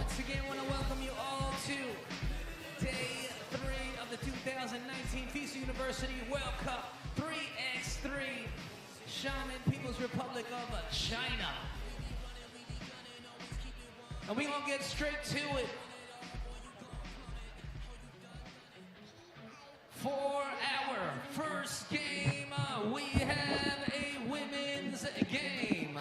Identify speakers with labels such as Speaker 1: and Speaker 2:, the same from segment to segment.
Speaker 1: once again want to welcome you all to day 3 of the 2019 FISU University World Cup 3x3 Xiamen People's Republic of China. And we're going to get straight to it. For our first game, we have a women's game.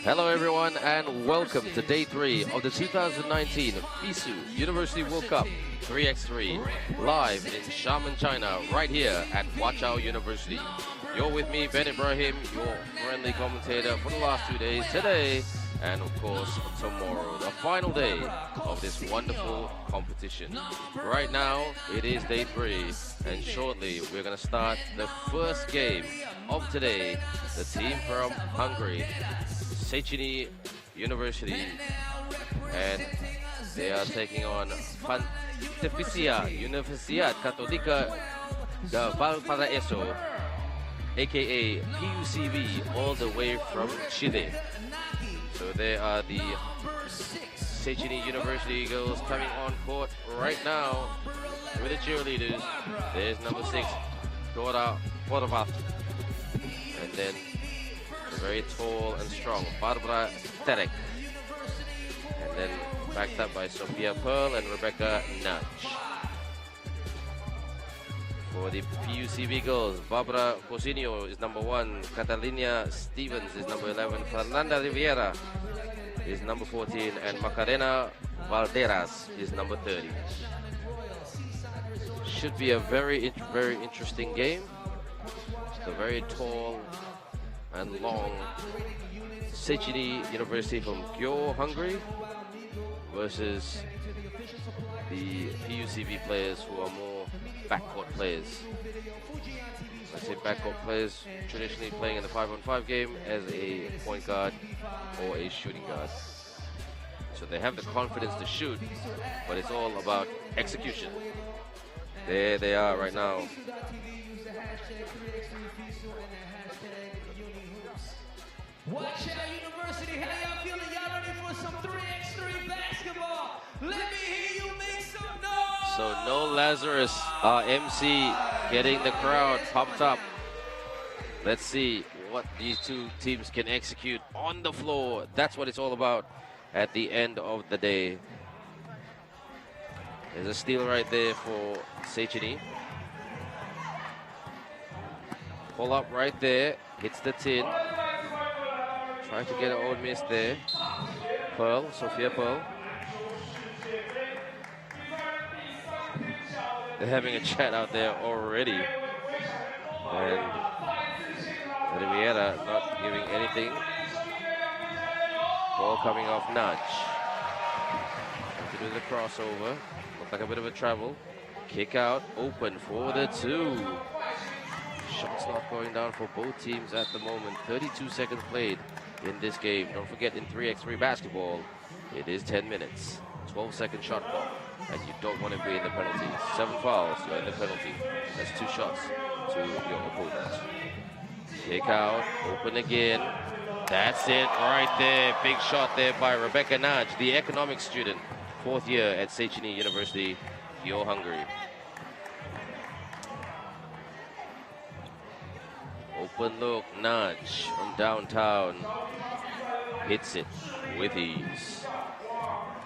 Speaker 2: Hello everyone and welcome to day 3 of the 2019 FISU University World Cup 3x3 live in Xiamen, China, right here at Huachao University. You're with me, Ben Ibrahim, your friendly commentator for the last 2 days, today and of course tomorrow, the final day of this wonderful competition. Right now it is day 3 and shortly we're going to start the first game of today. The team from Hungary, Xiamen University, and they are taking on Pontificia Universidad Católica de Valparaíso, aka PUCV, all the way from Chile. So they are the Xiamen University girls coming on court right now with the cheerleaders. There's number 6, Dora Horvath, and then very tall and strong Barbara Terek, and then backed up by Sophia Pearl and Rebecca Nudge. For the PUCV girls, Barbara Cosinio is number 1, Catalina Stevens is number 11, Fernanda Rivera is number 14, and Macarena Valderas is number 30. Should be a very interesting game. It's a very tall and long Xiamen University from Gyo, Hungary, versus the PUCV players who are more backcourt players. I say backcourt players traditionally playing in the 5-on-5 game as a point guard or a shooting guard. So they have the confidence to shoot, but it's all about execution. There they are right now.
Speaker 1: Huachao University, how y'all feeling? Y'all ready for some 3x3 basketball? Let me hear you make some noise!
Speaker 2: So no Lazarus, MC, getting the crowd pumped up. Let's see what these two teams can execute on the floor. That's what it's all about at the end of the day. There's a steal right there for Xiamen. Pull up right there, hits the tin. Trying to get an old miss there. Pearl, Sophia Pearl. They're having a chat out there already. And Riviera not giving anything. Ball coming off Nudge. Trying to do the crossover. Looked like a bit of a travel. Kick out, open for the 2. Shots not going down for both teams at the moment. 32 seconds played in this game. Don't forget, in 3x3 basketball, it is 10 minutes. 12-second shot clock, and you don't want to be in the penalty. 7 fouls, you're in the penalty. That's 2 shots to your opponent. Kick out, open again. That's it right there. Big shot there by Rebecca Nudge, the economics student, 4th year at Xiamen University, Gyo, Hungary. Open look, Nudge from downtown. Hits it with ease.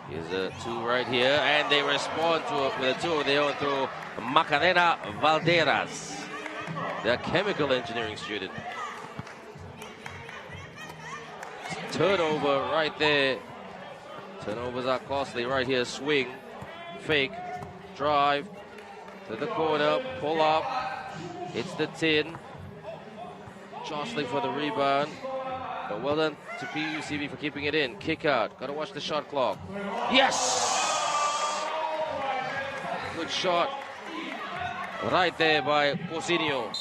Speaker 2: Here's a 2 right here, and they respond to it with a 2 of their own through Macarena Valderas, the chemical engineering student. Turnover right there. Turnovers are costly right here. Swing, fake, drive to the corner, pull up, hits the tin. Jostling for the rebound, but well done to PUCV for keeping it in. Kick out, gotta watch the shot clock. Yes! Good shot right there by Cosinio,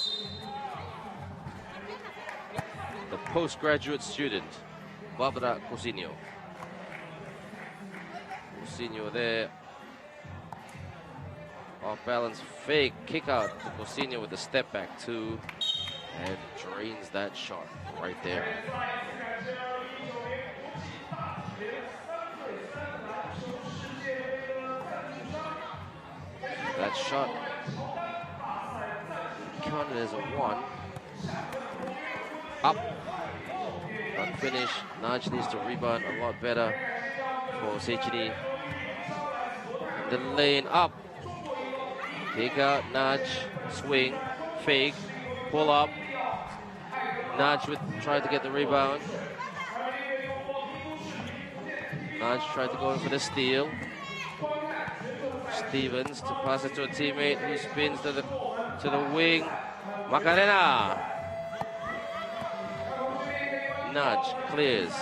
Speaker 2: the postgraduate student, Barbara Cosinio. Cosinio there, off balance, fake, kick out to Cosinio with the step back 2. And drains that shot right there. That shot counted as a 1. Up. Not finished. Naj needs to rebound a lot better for Seichini. The lane up. Kick out, Naj. Swing. Fake. Pull up. Naj tried to get the rebound. Naj tried to go in for the steal. Stevens to pass it to a teammate who spins to the wing. Macarena. Naj clears.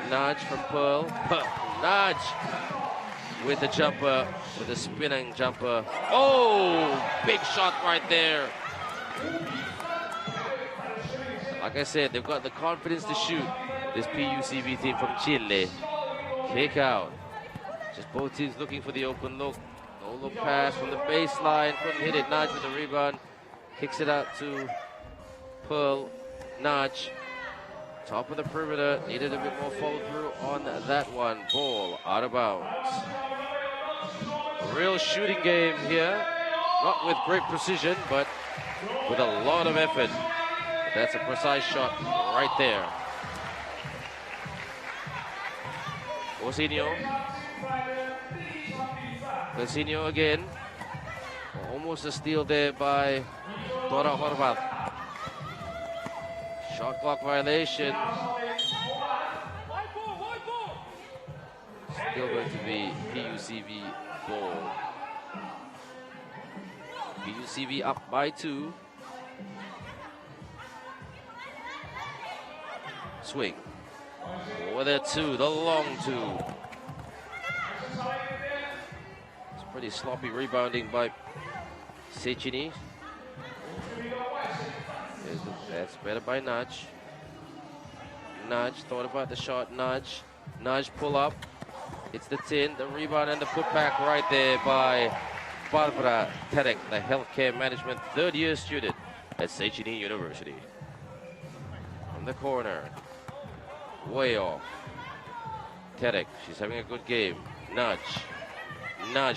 Speaker 2: Naj from Pearl. Naj with the jumper, with the spinning jumper. Oh, big shot right there. Like I said, they've got the confidence to shoot, this PUCV team from Chile. Kick out. Just both teams looking for the open look. No look pass from the baseline. Couldn't hit it. Naj with the rebound. Kicks it out to Pearl. Naj. Top of the perimeter. Needed a bit more follow through on that one. Ball out of bounds. A real shooting game here. Not with great precision, but with a lot of effort. That's a precise shot right there. Cousinho again. Almost a steal there by Dora Horvath. Shot clock violation. Still going to be PUCV ball. PUCV up by 2. Swing. Over there 2, the long 2. It's pretty sloppy rebounding by Seichini. That's better by Naj. Naj thought about the shot. Naj pull up. It's the 10, the rebound and the putback right there by Barbara Terek, the healthcare management 3rd-year student at Seichini University. From the corner. Way off. Terek, she's having a good game. Naj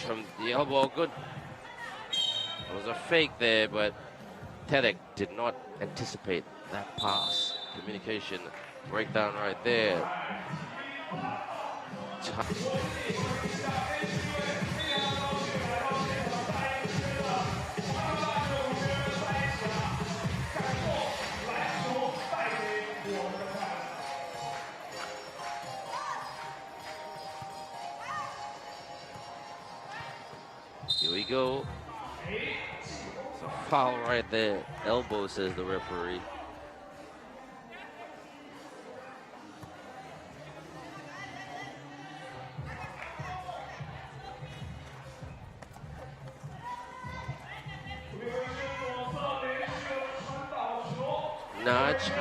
Speaker 2: from the elbow, good. It was a fake there, but Terek did not anticipate that pass. Communication breakdown right there. Here we go. It's a foul right there. Elbow, says the referee.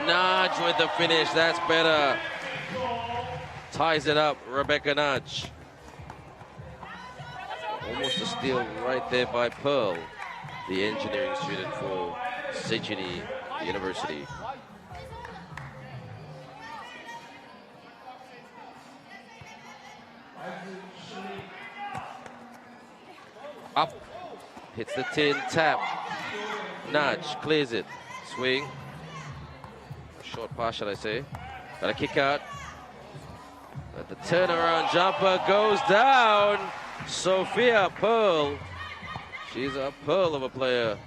Speaker 2: Naj with the finish. That's better. Ties it up. Rebecca Naj. Almost a steal right there by Pearl, the engineering student for Seichini University. Up. Hits the 10, tap. Naj clears it. Swing. Short pass, shall I say. Got a kick out. But the turnaround jumper goes down. Sophia Pearl. She's a pearl of a player.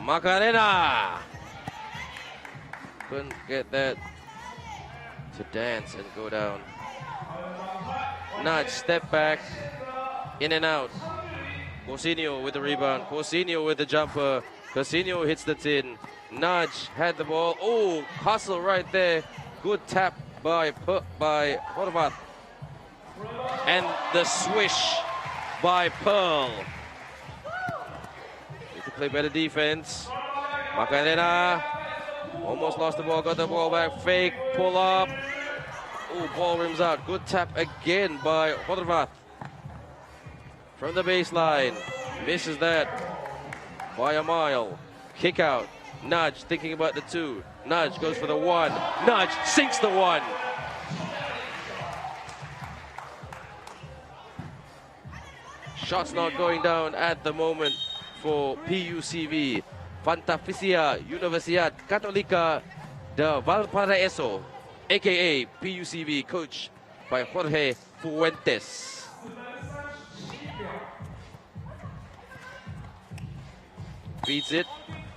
Speaker 2: Macarena. Couldn't get that to dance and go down. Naj, step back. In and out. Cousinho with the rebound. Cousinho with the jumper. Cousinho hits the tin. Naj had the ball. Oh, hustle right there. Good tap by Horvath. And the swish by Pearl. Need to play better defense. Macarena almost lost the ball, got the ball back. Fake, pull up. Oh, ball rims out. Good tap again by Horvath. From the baseline. Misses that by a mile. Kick out. Naj thinking about the 2. Naj goes for the 1. Naj sinks the 1. shots not going down at the moment for PUCV. Pontificia Universidad Católica de Valparaíso, aka PUCV, coached by Jorge Fuentes. Beats it.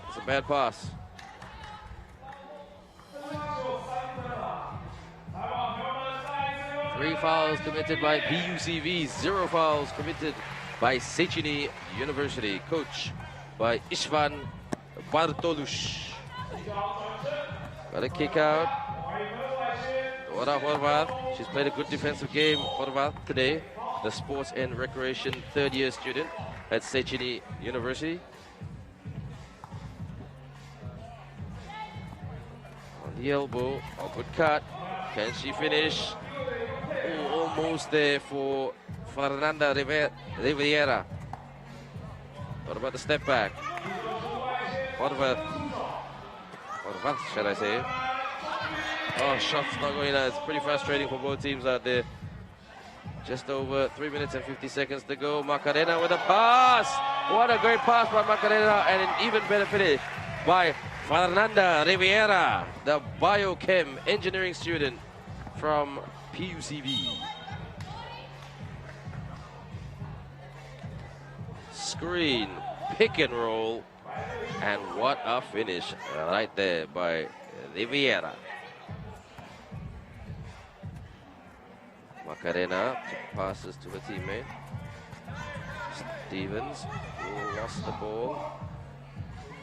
Speaker 2: It's a bad pass. Three fouls committed by PUCV, 0 fouls committed by Széchenyi University, coached by Istvan Bartolush. Got a kick out. Dora Horvath, she's played a good defensive game, Horvath, today. The sports and recreation third-year student at Széchenyi University. On the elbow, a good cut. Can she finish? Oh, almost there for Fernanda Riviera. What about the step back? Horvath, shall I say? Oh, shots not going out. It's pretty frustrating for both teams out there. Just over 3 minutes and 50 seconds to go. Macarena with a pass. What a great pass by Macarena, and an even better finish by Fernanda Riviera, the biochem engineering student from PUCV. Screen, pick and roll, and what a finish right there by Riviera. Macarena passes to a teammate. Stevens lost the ball.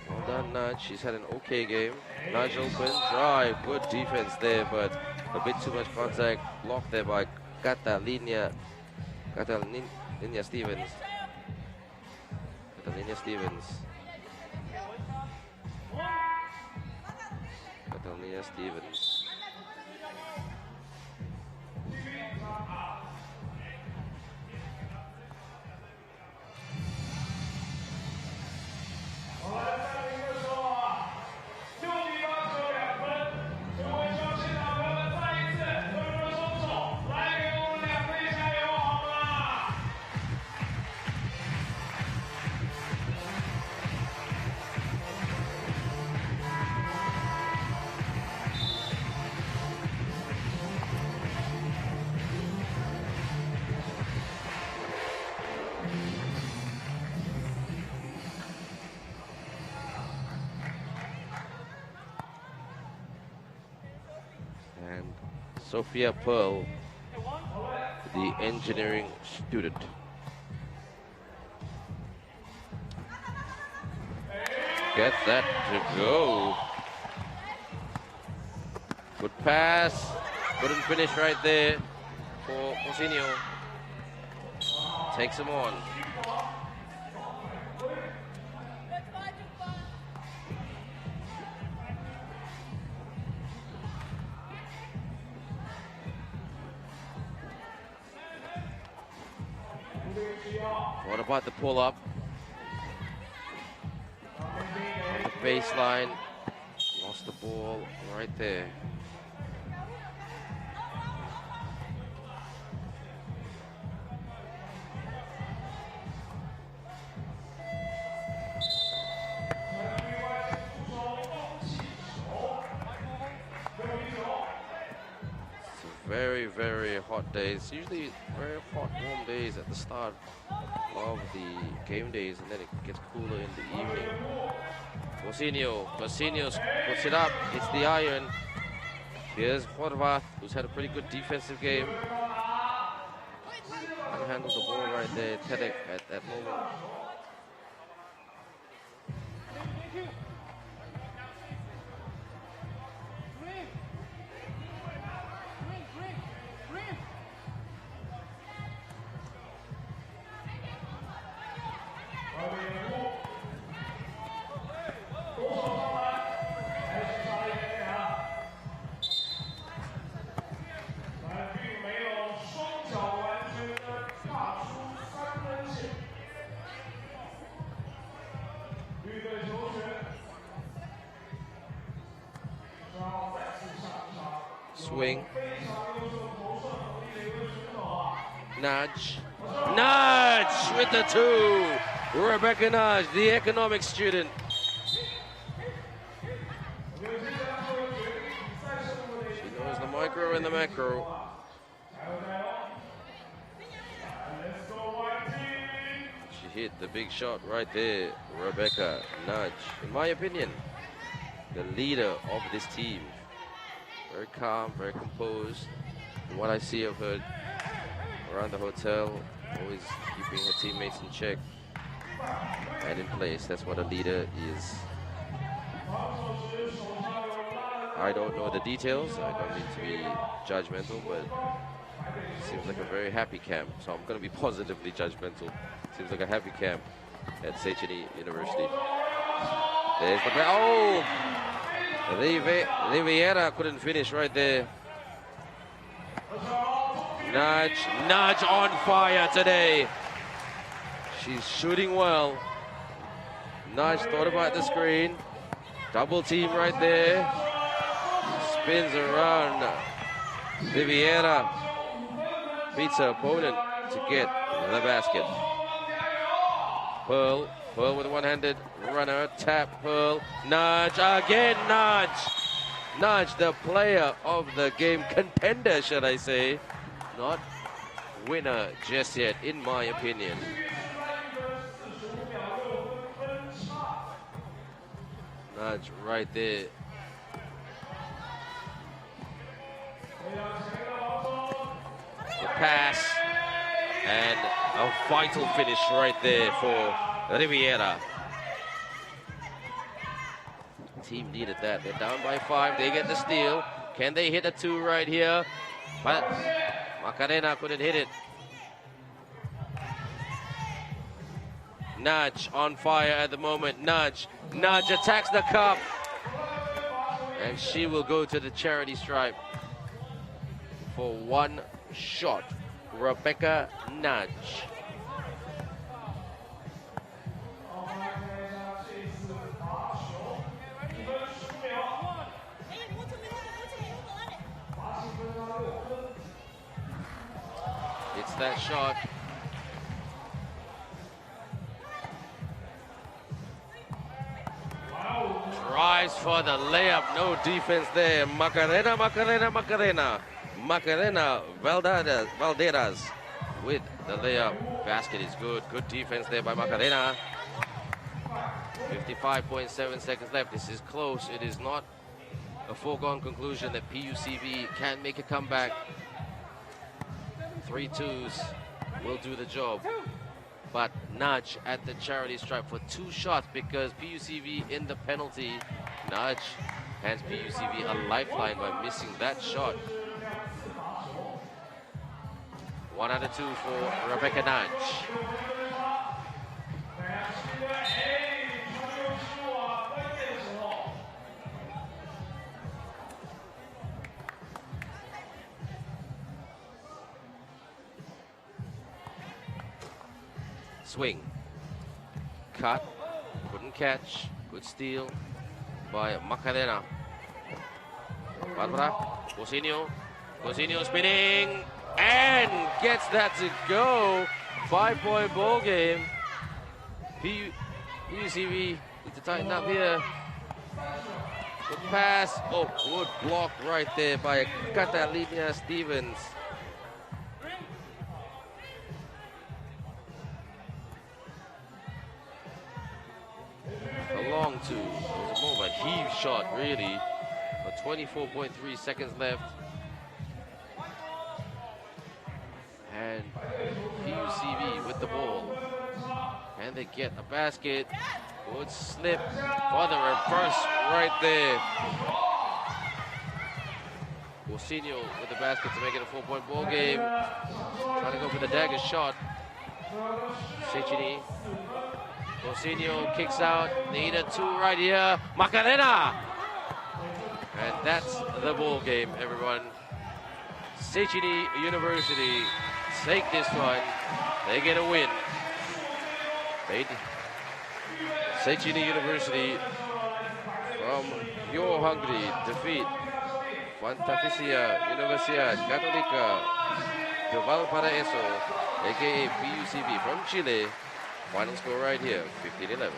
Speaker 2: Well done, Nudge. She's had an okay game. Nudge open, drive, good defense there, but a bit too much contact. Blocked there by Catalina Stevens. Catalina Stevens. Sophia Pearl, the engineering student. Get that to go. Good pass. Couldn't finish right there for Cousinho. Takes him on. What about the pull-up? On the baseline, lost the ball right there. Very, very hot days. Usually very hot, warm days at the start of the game days, and then it gets cooler in the evening. Cousinho puts it up, hits the iron. Here's Horvath, who's had a pretty good defensive game. And handled the ball right there, Tedek at that moment. Swing. Nudge. Nudge with the 2. Rebecca Nudge, the economics student. She knows the micro and the macro. She hit the big shot right there, Rebecca Nudge. In my opinion, the leader of this team. Very calm, very composed. From what I see of her around the hotel, always keeping her teammates in check and in place. That's what a leader is. I don't know the details. I don't need to be judgmental, but it seems like a very happy camp. So I'm going to be positively judgmental. Seems like a happy camp at Seichini University. There's the oh! Riviera couldn't finish right there. Nudge on fire today. She's shooting well. Nudge thought about the screen. Double team right there. Spins around. Riviera beats her opponent to get the basket. Pearl with a one-handed runner, tap, Pearl, Nudge, again Nudge. Nudge, the player of the game, contender, should I say. Not winner just yet, in my opinion. Nudge right there. The pass. And a vital finish right there for Riviera. Team needed that. They're down by 5. They get the steal. Can they hit a 2 right here? But Macarena couldn't hit it. Nudge on fire at the moment. Nudge attacks the cup. And she will go to the charity stripe for 1 shot. Rebecca Nudge. It's that shot. Tries for the layup. No defense there. Macarena Valderas with the layup. Basket is good. Good defense there by Macarena. 55.7 seconds left. This is close. It is not a foregone conclusion that PUCV can make a comeback. 3 2s will do the job. But Nudge at the charity stripe for 2 shots because PUCV in the penalty. Nudge hands PUCV a lifeline by missing that shot. 1 out of 2 for Rebecca Nudge. Swing. Cut. Couldn't catch. Good steal by Macarena. Barbara. Cousinho spinning. And gets that to go. 5-point ball game. PUCV need to tighten up here. Good pass. Oh, good block right there by Catalina Stevens. A long 2. It was more of a heave shot, really. But 24.3 seconds left. And PUCV with the ball. And they get a basket. Good slip for the reverse right there. Cousinho with the basket to make it a 4-point ball game. Trying to go for the dagger shot. Seichini. Cousinho kicks out. Need a 2 right here. Macarena! And that's the ball game, everyone. Seichini University take this one. They get a win. Seichini University from pure Hungary defeat Pontificia Universidad Católica de Valparaíso aka PUCB from Chile. Final score right here, 15-11.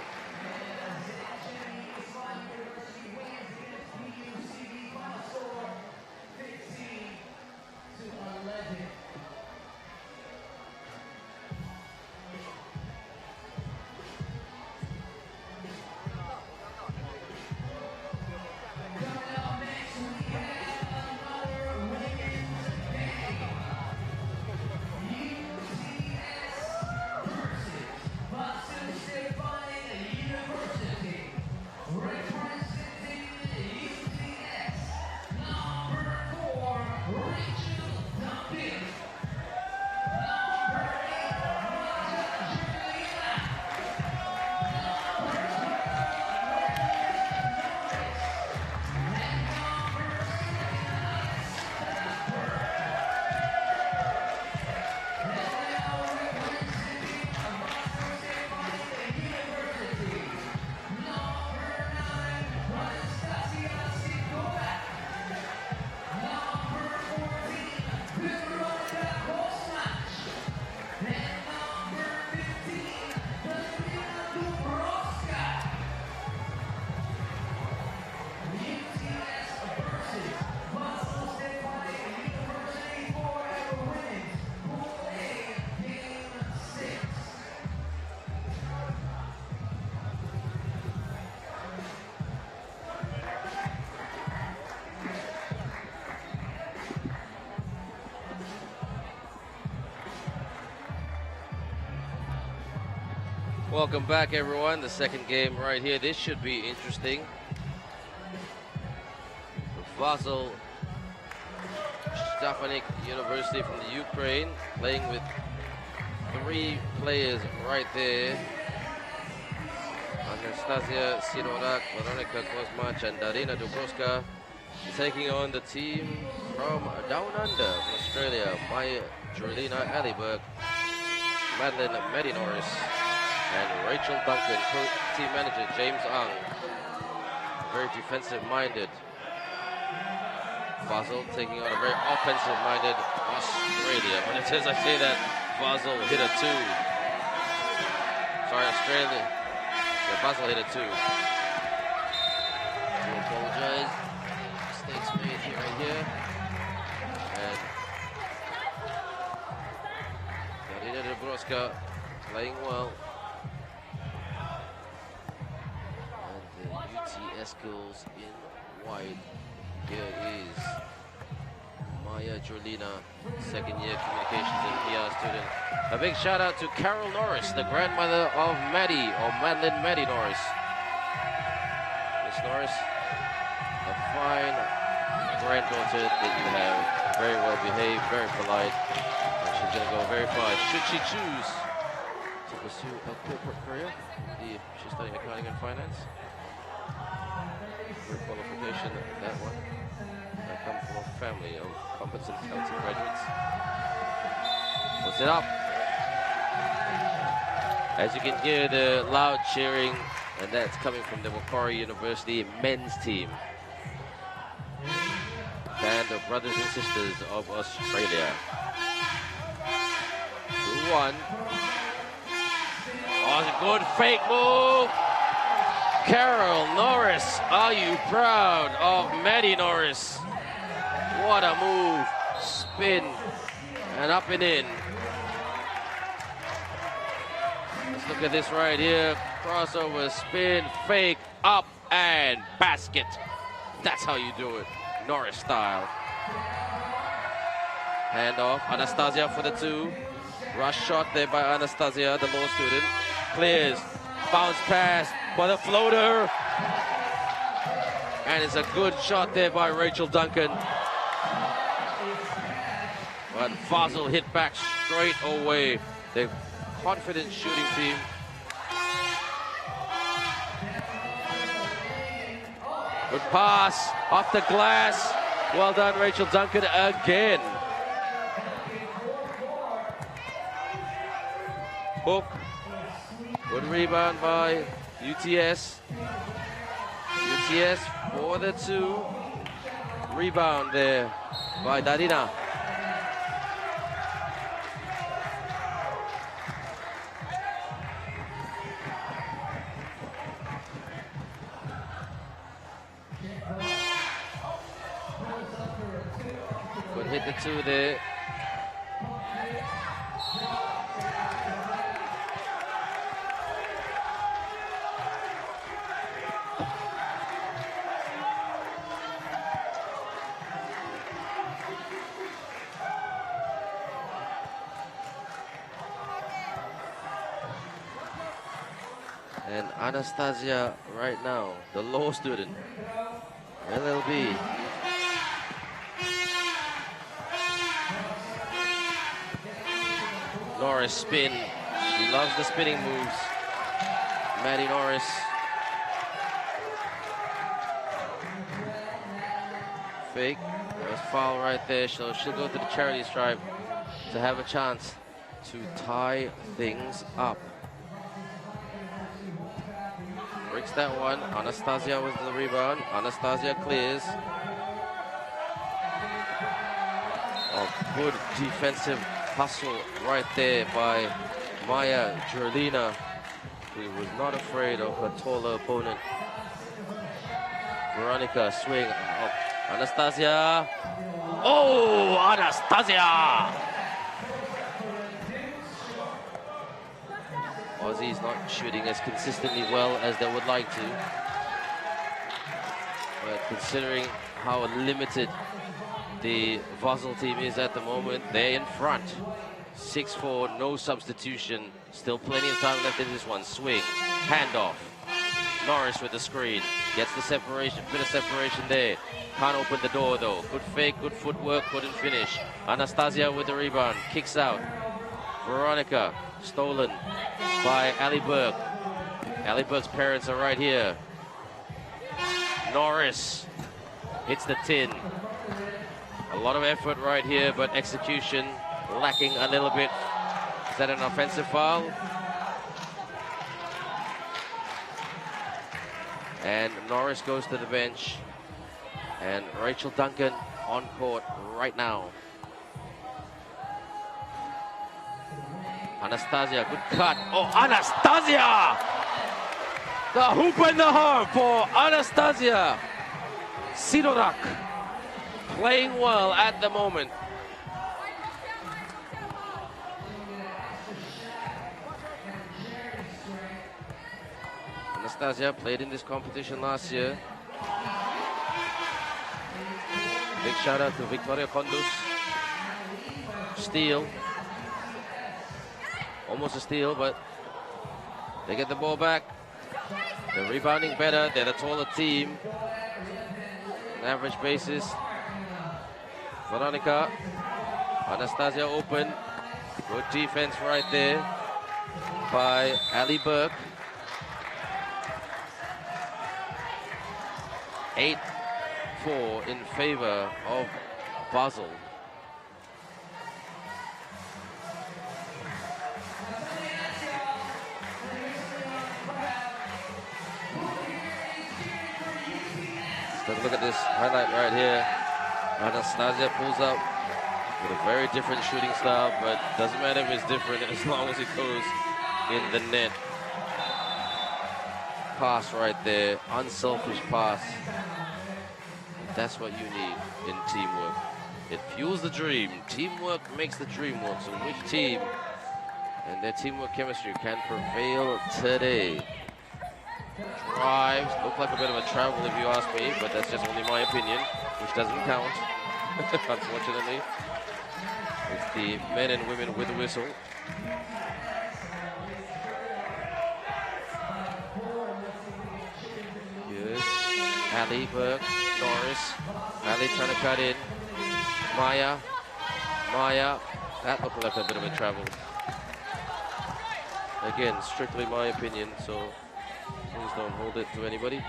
Speaker 2: Welcome back, everyone. The second game right here. This should be interesting. Basel Stefanik University from the Ukraine, playing with 3 players right there. Anastasia Sirorak, Veronica Kosmach, and Darina Dubrovska, taking on the team from Down Under, from Australia, Maya Jolina Aliberg, Madeline Medinoris, and Rachel Duncan, team manager James Ang. Very defensive-minded Basel taking on a very offensive-minded Australia. When it says I say that, Basel hit a 2. Sorry, Australia. Yeah, Basel hit a 2. I apologize. Mistakes made here right here. And Darina Dubrovska playing well. UTS girls in white. Here is Maya Jolina, second-year communications and PR student. A big shout out to Carol Norris, the grandmother of Maddie, or Madeline Maddie Norris. Miss Norris, a fine granddaughter that you have, very well behaved, very polite, and she's going to go very far. Should she choose to pursue a corporate career, she's studying accounting and finance. Great qualification, that one. I come from a family of competent accounting graduates. Puts it up. As you can hear the loud cheering, and that's coming from the Macquarie University men's team. Band of brothers and sisters of Australia. 2-1. Oh, it's a good fake move. Carol Norris, are you proud of Maddie Norris? What a move. Spin and up and in. Let's look at this right here. Crossover, spin, fake, up, and basket. That's how you do it, Norris style. Handoff, Anastasia for the 2. Rush shot there by Anastasia, the law student. Clears, bounce pass for the floater. And it's a good shot there by Rachel Duncan. But Basel hit back straight away. The confident shooting team. Good pass off the glass. Well done, Rachel Duncan again. Hook. Good rebound by UTS. UTS for the 2. Rebound there by Darina. hit the two there. And Anastasia right now, the law student, LLB. Norris spin. She loves the spinning moves. Maddie Norris. Fake. There's foul right there. She'll go to the charity stripe to have a chance to tie things up. Breaks that one. Anastasia with the rebound. Anastasia clears. Oh, good defensive hustle right there by Maya Jurlina, who was not afraid of her taller opponent. Veronica swing. Oh, Anastasia. Oh, Anastasia! Aussies not shooting as consistently well as they would like to. But considering how limited the Basel team is at the moment, they're in front. 6-4, no substitution. Still plenty of time left in this one. Swing, handoff. Norris with the screen. Gets the separation, bit of separation there. Can't open the door though. Good fake, good footwork, couldn't finish. Anastasia with the rebound, kicks out. Veronica, stolen by Ali Burke. Ali Burke's parents are right here. Norris hits the tin. A lot of effort right here, but execution lacking a little bit. Is that an offensive foul? And Norris goes to the bench. And Rachel Duncan on court right now. Anastasia, good cut. Oh, Anastasia! The hoop and the harm for Anastasia Sidorak. Playing well at the moment. Anastasia played in this competition last year. Big shout out to Victoria Kondus. Steal. Almost a steal, but they get the ball back. They're rebounding better. They're the taller team. On average basis. Veronica. Anastasia open. Good defense right there by Ali Burke. 8-4 in favor of Basel. Let's look at this highlight right here. Anastasia pulls up with a very different shooting style, but doesn't matter if it's different as long as it goes in the net. Pass right there, unselfish pass. That's what you need in teamwork. It fuels the dream. Teamwork makes the dream work. So which team and their teamwork chemistry can prevail today? Drives, look like a bit of a travel if you ask me, but that's just only my opinion, which doesn't count, unfortunately. It's the men and women with the whistle. Yes, Ali Burke, Norris, Ali trying to cut in. Maya, that looked like a bit of a travel. Again, strictly my opinion, so please don't hold it to anybody.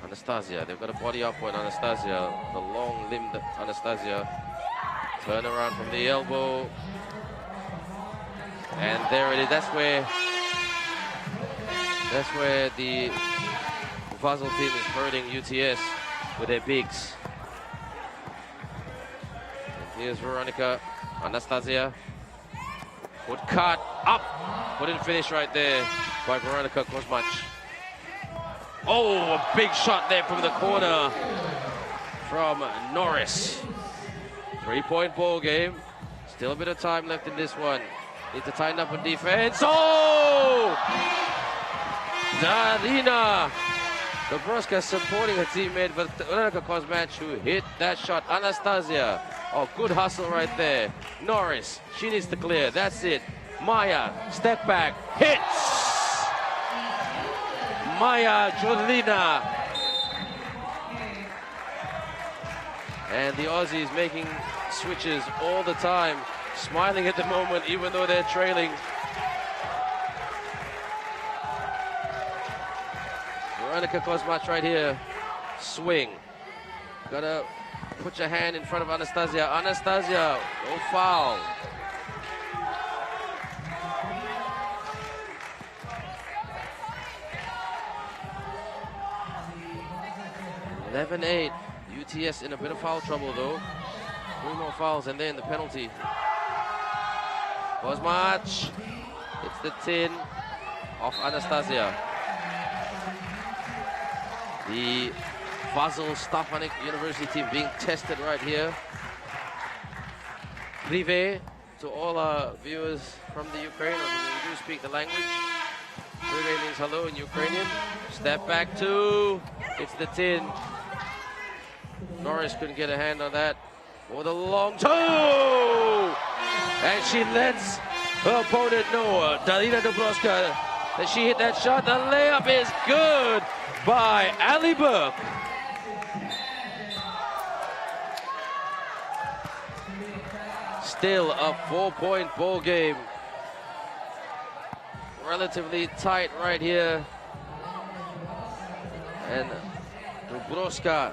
Speaker 2: Anastasia, they've got a body up on Anastasia, the long-limbed Anastasia. Turn around from the elbow. And there it is. That's where the Basel team is hurting UTS with their bigs. And here's Veronica, Anastasia. Good cut, up. Couldn't finish right there by Veronica Kosmach. Oh, a big shot there from the corner. from Norris. 3-point ball game. Still a bit of time left in this one. Need to tighten up on defense. Oh! Darina Dubrovska supporting her teammate Veronika Kosmach, who hit that shot. Anastasia. Oh, good hustle right there. Norris, she needs to clear. That's it. Maya, step back, hits! Maya Jodlina. And the Aussies making switches all the time, smiling at the moment, even though they're trailing. Veronika Kosmach right here. Swing. Gotta put your hand in front of Anastasia. Anastasia, no foul. (11-8). UTS in a bit of foul trouble though. 3 more fouls and then the penalty. Kosmach. It's the tin of Anastasia. The Basel Stefanik University team being tested right here. Privé to all our viewers from the Ukraine, or who do speak the language. Privé means hello in Ukrainian. Step back two. It's the tin. Norris couldn't get a hand on that. For the long two! And she lets her opponent know, Darina Dubrovska, that she hit that shot. The layup is good by Ali Burke. Still a 4-point ball game. Relatively tight right here. And Dubrovska,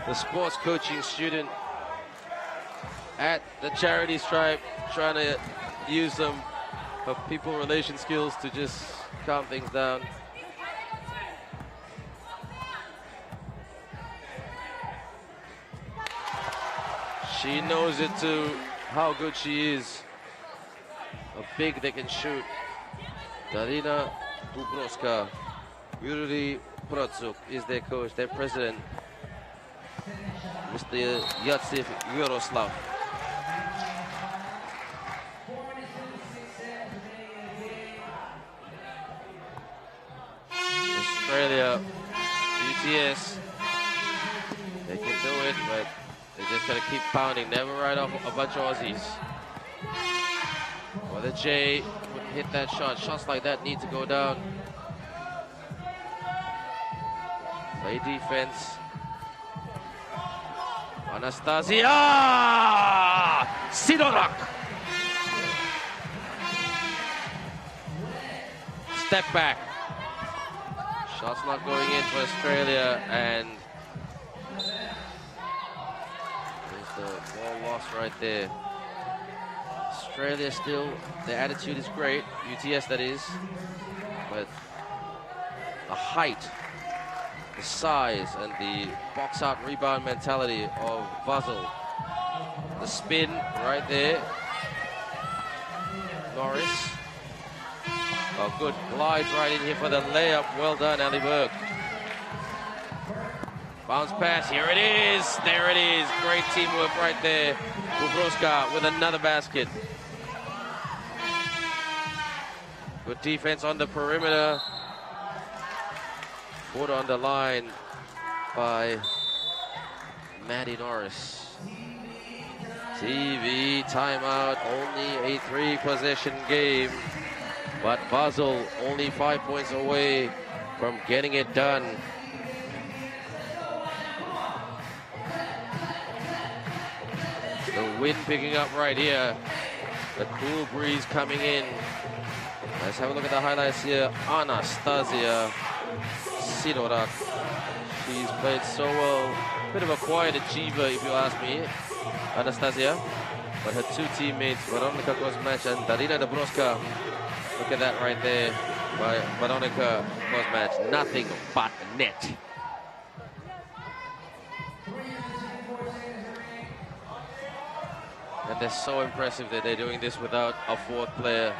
Speaker 2: the sports coaching student at the charity stripe, trying to use some of people relation skills to just calm things down. She knows it too, how good she is, how big they can shoot. Darina Dubrovska, Yuri Protsuk is their coach, their president, Mr. Yatsif Yaroslav. Australia, UTS, they can do it, but they just gotta keep pounding, never write off a bunch of Aussies. Well, the J would hit that shot. Shots like that need to go down. Play defense. Anastasia Sidorak. Step back. Shots not going in for Australia, and there's the ball lost right there. Australia still, their attitude is great, UTS that is, but the height, the size, and the box-out rebound mentality of Basel. The spin right there. Norris. Oh, good glide right in here for the layup. Well done, Ali Burke. Bounce pass, here it is. There it is. Great teamwork right there. Dubrovska with another basket. Good defense on the perimeter. Put on the line by Maddie Norris. TV timeout, only a 3-possession game, but Basel only 5 points away from getting it done. The wind picking up right here, the cool breeze coming in. Let's have a look at the highlights here. Anastasia Sidorak. She's played so well. Bit of a quiet achiever, if you ask me, Anastasia. But her two teammates, Veronika Kosmach and Darina Dubrovska. Look at that right there by Veronika Kosmach. Nothing but net. And they're so impressive that they're doing this without a fourth player.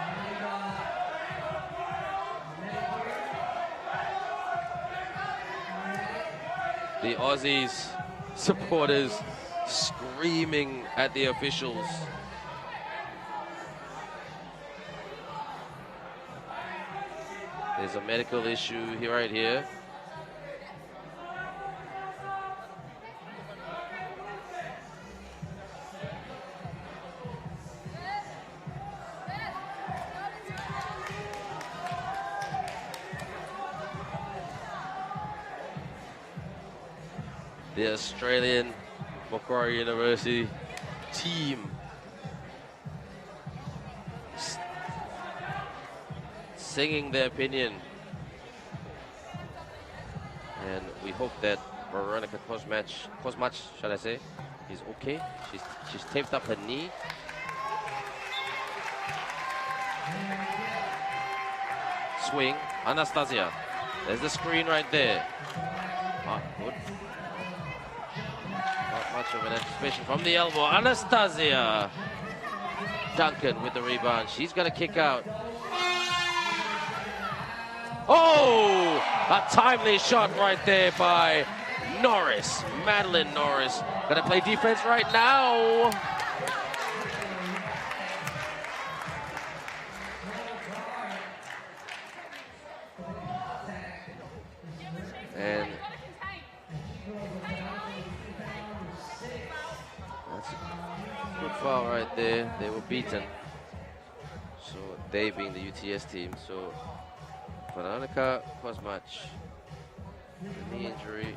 Speaker 2: The Aussies supporters screaming at the officials. There's a medical issue here, right here. The Australian Macquarie University team singing their opinion, and we hope that Veronica Kosmach, shall I say, is okay. She's taped up her knee. Swing, Anastasia. There's the screen right there. Good. Not much of an anticipation from the elbow. Anastasia Duncan with the rebound. She's gonna kick out. Oh, a timely shot right there by Norris. Madeline Norris gonna play defense right now. And that's a good foul right there. They were beaten. So they being the UTS team. So Veronica Kosmach, knee injury,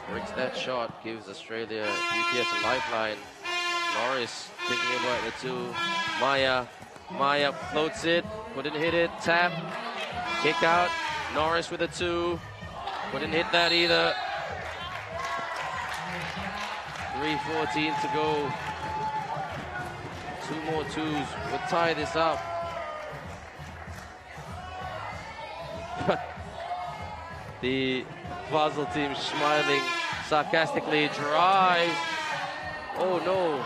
Speaker 2: breaks that shot, gives Australia UTS a lifeline. Norris thinking about the two. Maya floats it, couldn't hit it, tap, kick out. Norris with a two, couldn't hit that either. 3:14 to go. Two more twos would tie this up. The Basel team smiling sarcastically, drives. Oh no,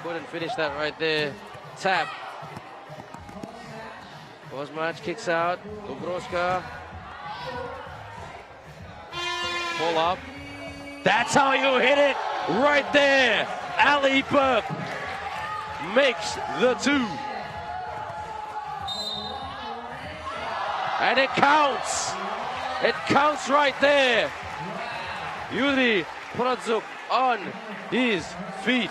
Speaker 2: couldn't finish that right there. Tap. Kosmach kicks out. Dubrovska. Pull up. That's how you hit it, right there. Ali Burke makes the two. And it counts. It counts right there. Yuri Pradzuk on his feet.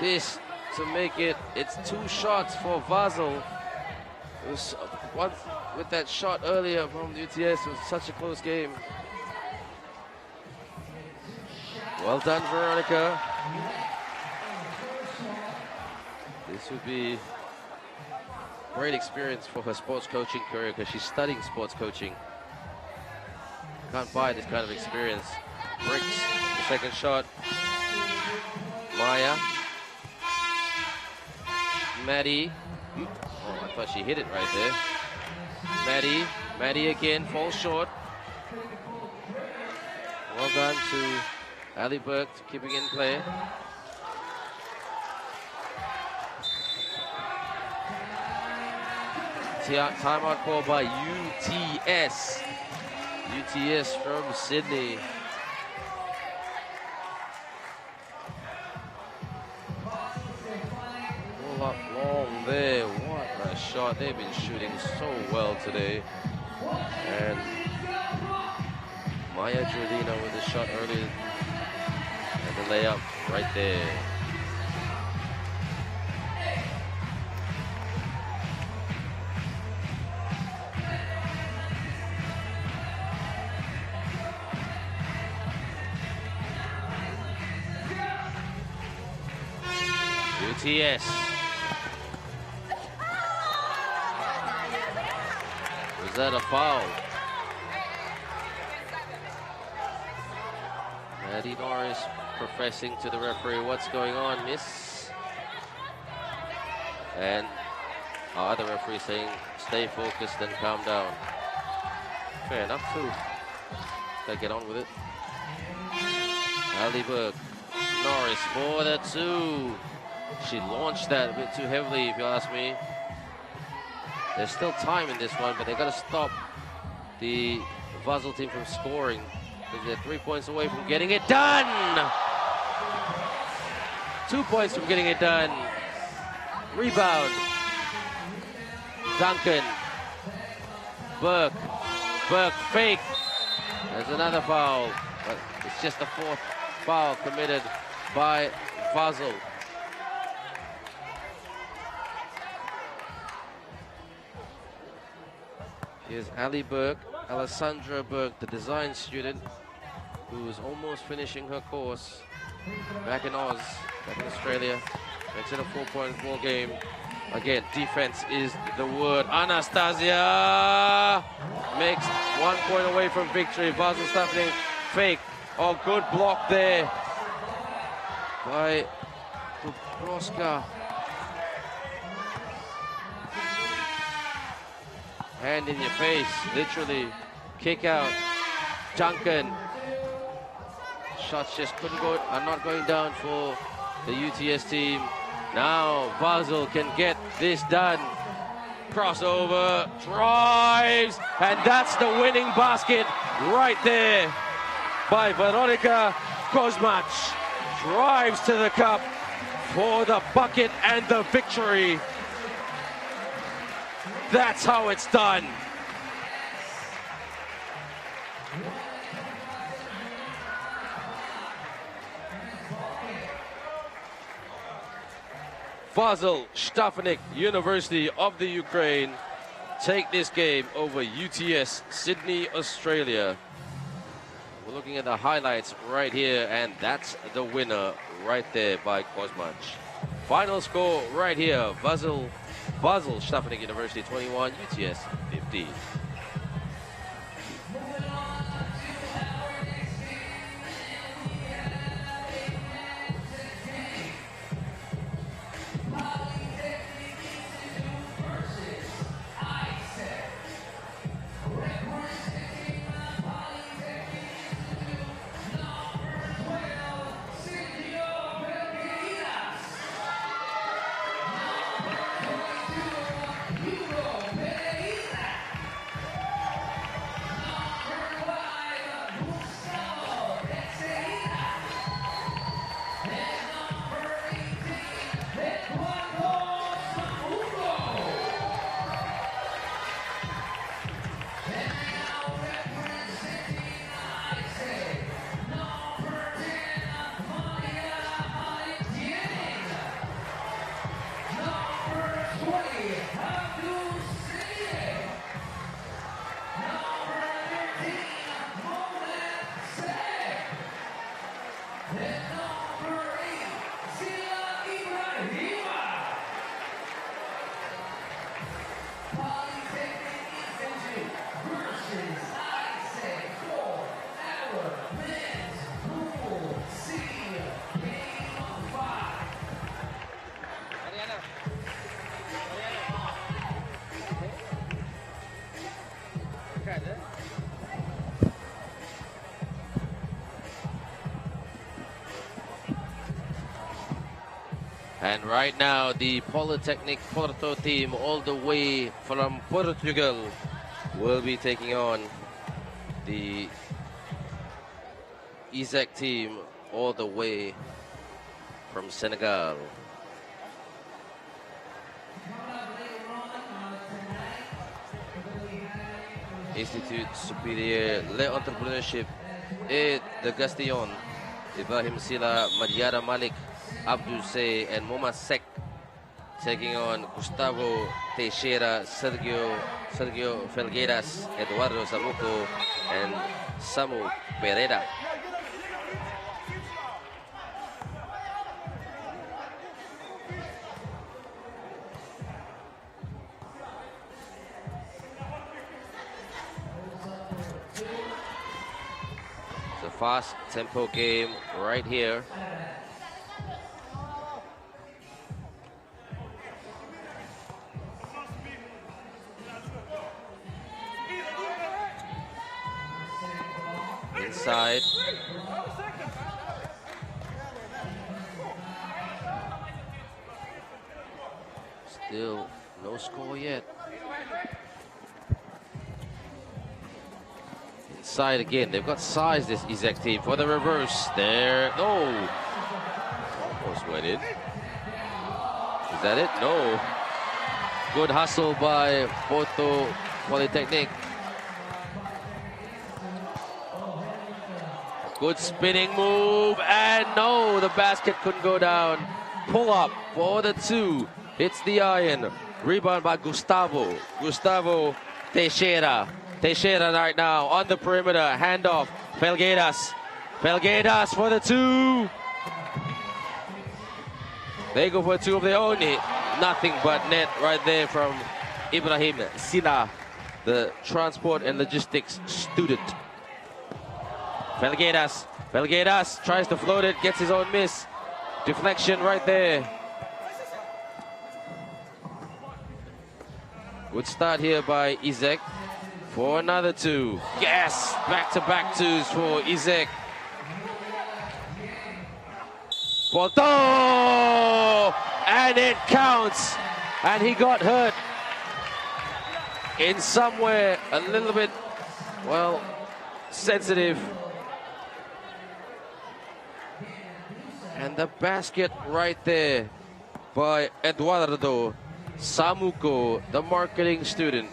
Speaker 2: This to make it's two shots for Basel. It was one with that shot earlier from the UTS. It was such a close game. Well done, Veronica. This would be great experience for her sports coaching career because she's studying sports coaching. Can't buy this kind of experience. Bricks, the second shot. Maya. Maddie. Oh, I thought she hit it right there. Maddie again, falls short. Well done to Ali Burke, keeping in play. Timeout call by UTS. UTS from Sydney. Pull up long there. What a shot. They've been shooting so well today. And Maya Jordina with a shot earlier. And the layup right there. UTS. Was that a foul? Maddie Norris professing to the referee, what's going on, miss? And our other referee saying, stay focused and calm down. Fair enough too. Gotta get on with it. Ali Burke. Norris for the two. She launched that a bit too heavily, if you ask me. There's still time in this one, but they got to stop the Basel team from scoring, because they're 3 points away from getting it done. 2 points from getting it done. Rebound. Duncan. Burke. Burke fake. There's another foul, but it's just the 4th foul committed by Basel. Here's Ali Burke, Alessandra Burke, the design student who's almost finishing her course back in Oz, back in Australia. Makes it a 4-point ball game. Again, defense is the word. Anastasia makes 1 point away from victory. Basel Stefanik fake. Oh, good block there by Dubrovska. Hand in your face, literally. Kick out. Duncan. Shots just are not going down for the UTS team. Now Basel can get this done. Crossover, drives, and that's the winning basket right there by Veronika Kosmac. Drives to the cup for the bucket and the victory. That's how it's done. Basel Stefanik University of the Ukraine take this game over UTS Sydney, Australia. We're looking at the highlights right here, and that's the winner right there by Kosmac. Final score right here, Basel Stefanik University 21, UTS 15. And right now, the Polytechnic Porto team, all the way from Portugal, will be taking on the Isaac team, all the way from Senegal. Institut Supérieur l'Entrepreneurship et de Gastillon, Ibrahim Sila, Madiara Malik, Abdul Say, and Moma Sek taking on Gustavo Teixeira, Sergio Felgueiras, Eduardo Samuco, and Samu Pereira. It's a fast tempo game right here. Inside. Still no score yet. inside again. They've got size, this Izek team, for the reverse. There, no. Almost went in. Is that it? No. Good hustle by Porto Polytechnic. Good spinning move, and no, the basket couldn't go down. Pull up for the 2. Hits the iron. Rebound by Gustavo. Gustavo Teixeira. Teixeira right now on the perimeter. Handoff. Felgueiras. Felgueiras for the 2. They go for 2 of their own. Nothing but net right there from Ibrahim Sina, the transport and logistics student. Felgueiras. Felgueiras tries to float it, gets his own miss. Deflection right there. Good start here by Izek for another 2. Yes, back-to-back 2s for Izek. Porto! And it counts. And he got hurt in somewhere a little bit, well, sensitive. And the basket right there by Eduardo Samuco, the marketing student.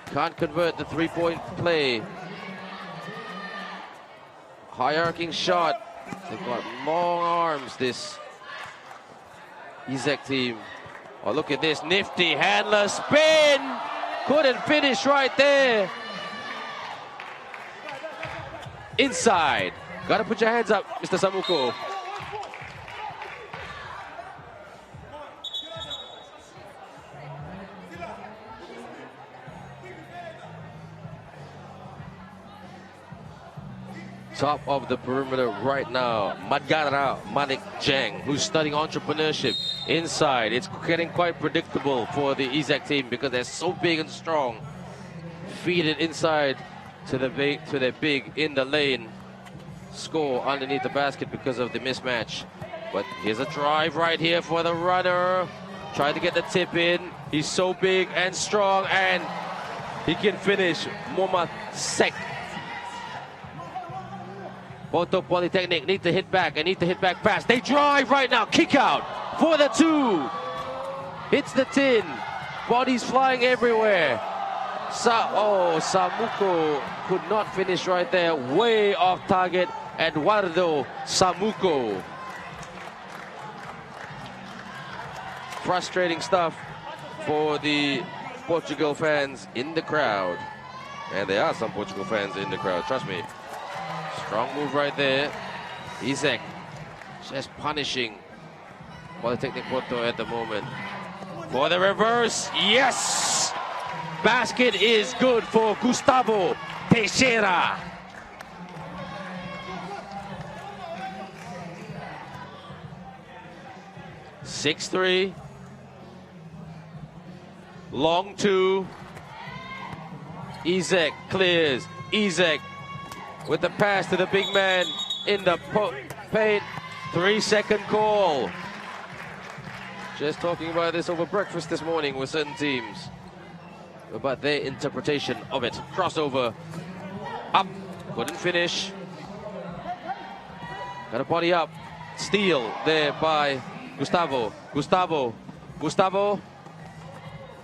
Speaker 2: Can't convert the 3-point play. High-arcing shot. They've got long arms, this Izek team. Oh, look at this nifty handler spin. Couldn't finish right there. Inside. Gotta put your hands up, Mr. Samuco. Top of the perimeter right now, Madgara Manik Jang, who's studying entrepreneurship. Inside, it's getting quite predictable for the Izek team because they're so big and strong. Feed it inside to their big in the lane. Score underneath the basket because of the mismatch. But here's a drive right here for the runner. Trying to get the tip in. He's so big and strong, and he can finish. Mohamed Sek. Porto Polytechnic need to hit back and need to hit back fast. They drive right now. Kick out for the 2. Hits the tin. Bodies flying everywhere. Samuco could not finish right there. Way off target. Eduardo Samuco. Frustrating stuff for the Portugal fans in the crowd. And there are some Portugal fans in the crowd, trust me. Strong move right there. Izek just punishing Polytechnic Porto at the moment. For the reverse, yes! Basket is good for Gustavo Teixeira. (6-3). Long 2. Izek clears. Izek with the pass to the big man in the paint. 3-second call. Just talking about this over breakfast this morning with certain teams about their interpretation of it. Crossover. Up. Couldn't finish. Got a body up. Steal there by Gustavo. Gustavo.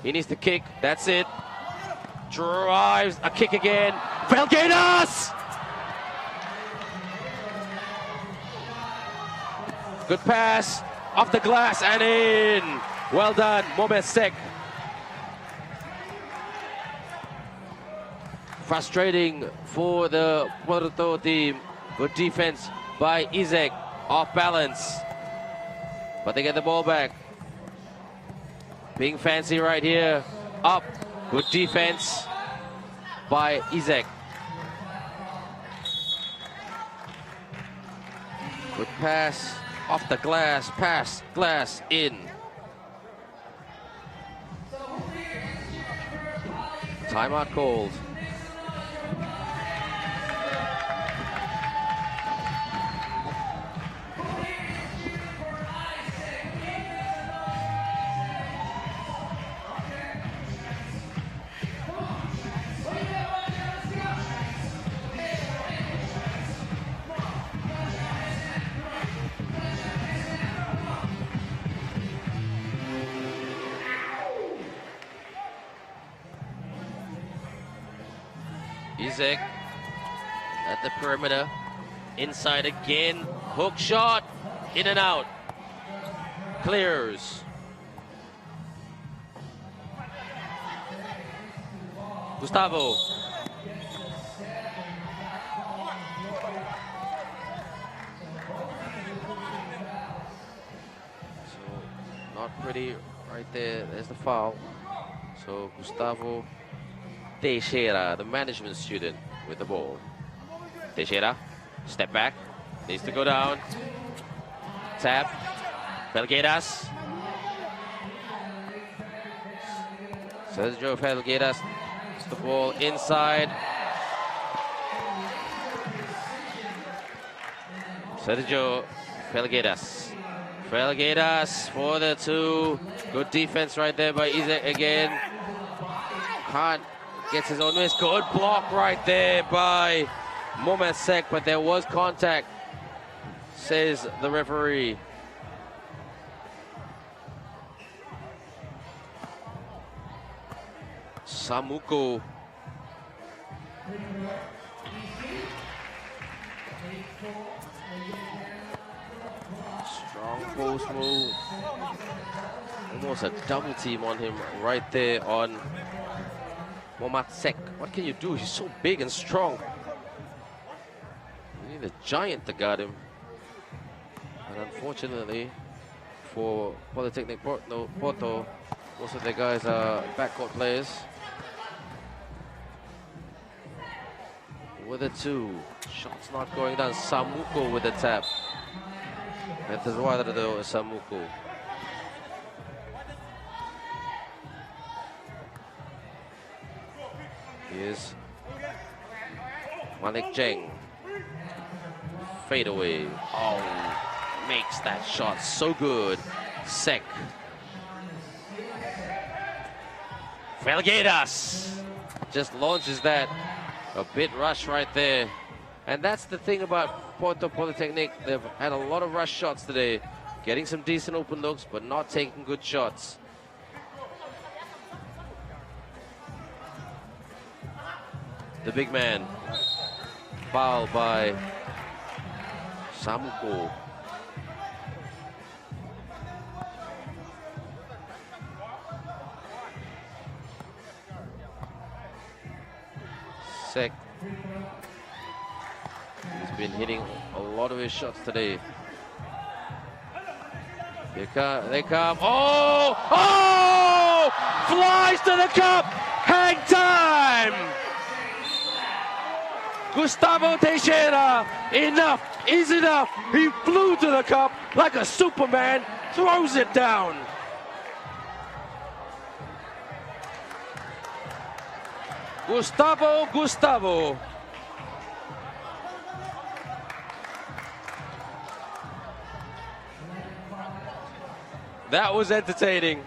Speaker 2: He needs to kick. That's it. Drives. A kick again. Felgueiras! Good pass. Off the glass and in. Well done, Mohamed Sek. Frustrating for the Porto team. Good defense by Izek. Off balance. But they get the ball back. Being fancy right here. Up. Good defense by Izek. Good pass. Off the glass, pass, glass, in. Timeout called. Izek at the perimeter. Inside again. Hook shot. In and out. Clears. Gustavo. Not pretty right there. There's the foul. So Gustavo Teixeira, the management student, with the ball. Teixeira, step back, needs to go down. Tap. Felgueiras. Sergio Felgueiras. The ball inside. Sergio Felgueiras. Felgueiras for the two. Good defense right there by Izek again. Can't gets his own miss. Good block right there by Momasek, but there was contact, says the referee. Samuko. Strong post move. Almost a double team on him right there on Momasek. What can you do? He's so big and strong. You need a giant to guard him. And unfortunately for Polytechnic Porto, most of their guys are backcourt players. With a two. Shots not going down. Samuko with the tap. Eduardo Samuko. Here's Malik Jeng. Fade away. Oh, makes that shot so good. Sek. Felgueiras just launches that. A bit rush right there. And that's the thing about Porto Polytechnic. They've had a lot of rush shots today. Getting some decent open looks, but not taking good shots. The big man. Foul by Samuko. Sek. He's been hitting a lot of his shots today. Here they come. Oh! Oh! Flies to the cup! Hang time! Gustavo Teixeira. Enough is enough. He flew to the cup like a Superman. Throws it down. Gustavo. That was entertaining.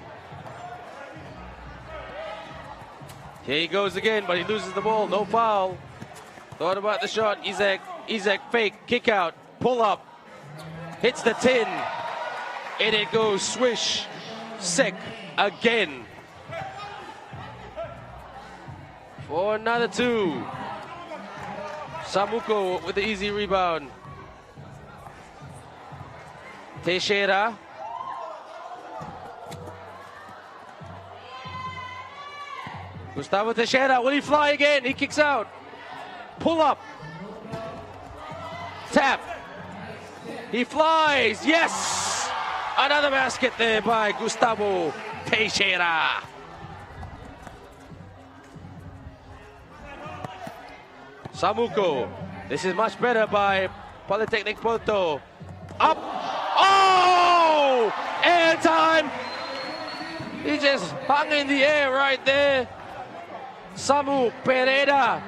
Speaker 2: Here he goes again, but he loses the ball. No foul. Thought about the shot. Izek fake, kick out, pull up. Hits the tin. And it goes swish. Sek again. For another two. Samuko with the easy rebound. Teixeira. Gustavo Teixeira, will he fly again? He kicks out. Pull up. Tap. He flies. Yes! Another basket there by Gustavo Teixeira. Samuko. This is much better by Polytechnic Porto. Up. Oh! Air time. He just hung in the air right there. Samu Pereira.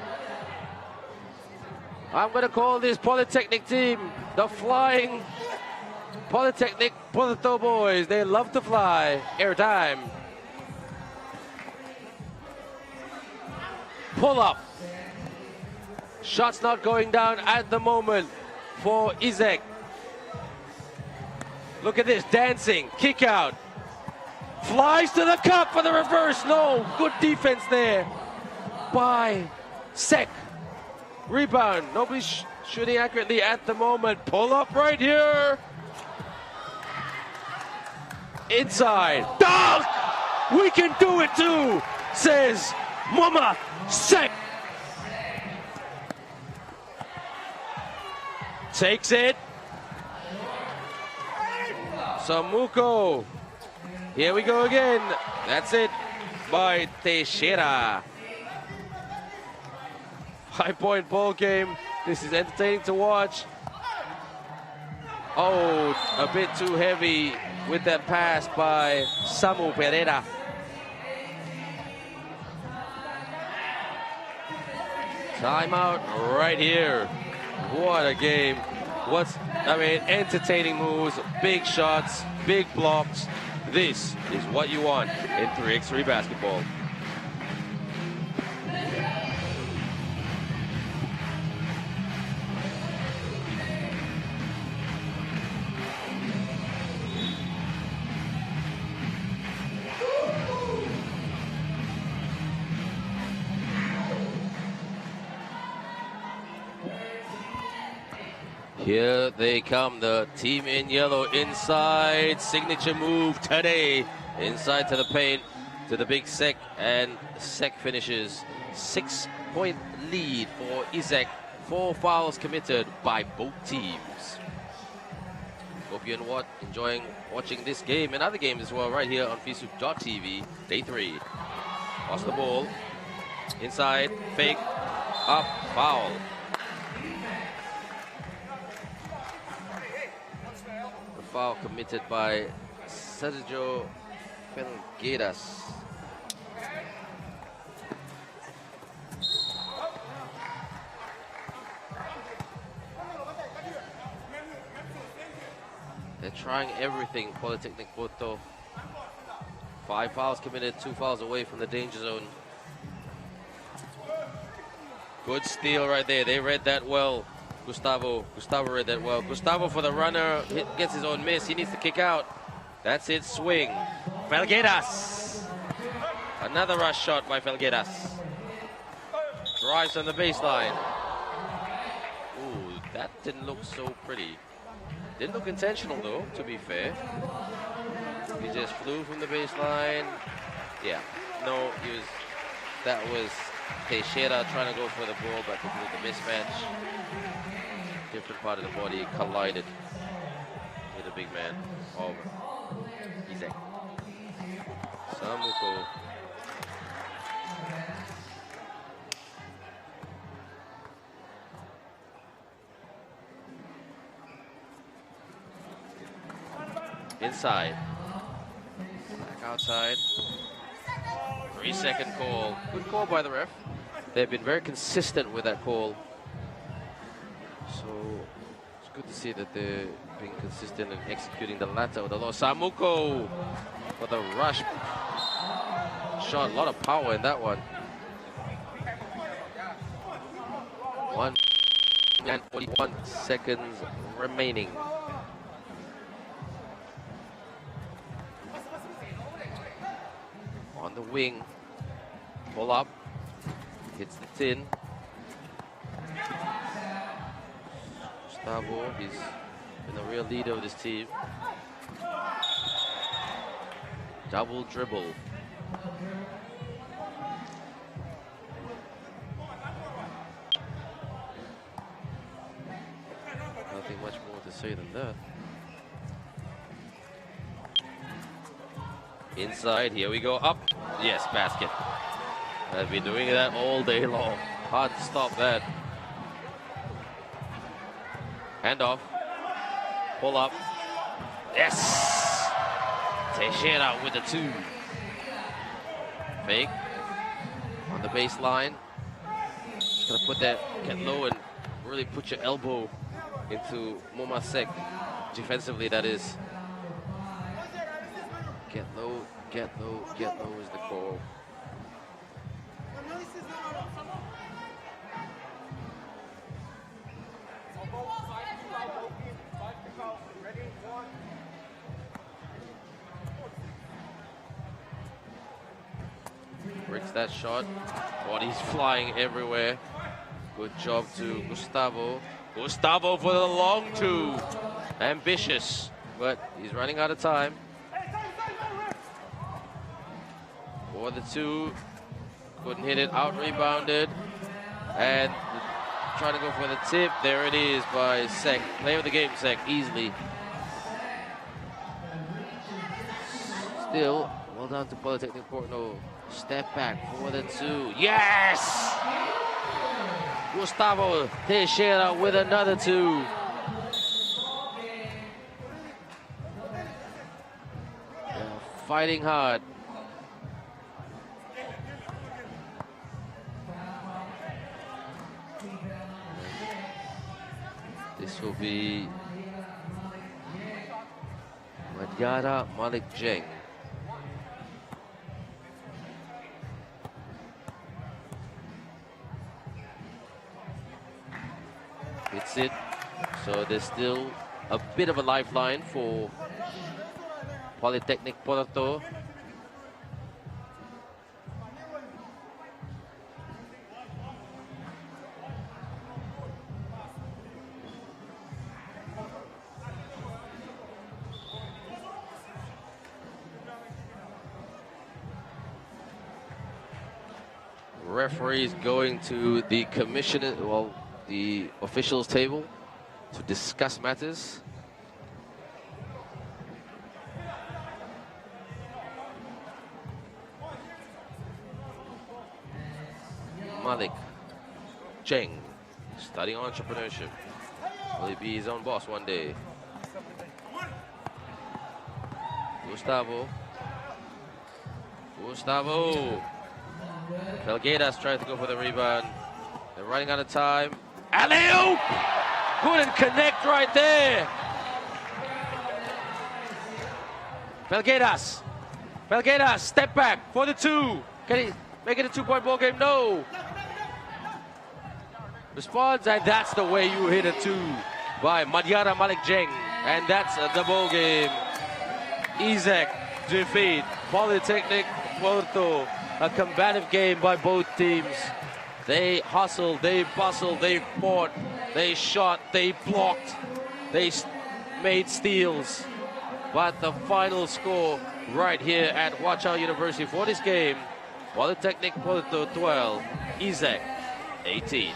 Speaker 2: I'm going to call this Polytechnic team the Flying Polytechnic Porto boys. They love to fly. Air time. Pull up. Shots not going down at the moment for Izek. Look at this, dancing, kick out. Flies to the cup for the reverse. No, good defense there by Sek. Rebound. Nobody's shooting accurately at the moment. Pull up right here. Inside. Dunk! We can do it too, says Mama Sek. Takes it. Samuko. Here we go again. That's it by Teixeira. 5-point ball game. This is entertaining to watch. Oh, a bit too heavy with that pass by Samu Pereira. Timeout right here. What a game. Entertaining moves, big shots, big blocks. This is what you want in 3x3 basketball. Here they come, the team in yellow inside. Signature move today. Inside to the paint, to the big Sek, and Sek finishes. 6-point lead for Izek. 4 fouls committed by both teams. Hope you're enjoying watching this game and other games as well right here on FISU.tv. Day 3. Lost the ball. Inside, fake, up, foul. Foul committed by Sergio Felgueiras. They're trying everything, Polytechnic Porto. 5 fouls committed, 2 fouls away from the danger zone. Good steal right there. They read that well. Gustavo read that well. Gustavo for the runner, gets his own miss. He needs to kick out. That's it, swing. Felgueiras. Another rush shot by Felgueiras. Drives on the baseline. Ooh, that didn't look so pretty. Didn't look intentional though, to be fair. He just flew from the baseline. Yeah, no, that was Teixeira trying to go for the ball, but because of the mismatch, different part of the body collided with the big man of Izek. Samuko. Inside. Back outside. 3-second call. Good call by the ref. They've been very consistent with that call. So it's good to see that they're being consistent in executing the latter of the law. Samuko for the rush shot. A lot of power in that one. 1 and 41 seconds remaining. On the wing, pull up, hits the tin. Gustavo, he's been a real leader of this team. Double dribble. Nothing much more to say than that. Inside, here we go, up. Yes, basket. I've been doing that all day long. Hard to stop that. Hand off. Pull up. Yes! Teixeira with the 2. Fake. On the baseline. Just gonna put that, get low and really put your elbow into Momasek. Defensively, that is. Get low, get low, get low is the call. Bricks that shot. Bodies flying everywhere. Good job to Gustavo. Gustavo for the long two. Ambitious, but he's running out of time. For the two. Couldn't hit it, out rebounded. And trying to go for the tip. There it is by Sek. Player of the game, Sek, easily. Still, well done to Polytechnic Porto. Step back for the two. Yes! Gustavo Teixeira with another two. Fighting hard. This will be Madhyara Malik Jeng. Hits it. So there's still a bit of a lifeline for Polytechnic Porto. Referees going to the commissioner, well, the officials table to discuss matters. Malik Jeng, studying entrepreneurship. Will he be his own boss one day? Gustavo. Felgueiras trying to go for the rebound. They're running out of time. Alley-oop! Couldn't connect right there. Felgueiras, step back for the two. Can he make it a two-point ball game? No. Responds, and that's the way you hit a two by Madhyara Malik Jeng. And that's the ball game. Isaac defeat Polytechnic Porto. A combative game by both teams. They hustled, they bustled, they fought, they shot, they blocked, they made steals. But the final score right here at Huachao University for this game, Polytechnic Porto 12, Isaac 18.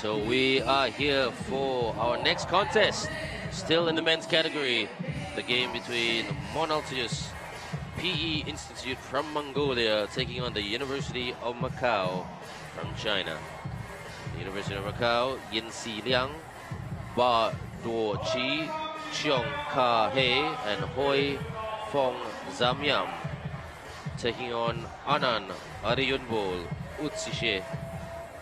Speaker 2: So we are here for our next contest, still in the men's category. The game between Mont Altius PE Institute from Mongolia taking on the University of Macau from China. The University of Macau, Yin Si Liang, Ba Duo Chi, Cheong Ka He, and Hoi Fong Zamyam taking on Anan Ariyunbol, Utsishe,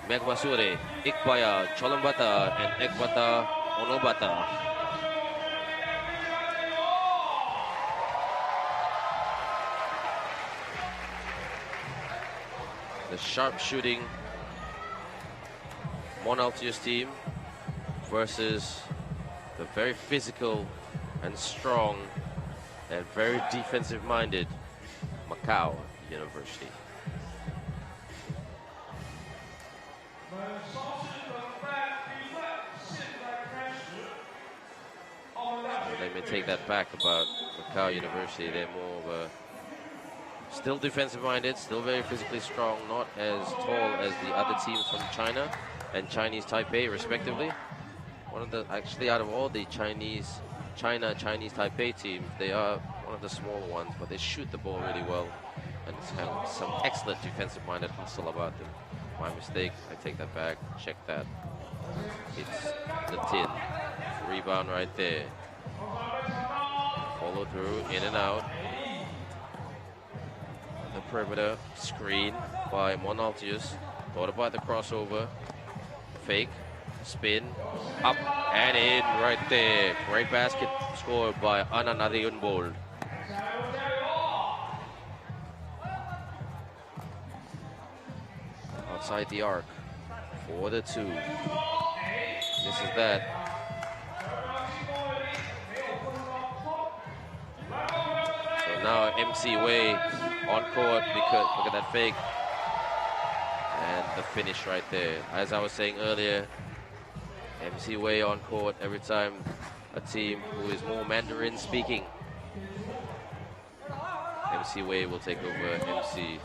Speaker 2: Megmasure, Ikbaya, Cholambata, and Ekbata Onobata. The sharpshooting Monaltius team versus the very physical and strong and very defensive-minded Macau University. They may take that back about Macau University. They're more of a still defensive-minded, still very physically strong, not as tall as the other teams from China and Chinese Taipei, respectively. One of the, actually, out of all the Chinese Taipei teams, they are one of the smaller ones, but they shoot the ball really well and have some excellent defensive-minded hustle about them. My mistake, I take that back, check that. It's the tin. Rebound right there. Follow through, in and out. The perimeter screen by Monaltius. Thought about the crossover. Fake. Spin. Up and in right there. Great basket scored by Anan Ariyunbol. Outside the arc. For the two. This is that. So now MC Wei on court because look at that fake. And the finish right there. As I was saying earlier, MC Wei on court every time a team who is more Mandarin speaking. MC Wei will take over MC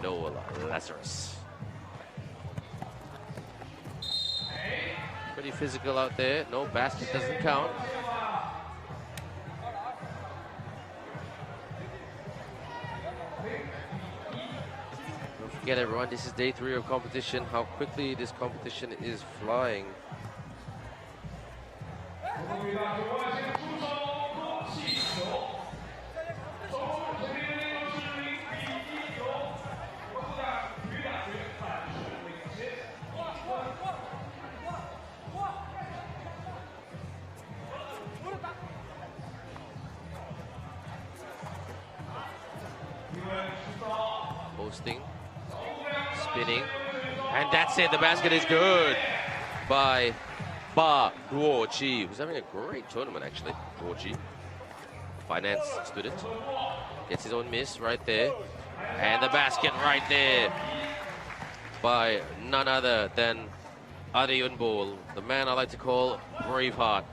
Speaker 2: Noah Lazarus. Pretty physical out there. No, basket doesn't count. Don't forget, everyone, this is day 3 of competition. How quickly this competition is flying. Posting, spinning, and that's it. The basket is good by Ba Duo Chi, who's having a great tournament actually. Duo Chi, finance student, gets his own miss right there, and the basket right there by none other than Ariyunbol, the man I like to call Braveheart.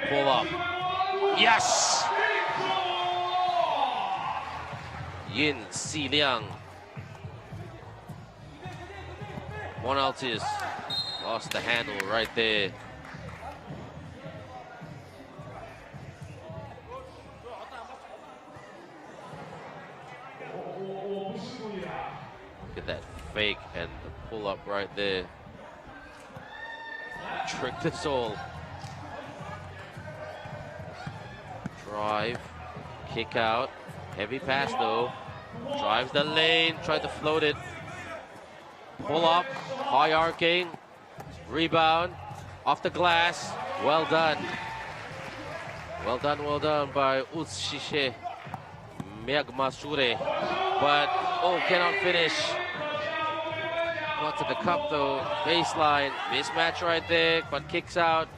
Speaker 2: Pull up, yes. Yin Si Liang. Monaltius lost the handle right there. Look at that fake and the pull up right there. Tricked us all. Drive, kick out. Heavy pass though. Drives the lane, tried to float it. Pull up, high arcing. Rebound, off the glass. Well done. Well done by Utsishe Megmasure. But, oh, cannot finish. Got to the cup though, baseline. Mismatch right there, but kicks out.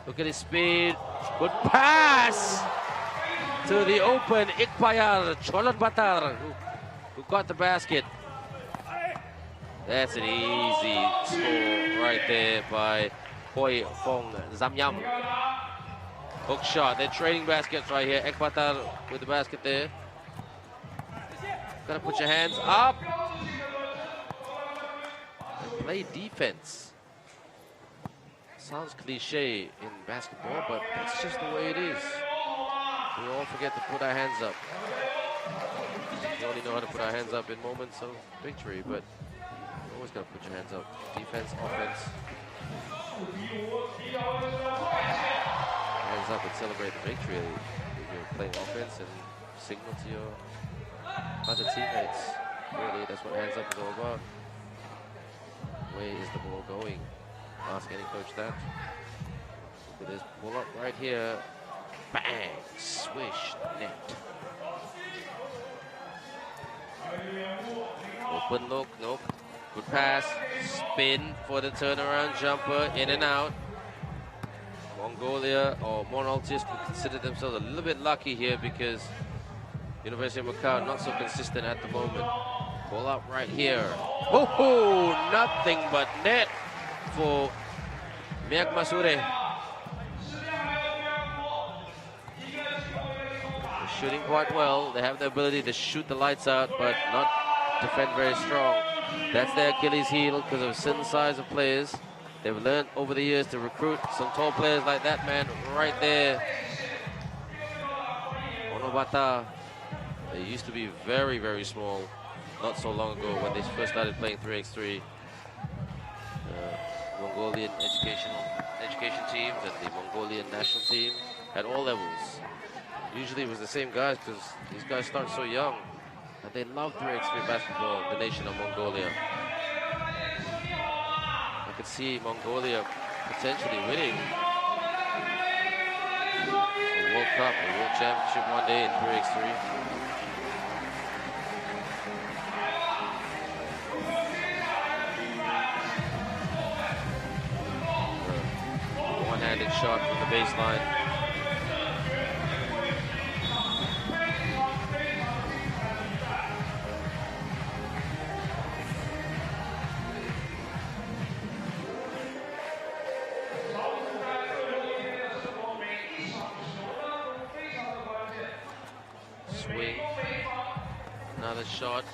Speaker 2: Look at his speed. Good pass! To the open Ikpayar Cholonbatar, who got the basket. That's an easy score right there by Hoi Fong Zamyam. Hook shot. They're trading baskets right here. Ekbatar with the basket there. Gotta put your hands up. And play defense. Sounds cliche in basketball, but that's just the way it is. We all forget to put our hands up. We only know how to put our hands up in moments of victory, but you always got to put your hands up. Defense, offense. Hands up and celebrate the victory. If you're playing offense and signal to your other teammates. Really, that's what hands up is all about. Where is the ball going? Ask any coach that. Look at this pull up right here. Bang! Swish, net. Open look, nope. Good pass. Spin for the turnaround jumper. In and out. Mongolia or Monaltis would consider themselves a little bit lucky here because University of Macau not so consistent at the moment. Pull up right here. Oh, nothing but net for Miak Masure. They're shooting quite well. They have the ability to shoot the lights out, but not defend very strong. That's their Achilles heel because of certain size of players. They've learned over the years to recruit some tall players like that man right there. Onobata. They used to be very, very small not so long ago when they first started playing 3x3. Mongolian education teams and the Mongolian national team at all levels. Usually it was the same guys because these guys start so young. And they love 3x3 basketball, the nation of Mongolia. I could see Mongolia potentially winning the World Cup, the World Championship one day in 3x3. One-handed shot from the baseline. Swing. Another shot.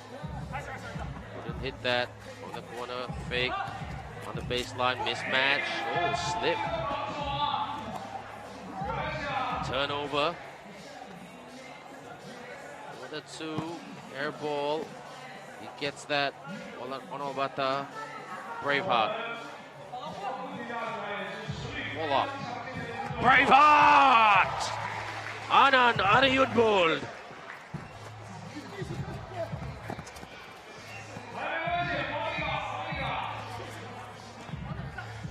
Speaker 2: Couldn't hit that. On the corner, fake. On the baseline, mismatch. Oh, slip. Turnover. Another two. Air ball. He gets that. Onobata. Braveheart. Ball up. Braveheart! Anand Ariyudbold.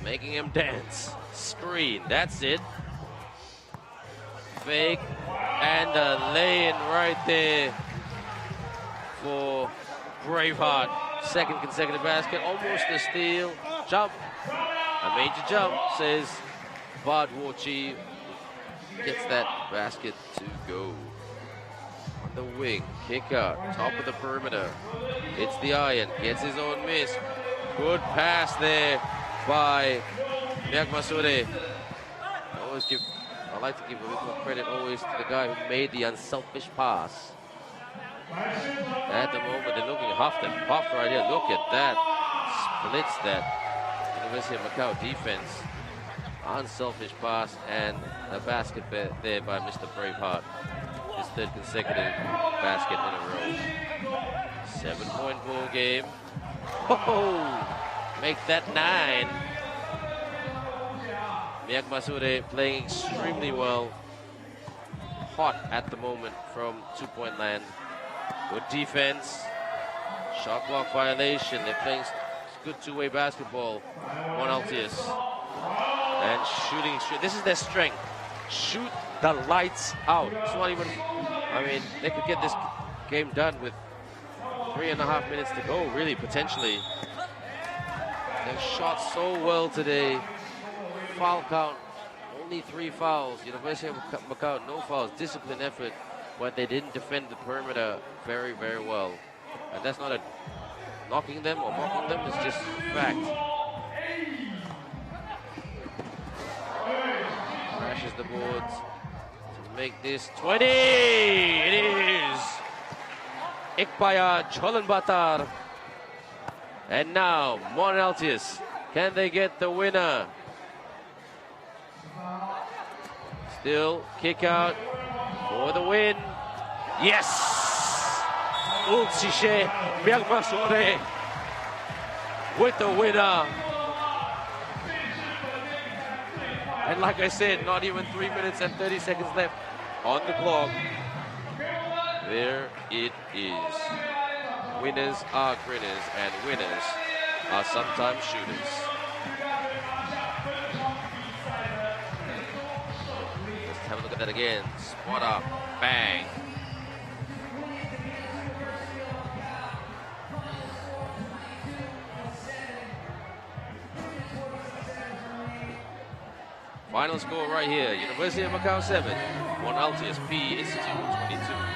Speaker 2: Making him dance. Screen. That's it. Fake. And a lay-in right there for Braveheart. Second consecutive basket. Almost a steal. Jump. A major jump, says Bad Warchi. Gets that basket to go. On the wing. Kick out. Top of the perimeter. Hits the iron. Gets his own miss. Good pass there by Miak Masure. I like to give a little more credit always to the guy who made the unselfish pass. At the moment, they're looking huffed and puffed right here. Look at that. Splits that University of Macau defense. Unselfish pass and a basket there by Mr. Braveheart. His third consecutive basket in a row. 7-point ball game. Oh, make that 9. Miak Masure playing extremely well. Hot at the moment from two-point land. Good defense. Shot clock violation. They're playing good two-way basketball. One Altius. And shooting. This is their strength. Shoot the lights out. It's not even. I mean, they could get this game done with 3.5 minutes to go, really, potentially. They've shot so well today. Foul count, only 3 fouls. University of Macau, no fouls. Disciplined effort, but they didn't defend the perimeter very, very well. And that's not a knocking them or mocking them, it's just fact. Crashes the boards to make this 20. It is Ikbaya Cholanbatar. And now, Monaltis. Can they get the winner? Still kick out for the win. Yes! Ulsishe Myangmasore with the winner. And like I said, not even 3 minutes and 30 seconds left on the clock. There it is. Winners are grinners and winners are sometimes shooters. Let's have a look at that again. Spot up, bang. Final score right here. University of Macau 7, 1 Altius P Institute 22.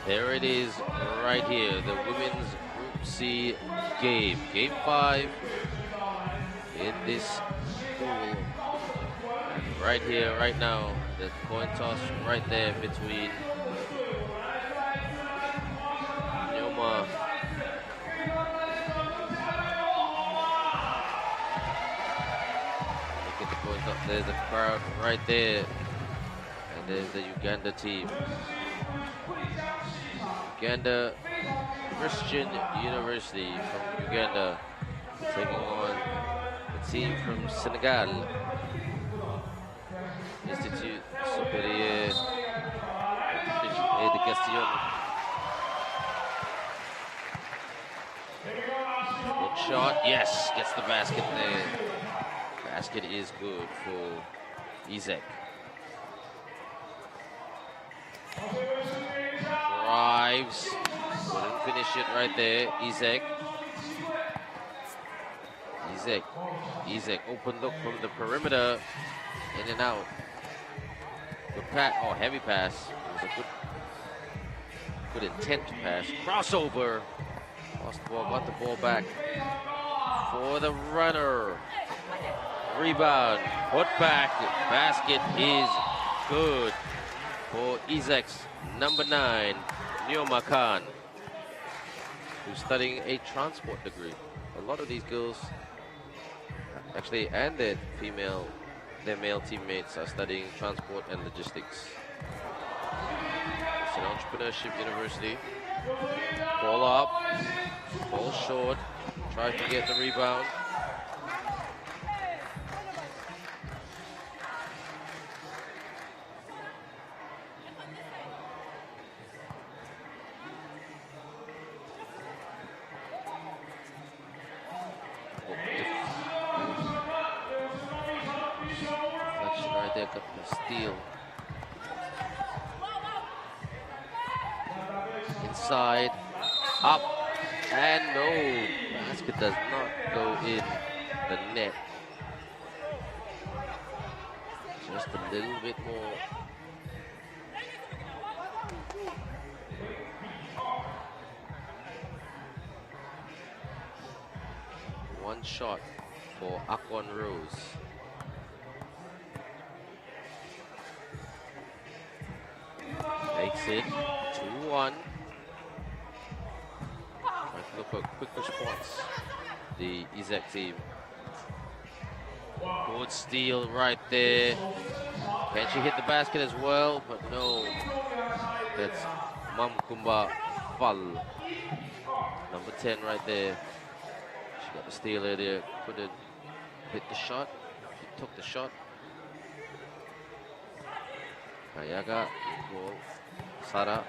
Speaker 2: There it is right here, the women's Group C game. Game 5 in this pool. And right here, right now, the coin toss right there between Nyoma. Look at the coin toss. There's the crowd right there. And there's the Uganda team. Uganda Christian University from Uganda taking on the team from Senegal, Institut Supérieur d'Éducation. Good shot, yes, gets the basket there. Basket is good for Izek. Drives, couldn't finish it right there. Izek, open look from the perimeter, in and out. Good pass, oh, heavy pass. It was a good intent pass. Crossover, lost the ball, got the ball back for the runner. Rebound, put back, basket is good for Izek's number 9, Nyoma Khan, who's studying a transport degree. A lot of these girls, actually, and their male teammates are studying transport and logistics. It's an entrepreneurship university. Ball up, ball short, tries to get the rebound. Got the steal. Inside, up, and no. Basket does not go in the net. Just a little bit more. One shot for Akon Rose. Makes it 2-1. Trying to look for quick response. The Izek team. Good steal right there. Can she hit the basket as well? But no. That's Mamkumba Fal. Number 10 right there. She got the steal there. Couldn't hit the shot. She took the shot. Kayaga, goal. Sara,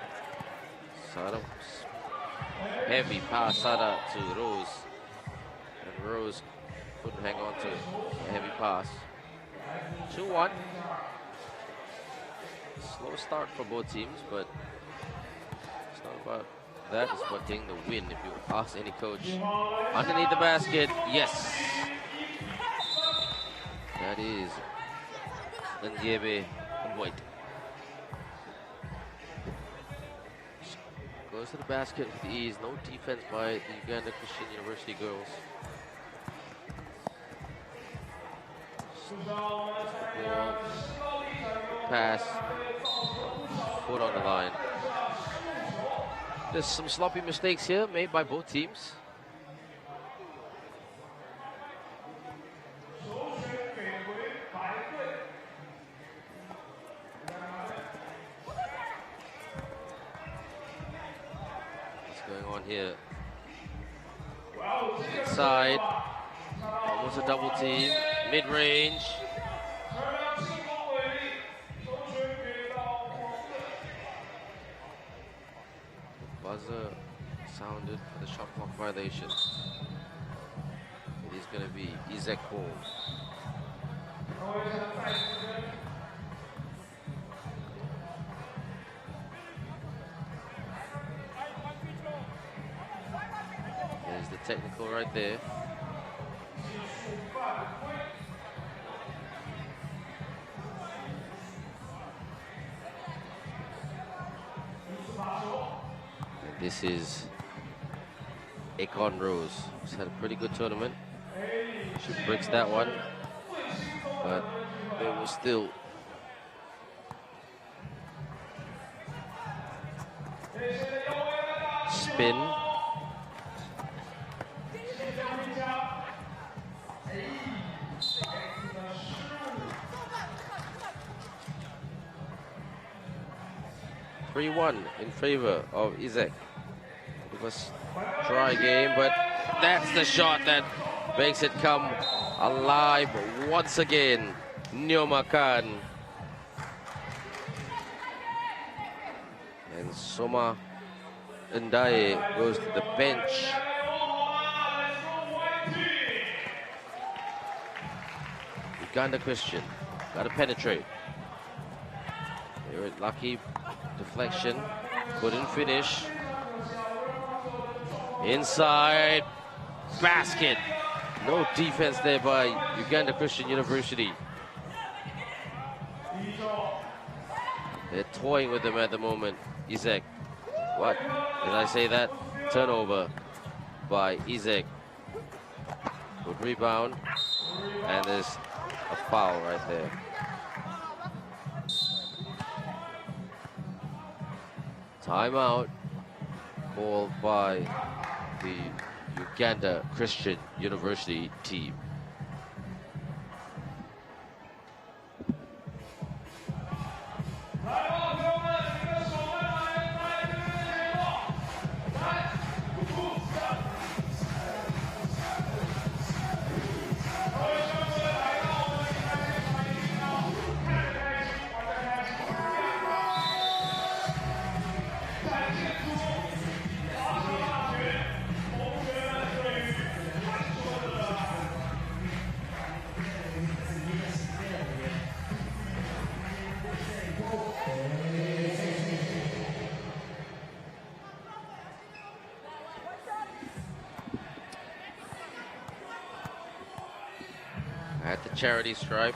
Speaker 2: heavy pass, Sara to Rose, and Rose couldn't hang on to a heavy pass. 2-1. Slow start for both teams, but it's not about that. It's about getting the win. If you ask any coach, underneath the basket, yes, that is Ndiebe and White. Goes to the basket with ease. No defense by the Uganda Christian University girls. Ball, pass, foot on the line. There's some sloppy mistakes here made by both teams. Here, inside, almost a double team, mid-range. Buzzer sounded for the shot clock violation. It is going to be Izek Hall. There's the technical right there. This is Akon Rose. He's had a pretty good tournament. She breaks that one, but they will still spin. (3-1) in favor of Izek. It was a dry game, but that's the shot that makes it come alive once again. Nyoma Khan. And Soma Ndaye goes to the bench. Uganda Christian, gotta penetrate. Very lucky deflection, couldn't finish. Inside, basket. No defense there by Uganda Christian University. They're toying with them at the moment. Izek, what? Did I say that? Turnover by Izek. Good rebound. And there's a foul right there. Timeout called by the Uganda Christian University team. At the charity stripe.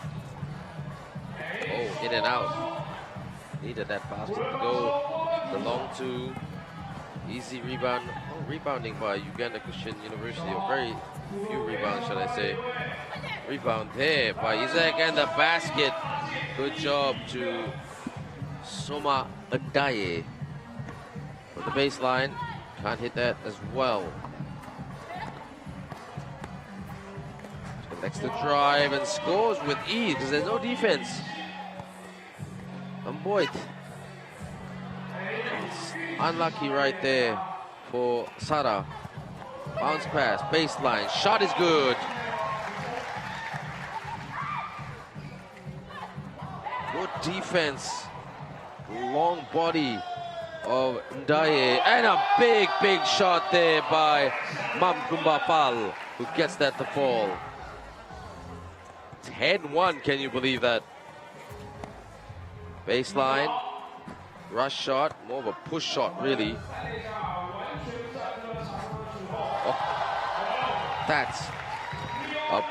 Speaker 2: Oh, in and out. Needed that basket to go. The long two. Easy rebound. Oh, rebounding by Uganda Christian University. Or very few rebounds, should I say. Rebound there by Izek and the basket. Good job to Soma Ndaye. From the baseline. Can't hit that as well. Next to drive and scores with ease because there's no defense. And boy, it's unlucky right there for Sara. Bounce pass, baseline, shot is good. Good defense. Long body of Ndaye and a big shot there by Mamkumbafal, who gets that to fall. 10-1, can you believe that? Baseline, rush shot, more of a push shot really. Oh, that's up.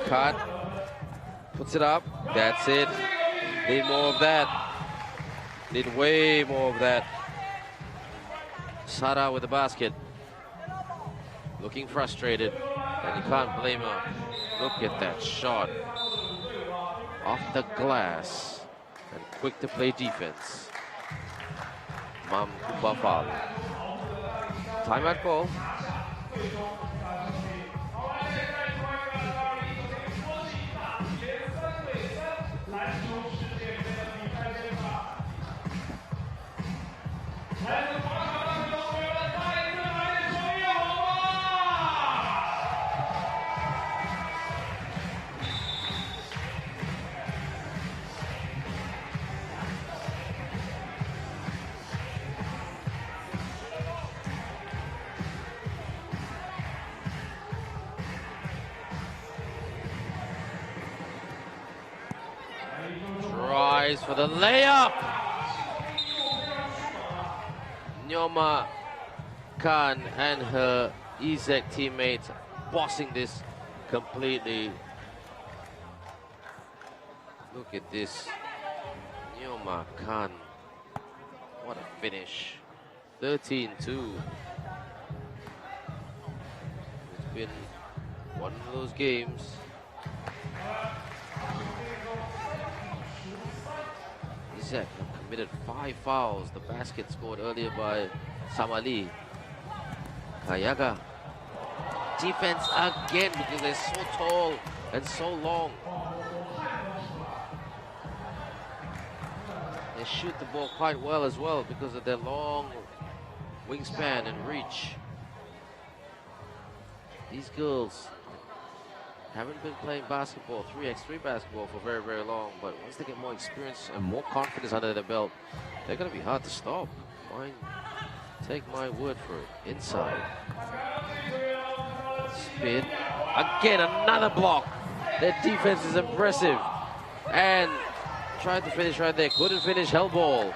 Speaker 2: Cut, puts it up, that's it. Need more of that. Need way more of that. Sara with the basket. Looking frustrated, and you can't blame her. Look at that shot. Off the glass, and quick to play defense. Mamkumbafal. Timeout call. For the layup. Nyoma Khan and her Izek teammates bossing this completely. Look at this Nyoma Khan. What a finish. 13-2. It's been one of those games. Isaac committed 5 fouls. The basket scored earlier by Samali. Kayaga. Defense again because they're so tall and so long. They shoot the ball quite well as well because of their long wingspan and reach. These girls haven't been playing basketball, 3x3 basketball, for very, very long, but once they get more experience and more confidence under their belt, they're going to be hard to stop. Take my word for it. Inside. Spin. Again, another block. Their defense is impressive. And tried to finish right there. Couldn't finish. Hell ball.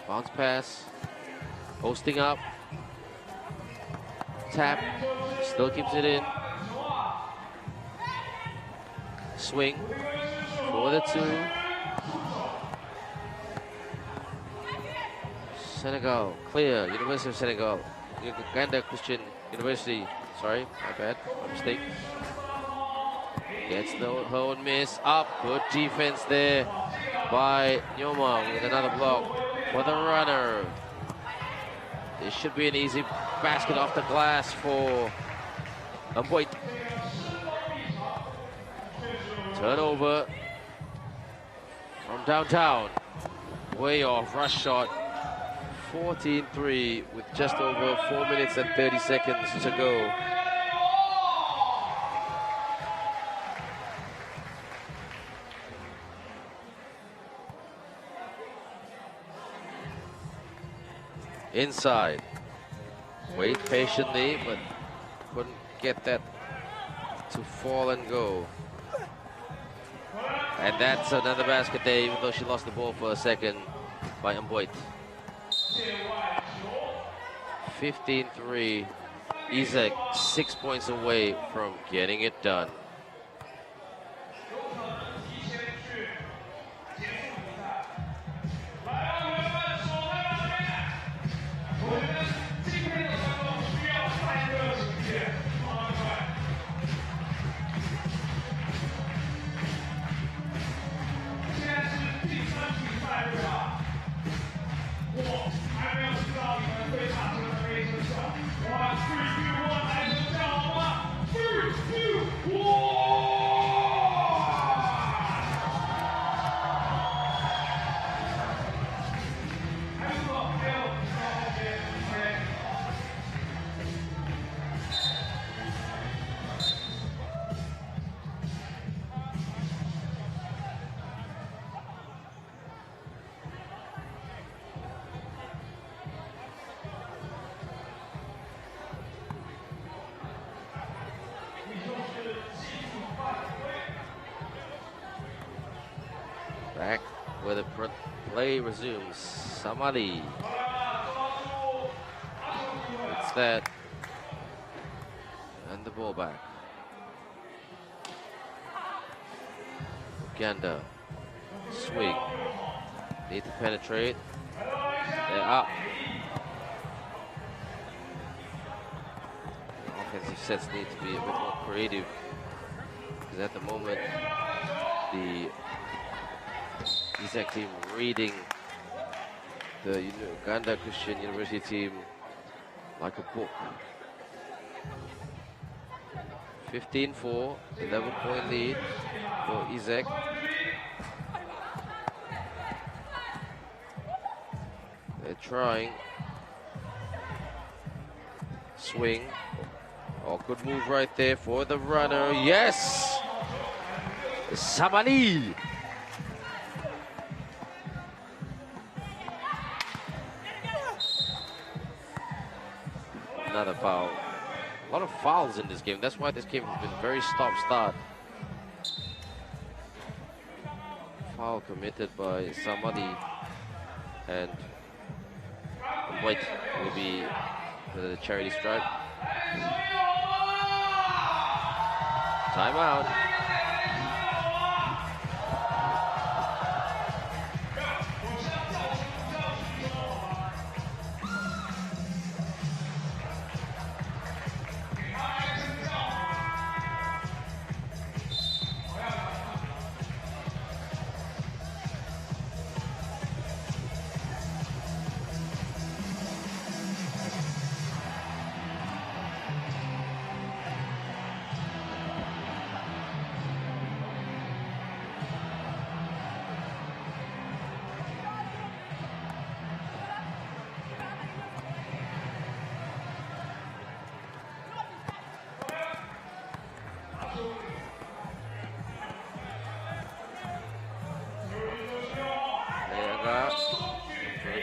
Speaker 2: Bounce pass. Posting up. Tap. Still keeps it in. Swing. For the 2. Senegal. Clear. University of Senegal. Uganda Christian University. Sorry, my bad. My mistake. Gets her own miss. Up. Good defense there by Nyoma with another block for the runner. This should be an easy basket off the glass for Amboit. Turnover from downtown. Way off. Rush shot. 14-3 with just over 4 minutes and 30 seconds to go. Inside. Wait patiently, but couldn't get that to fall and go. And that's another basket there, even though she lost the ball for a second by Amboit. 15-3. Isaac 6 points away from getting it done. Back where the play resumes. Samali. It's that. And the ball back. Uganda. Swing. Need to penetrate. They're up. Offensive sets need to be a bit more creative. Because at the moment, the Isaac team reading the Uganda Christian University team like a book. 15-4, 11-point lead for Isaac. They're trying. Swing. Oh, good move right there for the runner. Yes! Samali! Another foul. A lot of fouls in this game. That's why this game has been very stop-start. Foul foul committed by Samadi, and White will be the charity stripe. Timeout.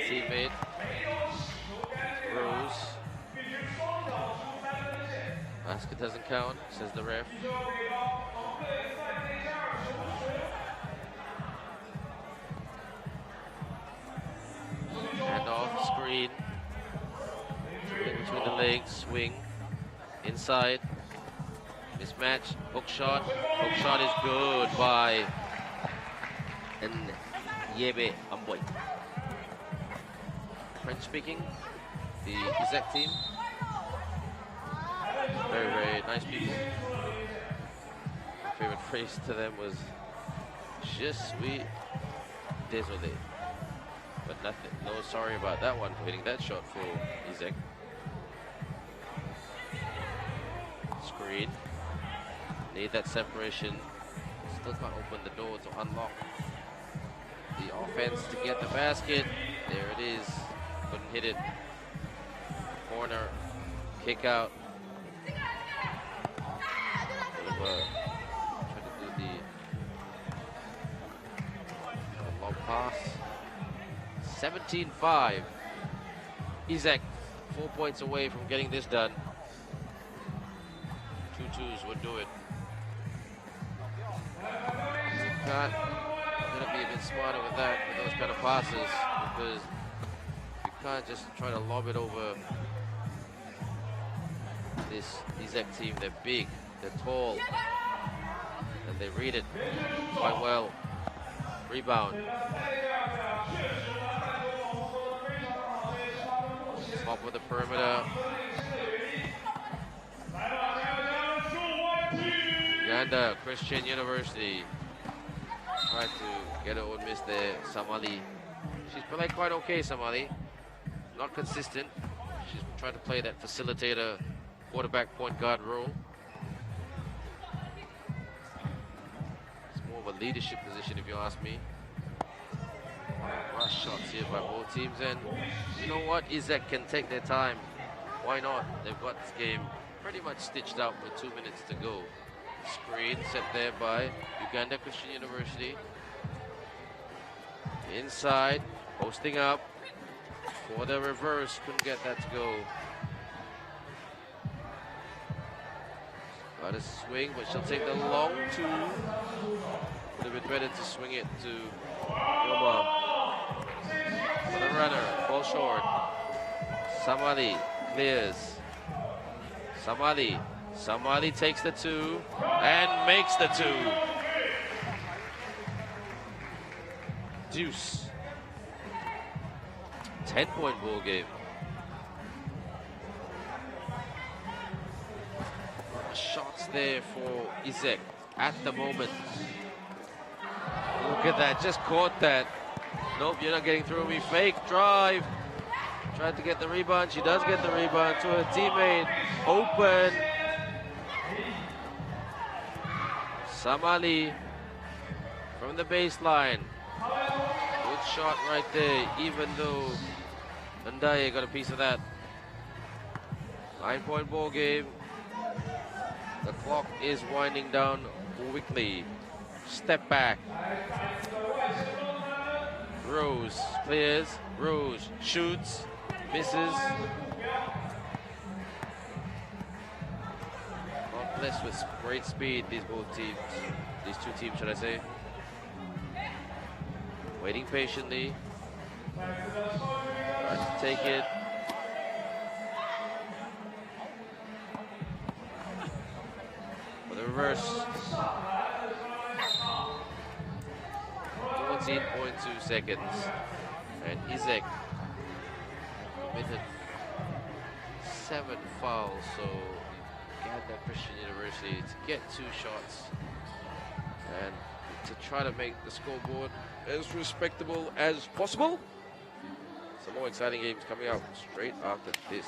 Speaker 2: Teammate Rose. Basket doesn't count, says the ref. Hand off, screen. In between the legs, swing. Inside. Mismatch, hook shot. Hook shot is good by Yebe Amboy. French speaking, the exec team. Very, very nice people. My favorite phrase to them was "Je suis désolé," but nothing. No sorry about that one for hitting that shot for Izek. Screen. Need that separation. Still can't open the door to unlock the offense to get the basket. There it is. Couldn't hit it. Corner. Kick out. Trying to do the long pass. 17-5. Izek 4 points away from getting this done. 2-2s would do it. Gotta be a bit smarter with that, with those kind of passes, because you can't just try to lob it over this Izek team. They're big, they're tall, and they read it quite well. Rebound. Swap with the perimeter. Uganda Christian University tried to get her own miss there. Samali, she's playing quite okay. Samali, not consistent. She's trying to play that facilitator, quarterback, point guard role. It's more of a leadership position, if you ask me. Rush shots here by both teams, and you know what? Izek can take their time. Why not? They've got this game pretty much stitched out with 2 minutes to go. Screen set there by Uganda Christian University. Inside, posting up for the reverse. Couldn't get that to go. Got a swing, but she'll take the long two. Would have been better to swing it to Roma. For the runner, ball short. Samali clears. Samali takes the two and makes the two. Deuce. 10-point ball game. Shots there for Izek at the moment. Look at that, just caught that. Nope, you're not getting through me. Fake drive. Tried to get the rebound. She does get the rebound to her teammate. Open. Samali from the baseline. Good shot right there, even though Ndaye got a piece of that. 9-point ball game. The clock is winding down quickly. Step back. Rose clears. Rose shoots. Misses. Blessed with great speed, these two teams, should I say. Waiting patiently. Trying to take it. For the reverse. 14.2 seconds. And Izek committed 7 fouls, so Uganda Christian University to get 2 shots and to try to make the scoreboard as respectable as possible. Some more exciting games coming up straight after this.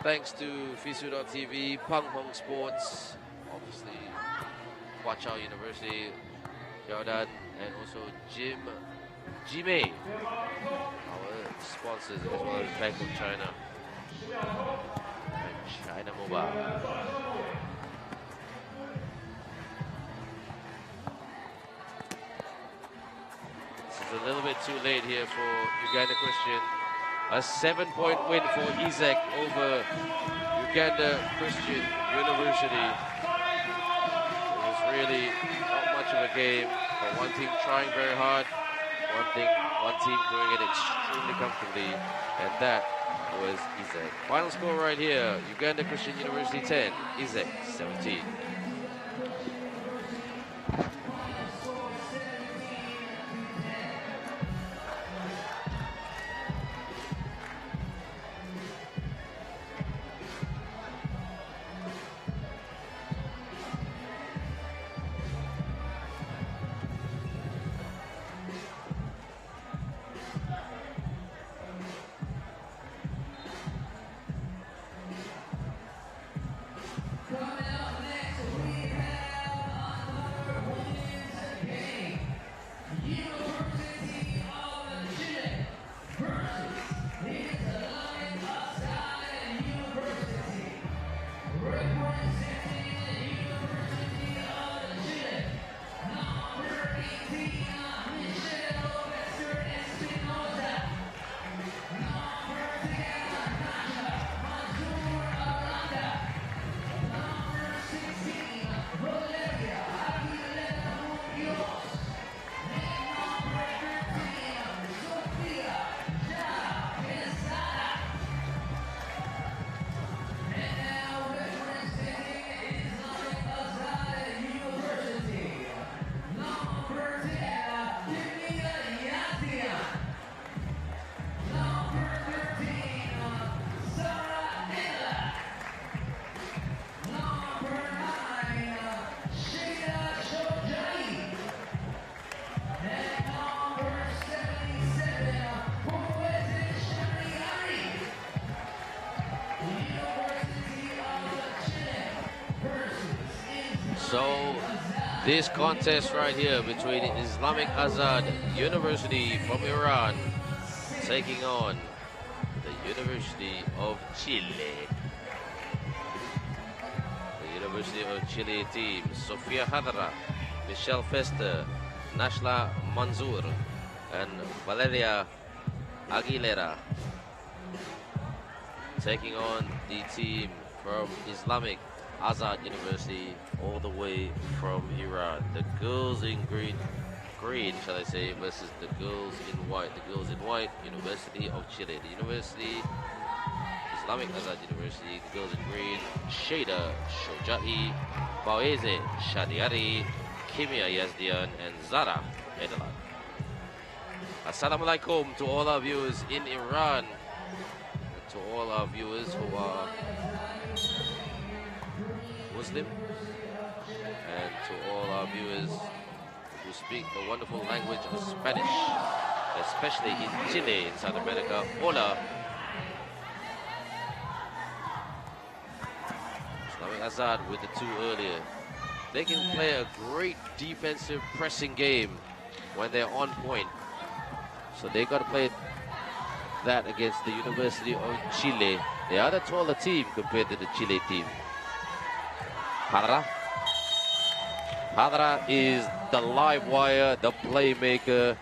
Speaker 2: Thanks to FISU.tv, Pang Hong Sports, obviously Huachao University, Xiamen, and also Xiamen, our sponsors, as well as Bank of China and China Mobile. This is a little bit too late here for Uganda Christian. A 7-point win for Izek over Uganda Christian University. It was really not much of a game, but one team trying very hard, one team doing it extremely comfortably, and that was Izek. Final score right here, Uganda Christian University 10, Izek 17. So this contest right here between Islamic Azad University from Iran taking on the University of Chile. The University of Chile team, Sofia Hadra, Michelle Fester, Nashla Manzour, and Valeria Aguilera, taking on the team from Islamic Azad University, all the way from Iran. The girls in green, shall I say, versus the girls in white. The girls in white, University of Chile. The University, Islamic Azad University. The girls in green, Shada Shojai, Faweze Shadiari, Kimia Yazdian, and Zara Edelan. Assalamu alaikum to all our viewers in Iran, and to all our viewers who are Muslim, and to all our viewers who speak the wonderful language of Spanish, especially in Chile, in South America. Hola. Islamic Azad with the 2 earlier. They can play a great defensive pressing game when they're on point. So they got to play that against the University of Chile. They are the taller team compared to the Chile team. Hadra is the live wire, the playmaker,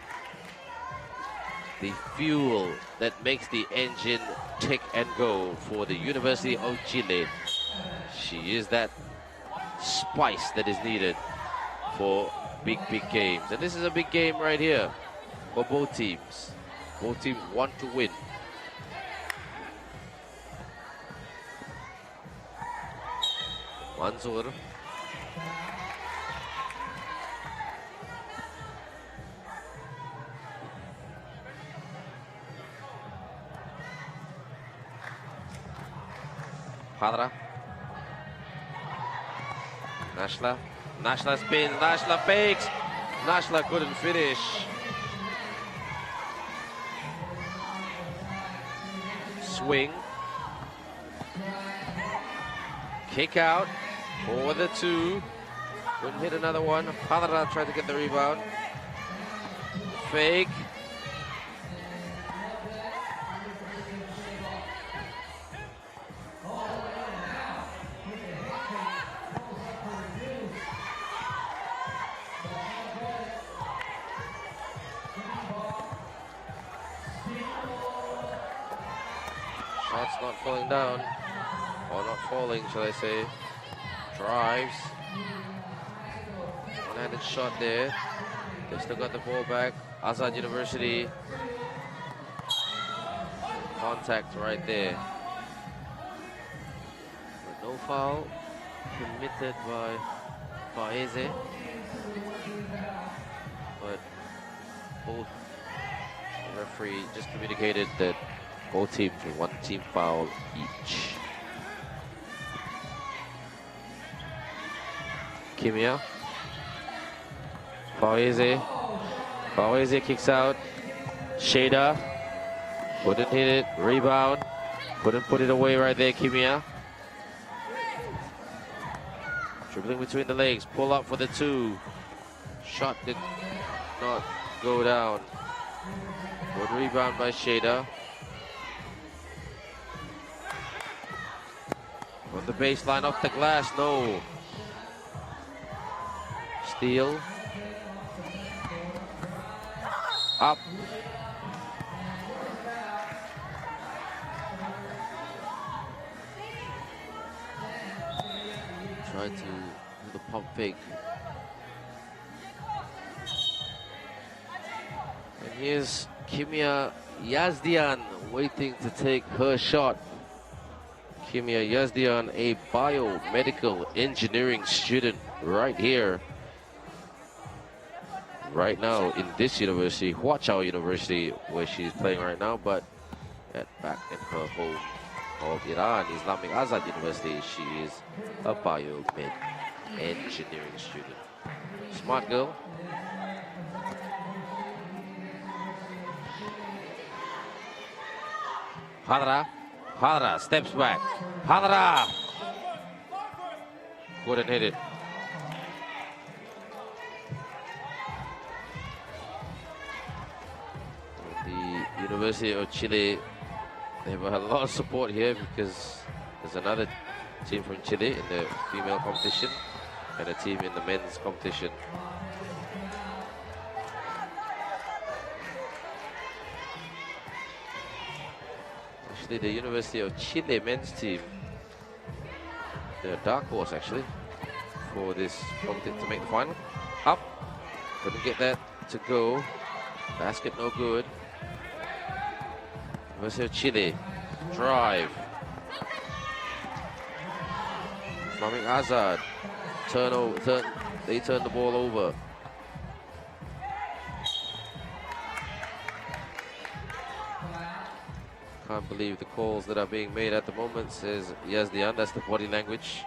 Speaker 2: the fuel that makes the engine tick and go for the University of Chile. She is that spice that is needed for big games. And this is a big game right here. for both teams. Both teams want to win. Mansoor. Hadra. Nashla. Nashla spins. Nashla fakes. Nashla couldn't finish. Swing. Kick out for the 2. Couldn't hit another one. Hadra tried to get the rebound. Fake. Shots not falling down, or not falling, shall I say. Drives. One-handed shot there. They still got the ball back. Azad University. Contact right there. But no foul committed by Faeze. But both the referee just communicated that both teams with 1 team foul each. Kimia. Faeze. Faeze kicks out. Shada. Couldn't hit it. Rebound. Couldn't put it away right there, Kimia. Dribbling between the legs. Pull up for the 2. Shot did not go down. Good rebound by Shada. On the baseline, off the glass, no. Steal. Up. Tried to do the pump fake. And here's Kimia Yazdian waiting to take her shot. Kimia Yazdian, a biomedical engineering student right here, right now in this university, Huachao University, where she's playing right now, but back in her home of Iran, Islamic Azad University, she is a biomed engineering student. Smart girl. Hadra. Hadra steps back. Hadra! Couldn't hit it. The University of Chile, they've had a lot of support here because there's another team from Chile in the female competition and a team in the men's competition. The University of Chile men's team, they're a dark horse actually for this competition to make the final. Up, couldn't get that to go. Basket no good. University of Chile, drive. Islamic Azad, they turn the ball over. Can't believe the calls that are being made at the moment, says Yazdian. That's the body language.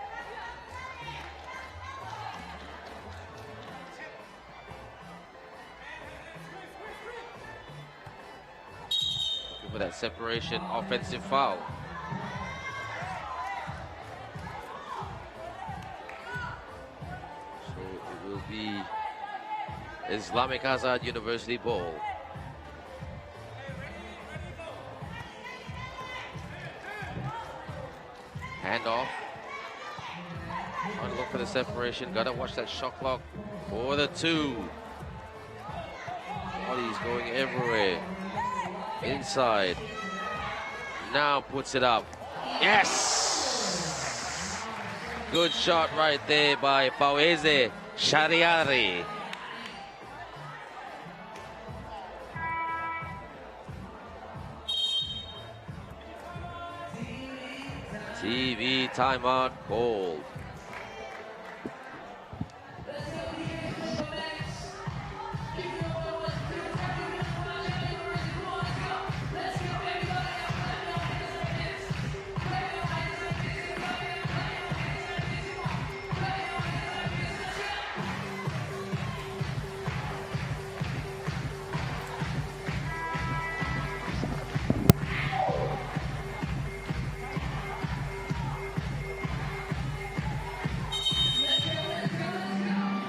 Speaker 2: Looking for that separation, offensive foul. So it will be Islamic Azad University ball. Handoff. Trying to look for the separation. Gotta watch that shot clock for the 2. Body's going everywhere. Inside. Now puts it up. Yes! Good shot right there by Faeze Shariari. TV timeout called.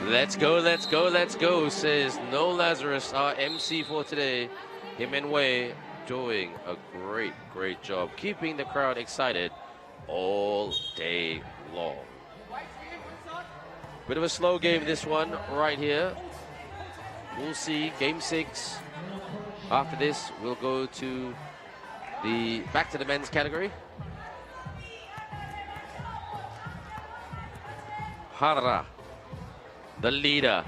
Speaker 2: Let's go, let's go, let's go, says No Lazarus, our MC for today. Him and Wei doing a great, great job keeping the crowd excited all day long. Bit of a slow game, this one right here. We'll see game 6. After this, we'll go to back to the men's category. Hara, the leader.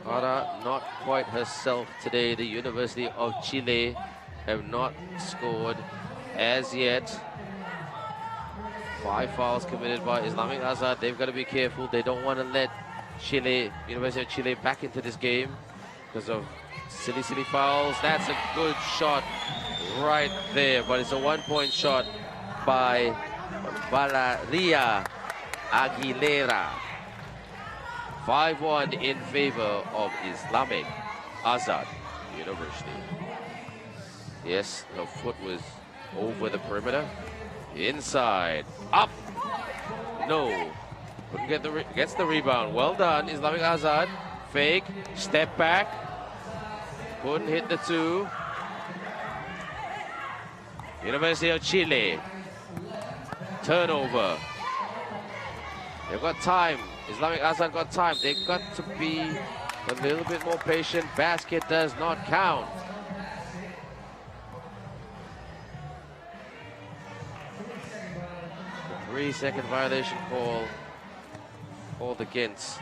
Speaker 2: Hara not quite herself today. The University of Chile have not scored as yet. 5 fouls committed by Islamic Azad. They've got to be careful. They don't want to let University of Chile back into this game because of silly fouls. That's a good shot right there, but it's a 1-point shot by Valeria Aguilera. 5-1 in favor of Islamic Azad University. Yes, her foot was over the perimeter. Inside. Up. No. Couldn't get gets the rebound. Well done, Islamic Azad. Fake. Step back. Couldn't hit the 2. University of Chile. Turnover. They've got time. Islamic Azad got time. They've got to be a little bit more patient. Basket does not count. The 3-second violation called against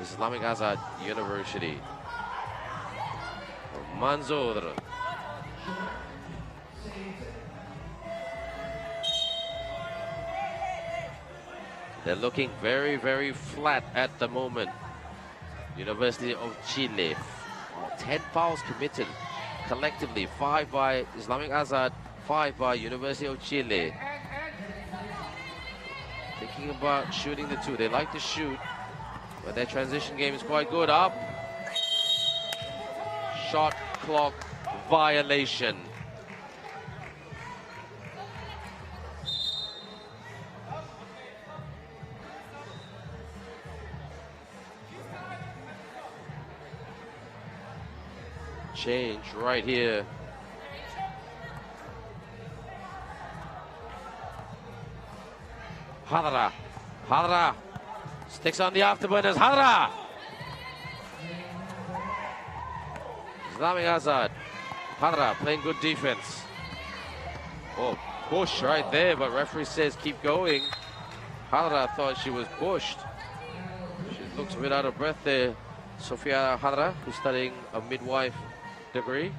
Speaker 2: Islamic Azad University. Manzoor. They're looking very, very flat at the moment. University of Chile. 10 fouls committed collectively. 5 by Islamic Azad, 5 by University of Chile. Thinking about shooting the 2. They like to shoot, but their transition game is quite good. Up. Shot clock violation. Change right here. Hadra sticks on the afterburners. Hadra. Islamic Azad. Hadra playing good defense. Oh, push right there, but referee says keep going. Hadra thought she was pushed. She looks a bit out of breath there. Sofia Hadra, who's studying a midwife degree.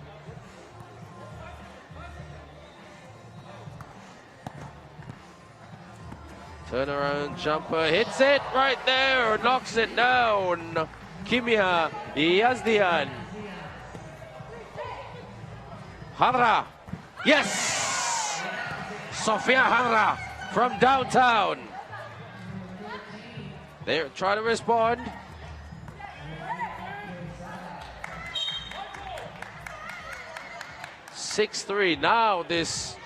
Speaker 2: Turnaround jumper, hits it right there, knocks it down. Kimia Yazdian. Hadra, yes! Sofia Hadra from downtown. They're trying to respond. (6-3). Now this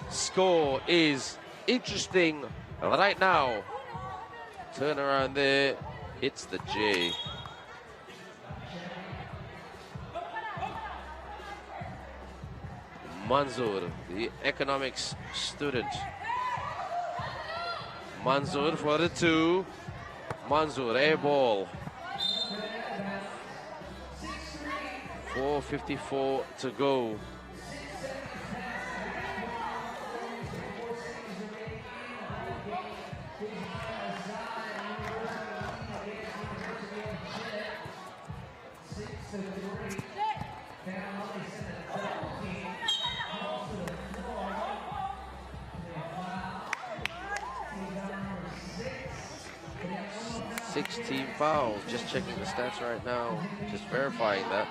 Speaker 2: score is interesting right now. Turn around there, hits the J. Manzoor, the economics student. Manzoor for the 2. Manzoor, air ball. 4:54 to go. team fouls. Just checking the stats right now. Just verifying that.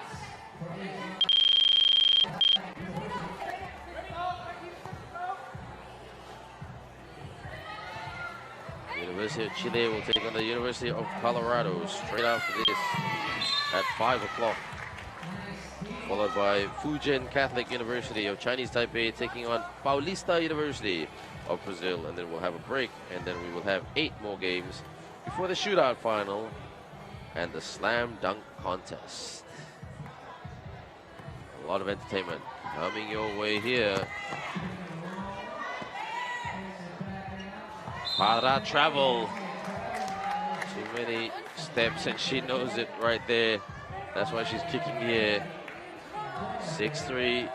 Speaker 2: University of Chile will take on the University of Colorado straight after this at 5 o'clock. Followed by Fujian Catholic University of Chinese Taipei taking on Paulista University of Brazil. And then we'll have a break, and then we will have 8 more games before the shootout final and the slam dunk contest. A lot of entertainment coming your way here. Para travel. Too many steps, and she knows it right there. That's why she's kicking here. 6-3.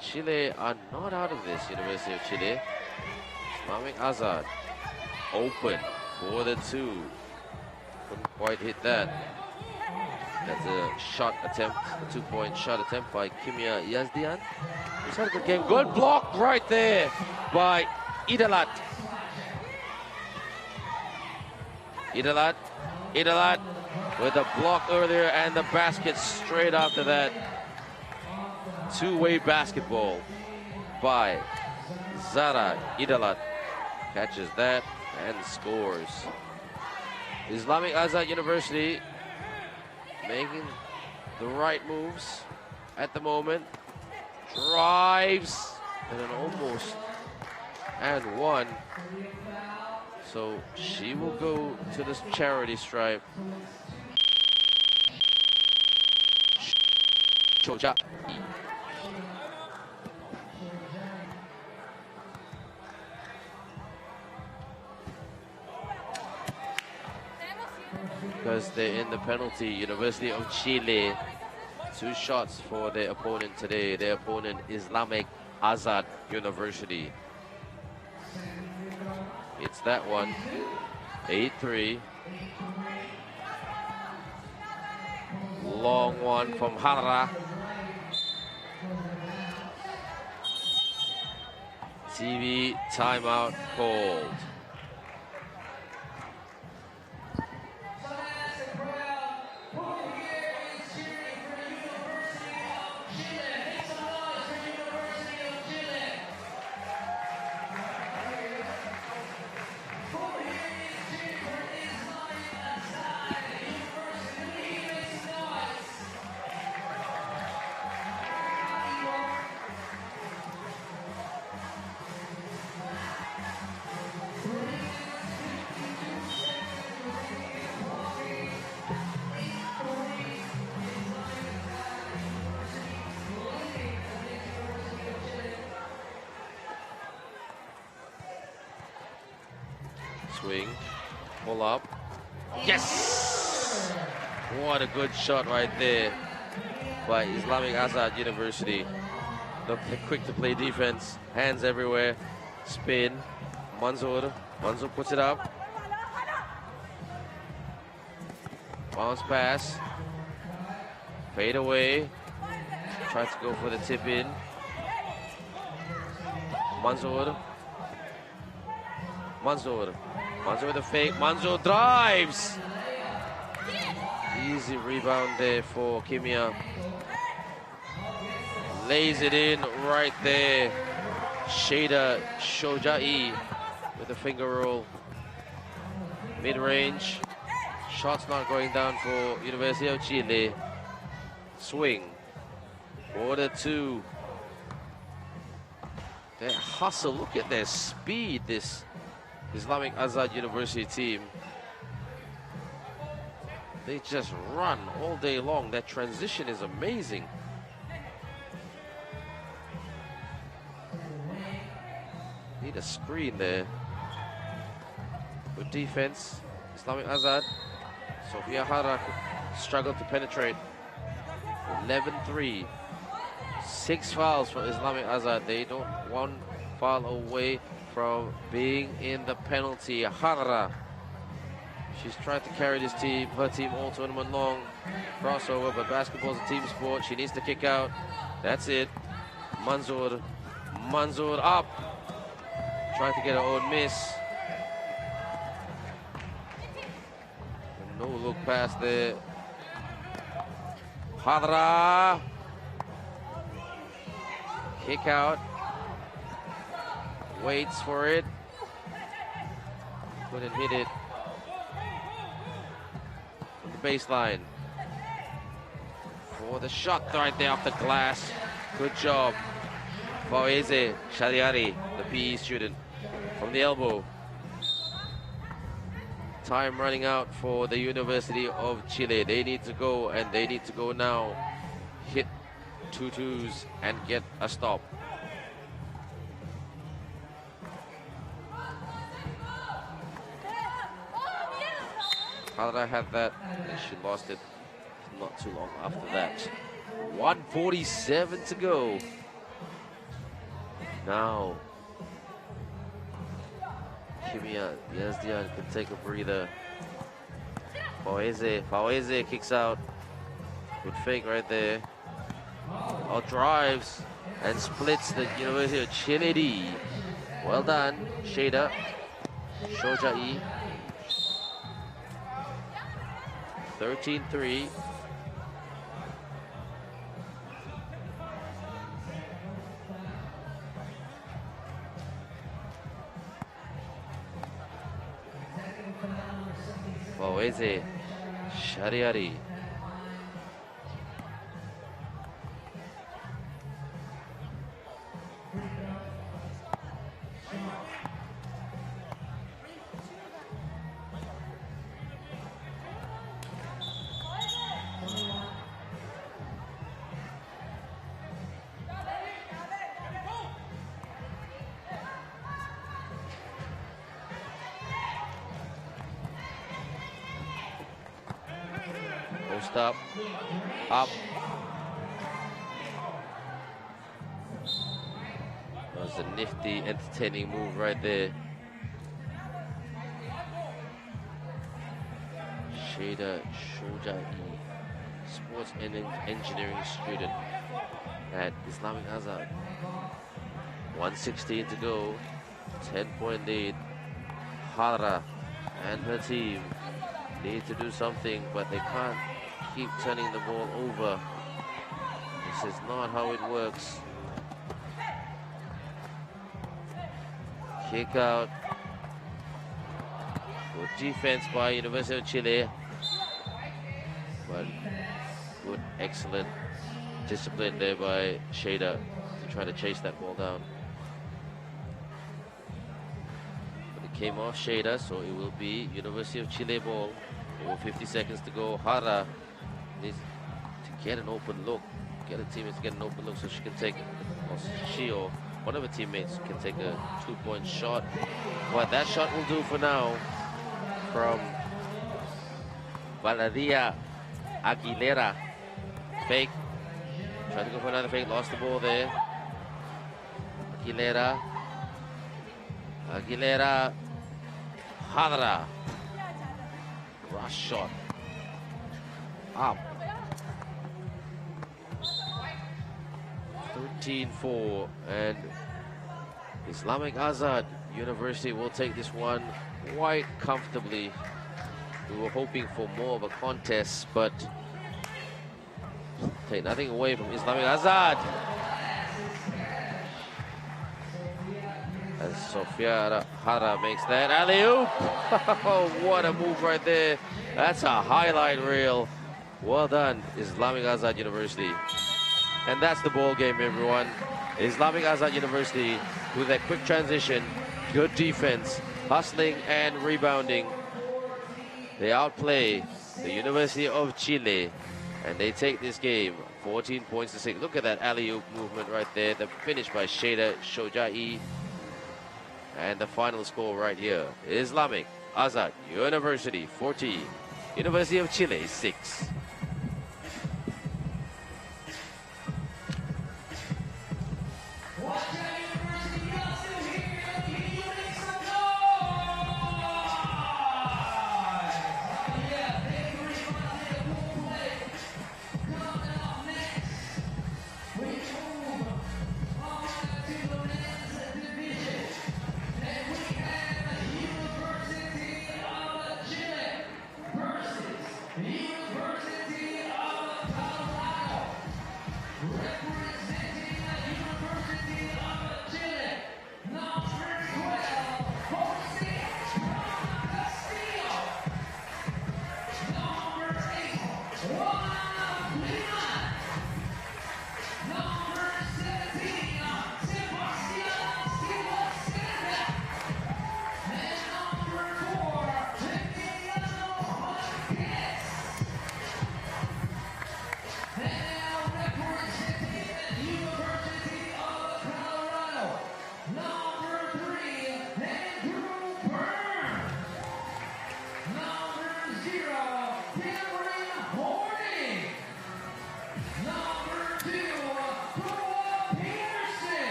Speaker 2: Chile are not out of this, University of Chile. Xiamen Azad open for the 2. Couldn't quite hit that. That's a shot attempt, a 2-point shot attempt by Kimia Yazdian. He's had a good game. Good block right there by Idalat. Idalat with a block earlier and the basket straight after that. Two-way basketball by Zara Idalat. Catches that and scores. Islamic Azad University making the right moves at the moment. Drives and an almost and one. So she will go to this charity stripe. Choja. Because they're in the penalty, University of Chile. 2 shots for their opponent today. Their opponent, Islamic Azad University. It's that one. 8-3. Long one from Hara. TV timeout called. Swing, pull up. Yes! What a good shot right there by Islamic Azad University. They're quick to play defense, hands everywhere. Spin, Manzoor puts it up. Bounce pass. Fade away. Tries to go for the tip in. Manzoor with a fake. Manzoor drives. Easy rebound there for Kimia. Lays it in right there. Shada Shojai with a finger roll. Mid-range. Shots not going down for University of Chile. Swing. Quarter 2. Their hustle. Look at their speed, this Islamic Azad University team. They just run all day long. That transition is amazing. Need a screen there. Good defense. Islamic Azad. Sofia Hara struggled to penetrate. 11-3. 6 fouls for Islamic Azad. They don't 1 foul away from being in the penalty. Hara. She's tried to carry this team, her team all tournament long. Crossover, but basketball's a team sport. She needs to kick out. That's it. Manzoor up. Try to get her own miss. No look pass there. Hadra. Kick out. Waits for it. Couldn't hit it. From the baseline. For the shot right there off the glass. Good job. Faweze Shaliari, the PE student, from the elbow. Time running out for the University of Chile. They need to go, and they need to go now. Hit 2 twos and get a stop. Hadra had that, and she lost it not too long after that. 1:47 to go. Now, Kimia Yazdian can take a breather. Faweze kicks out. Good fake right there. Out drives and splits the University of Chile. Well done, Shada. Shojai. 13-3. Faweze Shariari. Post up. That was a nifty, entertaining move right there. Shada Shojai, sports and engineering student at Islamic Azad. 1:16 to go. 10-point lead. Hadra and her team need to do something, but they can't keep turning the ball over. This is not how it works. Kick out. Good defense by University of Chile. But good, excellent discipline there by Shada to try to chase that ball down. But it came off Shada, so it will be University of Chile ball. Over 50 seconds to go. Hara needs to get an open look. Get her teammates to get an open look so she can take it. Or she or one of her teammates can take a 2-point shot. But that shot will do for now from Valeria Aguilera. Fake. Tried to go for another fake. Lost the ball there. Aguilera. Hadra. Rush shot. Up. 13-4, and Islamic Azad University will take this one quite comfortably. We were hoping for more of a contest, but take nothing away from Islamic Azad. As Sofia Hara makes that alley-oop. What a move right there. That's a highlight reel. Well done, Islamic Azad University. And that's the ball game, everyone. Islamic Azad University with that quick transition, good defense, hustling and rebounding. They outplay the University of Chile, and they take this game 14 points to 6. Look at that alley-oop movement right there. The finish by Shada Shojai. And the final score right here, Islamic Azad University 14, University of Chile 6.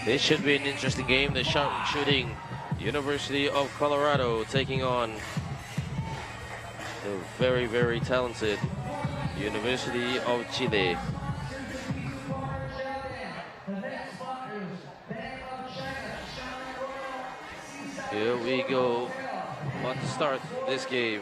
Speaker 2: This should be an interesting game. The shooting University of Colorado taking on the very, very talented University of Chile. Here we go. Want to start this game.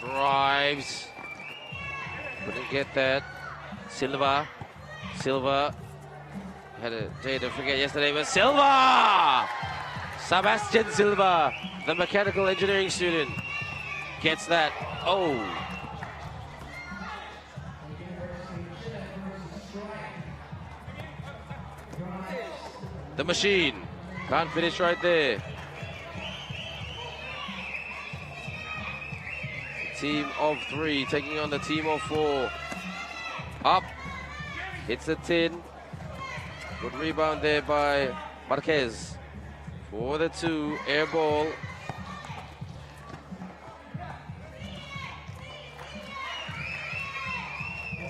Speaker 2: Drives. Couldn't get that. Silva had a day to forget yesterday, but Silva! Sebastian Silva, the mechanical engineering student, gets that. Oh. The machine can't finish right there. Team of 3 taking on the team of 4. Up. Hits the tin. Good rebound there by Marquez. For the 2. Air ball.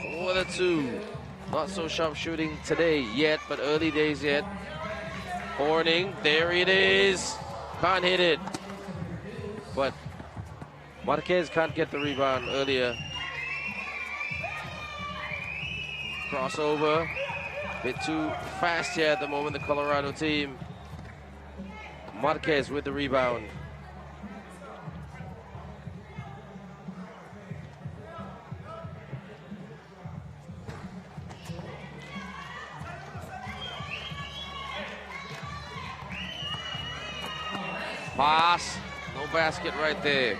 Speaker 2: For the 2. Not so sharp shooting today yet, but early days yet. Horning. There it is. Can't hit it. But Marquez can't get the rebound earlier. Crossover. Bit too fast here at the moment, the Colorado team. Marquez with the rebound. Pass. No basket right there.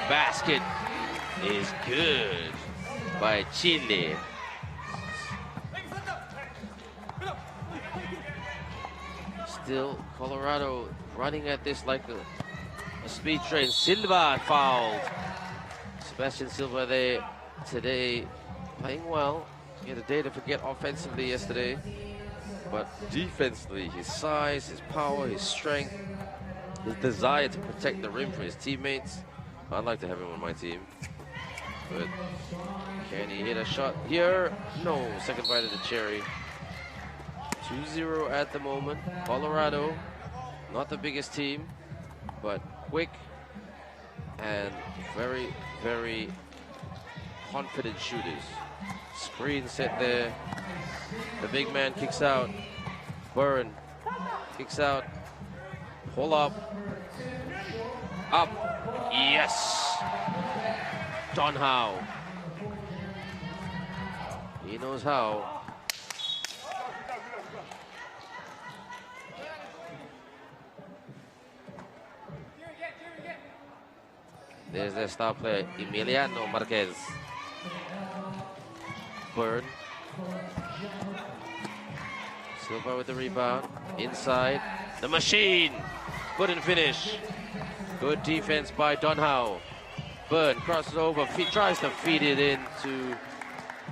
Speaker 2: Basket is good by Chile. Still Colorado running at this like a speed train. Silva fouled. Sebastian Silva there today playing well. He had a day to forget offensively yesterday, but defensively, his size, his power, his strength, his desire to protect the rim for his teammates. I'd like to have him on my team. But can he hit a shot here? No. Second bite of the cherry. 2-0 at the moment. Colorado, not the biggest team, but quick and very, very confident shooters. Screen set there. The big man kicks out. Byrne kicks out. Pull up. Up. Yes. Don Howe. He knows how. There's their star player, Emiliano Marquez. Byrne. Silva with the rebound. Inside. The machine. Couldn't finish. Good defense by Don Howe. Byrne crosses over. Tries to feed it into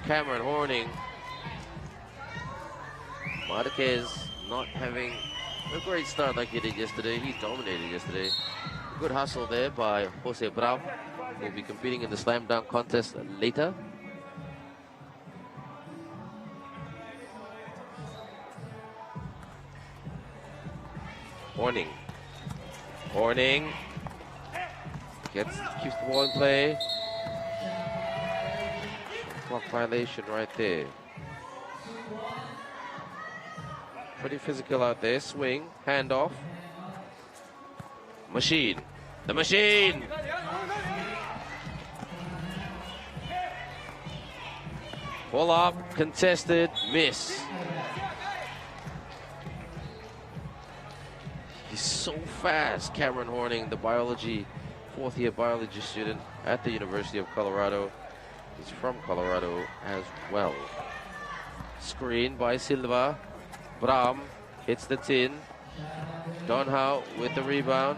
Speaker 2: Cameron Horning. Marquez not having a great start like he did yesterday. He dominated yesterday. Good hustle there by Jose Brown, who will be competing in the slam dunk contest later. Horning. Keeps the ball in play. Clock violation right there. Pretty physical out there. Swing, handoff. Machine. The machine! Pull up, contested, miss. He's so fast, Cameron Horning, the biology fourth-year biology student at the University of Colorado. He's from Colorado as well. Screen by Silva. Bram hits the tin. Donhau with the rebound.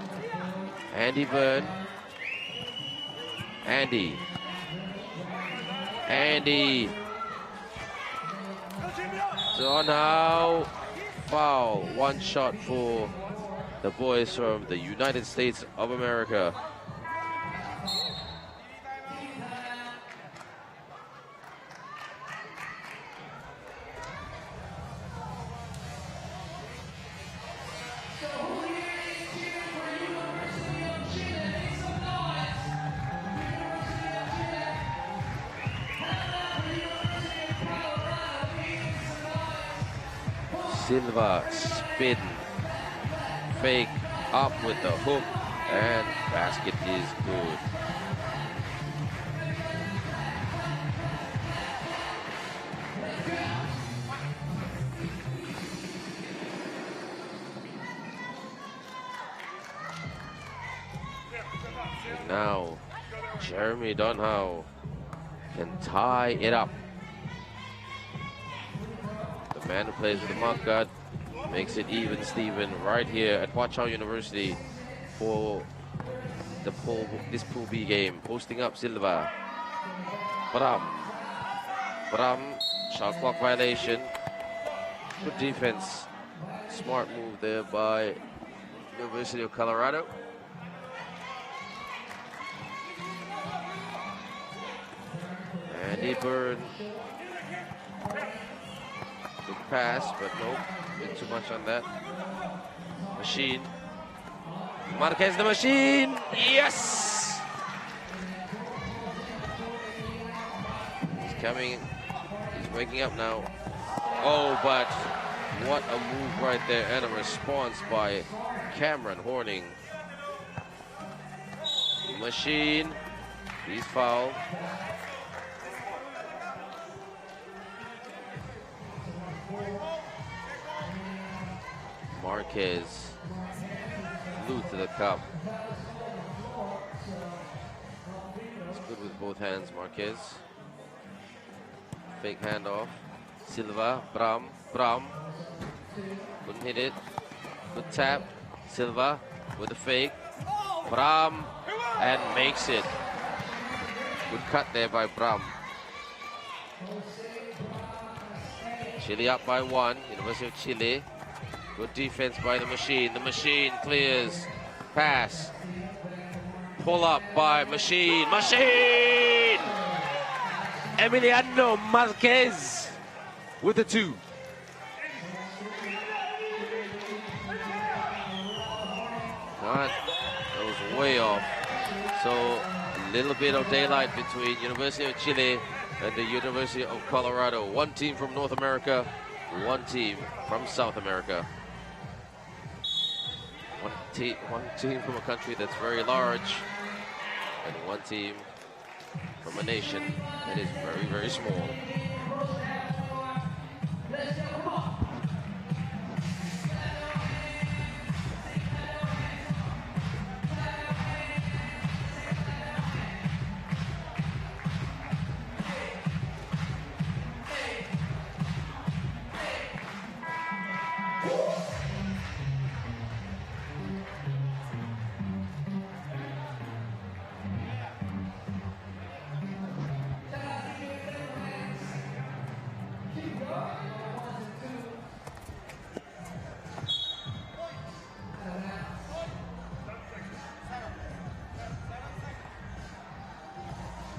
Speaker 2: Andy Byrne. Andy. Donhau. Foul. One shot for the boys from the United States of America. Silva spin, fake, up with the hook, and basket is good. And now, Jeremy Donhau can tie it up. The man who plays with the mark guard makes it even Steven right here at Huachao University for this Pool B game. Posting up Silva. Bram, shot clock violation. Good defense. Smart move there by University of Colorado. Andy Byrne. Good pass, but nope. Bit too much on that. Machine. Marquez the machine. Yes! He's coming. He's waking up now. Oh, but what a move right there, and a response by Cameron Horning. Machine. He's fouled. Marquez flew to the cup. It's good with both hands, Marquez. Fake handoff. Silva, Bram. Couldn't hit it. Good tap. Silva with the fake. Bram, and makes it. Good cut there by Bram. Chile up by 1. University of Chile. Good defense by the machine. The machine clears. Pass. Pull up by machine. Emiliano Marquez with the 2. That was way off. So a little bit of daylight between University of Chile and the University of Colorado. One team from North America, one team from South America. One team from a country that's very large, and one team from a nation that is very, very small.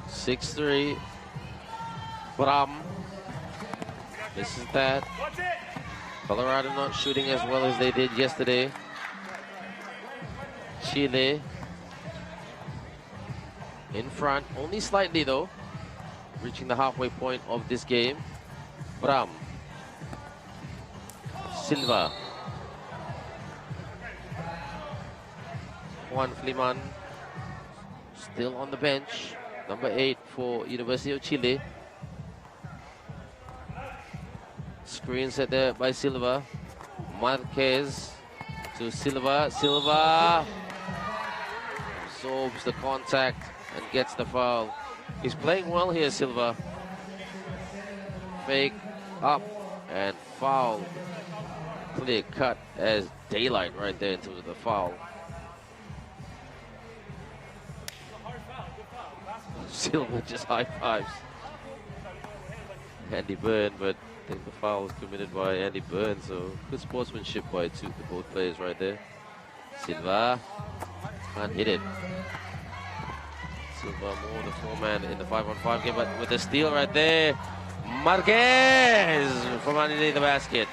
Speaker 2: Six-three. Bram. This is that. Colorado not shooting as well as they did yesterday. Chile in front, only slightly though, reaching the halfway point of this game. Bram. Silva. Juan Fliman still on the bench. Number 8 for University of Chile. Screen set there by Silva. Marquez to Silva. Silva absorbs the contact and gets the foul. He's playing well here, Silva. Fake, up, and foul. Clear cut as daylight right there in terms of the foul. Silva just high fives Andy Byrne, but I think the foul was committed by Andy Byrne, so good sportsmanship by both players right there. Silva can't hit it. Silva more the 4-man in the 5-on-5 game, but with the steal right there, Marquez from underneath the basket.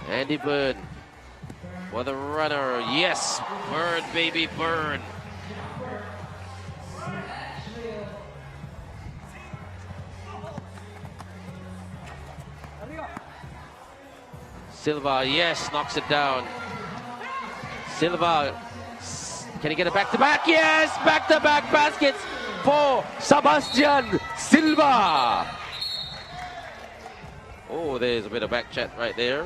Speaker 2: Andy Byrne for the runner. Yes, Byrne, baby, Byrne. Silva, yes, knocks it down. Silva, can he get a back-to-back? Yes, back-to-back baskets for Sebastian Silva. Oh, there's a bit of back chat right there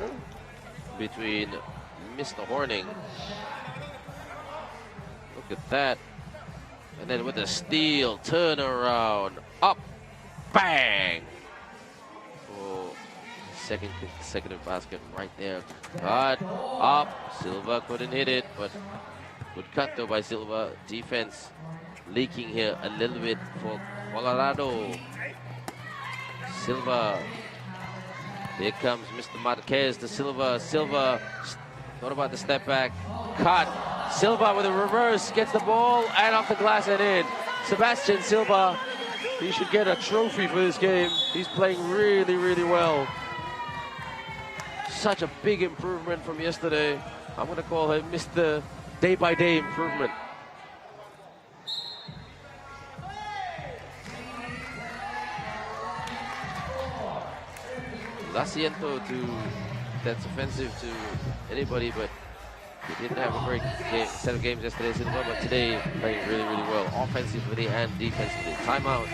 Speaker 2: between Mr. Horning. Look at that. And then with the steal, turn around, up, bang. Oh, second consecutive basket right there. But up, Silva couldn't hit it, but good cut though by Silva. Defense leaking here a little bit for Colorado. Silva. Here comes Mr. Marquez to Silva. Silva, what about the step back? Cut. Silva with a reverse, gets the ball and off the glass and in. Sebastian Silva, he should get a trophy for this game. He's playing really, really well. Such a big improvement from yesterday. I'm going to call him Mr. Day-by-Day improvement. Laciento, that's offensive to anybody, but he didn't have a great set of games yesterday, Silva, but today playing really, really well, offensively and defensively. Timeout.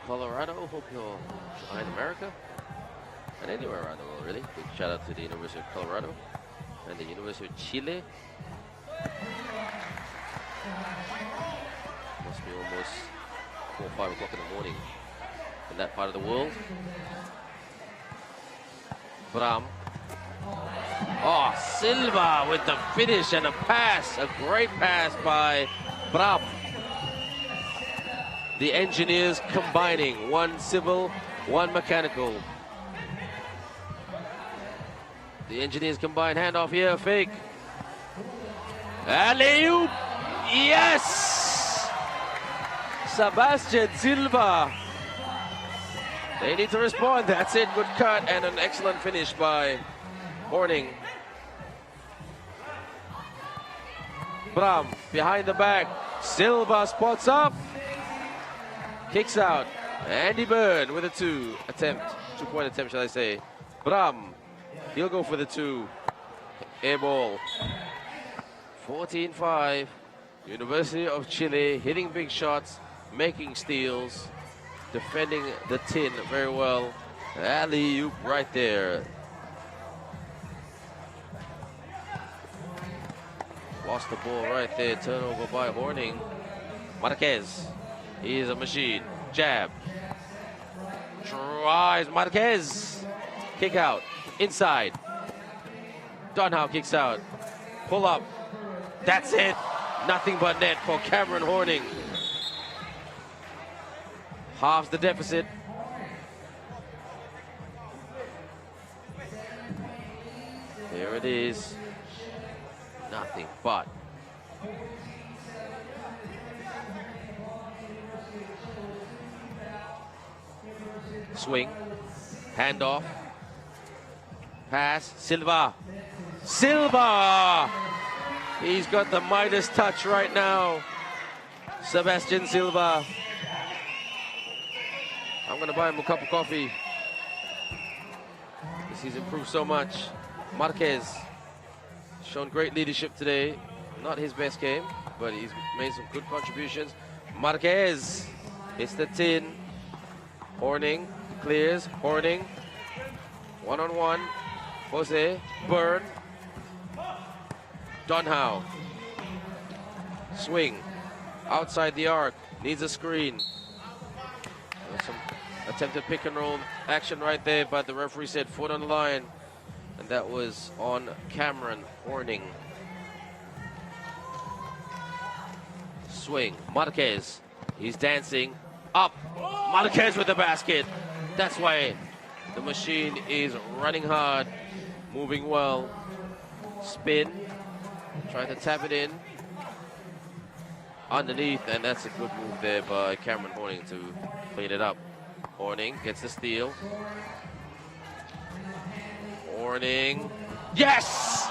Speaker 2: Colorado, hope you're in America and anywhere around the world, really. Big shout out to the University of Colorado and the University of Chile. Must be almost 4 or 5 o'clock in the morning in that part of the world. Bram. Oh, Silva with the finish and a pass, a great pass by Bram. The engineers combining, one civil, one mechanical. The engineers combine, handoff here, fake. Alley-oop, yes! Sebastian Silva. They need to respond, that's it, good cut and an excellent finish by Horning. Bram, behind the back, Silva spots up. Kicks out. Andy Byrne with a two-point attempt, shall I say. Bram, he'll go for the two. Air ball. 14-5. University of Chile hitting big shots, making steals, defending the tin very well. Alley-oop right there. Lost the ball right there. Turnover by Horning. Marquez. He is a machine. Jab. Tries Marquez. Kick out. Inside. Dunhow kicks out. Pull up. That's it. Nothing but net for Cameron Horning. Halves the deficit. There it is. Nothing but. Swing. Handoff. Pass. Silva. Silva! He's got the Midas touch right now. Sebastian Silva. I'm going to buy him a cup of coffee. He's improved so much. Marquez. Shown great leadership today. Not his best game, but he's made some good contributions. Marquez hits the tin. Horning clears. Horning. One-on-one. Jose. Burn. Dunhow. Swing. Outside the arc. Needs a screen. There's some attempted pick and roll action right there, but the referee said foot on the line. And that was on Cameron Horning. Swing. Marquez. He's dancing. Up. Marquez with the basket. That's why the machine is running hard. Moving well. Spin. Trying to tap it in. Underneath. And that's a good move there by Cameron Horning to clean it up. Horning gets the steal. Horning. Yes!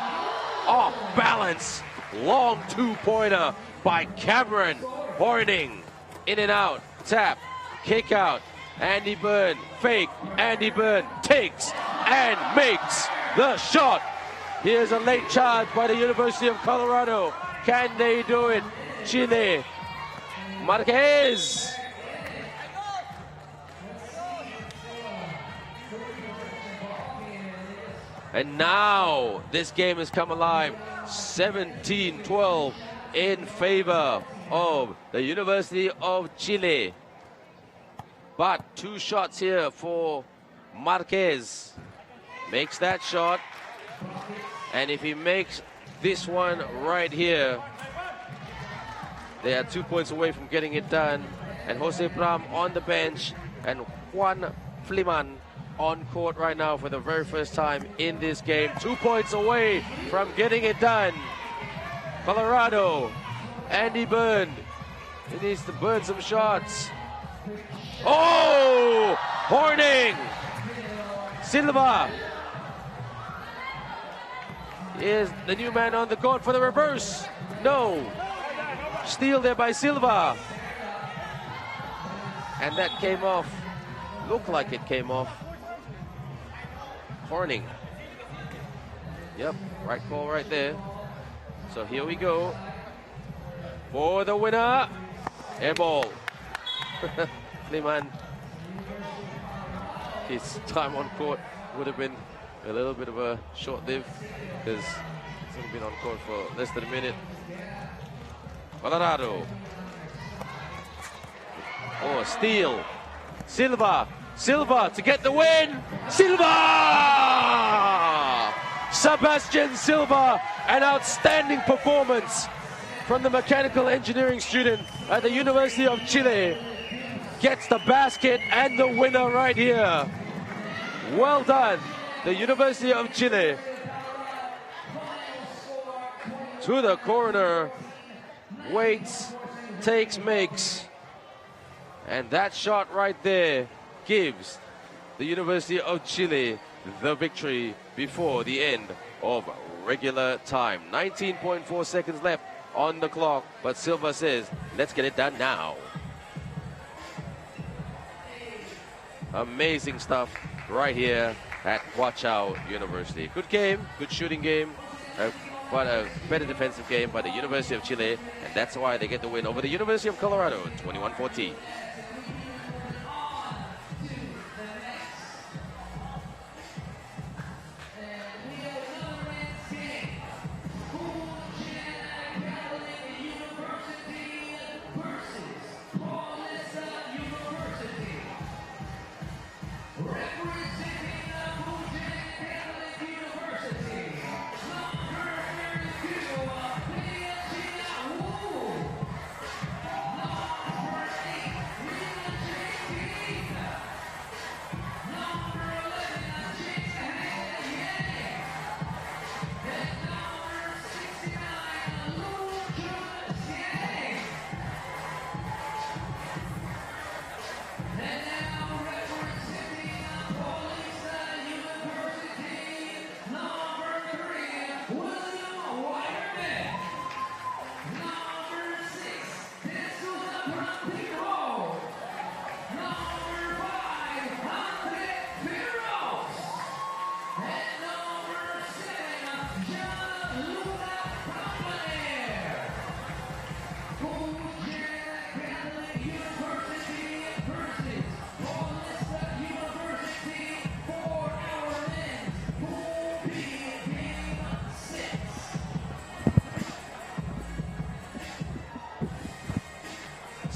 Speaker 2: Off balance. Long two-pointer by Cameron Horning. In and out. Tap. Kick out. Andy Byrne. Fake. Andy Byrne takes and makes the shot. Here's a late charge by the University of Colorado. Can they do it? Chile. Marquez. And now this game has come alive. 17-12 in favor of the University of Chile. But two shots here for Marquez. Makes that shot. And if he makes this one right here, they are 2 points away from getting it done. And Jose Bram on the bench and Juan Fliman on court right now for the very first time in this game. 2 points away from getting it done. Colorado, Andy Byrne. He needs to burn some shots. Oh! Horning! Silva. Is the new man on the court for the reverse? No. Steal there by Silva. And that came off. Looked like it came off. Horning. Yep, right call right there. So here we go. For the winner. Air ball. Fliman. His time on court would have been a little bit of a short-lived because he's only been on court for less than a minute. Colorado. Oh, steal. Silva. Silva to get the win. Silva! Sebastian Silva, an outstanding performance from the mechanical engineering student at the University of Chile. Gets the basket and the winner right here. Well done, the University of Chile. To the corner, waits, takes, makes. And that shot right there gives the University of Chile the victory before the end of regular time. 19.4 seconds left on the clock, but Silva says, let's get it done now. Amazing stuff right here at Huachao University. Good game, good shooting game, but a better defensive game by the University of Chile, and that's why they get the win over the University of Colorado, 21-14.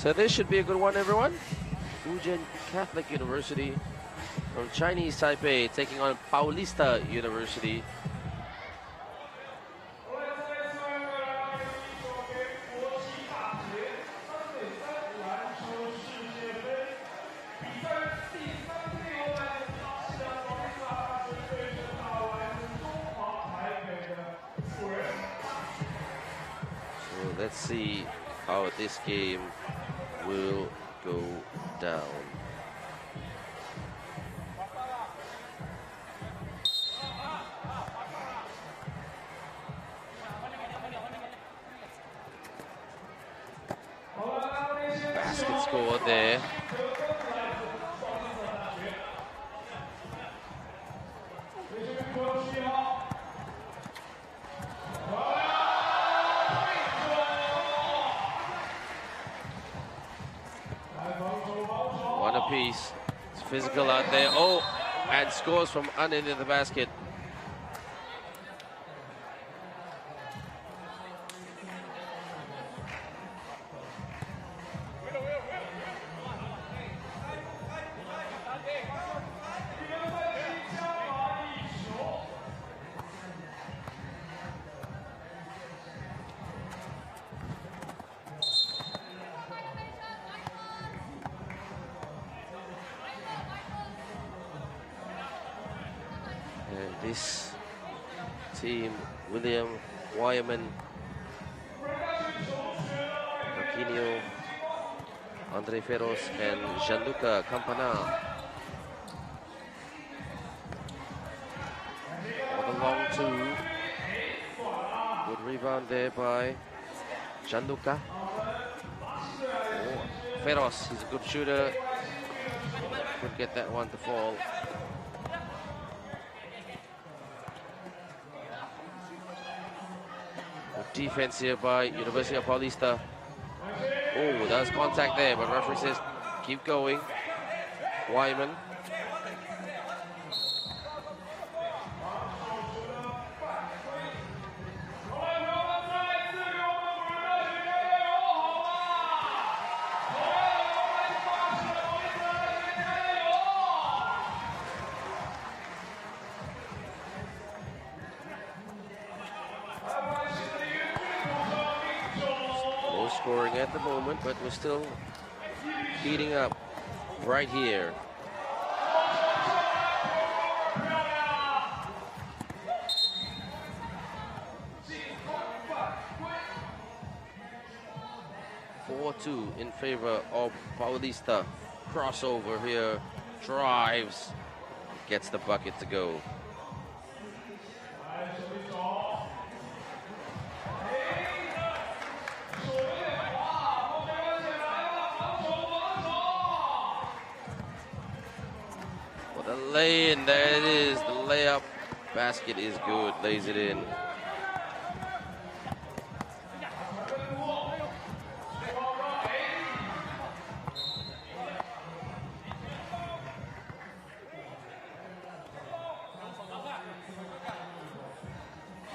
Speaker 2: So this should be a good one, everyone. Fujian Catholic University from Chinese Taipei taking on Paulista University. So let's see how this game will go down. Basket score there. One apiece. It's physical out there. Oh, and scores from underneath the basket. This team, William Xiamen, Marquinhos, Andre Ferros, and Gianluca Campana. For the long two. Good rebound there by Gianluca. Oh, Ferros, he's a good shooter. Could get that one to fall. Defense here by University of Paulista. Oh, there's contact there, but referee says keep going. Xiamen. Scoring at the moment, but we're still heating up right here. (4-2) in favor of Paulista. Crossover here, drives, gets the bucket to go. Lay in, there it is, the layup basket is good, lays it in.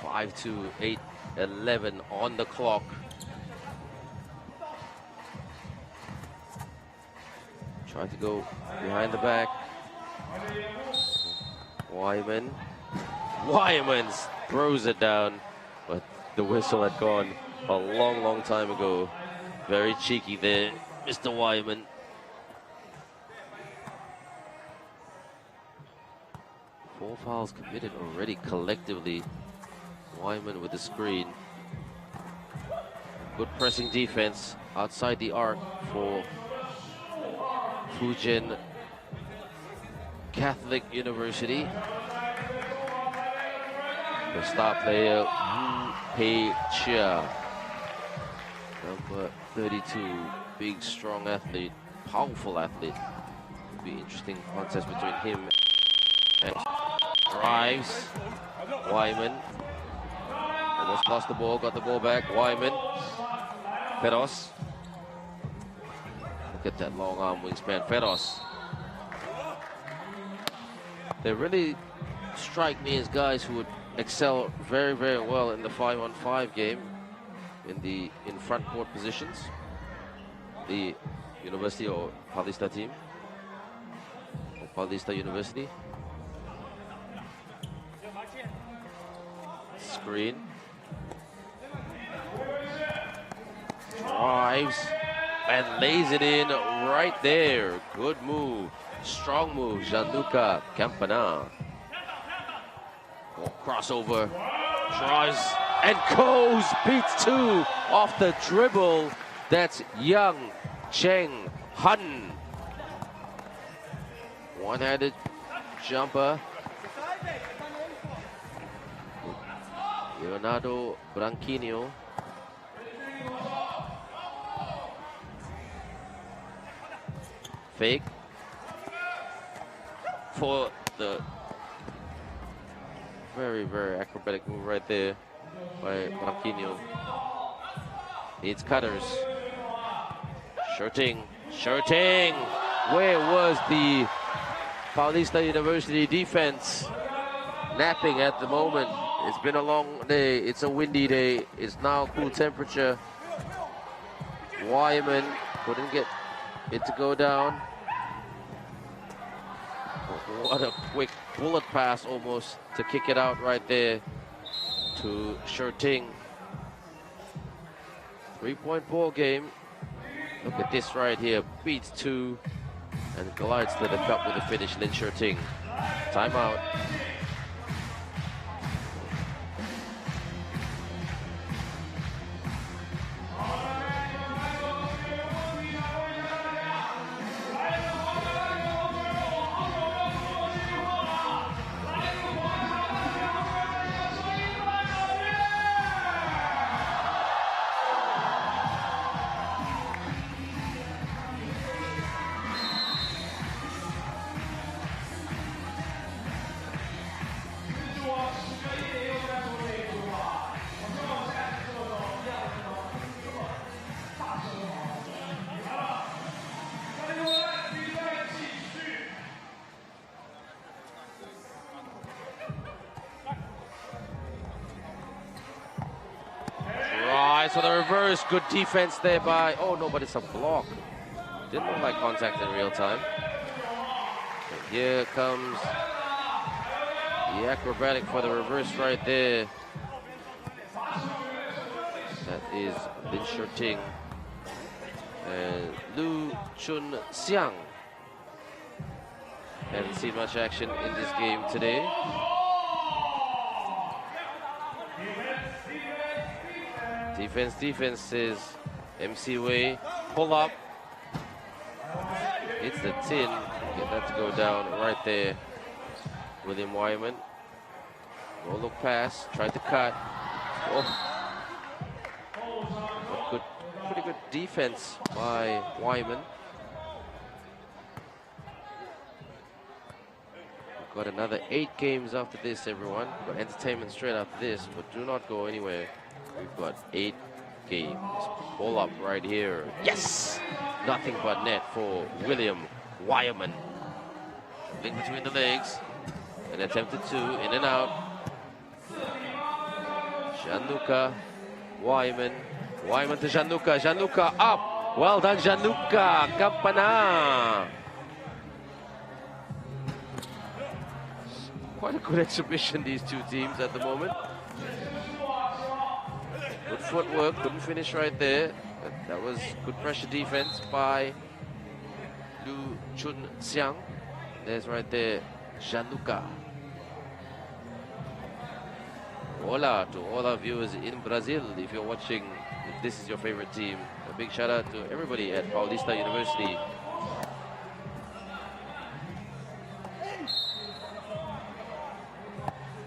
Speaker 2: Five to 8-11 on the clock. Trying to go behind the back. Xiamen throws it down, but the whistle had gone a long time ago. Very cheeky there, Mr. Xiamen. Four fouls committed already collectively. Xiamen with the screen. Good pressing defense outside the arc for Fujian Catholic University. The star player, Wu Pei Chia, number 32, big, strong athlete, powerful athlete. It'll be interesting contest between him and drives. Xiamen almost lost the ball, got the ball back. Xiamen, Ferros. Look at that long arm wingspan, Ferros. They really strike me as guys who would excel very well in the 5-on-5 game in front court positions. the University or Paulista team. Or Paulista University. Screen. Drives and lays it in right there. Good move. Strong move. Gianluca Campana. Crossover. Tries and goes. Beats two off the dribble. That's Yang Cheng Han. One-handed jumper. Leonardo Branquinho. Fake for the very, very acrobatic move right there by Branquinho. It's cutters. Shirting. Where was the Paulista University defense? Napping at the moment. It's been a long day. It's a windy day. It's now cool temperature. Xiamen couldn't get it to go down. What a quick bullet pass almost to kick it out right there to Shirting. 3-point ball game. Look at this right here. Beats two and glides to the cup with a finish. Lin Shirting. Timeout. So the reverse, good defense there by, oh no, but it's a block. Didn't look like contact in real time. And here comes the acrobatic for the reverse right there. That is Lin Shirting and Lu Chun Xiang. Haven't seen much action in this game today. Defense says MC Wei. Pull up. It's the tin. Get that to go down right there. William Xiamen. No look pass. Tried to cut. Oh. Pretty good defense by Xiamen. We've got another 8 games after this, everyone. We've got entertainment straight after this, but do not go anywhere. We've got 8 games. Ball up right here. Yes! Nothing but net for William Xiamen. Link between the legs. An attempted 2, in and out. Gianluca Xiamen. Xiamen to Gianluca. Gianluca up. Well done, Gianluca. Campana. Quite a good exhibition, these two teams at the moment. Good footwork, couldn't finish right there. But that was good pressure defense by Lu Chun Xiang. There's right there, Gianluca. Hola to all our viewers in Brazil. If you're watching, if this is your favorite team, a big shout out to everybody at Paulista University.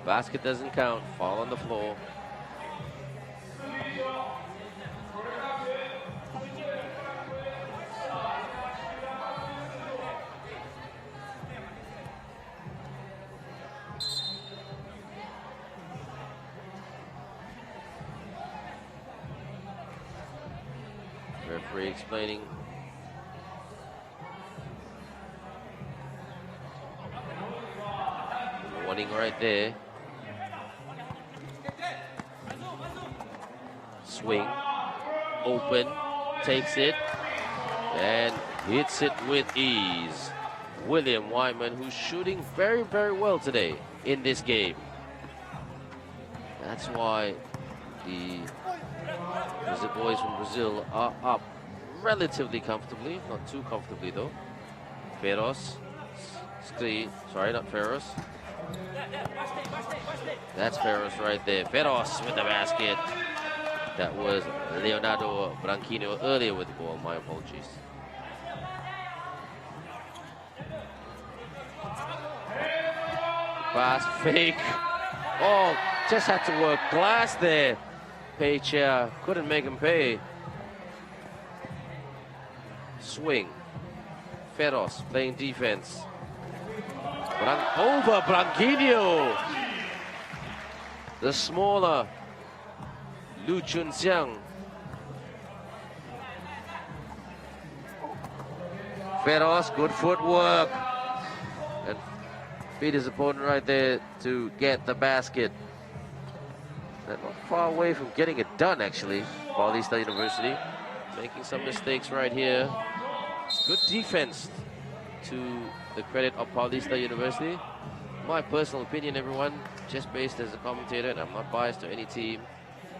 Speaker 2: Basket doesn't count, fall on the floor. Referee explaining. Warning right there. Swing, open, takes it, and hits it with ease. William Wyman, who's shooting very, very well today in this game. That's why the boys from Brazil are up relatively comfortably, not too comfortably though. Feroz, sorry, not Feroz. That's Feroz right there. Feroz with the basket. That was Leonardo Branquinho earlier with the ball. My apologies. Fast fake. Oh, just had to work glass there. Peichia couldn't make him pay. Swing. Feroz playing defense. Over Branquinho. The smaller Lu Chunxiang. Feroz, good footwork. And beat his opponent right there to get the basket. And not far away from getting it done, actually. Paulista University making some mistakes right here. Good defense to the credit of Paulista University. My personal opinion, everyone, just based as a commentator, and I'm not biased to any team.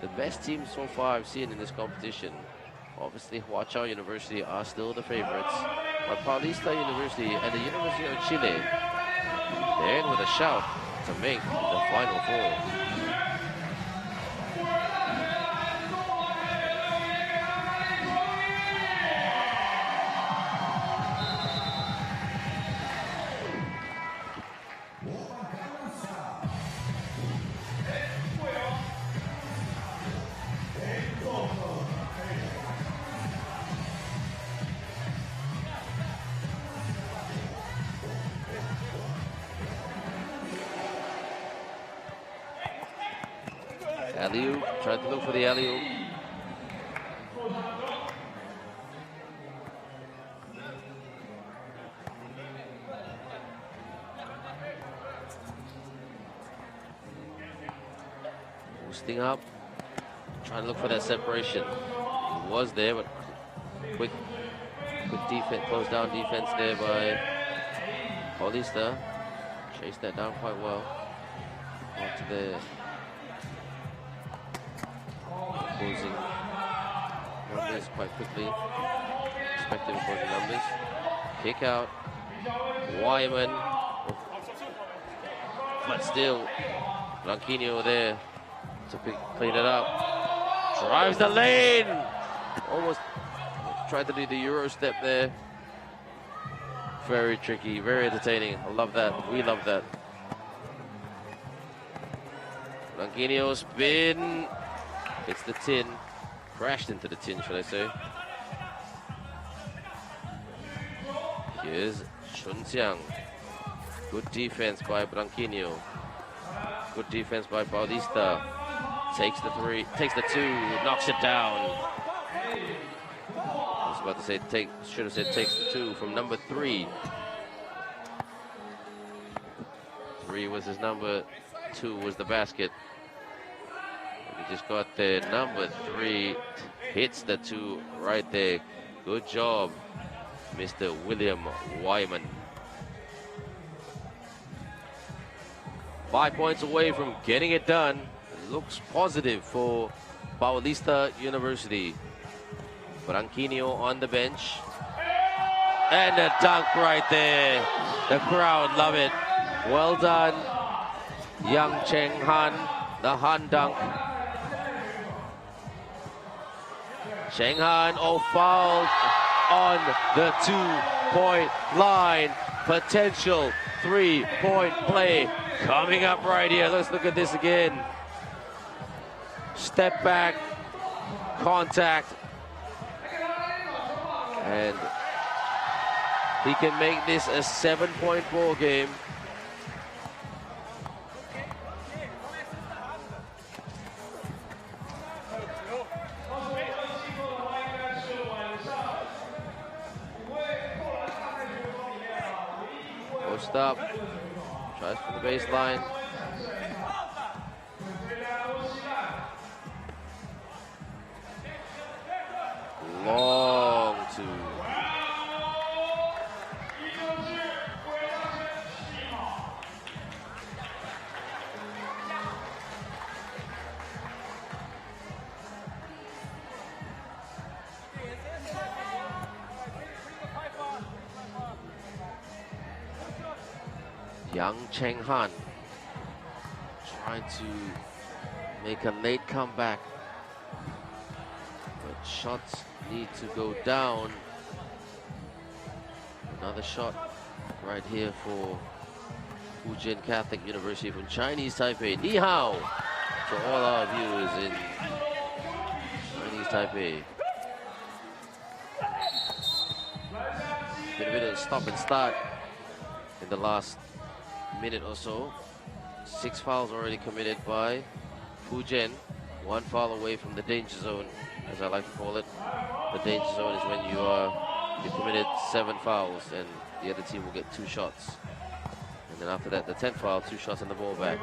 Speaker 2: The best team so far I've seen in this competition, obviously Huachao University are still the favorites, but Paulista University and the University of Chile, they're in with a shout to make the Final Four. Alley-oop, trying to look for the alley-oop. Boosting up, trying to look for that separation. It was there, but quick defense, close down defense there by Paulista. Chased that down quite well. Onto the opposing numbers quite quickly. Respective opposing numbers. Kick out. Wyman. But still, Branquinho there to clean it up. Drives the lane. Almost tried to do the Euro step there. Very tricky, very entertaining. I love that. We love that. Branquinho spin. Hits the tin. Crashed into the tin, should I say. Here's Chunxiang. Good defense by Branquinho. Good defense by Paulista. Takes the three, takes the two, knocks it down. I was about to say, should have said takes the two from number 3. 3 was his number, 2 was the basket. And he just got the number 3, hits the 2 right there. Good job, Mr. William Wyman. 5 points away from getting it done. Looks positive for Paulista University. Branquinho on the bench. And a dunk right there. The crowd love it. Well done, Yang Cheng Han, the Han dunk. Cheng Han, fouled on the 2-point line. Potential 3-point play coming up right here. Let's look at this again. Step back, contact, and he can make this a 7-point ball game. Post up, tries for the baseline. Long two. Yang Chenghan trying to make a late comeback, but shots need to go down. Another shot right here for Fujian Catholic University from Chinese Taipei. Ni hao to all our viewers in Chinese Taipei. Been a bit of a stop and start in the last minute or so. 6 fouls already committed by Fujian. 1 foul away from the danger zone, as I like to call it. The danger zone is when you committed 7 fouls and the other team will get 2 shots. And then after that, the 10th foul, 2 shots on the ball back.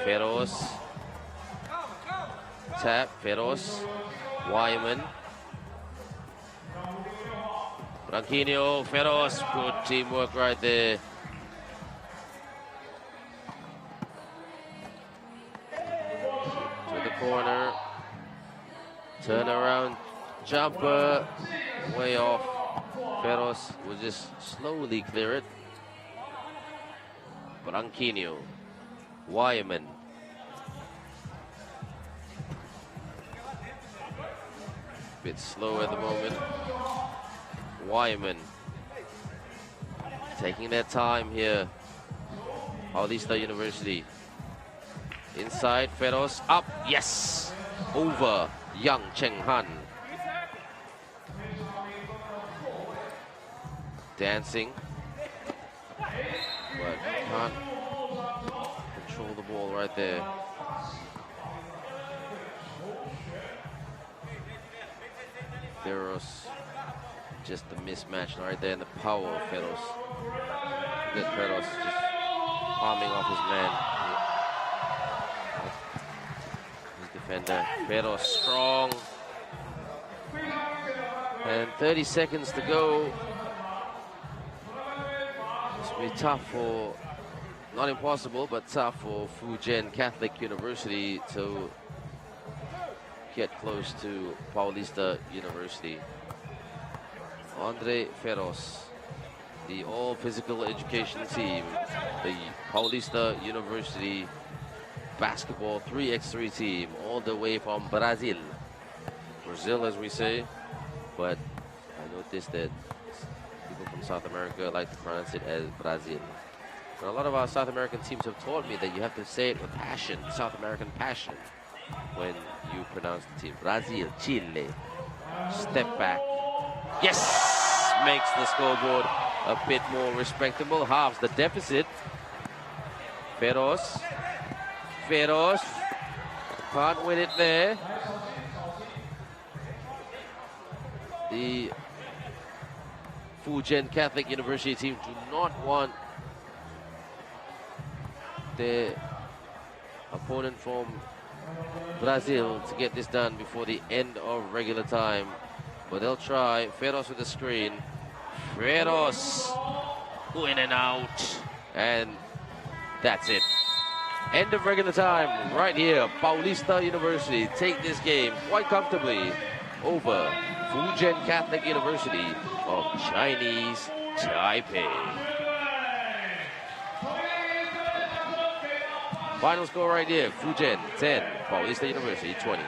Speaker 2: Feroz. Tap, Feroz. Xiamen. Branquinho, Feroz, good teamwork right there. To the corner. Turn around jumper. Way off. Feroz will just slowly clear it. Branquinho. Xiamen. Bit slow at the moment. Xiamen taking their time here. Paulista University. Inside, Feroz up. Yes! Over Yang Chenghan. Dancing. But can't control the ball right there. Feroz. Just the mismatch right there and the power of Feroz. Good Feroz just palming off his man. His defender. Feroz strong. And 30 seconds to go. This will be tough for, not impossible, but tough for Fujian Catholic University to get close to Paulista University. Andre Feroz, the all-physical education team, the Paulista University basketball 3x3 team, all the way from Brazil. Brazil, as we say, but I noticed that people from South America like to pronounce it as Brazil. But a lot of our South American teams have told me that you have to say it with passion, South American passion, when you pronounce the team. Brazil, Chile, step back. Yes! Makes the scoreboard a bit more respectable. Halves the deficit. Feroz. Feroz. Can't win it there. The Fujian Catholic University team do not want their opponent from Brazil to get this done before the end of regular time. But they'll try. Feroz with the screen. Feroz. In and out. And that's it. End of regular time right here. Paulista University take this game quite comfortably over Fujian Catholic University of Chinese Taipei. Final score right here. Fujian 10, Paulista University 20.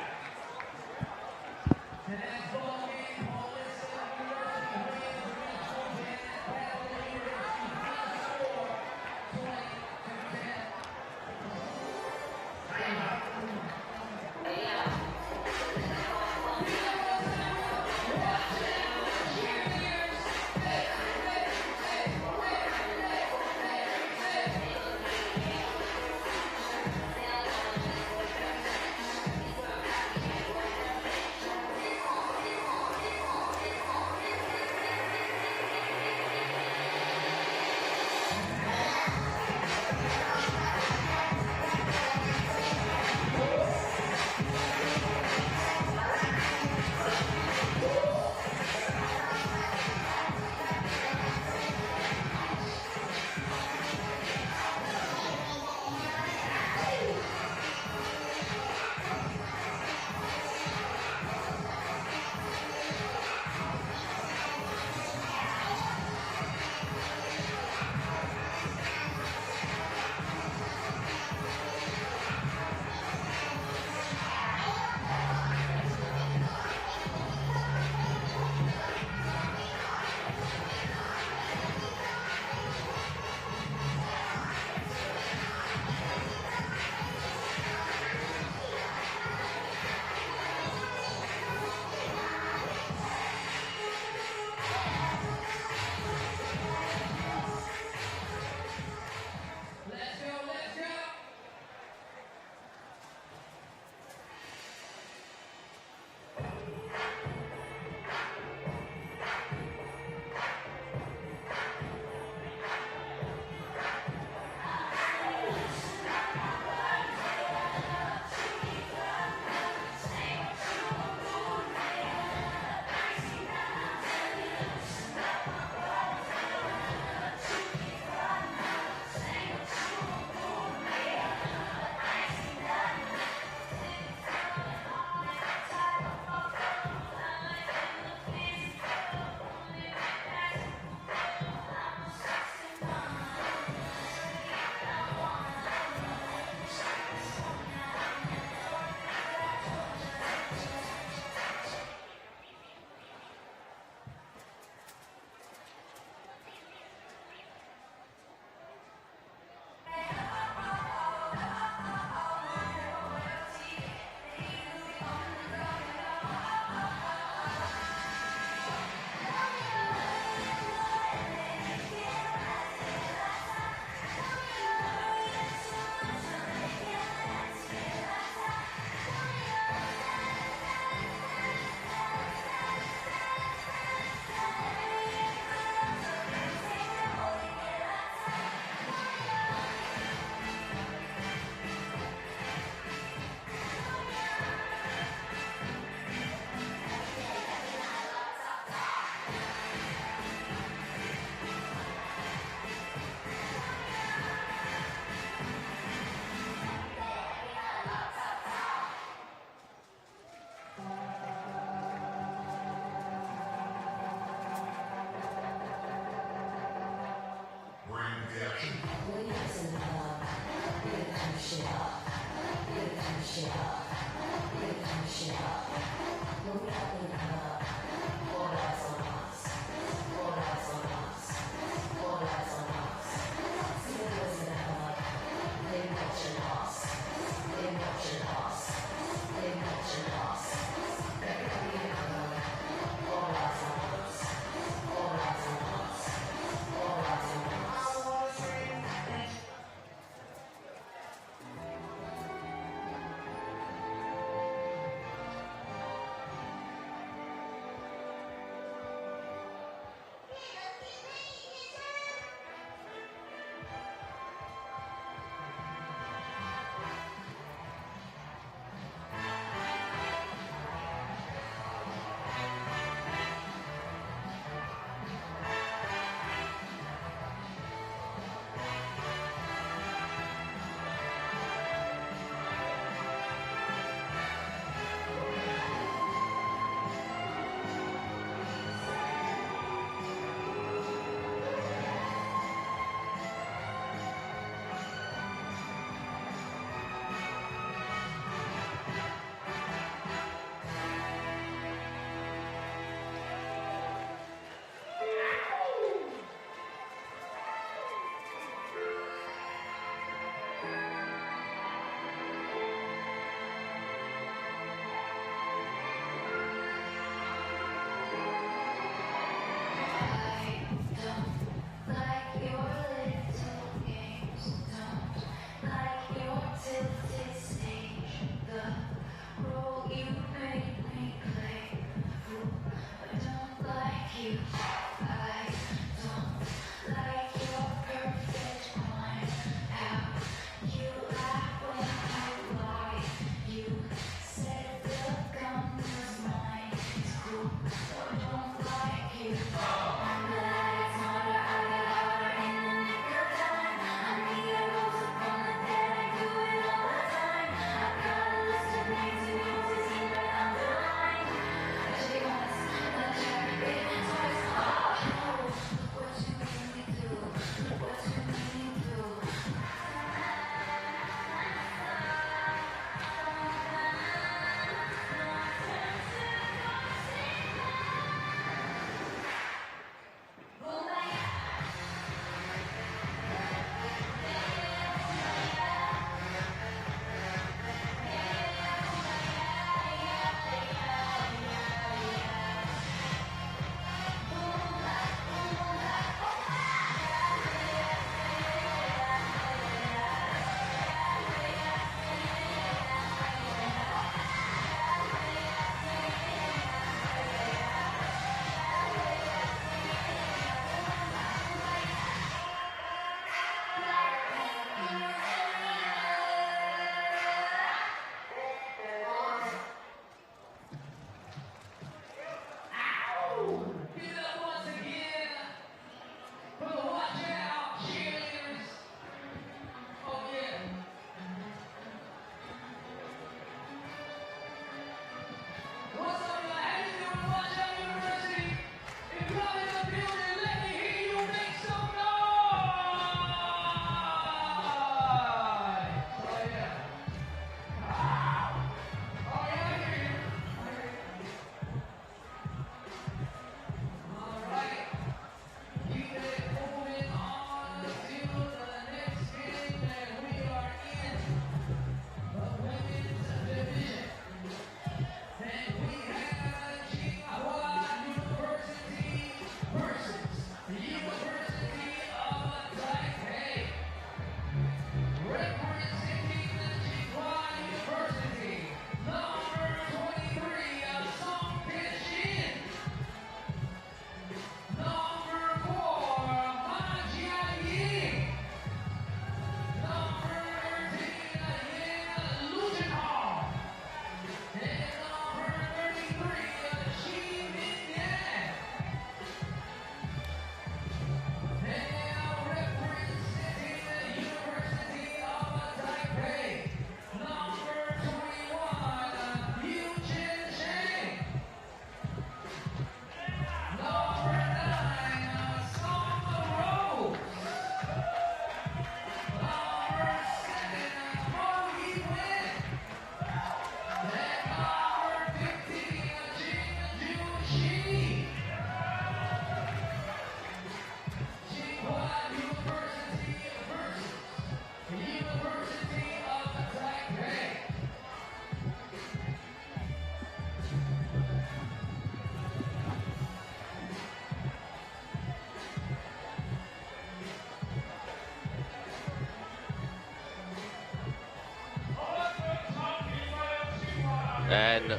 Speaker 2: And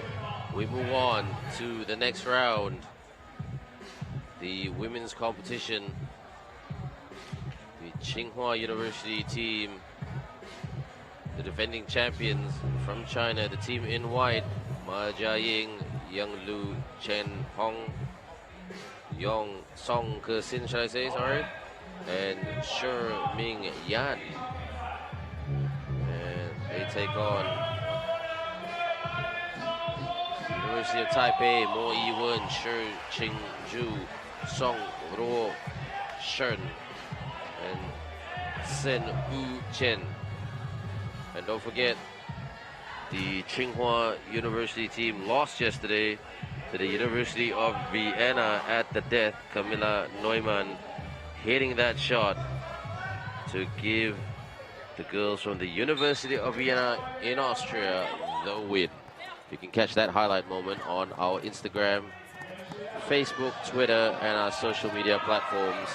Speaker 2: we move on to the next round. The women's competition. The Tsinghua University team, the defending champions from China, the team in white, Ma Jiaying, Yang Lu Chen Hong, Yong Song Ke-sin, should I say, sorry, and Shi Ming Yan. And they take on University of Taipei, Mo Yi-wen, Shi Qing-ju, Song Ruo Shen, and Sen Wu Chen. And don't forget, the Tsinghua University team lost yesterday to the University of Vienna at the death. Camilla Neumann hitting that shot to give the girls from the University of Vienna in Austria the win. You can catch that highlight moment on our Instagram, Facebook, Twitter, and our social media platforms.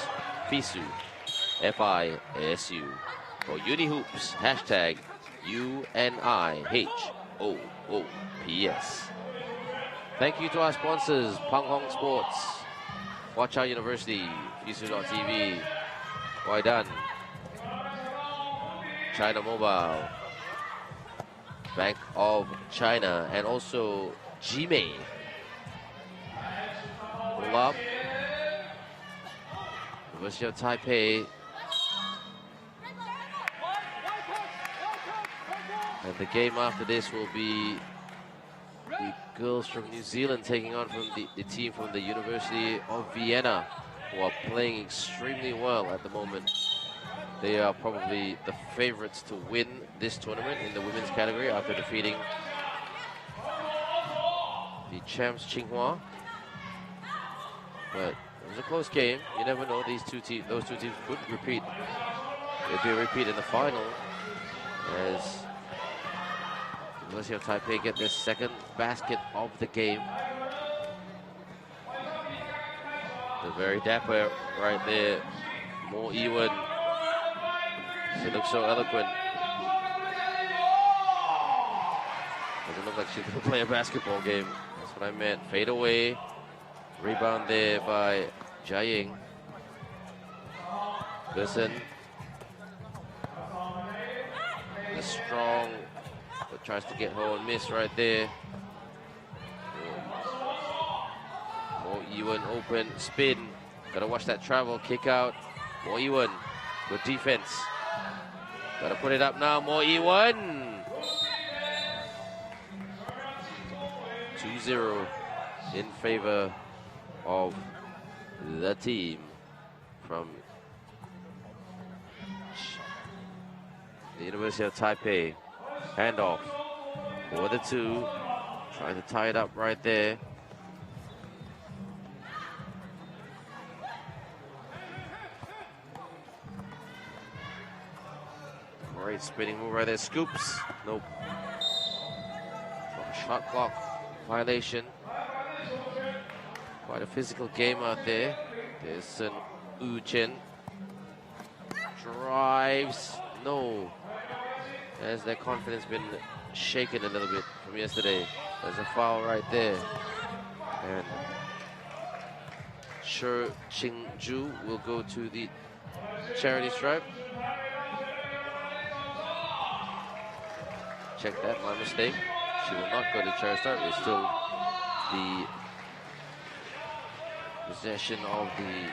Speaker 2: FISU, FISU, or UniHoops, hashtag UNIHOOPS. Thank you to our sponsors, Pang Hong Sports, Watch Our University, FISU.tv, Waidan, China Mobile, Bank of China, and also Gmail. Pull up. University of Taipei. And the game after this will be the girls from New Zealand taking on from the team from the University of Vienna, who are playing extremely well at the moment. They are probably the favorites to win this tournament in the women's category after defeating the champs Tsinghua. But it was a close game. You never know. Those two teams could repeat. It'd be a repeat in the final as University of Taipei get their second basket of the game. They're very dapper right there. Mo Yi-wen. She looks so eloquent. Doesn't look like she's going to play a basketball game. That's what I meant. Fade away. Rebound there by Jiaying. Listen. The strong, but tries to get her and miss right there. Mo Yi-wen open, spin. Gotta watch that travel, kick out. Mo Yi-wen, good defense. Gotta put it up now, Mo Yi-wen. 2-0 in favor of the team from the University of Taipei. Handoff for the two. Trying to tie it up right there. Great spinning move right there. Scoops. Nope. Shot clock violation. Quite a physical game out there. There's Sun Wu Chen. Drives. No. Has their confidence been shaken a little bit from yesterday? There's a foul right there. And Shi Qing-ju will go to the charity stripe. Check that, my mistake. She will not go to charity stripe. It's still the possession of the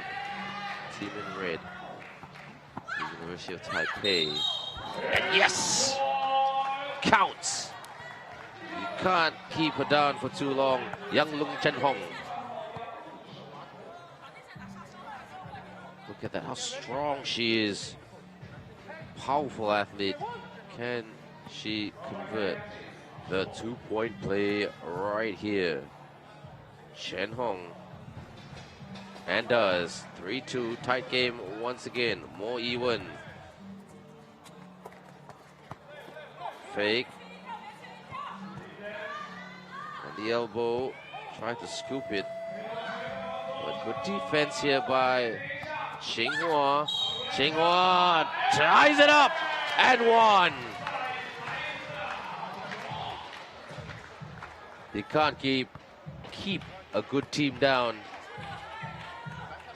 Speaker 2: team in red, the University of Taipei. And yes! Counts! You can't keep her down for too long. Yang Lung Chen Hong. Look at that, how strong she is. Powerful athlete. Can she convert the two-point play right here? Chen Hong. And does. 3-2, tight game once again. Mo Yi-wen. Fake. On the elbow. Trying to scoop it. But good defense here by Tsinghua. Tsinghua ties it up and won. They can't keep a good team down.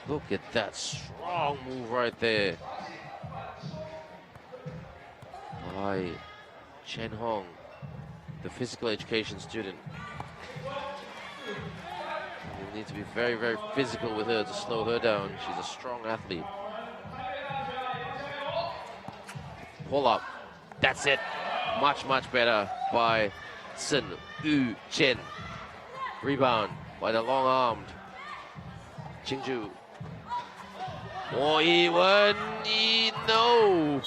Speaker 2: Look at that strong move right there by Chen Hong, the physical education student. You need to be very, very physical with her to slow her down. She's a strong athlete. Pull up. That's it. Much, much better by Sun Yu Chen. Rebound by the long-armed Qingju. Mo Yi-wen, no.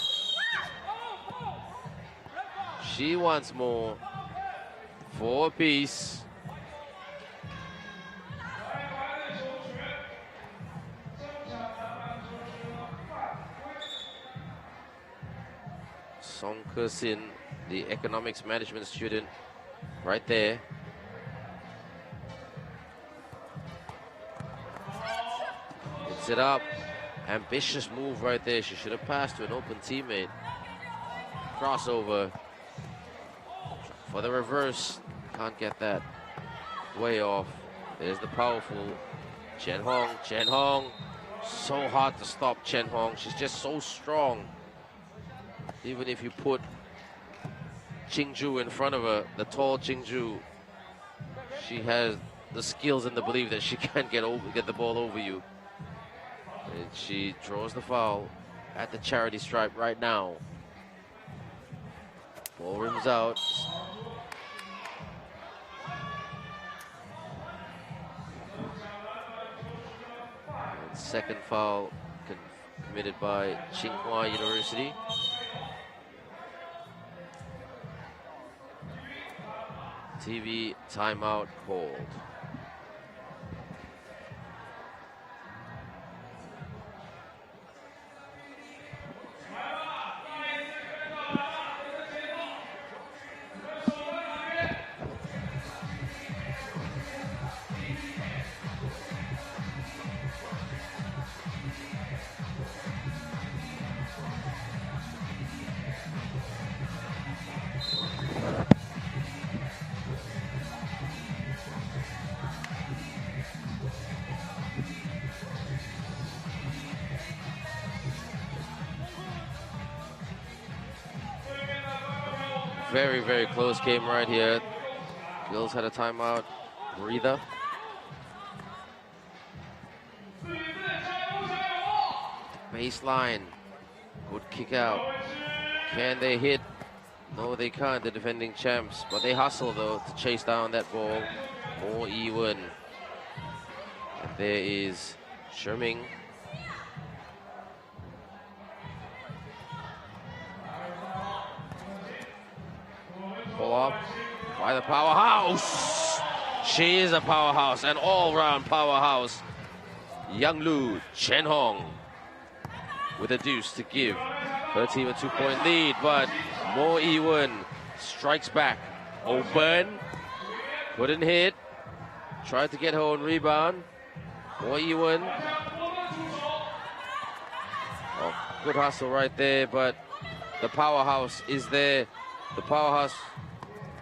Speaker 2: She wants more. 4 apiece. Song Ke-sin, the economics management student, right there. Gets it up. Ambitious move right there. She should have passed to an open teammate. Crossover. For the reverse. Can't get that. Way off. There's the powerful Chen Hong. Chen Hong. So hard to stop Chen Hong. She's just so strong. Even if you put Qingju in front of her, the tall Qingju, she has the skills and the belief that she can get the ball over you. And she draws the foul at the charity stripe right now. Ball rims out. And second foul committed by Tsinghua University. TV timeout called. Very, very close game right here. Girls had a timeout. Breather. Baseline. Good kick out. Can they hit? No, they can't. The defending champs. But they hustle, though, to chase down that ball. Mo Yi-wen. And there is Xiamen. Pull up by the powerhouse. She is a powerhouse, an all-round powerhouse. Young Lu Chen Hong with a deuce to give her team a 2-point lead, but Mo Yi-wen strikes back. Open, couldn't hit. Tried to get her own rebound. Mo Yi-wen. Oh, good hustle right there, but the powerhouse is there. The powerhouse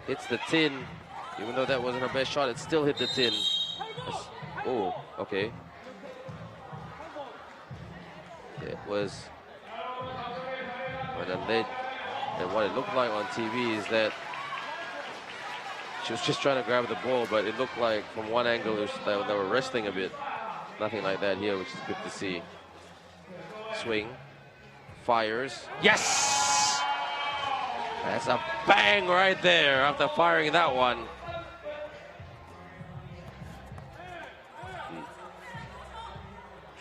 Speaker 2: hits the tin. Even though that wasn't her best shot, it still hit the tin. Oh, okay. It was what it looked like on TV is that she was just trying to grab the ball, but it looked like from one angle they were wrestling a bit. Nothing like that here, which is good to see. Swing, fires, yes! That's a bang right there after firing that one.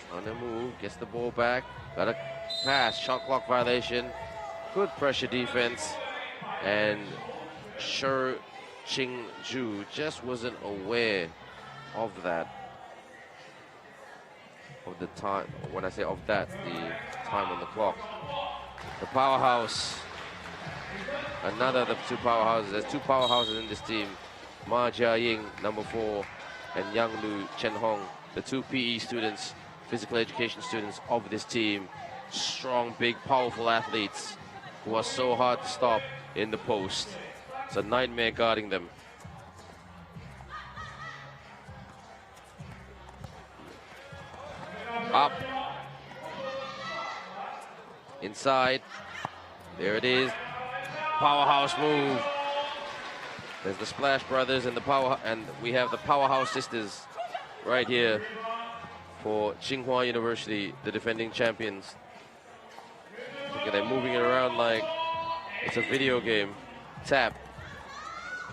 Speaker 2: Trying to move, gets the ball back, got a pass, shot clock violation, good pressure defense, and Shi Qingju just wasn't aware of that. Of the time, when I say of that, the time on the clock. The powerhouse. Another of the two powerhouses. There's two powerhouses in this team. Ma Jiaying, number 4, and Yang Lu Chen Hong, the two PE students, physical education students of this team. Strong, big, powerful athletes who are so hard to stop in the post. It's a nightmare guarding them. Up. Inside. There it is. Powerhouse move. There's the Splash Brothers and we have the Powerhouse Sisters right here for Tsinghua University, the defending champions. Look at them moving it around like it's a video game. Tap.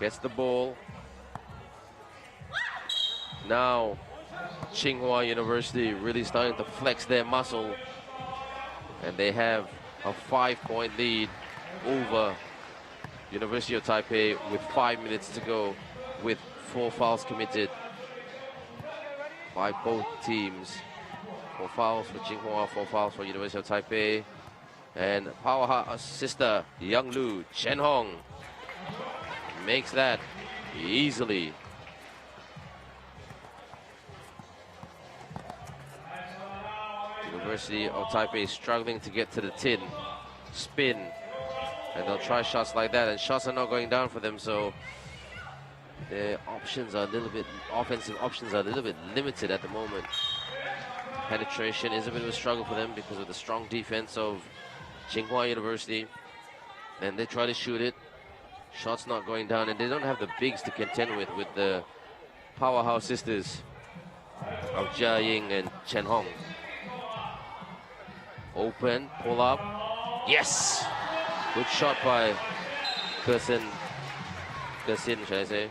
Speaker 2: Gets the ball. Now, Tsinghua University really starting to flex their muscle. And they have a 5-point lead over University of Taipei with 5 minutes to go, with 4 fouls committed by both teams. 4 fouls for Tsinghua, 4 fouls for University of Taipei. And powerhouse sister Young Lu, Chen Hong, makes that easily. University of Taipei struggling to get to the tin. Spin. And they'll try shots like that, and shots are not going down for them, so their options are a little bit, offensive options are a little bit limited at the moment. Penetration is a bit of a struggle for them because of the strong defense of Tsinghua University. And they try to shoot it. Shots not going down, and they don't have the bigs to contend with the Powerhouse Sisters of Jia Ying and Chen Hong. Open, pull up. Yes! Good shot by Gersin, should I say.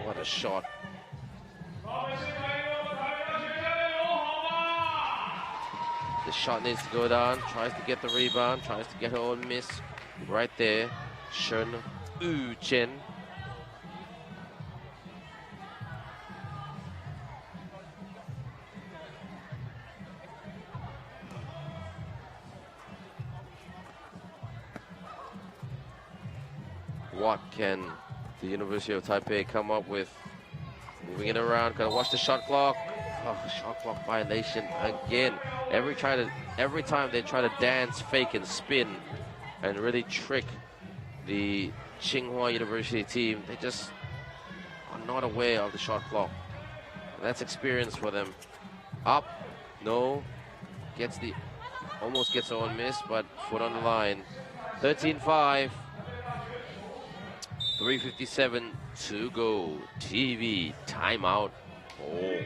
Speaker 2: What a shot. The shot needs to go down, tries to get the rebound, tries to get her own miss. Right there, Shen Yu Chen. What can the University of Taipei come up with? Moving it around, gotta watch the shot clock. Oh, shot clock violation again. Every time they try to dance, fake, and spin, and really trick the Tsinghua University team, they just are not aware of the shot clock. And that's experience for them. Up, no, almost gets her own miss, but foot on the line. 13-5. 3:57 to go. TV timeout. Oh.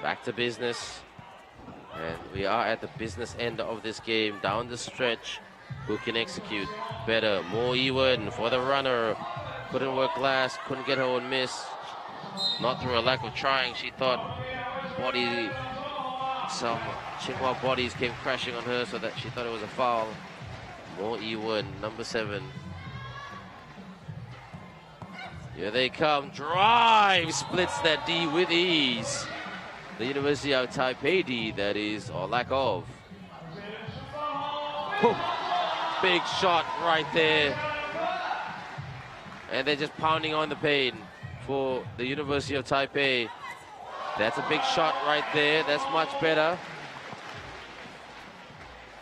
Speaker 2: Back to business, and we are at the business end of this game. Down the stretch, who can execute better? Mo Yiwen for the runner, couldn't work glass, couldn't get her own miss. Not through a lack of trying. She thought some Tsinghua bodies came crashing on her, so that she thought it was a foul. Mo Yiwen, number 7. Here they come. Drive, splits that D with ease. The University of Taipei D, that is, or lack of. Whew. Big shot right there. And they're just pounding on the paint for the University of Taipei. That's a big shot right there. That's much better.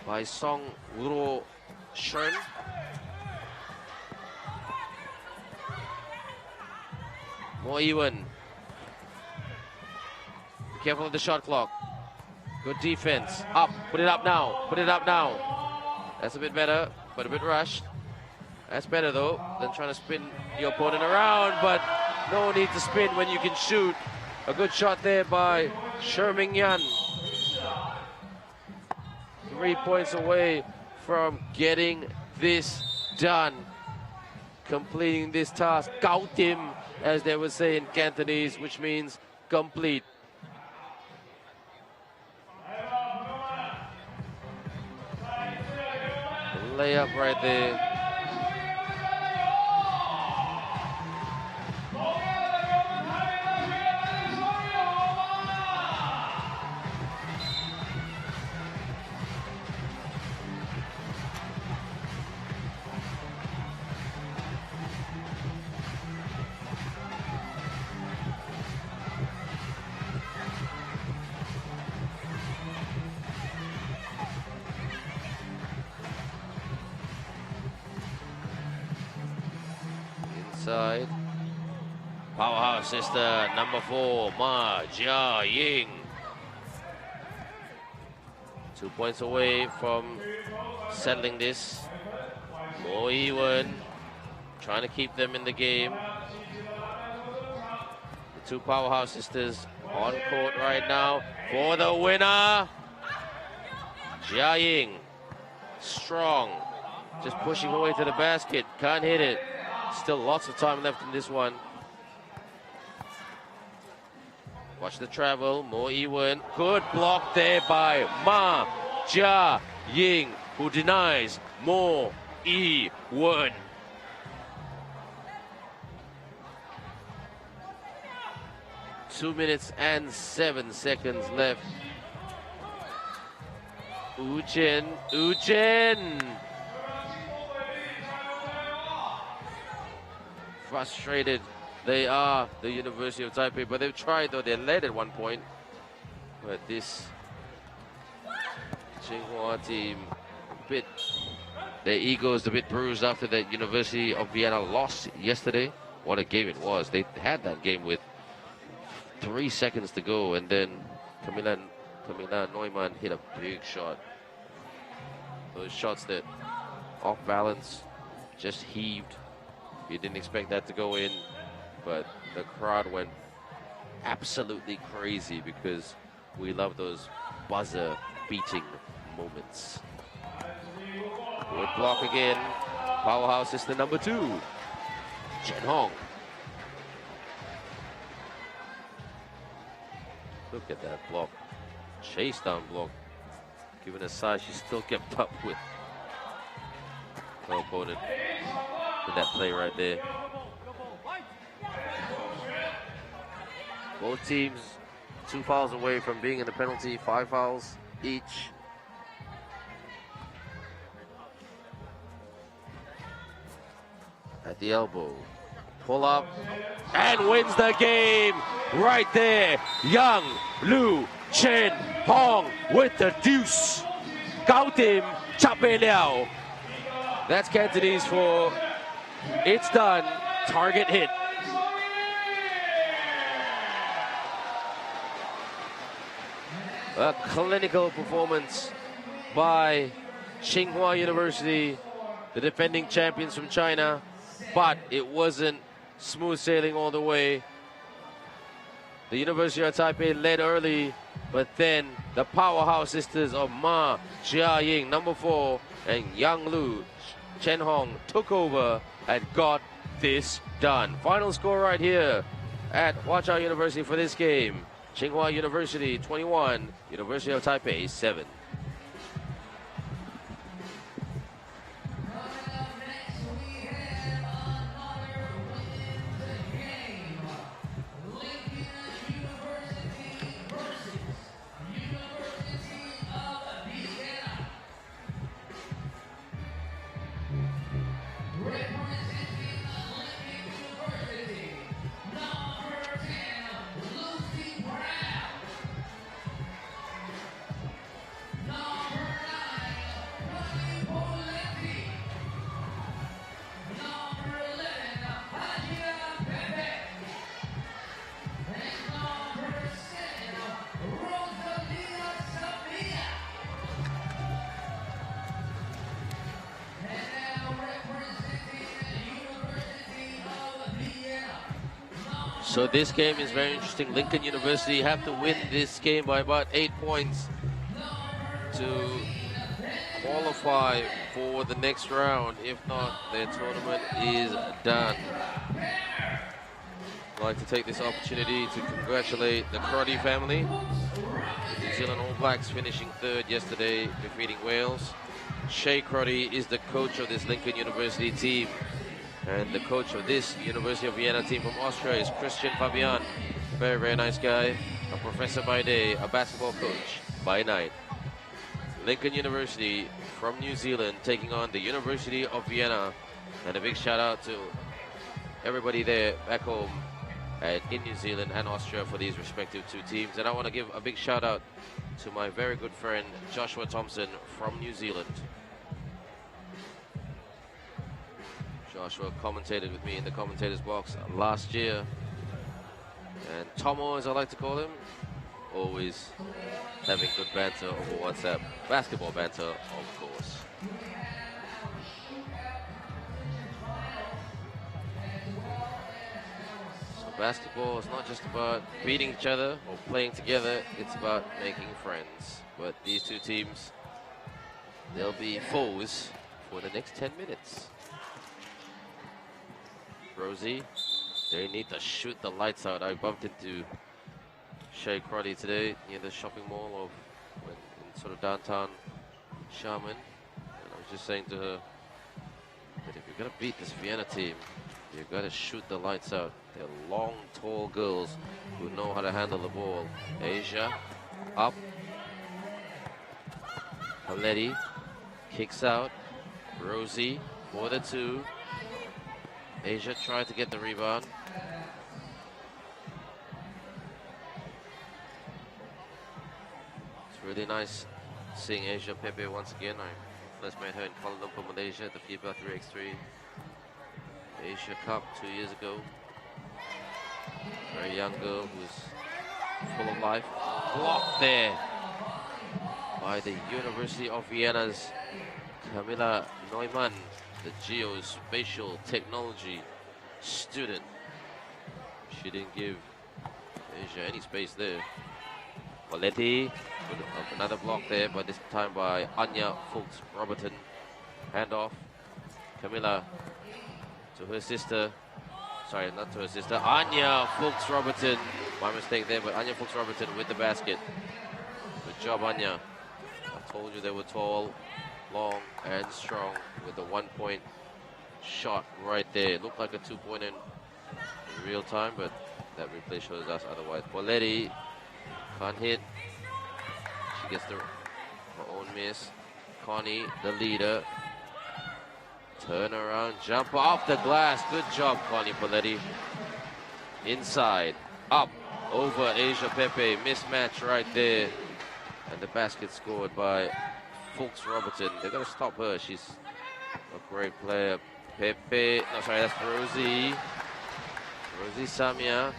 Speaker 2: By Song Uro Shen. Mo Yiwen. Careful of the shot clock. Good defense. Up. Put it up now. Put it up now. That's a bit better, but a bit rushed. That's better though than trying to spin your opponent around, but no need to spin when you can shoot. A good shot there by Sherming Yan. 3 points away from getting this done. Completing this task. Gao Tim as they would say in Cantonese, which means complete. Layup right there. Inside. Powerhouse sister number 4, Ma Jia-ying. 2 points away from settling this. Mo Yi-wen trying to keep them in the game. The 2 powerhouse sisters on court right now for the winner. Jia-ying, strong, just pushing her way to the basket, can't hit it. Still lots of time left in this one. Watch the travel, Mo Yi-wen. Good block there by Ma Jia-ying, who denies Mo Yi-wen. Two minutes and 7 seconds left. Wu-Chen. Frustrated they are, the University of Taipei, but they've tried, though. They led at one point, but this Tsinghua team, their egos a bit bruised after that University of Vienna loss yesterday. What a game it was. They had that game with 3 seconds to go, and then Camilla Neumann hit a big shot. Those shots that off balance, just heaved. You didn't expect that to go in, but the crowd went absolutely crazy because we love those buzzer beating moments. Good block again. Powerhouse is the number 2, Chen Hong. Look at that block. Chase down block. Given her size, she still kept up with her opponent in that play right there. Both teams 2 fouls away from being in the penalty, 5 fouls each. At the elbow, pull up, and wins the game right there. Yang Lu Chen Hong with the deuce. Gao Tim Chape Liao. That's Cantonese for it's done, target hit. A clinical performance by Tsinghua University, the defending champions from China, but it wasn't smooth sailing all the way. The University of Taipei led early, but then the powerhouse sisters of Ma Jia-ying, number 4, and Yang Lu Chen Hong took over and got this done. Final score right here at Huachao University for this game. Tsinghua University 21, University of Taipei 7. So this game is very interesting. Lincoln University have to win this game by about 8 points to qualify for the next round. If not, their tournament is done. I'd like to take this opportunity to congratulate the Crotty family. The New Zealand All Blacks finishing third yesterday, defeating Wales. Shea Crotty is the coach of this Lincoln University team. And the coach of this University of Vienna team from Austria is Christian Fabian. Very, very nice guy. A professor by day, a basketball coach by night. Lincoln University from New Zealand taking on the University of Vienna. And a big shout out to everybody there back home and in New Zealand and Austria for these respective two teams. And I want to give a big shout out to my very good friend Joshua Thompson from New Zealand. Joshua commentated with me in the commentators box last year. And Tomo, as I like to call him, always having good banter over WhatsApp. Basketball banter, of course. So basketball is not just about beating each other or playing together, it's about making friends. But these two teams, they'll be foes for the next 10 minutes. Rosie, they need to shoot the lights out. I bumped into Shea Crotty today near the shopping mall in sort of downtown Xiamen. And I was just saying to her that if you're going to beat this Vienna team, you've got to shoot the lights out. They're long, tall girls who know how to handle the ball. Asia, up. Paletti kicks out. Rosie for the two. Asia tried to get the rebound. It's really nice seeing Asia Pepe once again. I first met her in Kuala Lumpur, Malaysia at the FIBA 3x3 Asia Cup 2 years ago. Very young girl who's full of life. Blocked there by the University of Vienna's Camilla Neumann, the geospatial technology student. She didn't give Asia any space there. Paletti, another block there, but this time by Anya Fultz-Robertson. Handoff. Camilla to her sister. Sorry, not to her sister. Anya Fultz-Robertson. My mistake there, but Anya Fultz-Robertson with the basket. Good job, Anya. I told you they were tall, long, and strong with the 1-point shot right there. It looked like a 2-pointer in real time, but that replay shows us otherwise. Paletti can't hit. She gets her own miss. Connie, the leader. Turn around, jump off the glass. Good job, Connie Paletti. Inside, up, over Asia Pepe. Mismatch right there. And the basket scored by Fultz-Robertson. They're going to stop her. She's a great player. Pepe, no, sorry, that's Rosie. Rosie Samia.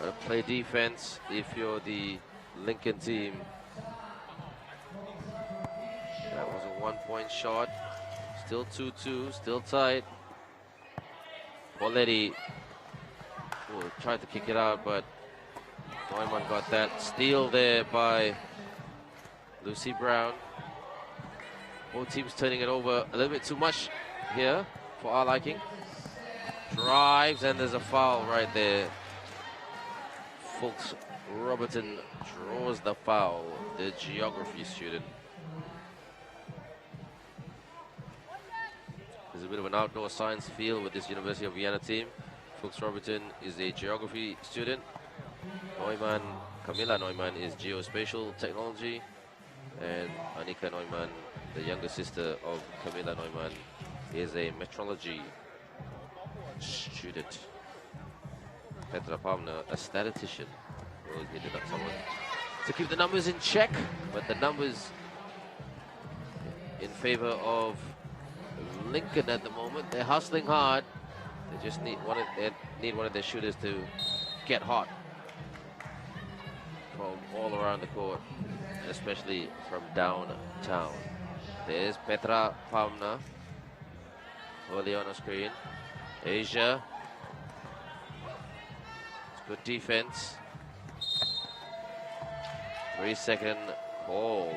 Speaker 2: Got to play defense if you're the Lincoln team. That was a 1-point shot. Still 2-2, still tight. Paletti tried to kick it out, but Neumann got that. Steal there by Lucy Brown. Both teams turning it over a little bit too much here for our liking. Drives, and there's a foul right there. Fultz-Robertson draws the foul, the geography student. There's a bit of an outdoor science feel with this University of Vienna team. Fultz-Robertson is a geography student. Neumann, Camilla Neumann, is geospatial technology. And Annika Neumann, the younger sister of Camilla Neumann, is a metrology student. Petra Palmner, a statistician. Well, he did not someone to keep the numbers in check, but the numbers in favor of Lincoln at the moment. They're hustling hard. They just need one of their shooters to get hot from all around the court, especially from downtown. There's Petra Palmner early on the screen. Asia. It's good defense. 3-second call.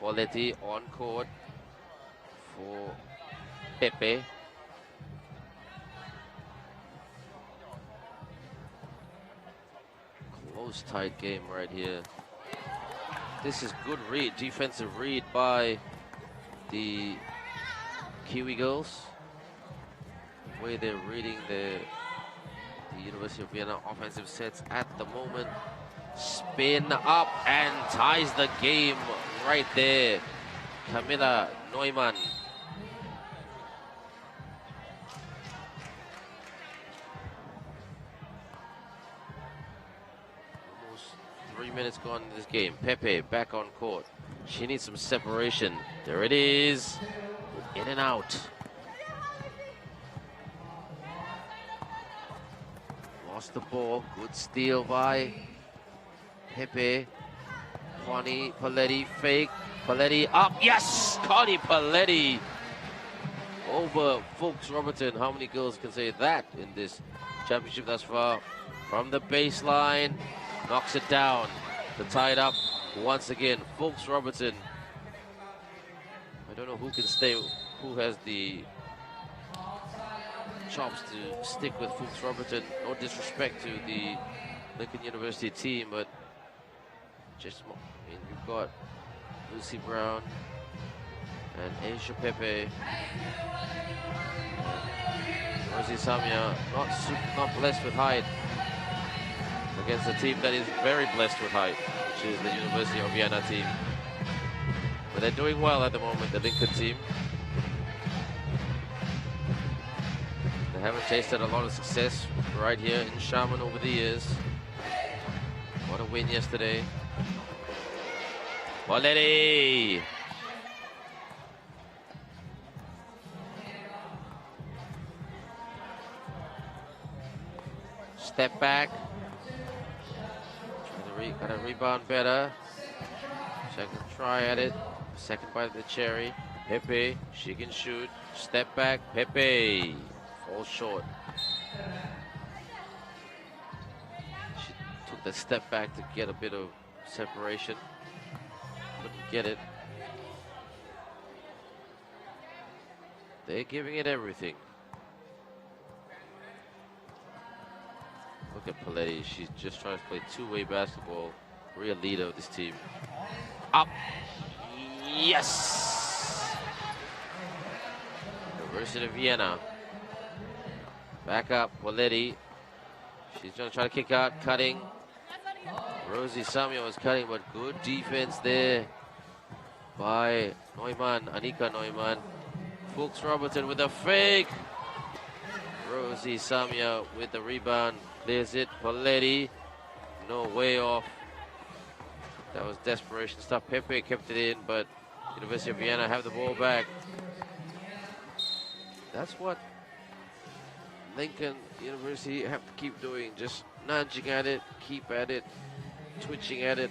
Speaker 2: Paletti on court for Pepe. Close, tight game right here. This is good read, defensive read by the Kiwi girls. The way they're reading the University of Vienna offensive sets at the moment. Spin up and ties the game right there. Camilla Neumann. Almost 3 minutes gone in this game. Pepe back on court. She needs some separation. There it is. In and out. Lost the ball. Good steal by Pepe. Connie Paletti fake. Paletti up. Yes! Connie Paletti over Fuchs Robertson. How many girls can say that in this championship thus far? From the baseline. Knocks it down to tie it up once again. Fuchs Robertson. I don't know who can stay, who has the chops to stick with Fuchs Robertson. No disrespect to the Lincoln University team, but just, I mean, you've got Lucy Brown and Aisha Pepe. Rosie Samia, not blessed with height against a team that is very blessed with height, which is the University of Vienna team. But they're doing well at the moment, the Lincoln team. They haven't tasted a lot of success right here in Xiamen over the years. What a win yesterday. Paletti! Step back. Got to rebound better. Second try at it. Second bite of the cherry. Pepe, she can shoot. Step back, Pepe. Falls short. She took the step back to get a bit of separation. Couldn't get it. They're giving it everything. Look at Paletti. She's just trying to play two-way basketball. Real leader of this team. Up. Yes! University of Vienna. Back up, Paletti. She's going to try to kick out, cutting. Rosie Samuel was cutting, but good defense there by Neumann, Annika Neumann. Fuchs Robertson with a fake. Rosie Samia with the rebound. Clears it. Paletti. No, way off. That was desperation stuff. Pepe kept it in, but University of Vienna have the ball back. That's what Lincoln University have to keep doing. Just nudging at it, keep at it, twitching at it,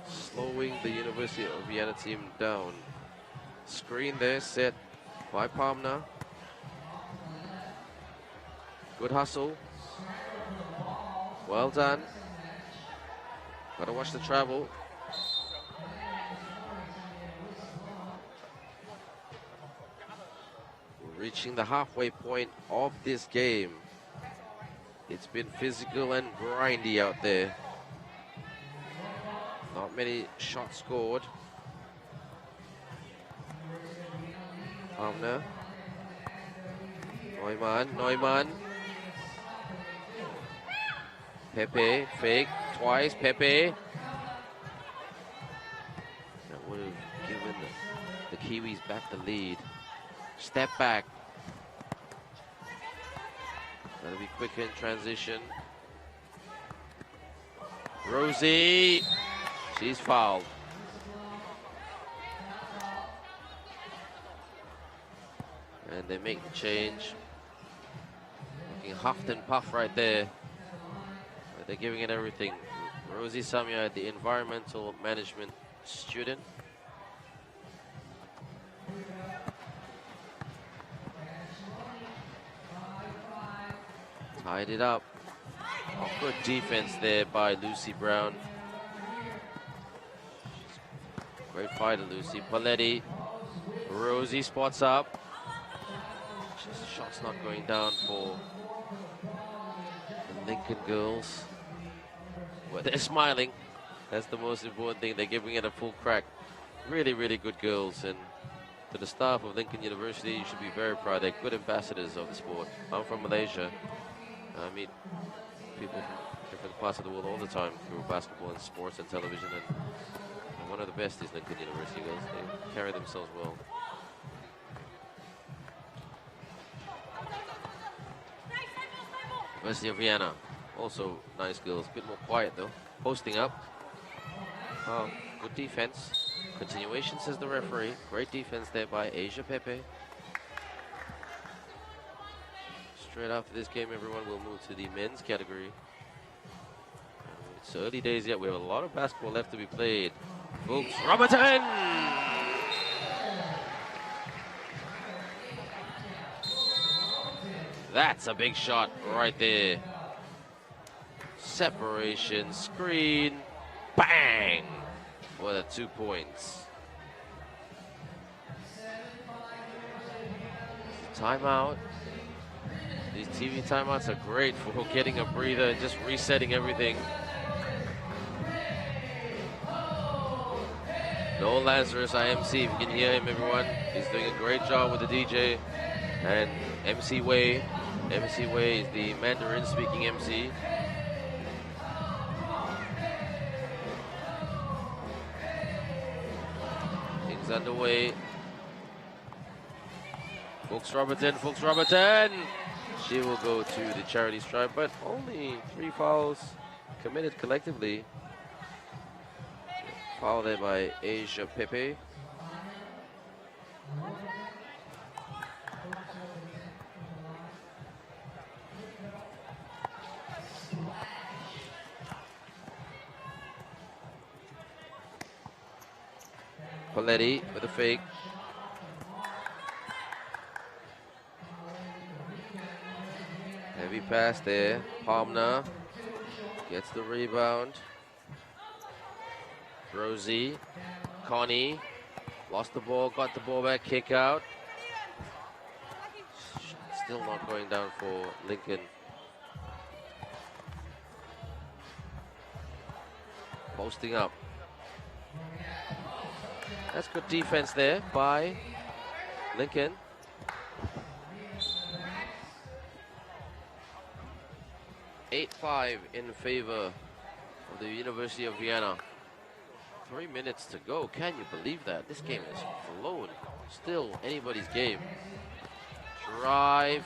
Speaker 2: slowing the University of Vienna team down. Screen there, set by Palmner. Good hustle. Well done. Gotta watch the travel. We're reaching the halfway point of this game. It's been physical and grindy out there. Not many shots scored. Palmner. Neumann. Pepe, fake, twice, Pepe. That would have given the Kiwis back the lead. Step back. Gotta be quick in transition. Rosie, she's fouled. And they make the change. Looking huffed and puffed right there. But they're giving it everything. Rosie Samia, the environmental management student. Tied it up. Oh, good defense there by Lucy Brown. Great fighter, Lucy. Paletti. Rosie spots up. Just shots not going down for the Lincoln girls. Well, they're smiling. That's the most important thing. They're giving it a full crack. Really, really good girls. And to the staff of Lincoln University, you should be very proud. They're good ambassadors of the sport. I'm from Malaysia. I meet people from different parts of the world all the time through basketball and sports and television. And one of the best is Lincoln University girls. They carry themselves well. University of Vienna, also nice girls. A bit more quiet though. Posting up. Oh, good defense. Continuation, says the referee. Great defense there by Asia Pepe. Straight after this game, everyone will move to the men's category. It's early days yet. We have a lot of basketball left to be played. Folks, Robertson! That's a big shot right there. Separation, screen, bang! For the 2 points. Timeout. These TV timeouts are great for getting a breather and just resetting everything. Noel Lazarus, IMC, if you can hear him, everyone. He's doing a great job with the DJ. And MC Wei. MC Wei is the Mandarin-speaking MC. Things underway. Folks Robertson. She will go to the charity stripe, but only 3 fouls committed collectively. Foul there by Asia Pepe. Paletti with a fake. Heavy pass there. Palmner gets the rebound. Rosie, Connie, lost the ball, got the ball back, kick out. Still not going down for Lincoln. Posting up. That's good defense there by Lincoln. (8-5) in favor of the University of Vienna. 3 minutes to go. Can you believe that? This game is flown. Still anybody's game. Drive.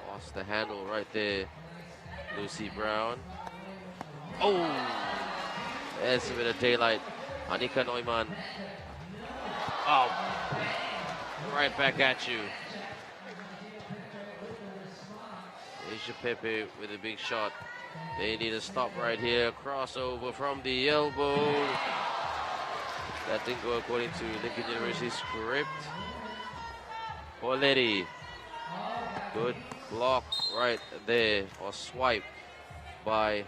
Speaker 2: Lost the handle right there. Lucy Brown. Oh! There's a bit of daylight. Annika Neumann. Oh! Right back at you. Asia Pepe with a big shot. They need a stop right here. Crossover from the elbow. That didn't go according to Lincoln University's script. Poletti. Good block right there. Or swipe by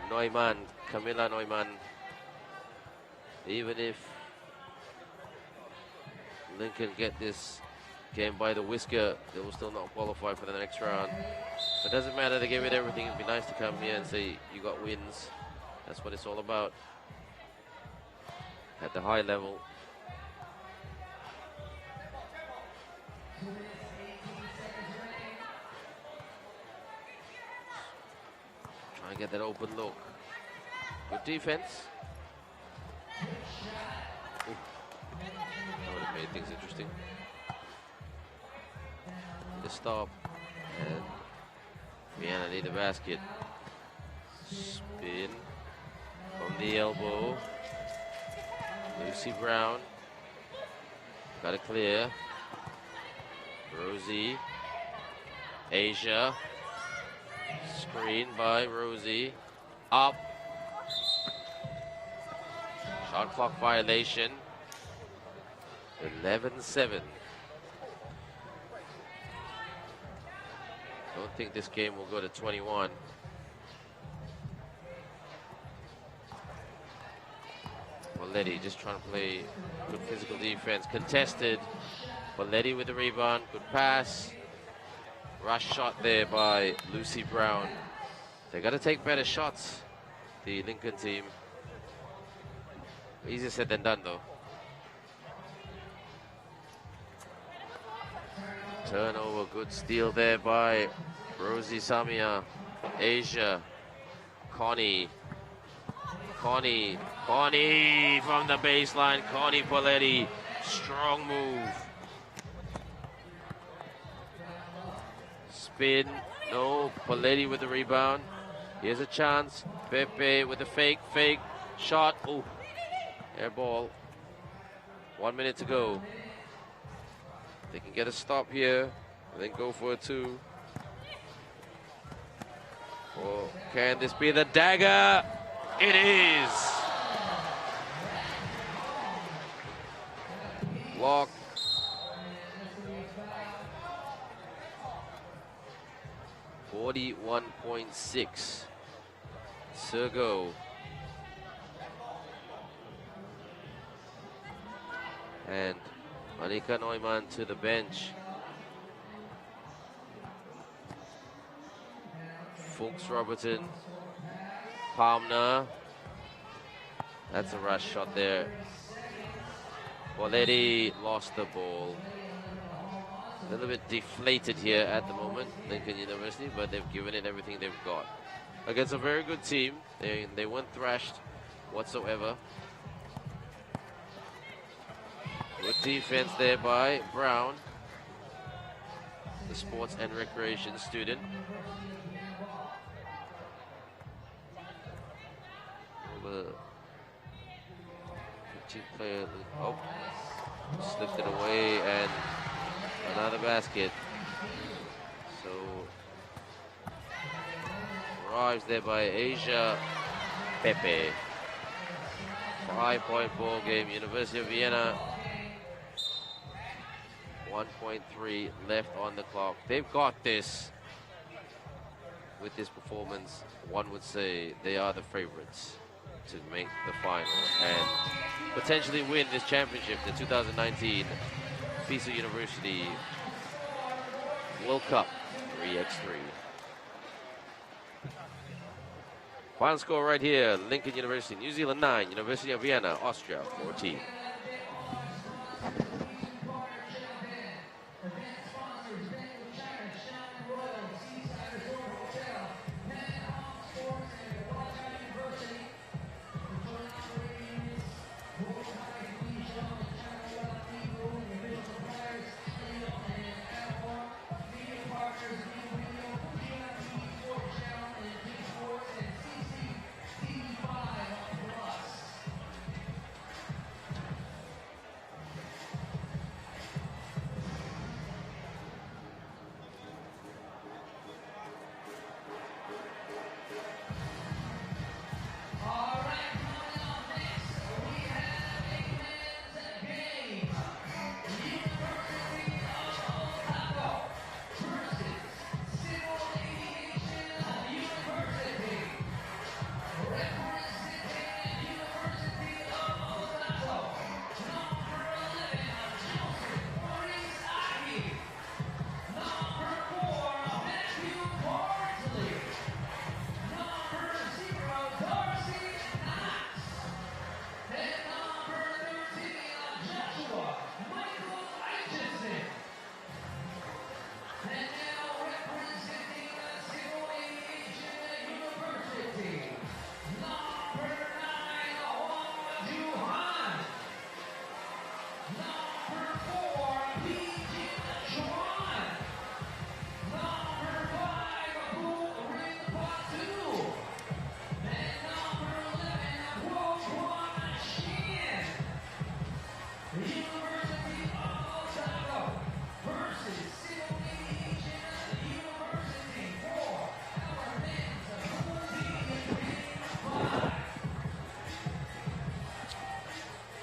Speaker 2: Neumann. Camilla Neumann. Even if Lincoln get this game by the whisker, they will still not qualify for the next round. It doesn't matter, they gave it everything. It'd be nice to come here and say you got wins. That's what it's all about. At the high level. Try and get that open look. Good defense. Ooh. That would have made things interesting. The stop. And Vienna need a basket. Spin from the elbow. Lucy Brown. Got it clear. Rosie. Asia. Screen by Rosie. Up. Shot clock violation. 11-7. Don't think this game will go to 21. Poletti just trying to play good physical defense. Contested. Poletti with the rebound. Good pass. Rush shot there by Lucy Brown. They got to take better shots, the Lincoln team. Easier said than done, though. Turnover, good steal there by Rosie Samia. Asia. Connie from the baseline. Connie Poletti. Strong move. Spin. No. Poletti with the rebound. Here's a chance. Pepe with the fake shot. Oh, air ball. 1 minute to go. They can get a stop here and then go for a two. Or can this be the dagger? It is. Block. .6. Sergo. And Anika Neumann to the bench. Fuchs Robertson. Palmer. That's a rush shot there. Poletti lost the ball. A little bit deflated here at the moment, Lincoln University, but they've given it everything they've got. Against a very good team. They weren't thrashed whatsoever. Good defense there by Brown, the sports and recreation student. The 15th player, oh, slipped it away and another basket. So, arrives there by Asia Pepe. 5-point ball game, University of Vienna. 1.3 left on the clock. They've got this. With this performance, one would say they are the favorites to make the final and potentially win this championship, the 2019 FISU University World Cup 3x3. Final score right here, Lincoln University, New Zealand 9, University of Vienna, Austria 14.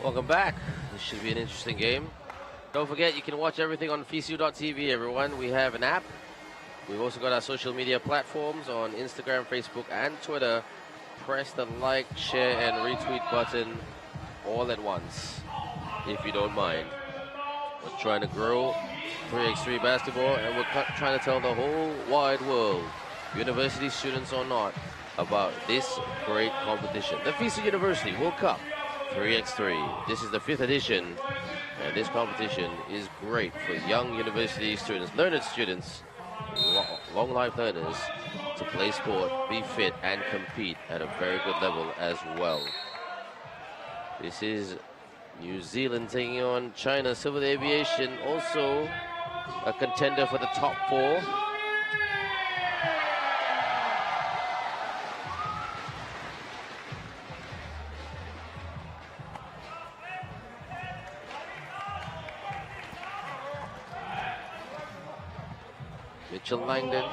Speaker 2: Welcome back. This should be an interesting game. Don't forget, you can watch everything on FISU.tv, everyone. We have an app. We've also got our social media platforms on Instagram, Facebook, and Twitter. Press the like, share, and retweet button all at once, if you don't mind. We're trying to grow 3x3 basketball, and we're trying to tell the whole wide world, university students or not, about this great competition. The FISU University World Cup 3x3. This is the 5th edition, and this competition is great for young university students, learned students, long life learners, to play sport, be fit, and compete at a very good level as well. This is New Zealand taking on China. Civil Aviation also a contender for the top 4. Mitchell Langdon,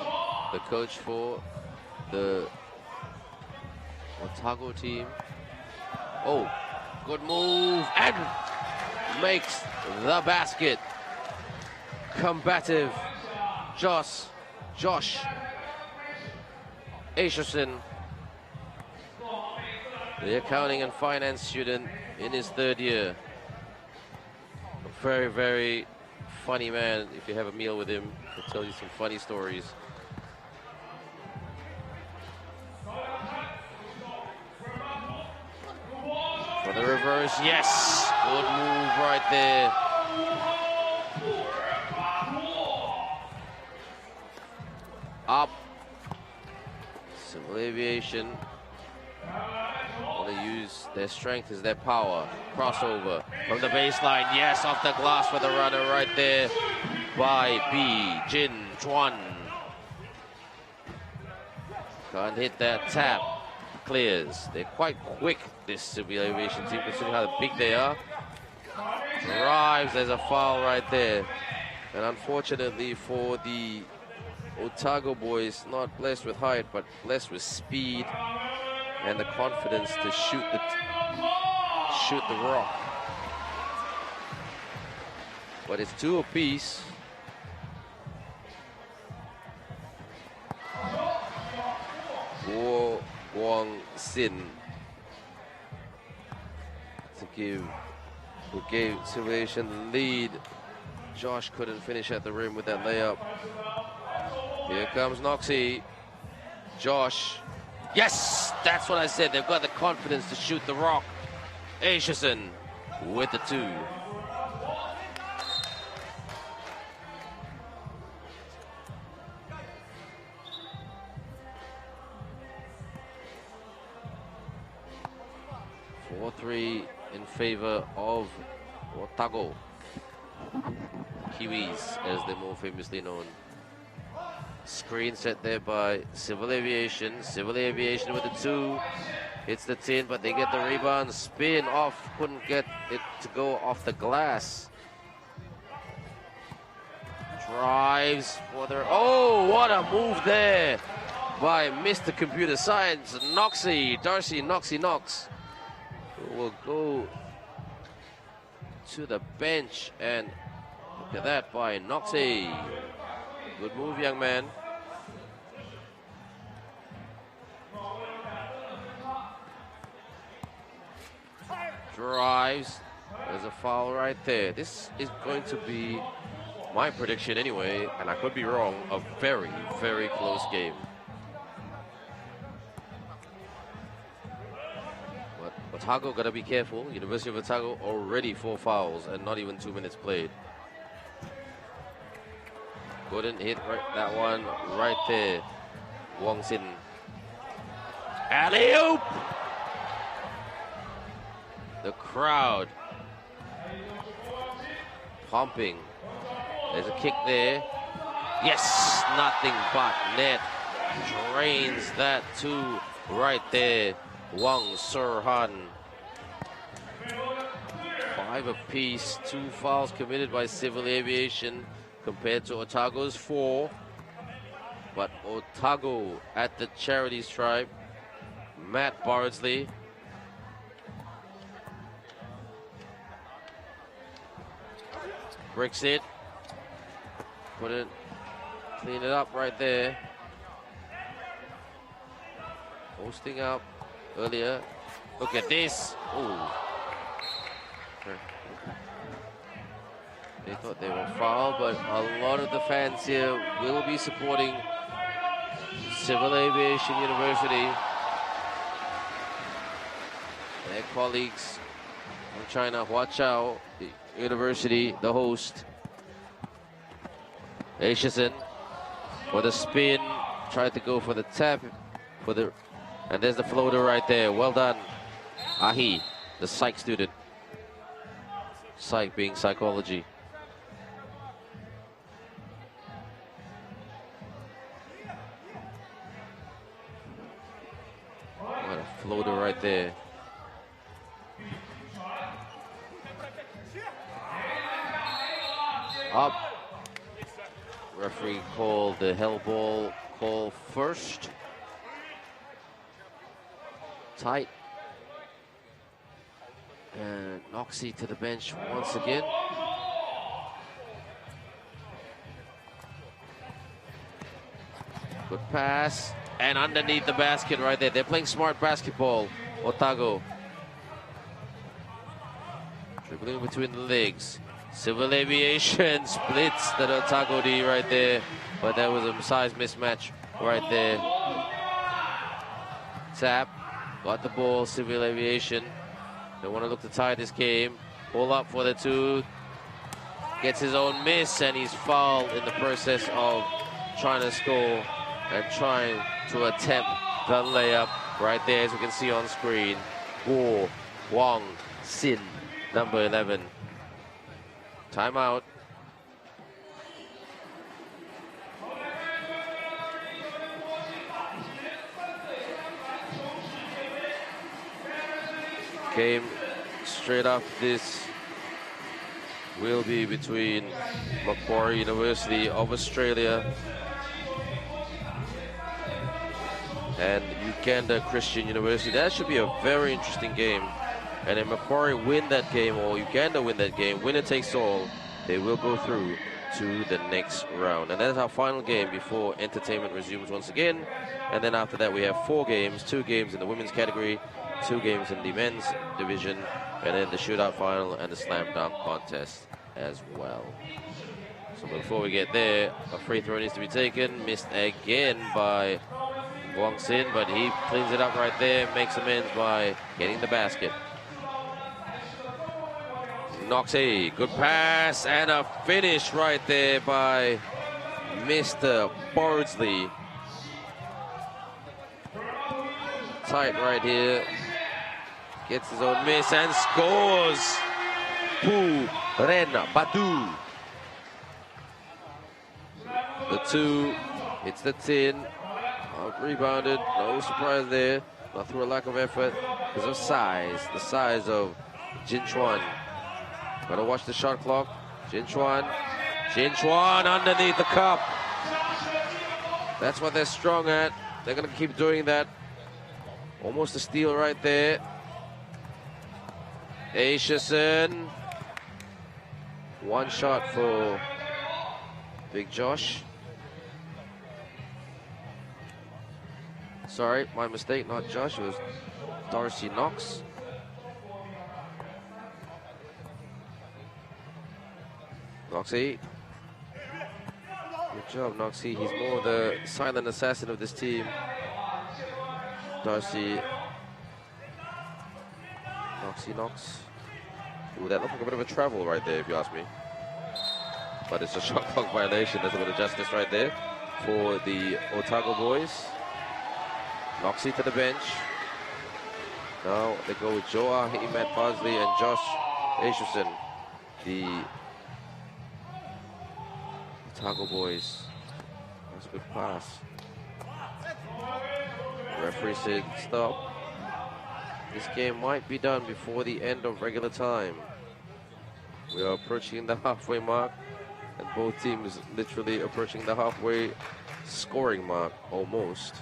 Speaker 2: the coach for the Otago team. Oh, good move, and makes the basket. Combative Josh Asherson, the accounting and finance student in his 3rd year. A very, very funny man. If you have a meal with him, he'll tell you some funny stories. For the reverse, yes! Good move right there. Up. Civil Aviation want to use their strength as their power. Crossover from the baseline. Yes, off the glass for the runner right there by B. Jin Chuan. Can't hit that tap. Clears. They're quite quick, this Civil Aviation team, considering how big they are. Drives. There's a foul right there. And unfortunately for the Otago boys, not blessed with height, but blessed with speed and the confidence to shoot the rock. But it's 2 apiece. Guo Guang Sin who gave Civilization the lead. Josh couldn't finish at the rim with that layup. Here comes Noxie. Josh. Yes, that's what I said. They've got the confidence to shoot the rock. Asherson with the 2. (4-3) in favor of Otago. Kiwis, as they're more famously known. Screen set there by Civil Aviation. Civil Aviation with the 2. Hits the tin, but they get the rebound. Spin off. Couldn't get it to go off the glass. Drives for their... Oh, what a move there by Mr. Computer Science. Darcy Knox will go to the bench, and look at that by Noxie. Good move, young man. Drives. There's a foul right there. This is going to be my prediction anyway, and I could be wrong, a very, very close game. But Otago gotta be careful. University of Otago already 4 fouls and not even 2 minutes played. Couldn't hit that one right there. Wong Sin. Alley-oop! The crowd pumping. There's a kick there. Yes, nothing but net. Drains that 2 right there. Wang Surhan. 5 apiece. 2 fouls committed by Civil Aviation compared to Otago's 4. But Otago at the charity stripe. Matt Bardsley. Bricks it. Couldn't clean it up right there. Posting up earlier. Look at this. Ooh. They thought they were foul, but a lot of the fans here will be supporting Civil Aviation University. Their colleagues from China, Huachao University, the host. Xiamen for the spin, tried to go for the tap, and there's the floater right there. Well done, Ahi, the psych student. Psych being psychology. What a floater right there. Up. Referee called the hell ball call first. Tight. And Noxie to the bench once again. Good pass. And underneath the basket right there. They're playing smart basketball. Otago. Dribbling between the legs. Civil Aviation splits the Otago D right there. But that was a size mismatch right there. Tap. Got the ball. Civil Aviation. They want to look to tie this game. Pull up for the two. Gets his own miss, and he's fouled in the process of trying to score and trying to attempt the layup right there, as we can see on screen. Guo Wang Sin, number 11. Timeout. Game straight after this will be between Macquarie University of Australia and Uganda Christian University. That should be a very interesting game. And if Macquarie win that game, or Uganda win that game, winner takes all, they will go through to the next round. And that is our final game before entertainment resumes once again. And then after that we have 4 games, 2 games in the women's category, 2 games in the men's division, and then the shootout final and the slam dunk contest as well. So before we get there, a free throw needs to be taken. Missed again by Wang Sin, but he cleans it up right there, makes amends by getting the basket. Noxie, good pass, and a finish right there by Mr. Bardsley. Tight right here. Gets his own miss and scores. Pu Ren Badu. The 2 hits the tin. Rebounded. No surprise there. Not through a lack of effort because of size. The size of Jin Chuan. Gotta watch the shot clock. Jin Chuan. Jin Chuan underneath the cup. That's what they're strong at. They're gonna keep doing that. Almost a steal right there. Xiamen. One shot for Big Josh. Sorry, my mistake, not Josh, it was Darcy Knox. Noxie. Good job, Noxie. He's more the silent assassin of this team. Darcy. Noxie Knox. Ooh, that looked like a bit of a travel right there, if you ask me. But it's a shot clock violation. There's a bit of justice right there for the Otago boys. Noxie to the bench. Now they go with Joa, Matt Bosley, and Josh Xiamen, the Otago boys. That's a good pass. The referee said stop. This game might be done before the end of regular time. We are approaching the halfway mark, and both teams literally approaching the halfway scoring mark, almost.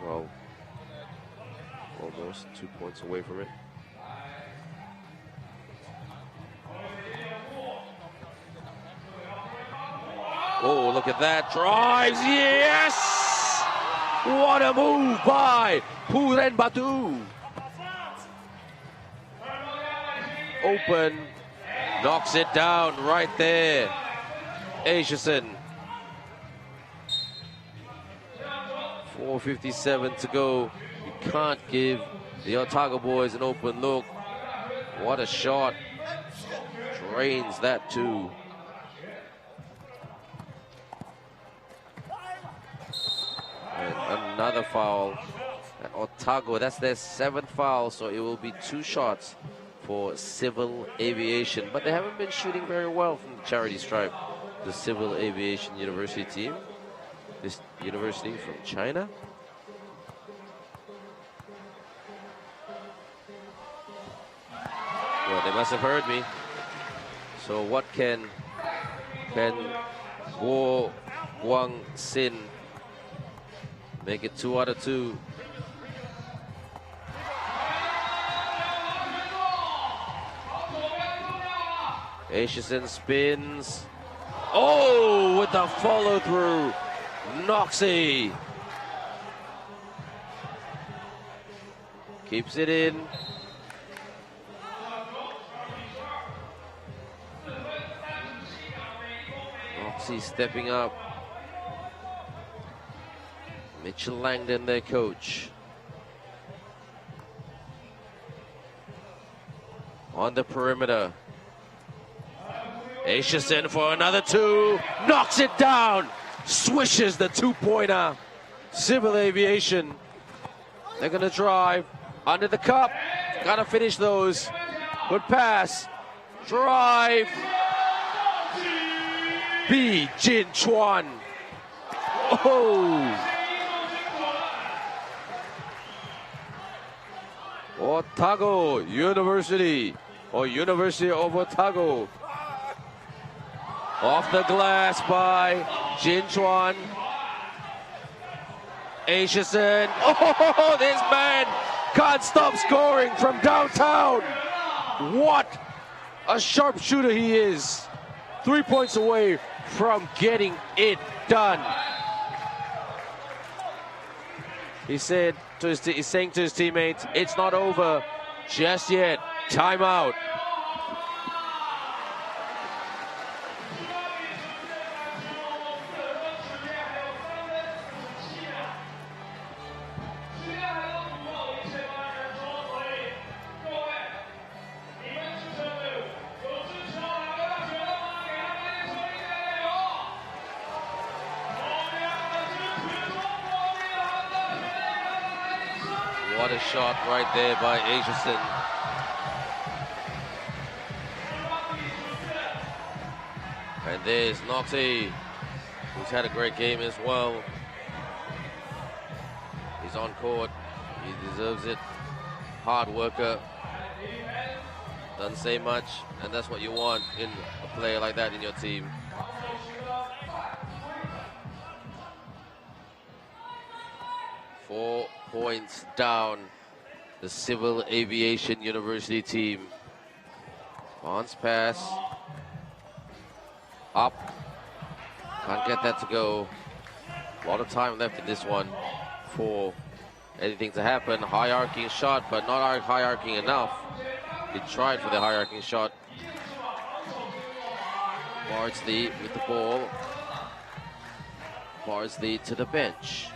Speaker 2: Well, almost 2 points away from it. Oh, look at that. Drives, yes! What a move by Puren Batu. Open Knocks it down right there. Xiamen. 4:57 to go. You can't give the Otago boys an open look. What a shot. Drains that too. And another foul. And Otago, that's their 7th foul, so it will be 2 shots for Civil Aviation. But they haven't been shooting very well from the charity stripe, the Civil Aviation University team. This university from China. Well, they must have heard me. So what can Guo Guang Sin make it 2 out of 2? Xiamen spins. Oh, with the follow through. Noxie keeps it in. Noxie stepping up. Mitchell Langdon, their coach. On the perimeter. Xiamen for another 2. Knocks it down. Swishes the 2-pointer. Civil Aviation. They're going to drive under the cup. Got to finish those. Good pass. Drive. Bi Jin Chuan. Oh. Otago University, or University of Otago. Off the glass by Jin Chuan. Xiamen. Oh, this man can't stop scoring from downtown. What a sharpshooter he is. 3 points away from getting it done. He's saying to his teammates, it's not over just yet. Timeout. What a shot right there by Xiamen. And there's Noxie, who's had a great game as well. He's on court. He deserves it. Hard worker. Doesn't say much, and that's what you want in a player like that in your team. Four points down, the Civil Aviation University team. Bounce pass. Up. Can't get that to go. A lot of time left in this one for anything to happen. High arcing shot, but not high arcing enough. He tried for the high arcing shot. Bardsley with the ball. Bardsley to the bench.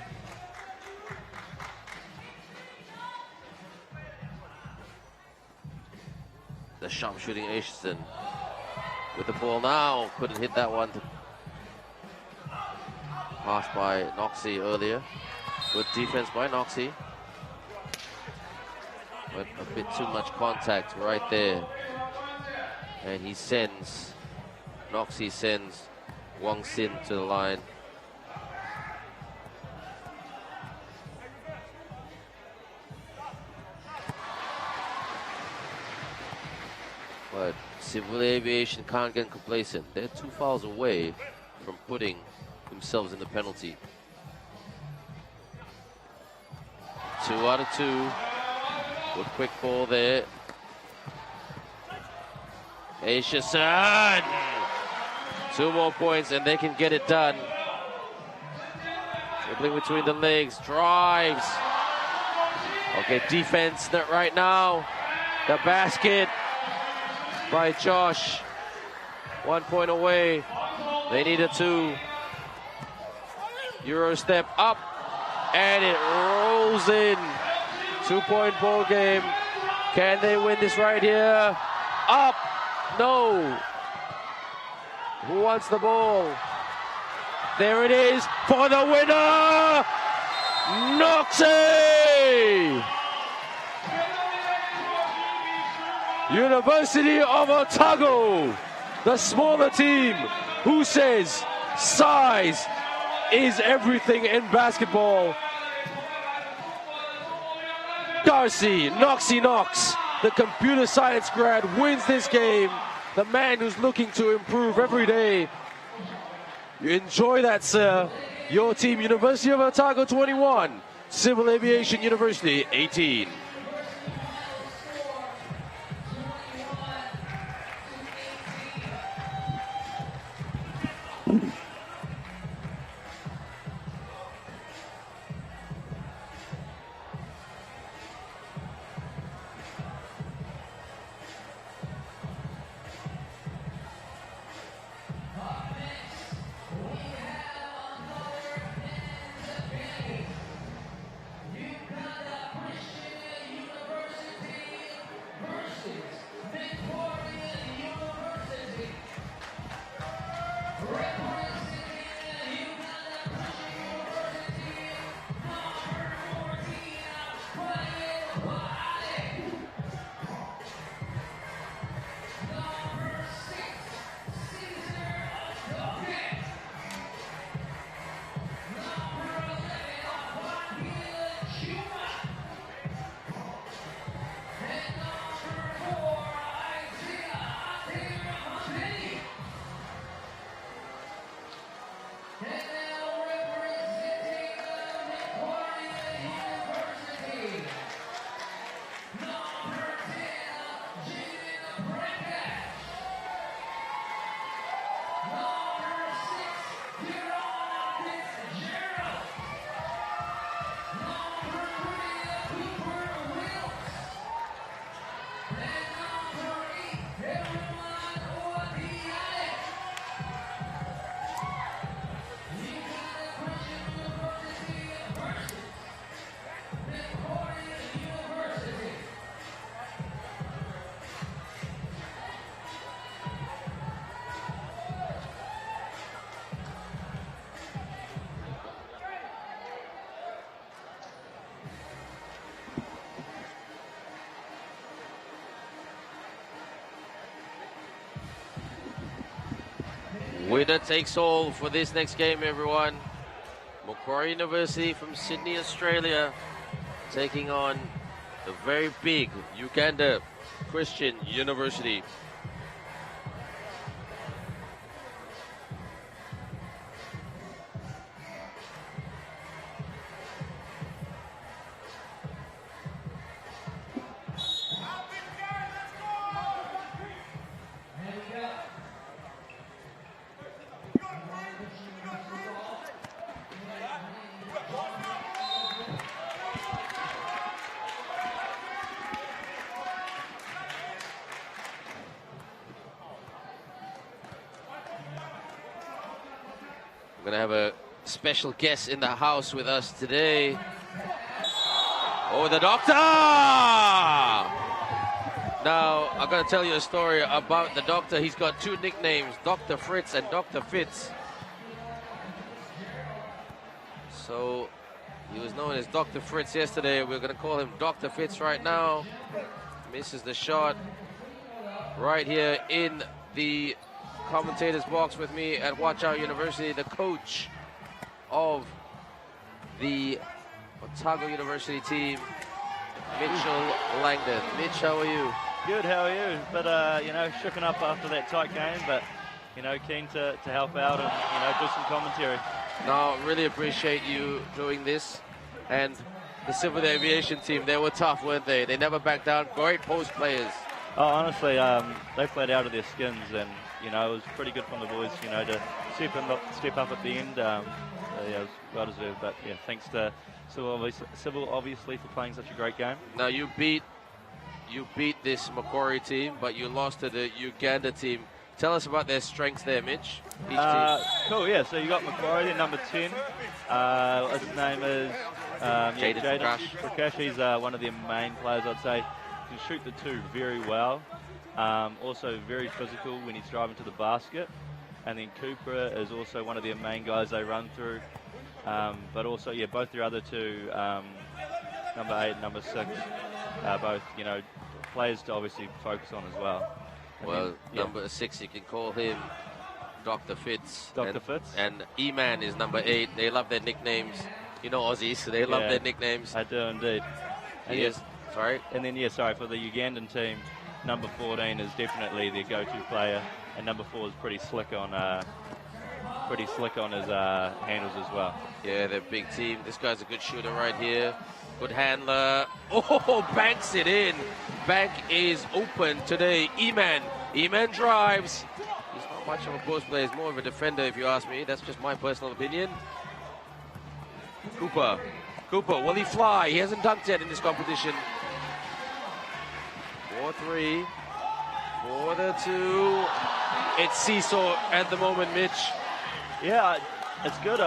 Speaker 2: The sharpshooting Xiamen with the ball now. Couldn't hit that one. Passed by Noxie earlier. Good defense by Noxie. But a bit too much contact right there. And he sends, Noxie sends Wang Sin to the line. But Civil Aviation can't get complacent. They're 2 fouls away from putting themselves in the penalty. 2 out of 2. Good quick ball there. Xiamen. 2 more points and they can get it done. Dribbling between the legs, drives. Okay, defense right now. The basket by Josh. 1 point away. They need a 2. Euro step up, and it rolls in. 2-point ball game. Can they win this right here? Up. No. Who wants the ball? There it is for the winner. Noxie! University of Otago, the smaller team who says size is everything in basketball. Darcy Noxie Knox, the computer science grad, wins this game. The man who's looking to improve every day. You enjoy that, sir. Your team, University of Otago 21, Civil Aviation University 18. Winner takes all for this next game, everyone. Macquarie University from Sydney, Australia, taking on the very big Uganda Christian University. We're going to have a special guest in the house with us today. Oh, the doctor! Now, I'm going to tell you a story about the doctor. He's got 2 nicknames, Dr. Fritz and Dr. Fitz. So, he was known as Dr. Fritz yesterday. We're going to call him Dr. Fitz right now. Misses the shot right here in the commentator's box with me at Watch Out University, the coach of the Otago University team, Mitchell Langdon. Mitch, how are you?
Speaker 3: Good, how are you? But, you know, shooken up after that tight game, but, you know, keen to help out and, you know, do some commentary.
Speaker 2: No, really appreciate you doing this. And the Civil Aviation team, they were tough, weren't they? They never backed down. Great post players.
Speaker 3: Oh, honestly, they played out of their skins, and, you know, it was pretty good from the boys, you know, to step up at the end. Yeah, it was well deserved, but yeah, thanks to Civil obviously for playing such a great game.
Speaker 2: Now you beat this Macquarie team, but you lost to the Uganda team. Tell us about their strengths there, Mitch. Each team.
Speaker 3: Cool, yeah. So you got Macquarie there, number 10. His name is
Speaker 2: Jaden
Speaker 3: Prakash. He's one of their main players, I'd say. Can shoot the two very well. Also very physical when he's driving to the basket. And then Cooper is also one of their main guys they run through. But also, yeah, both their other two, number 8 and number 6, both, you know, players to obviously focus on as well. And
Speaker 2: Well,
Speaker 3: then, yeah.
Speaker 2: number 6, you can call him Dr. Fitz.
Speaker 3: Dr. Fitz.
Speaker 2: And E-Man is number 8. They love their nicknames. You know Aussies, they love their nicknames.
Speaker 3: I do indeed. And
Speaker 2: Yes. Sorry?
Speaker 3: And then, for the Ugandan team, number 14 is definitely their go-to player, and number 4 is pretty slick on his handles as well.
Speaker 2: Yeah, they're a big team. This guy's a good shooter right here. Good handler. Oh, banks it in. Bank is open today. E-Man. E-Man drives. He's not much of a post player. He's more of a defender, if you ask me. That's just my personal opinion. Cooper. Cooper, will he fly? He hasn't dunked yet in this competition. 4-3. 4-2. It's seesaw at the moment, Mitch.
Speaker 3: Yeah, it's good.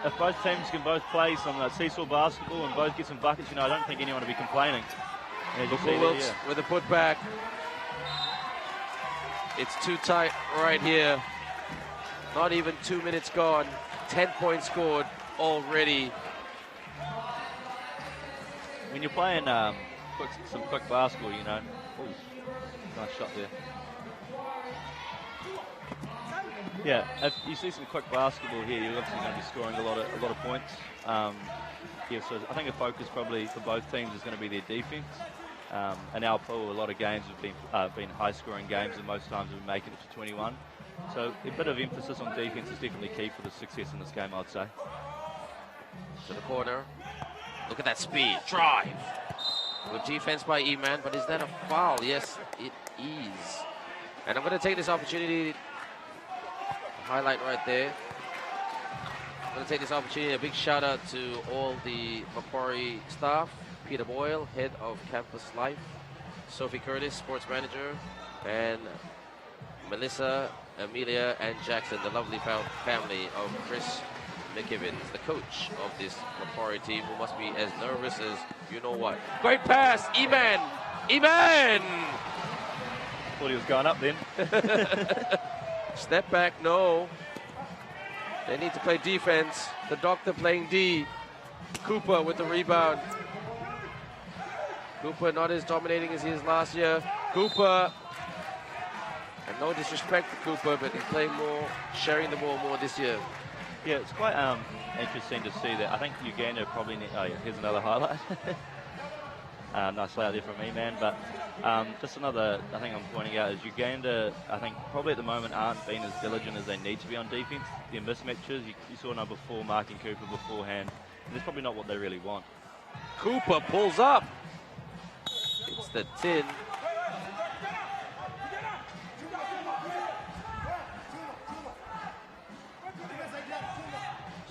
Speaker 3: If both teams can both play some seesaw basketball and both get some buckets, you know, I don't think anyone will be complaining.
Speaker 2: Wilkes with a putback. It's too tight right here. Not even 2 minutes gone. 10 points scored already.
Speaker 3: When you're playing some quick basketball, you know. Ooh, nice shot there. Yeah, if you see some quick basketball here, you're obviously going to be scoring a lot of points. Yeah, so I think the focus probably for both teams is going to be their defense. In our pool, a lot of games have been high-scoring games, and most times we're making it to 21. So a bit of emphasis on defense is definitely key for the success in this game, I'd say.
Speaker 2: To the corner. Look at that speed. Drive. Good defense by E-Man, but is that a foul? Yes, it is. And I'm going to take this opportunity to highlight right there. I'm going to take this opportunity, a big shout out to all the Macquarie staff. Peter Boyle, head of campus life. Sophie Curtis, sports manager. And Melissa, Amelia, and Jackson, the lovely family of Chris McKibbins, the coach of this Macquarie team, who must be as nervous as you know what. Great pass, E-Man! E-Man!
Speaker 3: Thought he was going up then.
Speaker 2: Step back, no. They need to play defense. The Doctor playing D. Cooper with the rebound. Cooper not as dominating as he is last year. Cooper, and no disrespect to Cooper, but he's playing more, sharing the ball more this year.
Speaker 3: Yeah, it's quite interesting to see that. I think Uganda probably need... Oh, yeah, here's another highlight. Nice layout there from me, man. But just another, I think I'm pointing out, is Uganda, I think, probably at the moment aren't being as diligent as they need to be on defense. Their mismatches, you saw number 4 marking Cooper beforehand. And that's probably not what they really want.
Speaker 2: Cooper pulls up. It's the 10.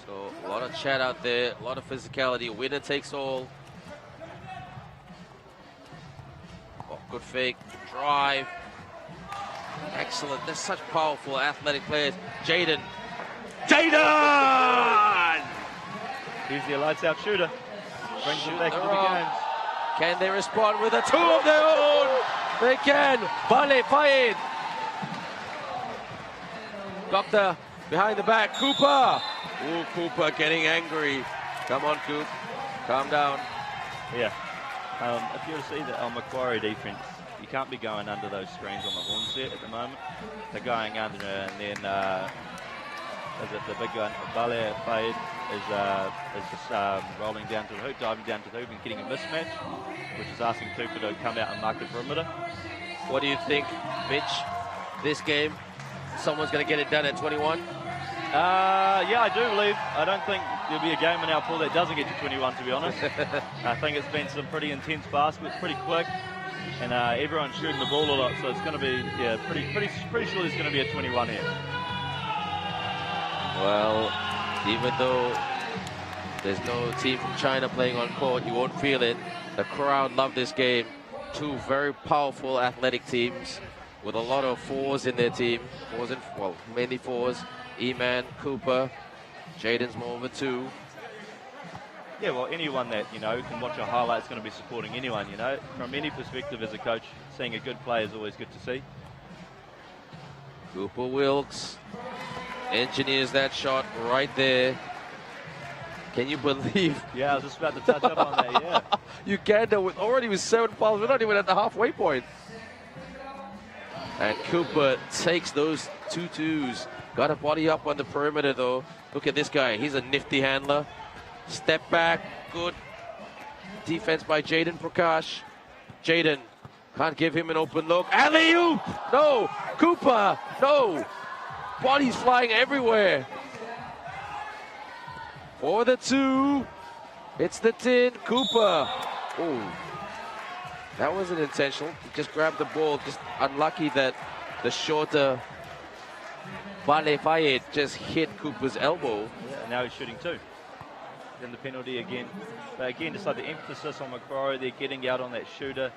Speaker 2: So a lot of chat out there, a lot of physicality. Winner takes all. Oh, good fake, drive. Excellent. They're such powerful, athletic players. Jaden. Jaden!
Speaker 3: He's the lights-out shooter. Brings it back into the game.
Speaker 2: Can they respond with a 2 of their own? They can. Bale Fayed. Doctor behind the back. Cooper. Ooh, Cooper getting angry. Come on, Coop. Calm down.
Speaker 3: Yeah. If you were to see the Macquarie defense, you can't be going under those screens on the horn set at the moment. They're going under, and then the big guy, Bale Fayed, is just rolling down to the hoop, diving down to the hoop and getting a mismatch, which is asking Cooper to come out and mark the perimeter.
Speaker 2: What do you think, Mitch? This game, someone's going to get it done at 21?
Speaker 3: Yeah, I do believe. I don't think there'll be a game in our pool that doesn't get to 21, to be honest. I think it's been some pretty intense baskets, pretty quick, and everyone's shooting the ball a lot, so it's going to be, yeah, pretty sure there's going to be a 21 here.
Speaker 2: Well, even though there's no team from China playing on court, you won't feel it. The crowd love this game. Two very powerful athletic teams. with a lot of fours in their team. Fours and, well, mainly fours. E-Man, Cooper, Jaden's more of a 2.
Speaker 3: Yeah, well, anyone that, you know, can watch a highlight is going to be supporting anyone, you know. From any perspective as a coach, seeing a good play is always good to see.
Speaker 2: Cooper Wilkes engineers that shot right there. Can you believe?
Speaker 3: Yeah, I was just about to touch up on that, yeah.
Speaker 2: Uganda already with 7 fouls. We're not even at the halfway point. And Cooper takes those 2-2s. Got a body up on the perimeter, though. Look at this guy. He's a nifty handler. Step back. Good defense by Jaden Prakash. Jaden can't give him an open look. Alley-oop! No! Cooper! No! Bodies flying everywhere. For the 2. It's the 10. Cooper. Oh. That wasn't intentional. He just grabbed the ball. Just unlucky that the shorter Bale Fayed just hit Cooper's elbow.
Speaker 3: Yeah, and now he's shooting 2. Then the penalty again. But again, just like the emphasis on Macquarie, they're getting out on that shooter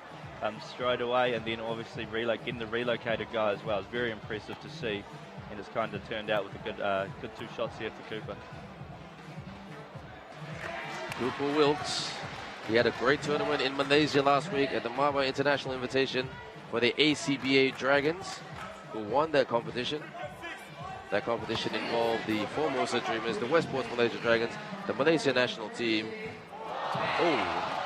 Speaker 3: straight away, and then obviously getting the relocated guy as well. It's very impressive to see, and it's kind of turned out with a good 2 shots here for Cooper.
Speaker 2: Cooper Wilkes. He had a great tournament in Malaysia last week at the Mama International Invitation for the ACBA Dragons, who won that competition. That competition involved the Formosa Dreamers, the Westports Malaysia Dragons, the Malaysia national team. Oh.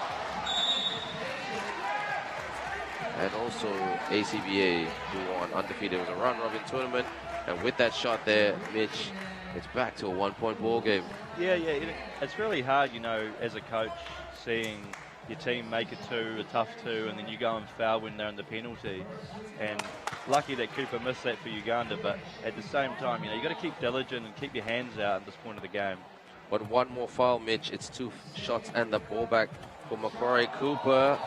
Speaker 2: And also ACBA, who won undefeated. It was a round-robin tournament. And with that shot there, Mitch, it's back to a 1-point ball game.
Speaker 3: Yeah, it's really hard, you know, as a coach, seeing your team make a 2, a tough 2, and then you go and foul when they're in the penalty. And lucky that Cooper missed that for Uganda, but at the same time, you know, you've got to keep diligent and keep your hands out at this point of the game.
Speaker 2: But one more foul, Mitch. It's 2 shots and the ball back for Macquarie. Cooper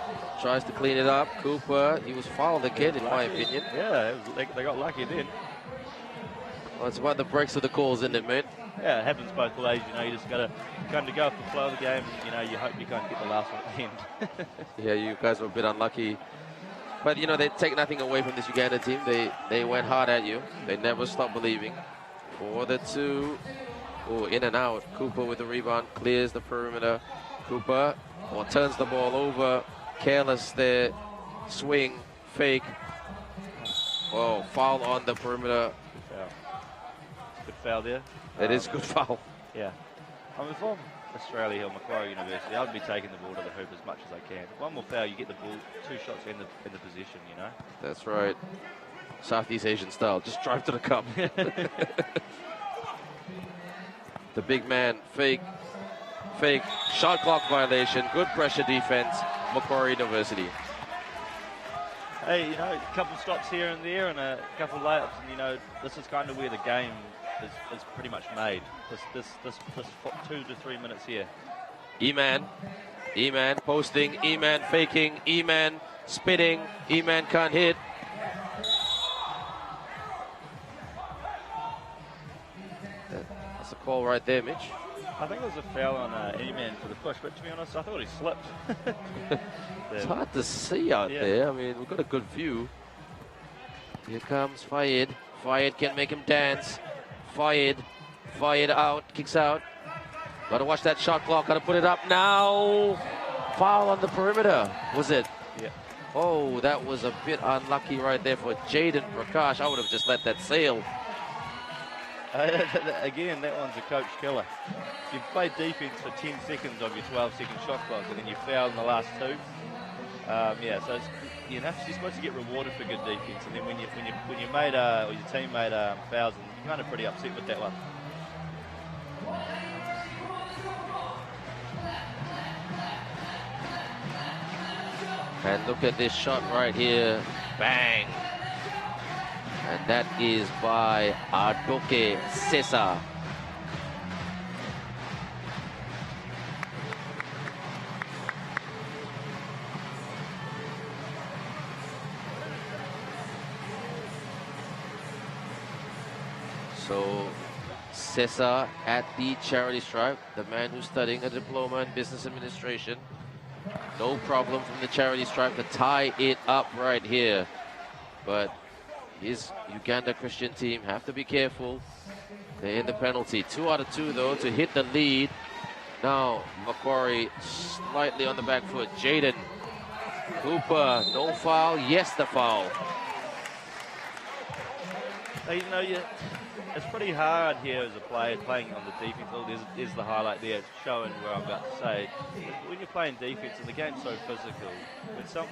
Speaker 2: tries to clean it up. Cooper, he was fouled again, in my opinion.
Speaker 3: Yeah, they got lucky then.
Speaker 2: Well, it's about the breaks of the calls, isn't it, mate?
Speaker 3: Yeah, it happens both ways. You know, you just got to kind of go with the flow of the game. And, you know, you hope you can't get the last one at the end.
Speaker 2: Yeah, you guys were a bit unlucky. But, you know, they take nothing away from this Uganda team. They went hard at you. They never stopped believing. For the 2. Oh, in and out. Cooper with the rebound. Clears the perimeter. Cooper turns the ball over. Careless there. Swing. Fake. Oh, foul on the perimeter.
Speaker 3: Good foul there.
Speaker 2: It is good foul.
Speaker 3: Yeah. I mean, if I'm Australia Hill, Macquarie University, I would be taking the ball to the hoop as much as I can. One more foul, you get the ball, 2 shots in the position, you know?
Speaker 2: That's right. Southeast Asian style. Just drive to the cup. The big man, fake, shot clock violation, good pressure defense, Macquarie University.
Speaker 3: Hey, you know, a couple stops here and there and a couple layups, and, you know, this is kind of where the game is pretty much made. This 2 to 3 minutes here. E-Man posting, E-Man faking, E-Man spitting, E-Man can't hit.
Speaker 2: That's a call right there, Mitch.
Speaker 3: I think it was a foul on E-Man for the push, but to be honest, I thought he slipped.
Speaker 2: It's hard to see out there. I mean, we've got a good view. Here comes Fayed. Fayed can make him dance. Fayed out, kicks out. Got to watch that shot clock. Got to put it up now. Foul on the perimeter, was it?
Speaker 3: Yeah.
Speaker 2: Oh, that was a bit unlucky right there for Jaden Prakash. I would have just let that sail.
Speaker 3: Again, that one's a coach killer. You've played defense for 10 seconds of your 12-second shot clock, and then you foul in the last 2. Yeah, so it's, you know, you're supposed to get rewarded for good defense, and then when your mate or your teammate fouls, you're kind of pretty upset with that one.
Speaker 2: And look at this shot right here. Bang! And that is by Ardoke Sesa. So, Sesa at the charity stripe, the man who's studying a diploma in business administration. No problem from the charity stripe to tie it up right here. But his Uganda Christian team have to be careful. They're in the penalty. 2 out of 2 though to hit the lead. Now Macquarie slightly on the back foot. Jaden Cooper, no foul. Yes, the foul.
Speaker 3: You know, it's pretty hard here as a player playing on the defense. Oh, there's the highlight there, showing where I'm about to say. When you're playing defense and the game's so physical,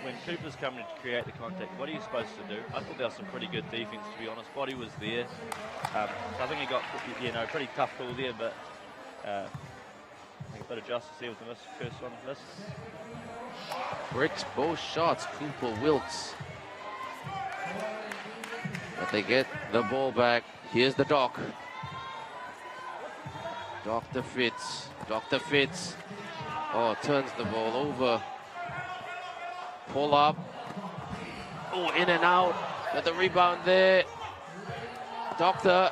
Speaker 3: when Cooper's coming to create the contact, what are you supposed to do? I thought that was some pretty good defense, to be honest. Body was there. So I think he got, a pretty tough call there, but I think a bit of justice here with the first one miss.
Speaker 2: Bricks both shots. Cooper Wilkes. But they get the ball back. Here's the Doc. Dr. Fitz. Dr. Fitz. Oh, turns the ball over. Pull up. Oh, in and out. Got the rebound there. Doctor.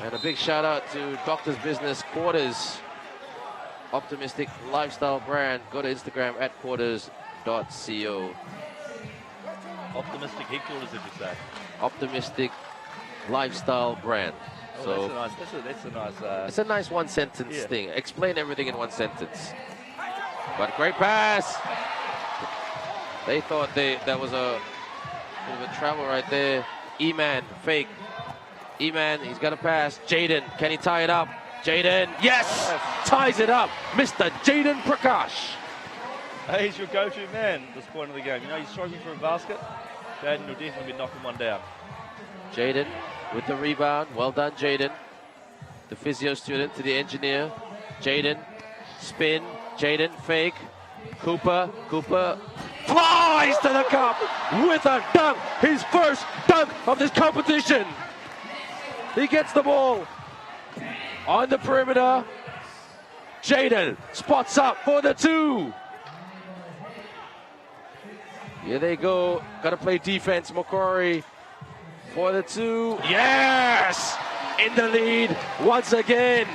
Speaker 2: And a big shout out to Doctor's Business Quarters. Optimistic lifestyle brand. Go to Instagram at quarters.co.
Speaker 3: Optimistic headquarters, did you say?
Speaker 2: Optimistic lifestyle brand.
Speaker 3: Oh,
Speaker 2: So
Speaker 3: that's a nice.
Speaker 2: it's a nice one sentence thing. Explain everything in one sentence. But great pass. They thought that was a bit of a travel right there. E-Man fake. E-Man, he's got a pass. Jaden, can he tie it up? Jaden, yes! Ties it up. Mr. Jaden Prakash.
Speaker 3: Hey, he's your go-to man at this point of the game. You know, he's struggling for a basket. Jaden will definitely be knocking one down.
Speaker 2: Jaden with the rebound. Well done, Jaden. The physio student to the engineer. Jaden, spin. Jaden, fake. Cooper flies to the cup with a dunk. His first dunk of this competition. He gets the ball on the perimeter. Jaden spots up for the 2. Here they go. Got to play defense. Macquarie for the 2. Yes! In the lead once again.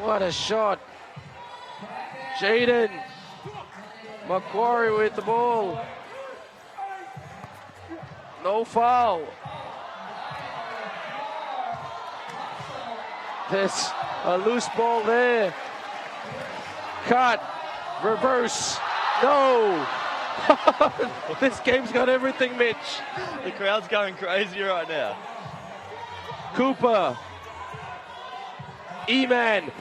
Speaker 2: What a shot. Jaden. Macquarie with the ball. No foul. There's a loose ball there. Cut. Reverse. No. This game's got everything, Mitch.
Speaker 3: The crowd's going crazy right now.
Speaker 2: Cooper. E-Man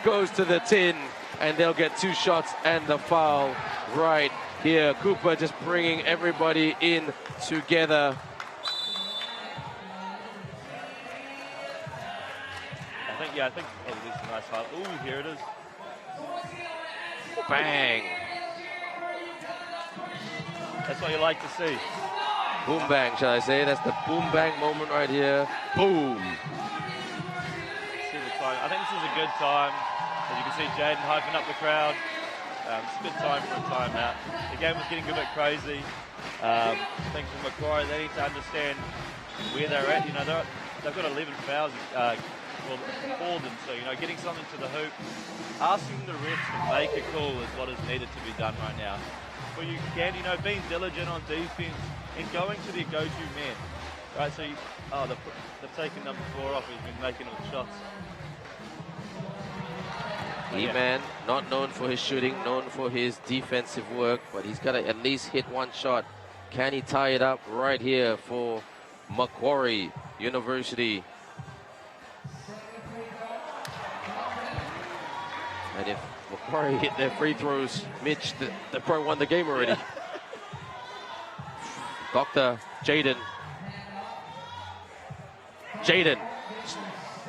Speaker 2: goes to the tin, and they'll get 2 shots and the foul right here. Cooper just bringing everybody in together.
Speaker 3: I think oh, this is a nice highlight. Ooh, here it is.
Speaker 2: Bang.
Speaker 3: That's what you like to see.
Speaker 2: Boom bang, shall I say? That's the boom bang moment right here. Boom.
Speaker 3: See the time. I think this is a good time. As you can see, Jaden hyping up the crowd. It's a good time for a timeout. The game was getting a bit crazy. I think for Macquarie, they need to understand where they're at. You know, they've got 11 fouls for them. So, you know, getting something to the hoop, asking the refs to make a call is what is needed to be done right now. For you can, you know, being diligent on defense and going to their go-to man. Right, so they've taken number 4 off. He's been making all the shots.
Speaker 2: E-Man, not known for his shooting, known for his defensive work, but he's got to at least hit 1 shot. Can he tie it up right here for Macquarie University? And if Macquarie hit their free throws, Mitch, they probably won the game already.
Speaker 3: Yeah.
Speaker 2: Dr. Jaden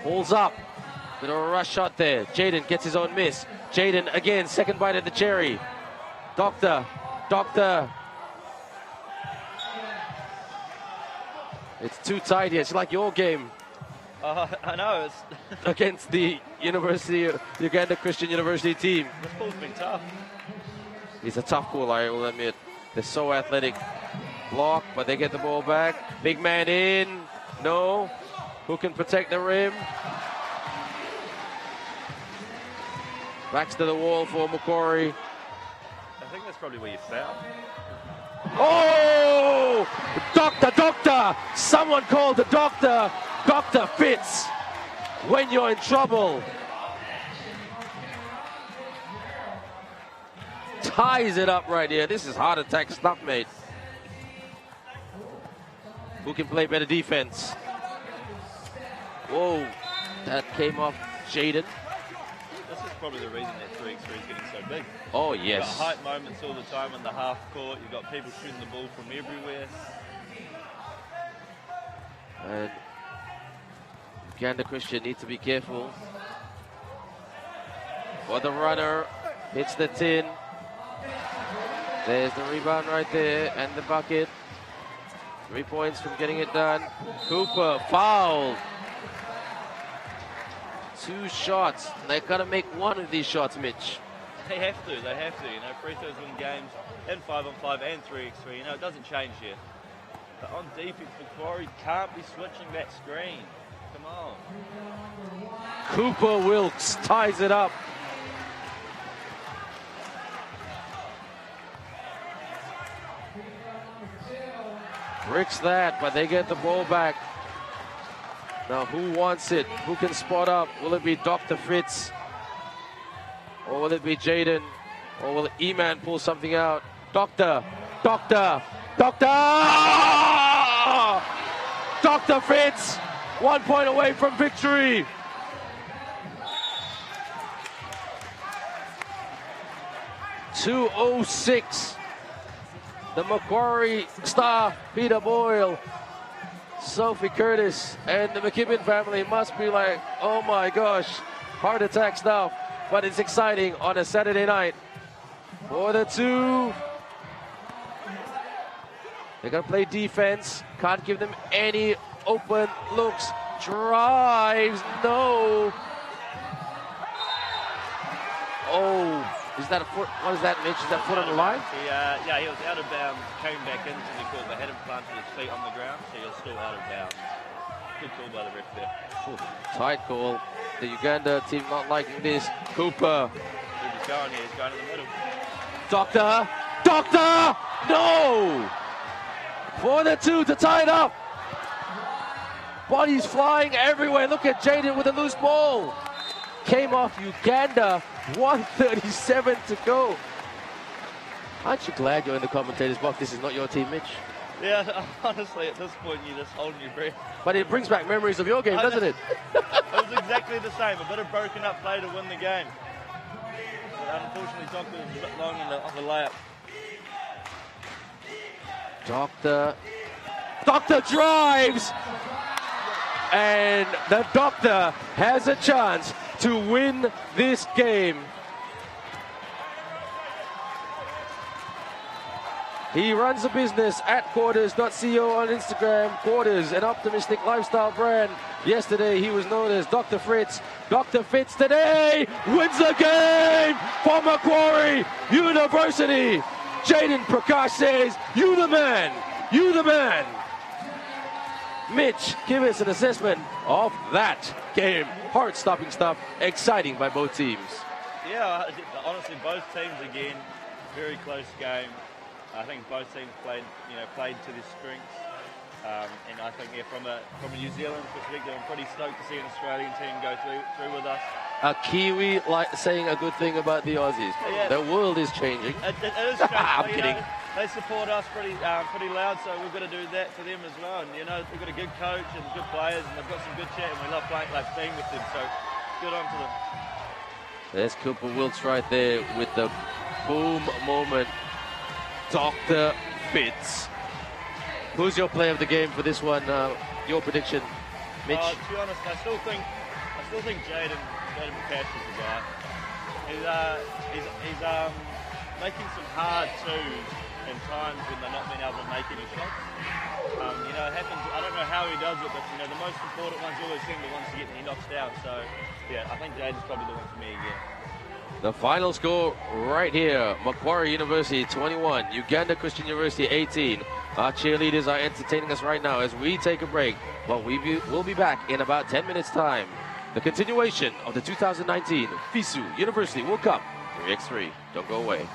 Speaker 2: pulls up. Bit of a rush shot there. Jaden gets his own miss. Jaden again, second bite at the cherry. Doctor. It's too tight here. It's like your game.
Speaker 3: I know. It's
Speaker 2: against the Uganda Christian University team.
Speaker 3: This ball's been tough.
Speaker 2: He's a tough ball, I will admit. They're so athletic. Block, but they get the ball back. Big man in. No. Who can protect the rim? Backs to the wall for Macquarie.
Speaker 3: I think that's probably where you foul.
Speaker 2: Oh! Doctor! Someone called the doctor. Dr. Fitz, when you're in trouble. Ties it up right here. This is heart attack stuff, mate. Who can play better defense? Whoa, that came off Jaden.
Speaker 3: This is probably the reason that 3x3 is getting so big.
Speaker 2: Oh,
Speaker 3: You've
Speaker 2: yes.
Speaker 3: got hype moments all the time in the half court. You've got people shooting the ball from everywhere.
Speaker 2: And Uganda Christian need to be careful. For the runner, hits the tin. There's the rebound right there and the bucket. 3 points from getting it done. Cooper fouled. 2 shots. They gotta make one of these shots, Mitch.
Speaker 3: They have to. You know, free throws win games in 5-on-5 and 3x3. You know, it doesn't change here. But on defense, Macquarie can't be switching that screen. Come on.
Speaker 2: Cooper Wilkes ties it up. Bricks that, but they get the ball back. Now who wants it? Who can spot up? Will it be Dr. Fitz? Or will it be Jaden? Or will E-Man pull something out? Doctor! Dr. Fitz! 1 point away from victory. .206. The Macquarie star, Peter Boyle, Sophie Curtis, and the McKibben family must be like, oh my gosh, heart attack stuff. But it's exciting on a Saturday night. For the 2. They're going to play defense. Can't give them any open looks. Drives. No. Oh. Is that a foot? What is that, Mitch? Is that foot on the line?
Speaker 3: Yeah, he was out of bounds, came back into the court, but hadn't planted his feet on the ground, so he was still out of bounds. Good call by the ref there.
Speaker 2: Tight call. The Uganda team not liking this. Cooper.
Speaker 3: He's going here, he's going in the middle.
Speaker 2: Doctor! No! For the 2 to tie it up. Bodies flying everywhere. Look at Jaden with a loose ball. Came off Uganda. 1:37 to go. Aren't you glad you're in the commentator's box? This is not your team, Mitch.
Speaker 3: Yeah, honestly, at this point, you're just holding your breath.
Speaker 2: But it brings back memories of your game, doesn't it?
Speaker 3: It was exactly the same. A bit of broken up play to win the game. But unfortunately, Doctor was a bit long on the layup.
Speaker 2: Doctor drives! And the Doctor has a chance to win this game. He runs a business at Quarters.co on Instagram. Quarters, an optimistic lifestyle brand. Yesterday he was known as Dr. Fritz. Dr. Fitz today wins the game for Macquarie University. Jaden Prakash says, you the man, you the man. Mitch, give us an assessment of that game. Heart-stopping stuff, exciting by both teams.
Speaker 3: Yeah, honestly, both teams again, very close game. I think both teams played to their strengths, and I think from a New Zealand perspective, I'm pretty stoked to see an Australian team go through with us.
Speaker 2: A Kiwi saying a good thing about the Aussies.
Speaker 3: Yeah.
Speaker 2: The world is changing.
Speaker 3: It is changing.
Speaker 2: I'm kidding.
Speaker 3: They support us pretty loud, so we've got to do that for them as well. And we've got a good coach and good players, and they've got some good chat, and we love playing with them. So good on to them.
Speaker 2: There's Cooper Wilkes right there with the boom moment. Dr. Fitz. Who's your player of the game for this one? Your prediction, Mitch?
Speaker 3: To be honest, I still think Jaden Prakash is the guy. He's making some hard twos in times when they're not being able to make any shots. It happens. I don't know how he does it, but the most important ones always seem the ones to get he knocks down. So yeah, I think Jaden's probably the one for me again.
Speaker 2: The final score right here, Macquarie University 21, Uganda Christian University 18. Our cheerleaders are entertaining us right now as we take a break, but we'll be back in about 10 minutes time. The continuation of the 2019 FISU University World Cup 3x3. Don't go away.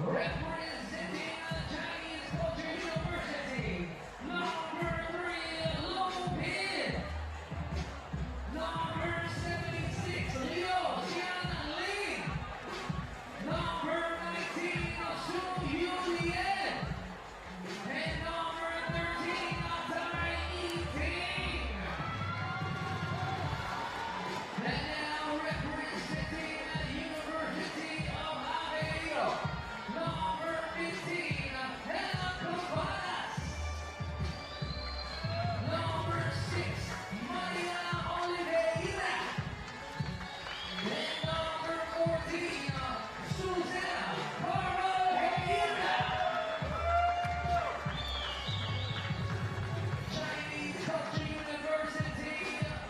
Speaker 1: Representing Chinese Culture University, number 3, Long Pin. Number 76, Liu Xiamen. Number 19, Su Yulian. And number 13, Tai Yiting. And now representing University of Aveiro, number 15, Hannah Cabanas. Number 6, Maria Oliveira. And number 14, Susana Carvajal. Chinese Culture University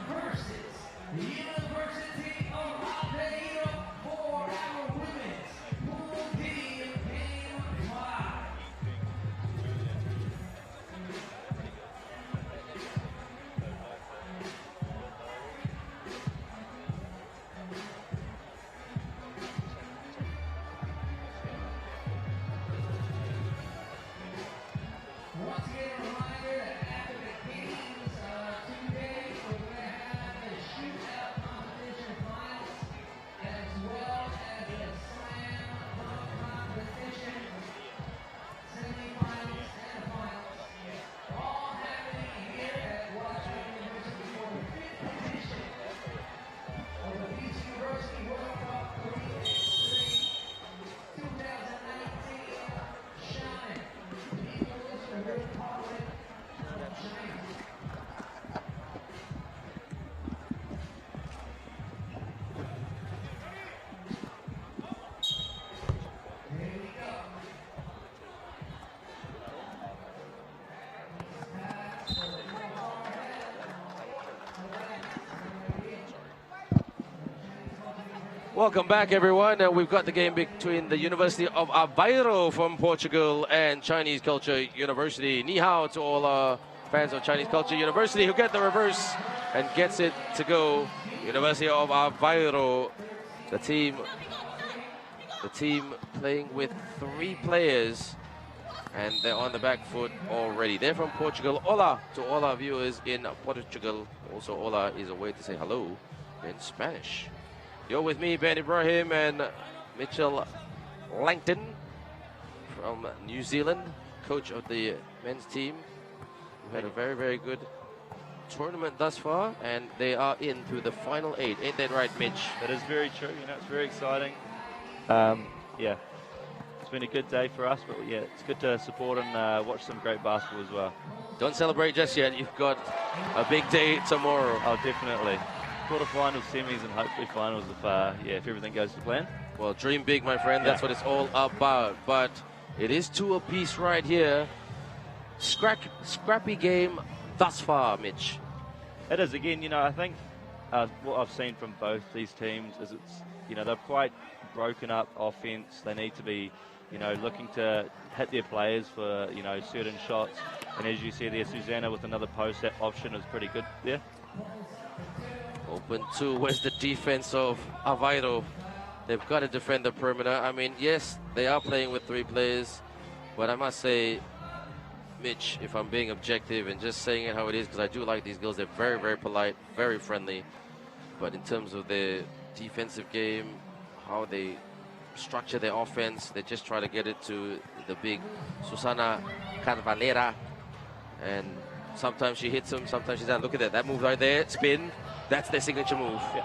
Speaker 1: versus University of Aveiro for our women's pool team game 5. Once again, a reminder that after the games today, we're going to have the shootout competition finals as well as the slam dunk competition, semifinals, and finals. All happening here at Washington University for the 5th edition of the FISU University World Cup 3x3 2019 Xiamen. People's Republic of China. Here we go.
Speaker 2: Welcome back, everyone. And we've got the game between the University of Aveiro from Portugal and Chinese Culture University. Ni hao to all our fans of Chinese Culture University who get the reverse and gets it to go. University of Aveiro, the team playing with 3 players, and they're on the back foot already. They're from Portugal. Hola to all our viewers in Portugal. Also, hola is a way to say hello in Spanish. You're with me, Ben Ibrahim, and Mitchell Langton from New Zealand, coach of the men's team. We've had a very, very good tournament thus far, and they are in through the final 8. Ain't that right, Mitch?
Speaker 3: That is very true. You know, it's very exciting. Yeah, it's been a good day for us, but yeah, it's good to support and watch some great basketball as well.
Speaker 2: Don't celebrate just yet. You've got a big day tomorrow.
Speaker 3: Oh, definitely. Quarterfinals, semis, and hopefully finals if everything goes to plan.
Speaker 2: Well, dream big, my friend. That's what it's all about. But it is 2 apiece right here. Scrappy game thus far, Mitch.
Speaker 3: It is. Again, you know, I think what I've seen from both these teams is they're quite broken up offense. They need to be, looking to hit their players for, certain shots. And as you see there, Susanna with another post option is pretty good there.
Speaker 2: Open 2. Where's the defense of Aveiro? They've got to defend the perimeter. I mean, yes, they are playing with 3 players, but I must say, Mitch, if I'm being objective and just saying it how it is, because I do like these girls, they're very, very polite, very friendly. But in terms of their defensive game, how they structure their offense, they just try to get it to the big Susana Carvalera. And sometimes she hits him, sometimes she's down. Look at that move right there, spin. That's their signature move.
Speaker 3: Yeah.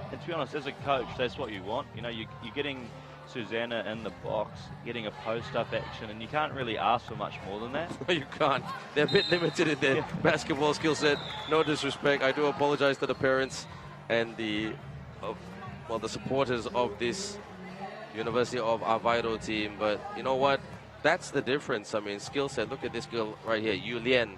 Speaker 3: And to be honest, as a coach, that's what you want. You know, you're getting Susanna in the box, getting a post-up action, and you can't really ask for much more than that.
Speaker 2: No, you can't. They're a bit limited in their basketball skill set. No disrespect. I do apologize to the parents and the supporters of this University of Aveiro team. But you know what? That's the difference. I mean, skill set. Look at this girl right here, Yu Lian.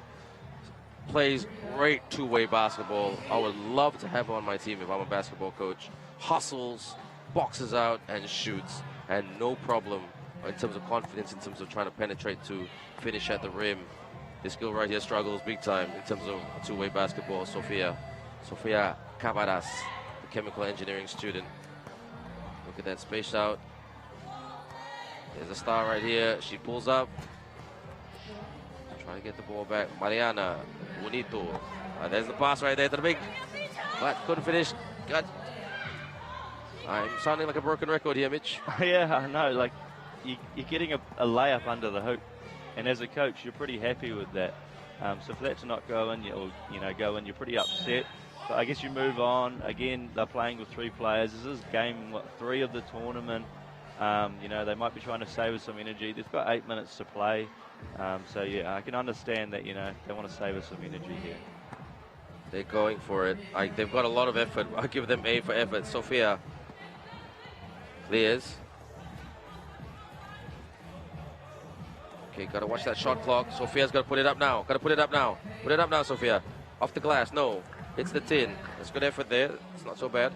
Speaker 2: Plays great two-way basketball. I would love to have her on my team if I'm a basketball coach. Hustles, boxes out, and shoots. And no problem in terms of confidence, in terms of trying to penetrate to finish at the rim. This girl right here struggles big time in terms of two-way basketball. Sofia Cavadas, the chemical engineering student. Look at that, spaced out. There's a star right here. She pulls up. Trying to get the ball back. Mariana, Bonito. There's the pass right there to the big. But couldn't finish. Got. I'm sounding like a broken record here, Mitch.
Speaker 3: Yeah, I know. Like, you're getting a layup under the hoop. And as a coach, you're pretty happy with that. So for that to not go in, you're pretty upset. But I guess you move on. Again, they're playing with 3 players. This is game 3 of the tournament. They might be trying to save some energy. They've got 8 minutes to play. So yeah, I can understand that, they want to save us some energy here.
Speaker 2: They're going for it. They've got a lot of effort. I'll give them A for effort. Sofia clears. Okay, got to watch that shot clock. Sofia's got to put it up now. Got to put it up now. Put it up now, Sofia. Off the glass. No. Hits the tin. That's good effort there. It's not so bad.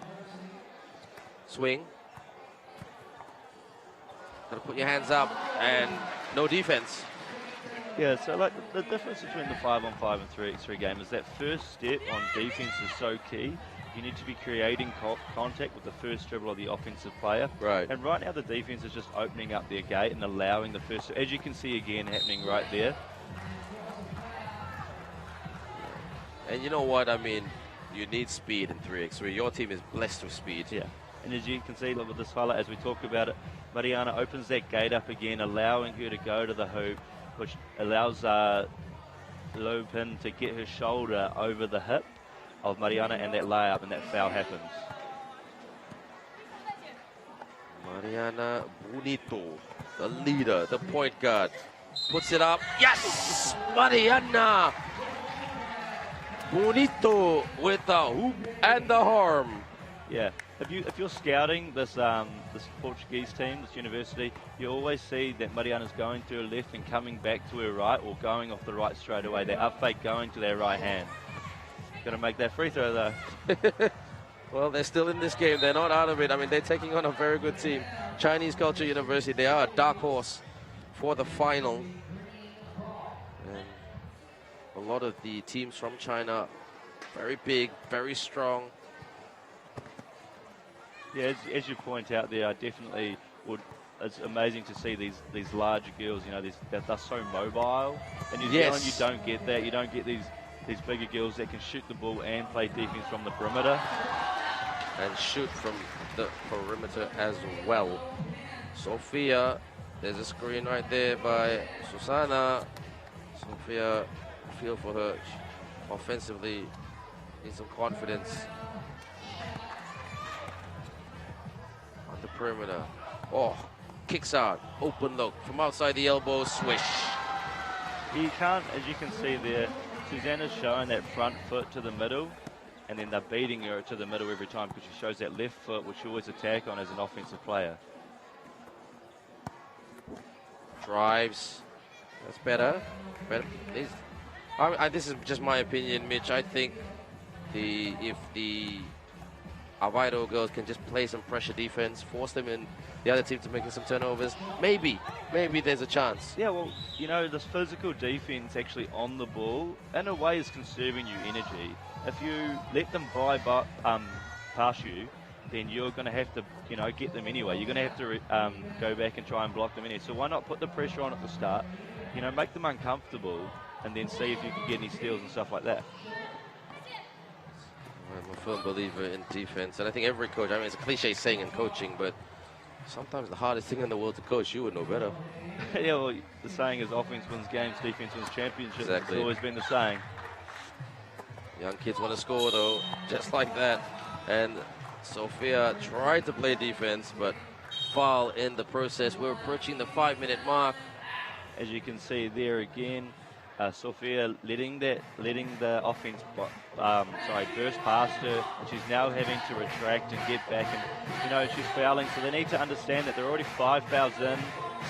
Speaker 2: Swing. Got to put your hands up and no defense.
Speaker 3: Yeah, so like the difference between the 5-on-5 and 3x3 game is that first step on defense is so key. You need to be creating contact with the first dribble of the offensive player.
Speaker 2: Right.
Speaker 3: And right now the defense is just opening up their gate and allowing the first, as you can see again happening right there.
Speaker 2: And you know what? I mean, you need speed in 3x3. Your team is blessed with speed.
Speaker 3: Yeah. And as you can see, look at this highlight as we talk about it. Mariana opens that gate up again, allowing her to go to the hoop, which allows Lopin to get her shoulder over the hip of Mariana, and that layup, and that foul happens.
Speaker 2: Mariana Bonito, the leader, the point guard, puts it up. Yes! Mariana Bonito with the hoop and the harm.
Speaker 3: Yeah, if you're scouting this this Portuguese team, this university, you always see that Mariana's going to her left and coming back to her right, or going off the right straight away. They're up fake going to their right hand. Got to make that free throw though.
Speaker 2: Well, they're still in this game. They're not out of it. I mean, they're taking on a very good team. Chinese Culture University, they are a dark horse for the final. And a lot of the teams from China, very big, very strong.
Speaker 3: Yeah, as you point out there, I definitely would. It's amazing to see these larger girls. They're so mobile. In New Zealand, you don't get that. You don't get these bigger girls that can shoot the ball and play defense from the perimeter.
Speaker 2: And shoot from the perimeter as well. Sofia, there's a screen right there by Susana. Sofia, feel for her. Offensively, needs some confidence. On the perimeter. Oh, kicks out. Open look. From outside the elbow, swish.
Speaker 3: You can't, as you can see there, Susanna's showing that front foot to the middle, and then they're beating her to the middle every time because she shows that left foot, which she always attack on as an offensive player.
Speaker 2: Drives. That's better. This is just my opinion, Mitch. I think if the Aveiro girls can just play some pressure defense, force them in the other team to making some turnovers, maybe there's a chance.
Speaker 3: Yeah, well, this physical defense actually on the ball, in a way, is conserving you energy. If you let them pass you, then you're going to have to, get them anyway. You're going to have to go back and try and block them anyway. So why not put the pressure on at the start, make them uncomfortable, and then see if you can get any steals and stuff like that.
Speaker 2: I'm a firm believer in defense, and I think every coach, it's a cliche saying in coaching, but sometimes the hardest thing in the world to coach, you would know better.
Speaker 3: Yeah, well, the saying is offense wins games, defense wins championships.
Speaker 2: Exactly.
Speaker 3: It's always been the saying.
Speaker 2: Young kids want to score, though, just like that. And Sofia tried to play defense, but foul in the process. We're approaching the 5-minute mark.
Speaker 3: As you can see there again, Sofia letting the offense burst past her, and she's now having to retract and get back, and she's fouling, so they need to understand that they're already 5 fouls in,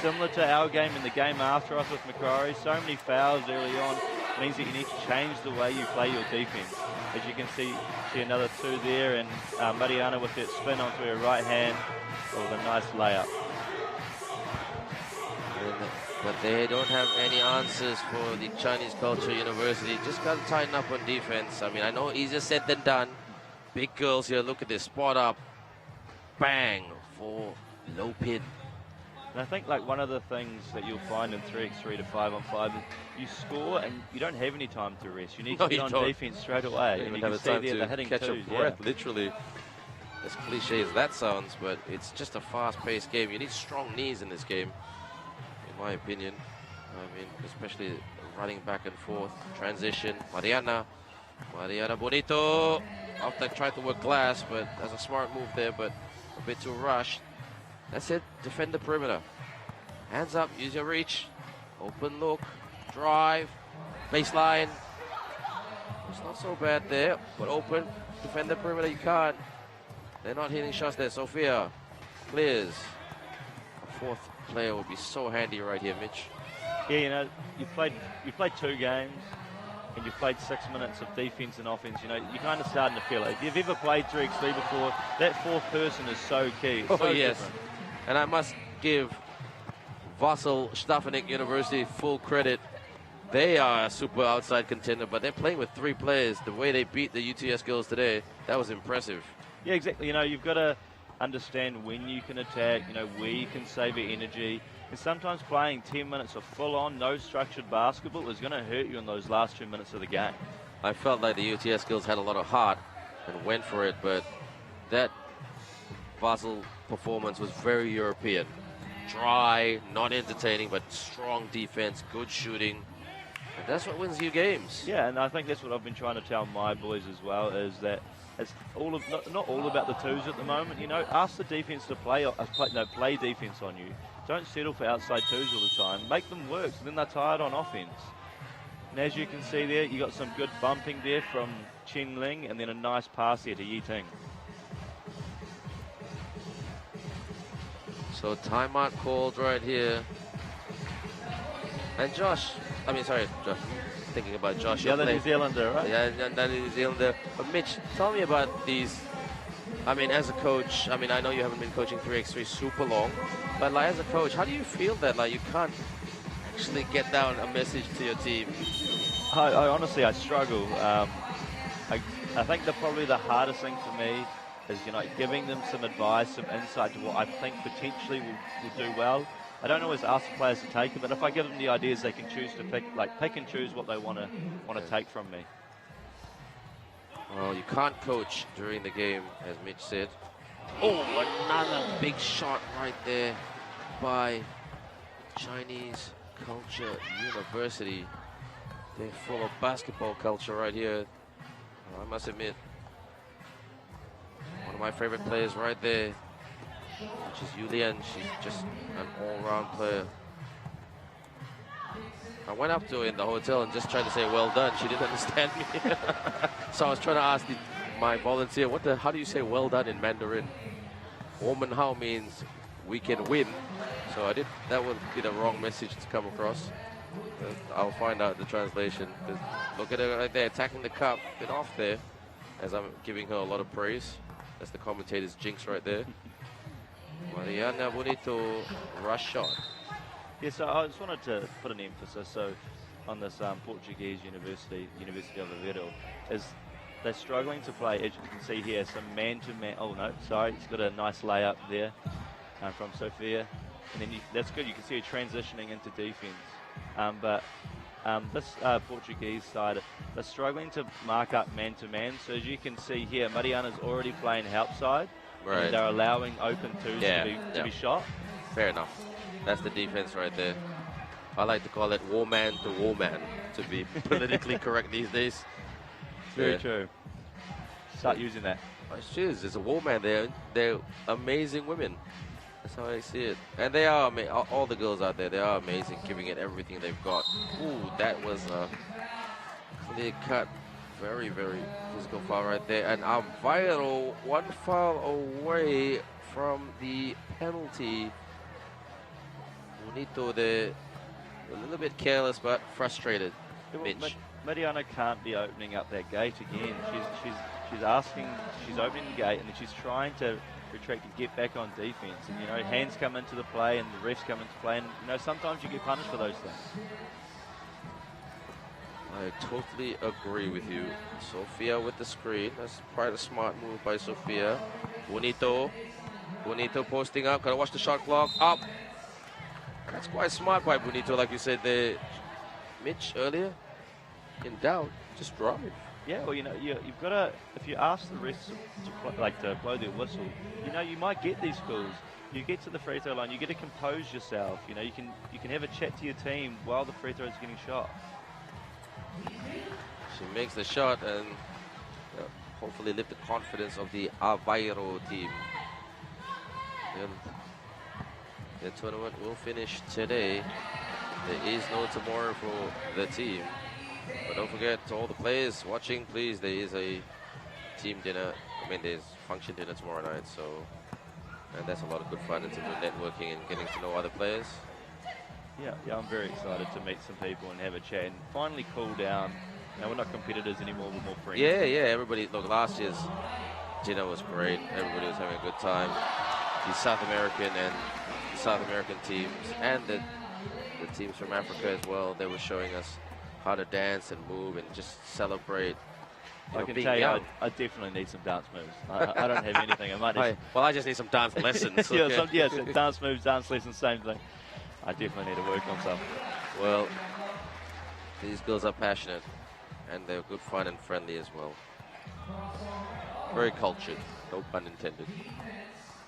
Speaker 3: similar to our game and the game after us with Macquarie. So many fouls early on means that you need to change the way you play your defense. As you can see another 2 there, and Mariana with that spin onto her right hand with a nice layup.
Speaker 2: But they don't have any answers for the Chinese Culture University. Just got to tighten up on defense. I know easier said than done. Big girls here. Look at this. Spot up. Bang for Lopin.
Speaker 3: And I think like one of the things that you'll find in 3x3 to 5-on-5 is you score and you don't have any time to rest. You need to get on defense straight away.
Speaker 2: You
Speaker 3: and you
Speaker 2: have
Speaker 3: can
Speaker 2: a
Speaker 3: see
Speaker 2: time
Speaker 3: there
Speaker 2: to
Speaker 3: they're hitting
Speaker 2: catch
Speaker 3: twos.
Speaker 2: a breath, literally. As cliche as that sounds, but it's just a fast-paced game. You need strong knees in this game, in my opinion. I mean, especially running back and forth, transition. Mariana Bonito. After trying to work glass, but that's a smart move there, but a bit too rushed. That's it. Defend the perimeter. Hands up. Use your reach. Open look. Drive. Baseline. It's not so bad there, but open. Defend the perimeter. You can't. They're not hitting shots there. Sophia clears. A fourth player would be so handy right here, Mitch.
Speaker 3: Yeah, you know, you played 2 games and you've played 6 minutes of defense and offense. You know, you're kind of starting to feel it. If you've ever played 3x3 before, that fourth person is so key. It's so
Speaker 2: yes.
Speaker 3: different.
Speaker 2: And I must give Vassal Stefanik University full credit. They are a super outside contender, but they're playing with 3 players. The way they beat the UTS girls today, that was impressive.
Speaker 3: Yeah, exactly. You know, you've got to understand when you can attack, you know, where you can save your energy. And sometimes playing 10 minutes of full-on, no structured basketball is going to hurt you in those last 2 minutes of the game.
Speaker 2: I felt like the UTS girls had a lot of heart and went for it, but that Basel performance was very European. Dry, not entertaining, but strong defense, good shooting. And that's what wins you games.
Speaker 3: Yeah, and I think that's what I've been trying to tell my boys as well, is that it's all of not all about the twos at the moment. You know, ask the defense to play defense on you. Don't settle for outside twos all the time. Make them work, so then they're tired on offense. And as you can see there, you got some good bumping there from Chen Ling, and then a nice pass there to Yi Ting.
Speaker 2: So timeout called right here. And Josh, thinking about Josh.
Speaker 3: The other New Zealander, right?
Speaker 2: Yeah, another New Zealander. But Mitch, tell me about these. I mean, as a coach, I mean, I know you haven't been coaching 3x3 super long, but like as a coach, how do you feel that like you can't actually get down a message to your team?
Speaker 3: I honestly, I struggle. I think probably the hardest thing for me is, you know, giving them some advice, some insight to what I think potentially will do well. I don't always ask the players to take it, but if I give them the ideas, they can choose to pick and choose what they want to take from me.
Speaker 2: Well, you can't coach during the game, as Mitch said. Oh, another big shot right there by Chinese Culture University. They're full of basketball culture right here. I must admit, one of my favorite players right there, which is Yulian. She's just an all-round player. I went up to her in the hotel and just tried to say, well done. She didn't understand me. So I was trying to ask my volunteer, how do you say well done in Mandarin? Woman Hao means we can win. So that would be the wrong message to come across. I'll find out the translation. Look at her right there, attacking the cup. Bit off there, as I'm giving her a lot of praise. That's the commentator's jinx right there. Mariana Bonito, rush shot.
Speaker 3: Yeah, so I just wanted to put an emphasis on this Portuguese University of Aveiro, is they're struggling to play, as you can see here, some man-to-man. Oh no, sorry, he's got a nice layup there from Sophia, and then that's good. You can see her transitioning into defense. But this Portuguese side, they're struggling to mark up man-to-man. So as you can see here, Mariana's already playing help side,
Speaker 2: right,
Speaker 3: and they're allowing open twos to be shot.
Speaker 2: Fair enough. That's the defense right there. I like to call it warman to warman, to be politically correct these days.
Speaker 3: Very true. Start using that.
Speaker 2: Cheers, it's a warman there. They're amazing women. That's how I see it. And they are, all the girls out there, they are amazing, giving it everything they've got. Ooh, that was a clear cut. Very, very physical foul right there. And Alvaro, 1 foul away from the penalty. Bonito there, a little bit careless but frustrated. Mitch.
Speaker 3: Mariana can't be opening up that gate again. She's opening the gate, and then she's trying to retract and get back on defense. And, you know, hands come into the play and the refs come into play, and, you know, sometimes you get punished for those things.
Speaker 2: I totally agree with you. Sophia with the screen. That's quite a smart move by Sophia. Bonito posting up. Gotta watch the shot clock. Up. That's quite smart by Bonito, like you said there, Mitch, earlier. In doubt, just drive.
Speaker 3: Yeah, well, you know, you've got to, if you ask the refs to blow their whistle, you know, you might get these calls. You get to the free throw line, you get to compose yourself. You know, you can have a chat to your team while the free throw is getting shot.
Speaker 2: She makes the shot and hopefully lift the confidence of the Aveiro team. And the tournament will finish today. There is no tomorrow for the team. But don't forget, to all the players watching, please, there is a team dinner. I mean, there's function dinner tomorrow night, so... And that's a lot of good fun in terms of networking and getting to know other players.
Speaker 3: Yeah, I'm very excited to meet some people and have a chat and finally cool down. Now, we're not competitors anymore, we're more friends.
Speaker 2: Yeah, everybody, look, last year's dinner was great. Everybody was having a good time. The South American teams and the teams from Africa as well, they were showing us how to dance and move and just celebrate.
Speaker 3: I can tell you, I definitely need some dance moves. I don't have anything.
Speaker 2: I just need some dance lessons.
Speaker 3: Yeah, so dance moves, dance lessons, same thing. I definitely need to work on some.
Speaker 2: Well, these girls are passionate and they're good fun and friendly as well. Very cultured, no pun intended.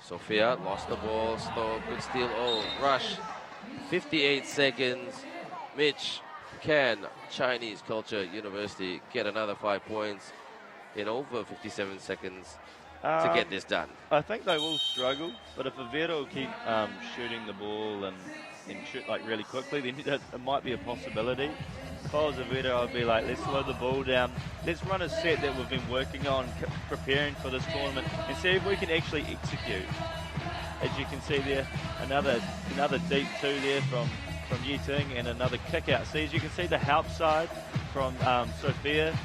Speaker 2: Sophia lost the ball, stole, good steal, rush. 58 seconds. Mitch, can Chinese Culture University get another 5 points in over 57 seconds to get this done?
Speaker 3: I think they will struggle, but if Aveiro keep shooting the ball and shoot like really quickly, then it might be a possibility. If I was Aveiro, I'd be like, let's slow the ball down. Let's run a set that we've been working on, preparing for this tournament, and see if we can actually execute. As you can see there, another deep two there from Yiting and another kick out. See, as you can see, the help side from Sophia,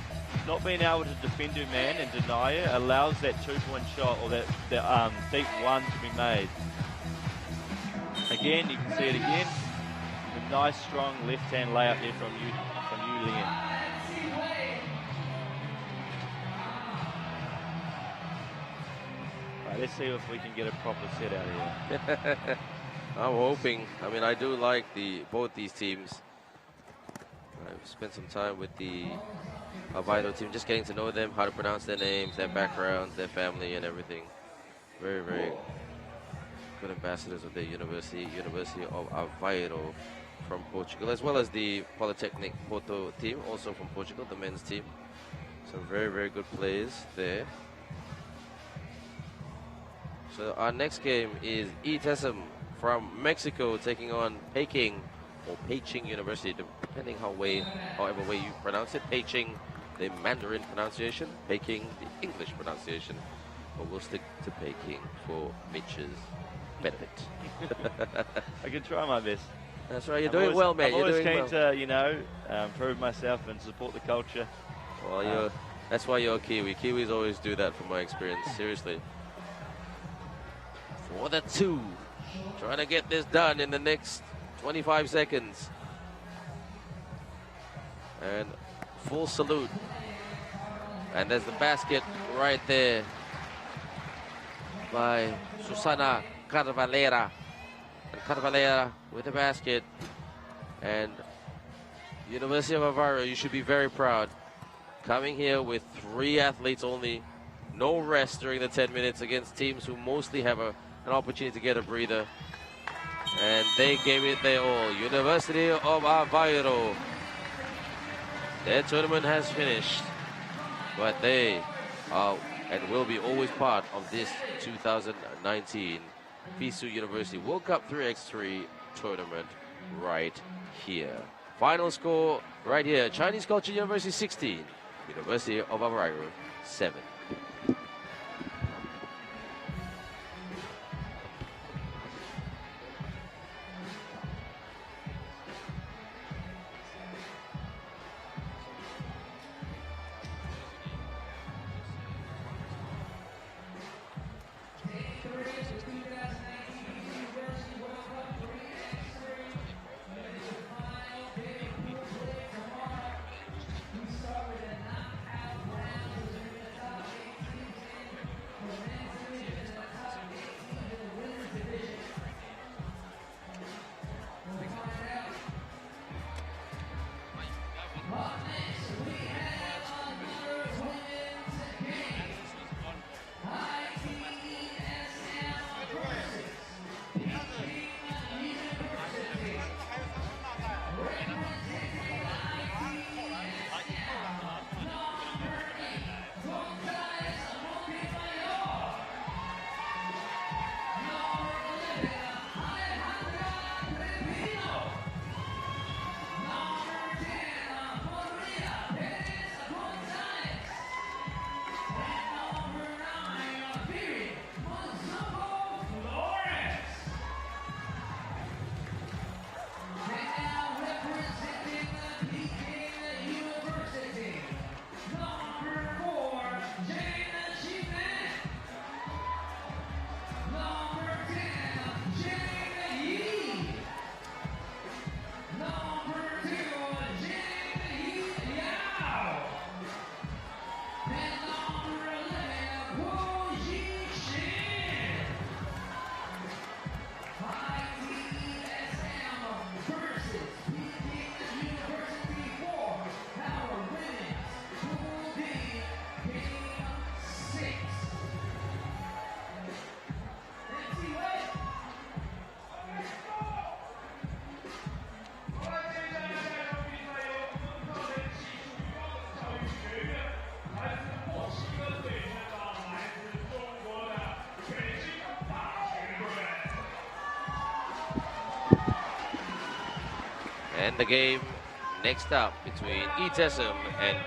Speaker 3: not being able to defend her man and deny her, allows that 2-point shot or that deep one to be made. Again, you can see it again. A nice, strong left-hand layup there from Yu Lien. Right, let's see if we can get a proper set out of here.
Speaker 2: I'm hoping. I mean, I do like both these teams. I've spent some time with the Aveiro team, just getting to know them, how to pronounce their names, their backgrounds, their family, and everything. Very, very good ambassadors of their University of Aveiro from Portugal, as well as the Polytechnic Porto team, also from Portugal, the men's team. Some very, very good players there. So our next game is ETSM from Mexico taking on Peking or Peking University, depending however way you pronounce it. Peking, the Mandarin pronunciation, Peking, the English pronunciation. But we'll stick to Peking for Mitch's benefit.
Speaker 3: I can try my best.
Speaker 2: That's right, you're doing well, man.
Speaker 3: I'm always keen to, prove myself and support the culture.
Speaker 2: Well, that's why you're a Kiwi. Kiwis always do that from my experience, seriously. For the two. Trying to get this done in the next 25 seconds. And full salute. And there's the basket right there by Susana Carvalera. And Carvalera with the basket. And University of Aveiro, you should be very proud. Coming here with 3 athletes only. No rest during the 10 minutes against teams who mostly have an opportunity to get a breather. And they gave it their all. University of Aveiro. Their tournament has finished. But they are and will be always part of this 2019 FISU University World Cup 3x3 tournament right here. Final score right here. Chinese Culture University 16. University of Aveiro 7. And the game next up between ETSM and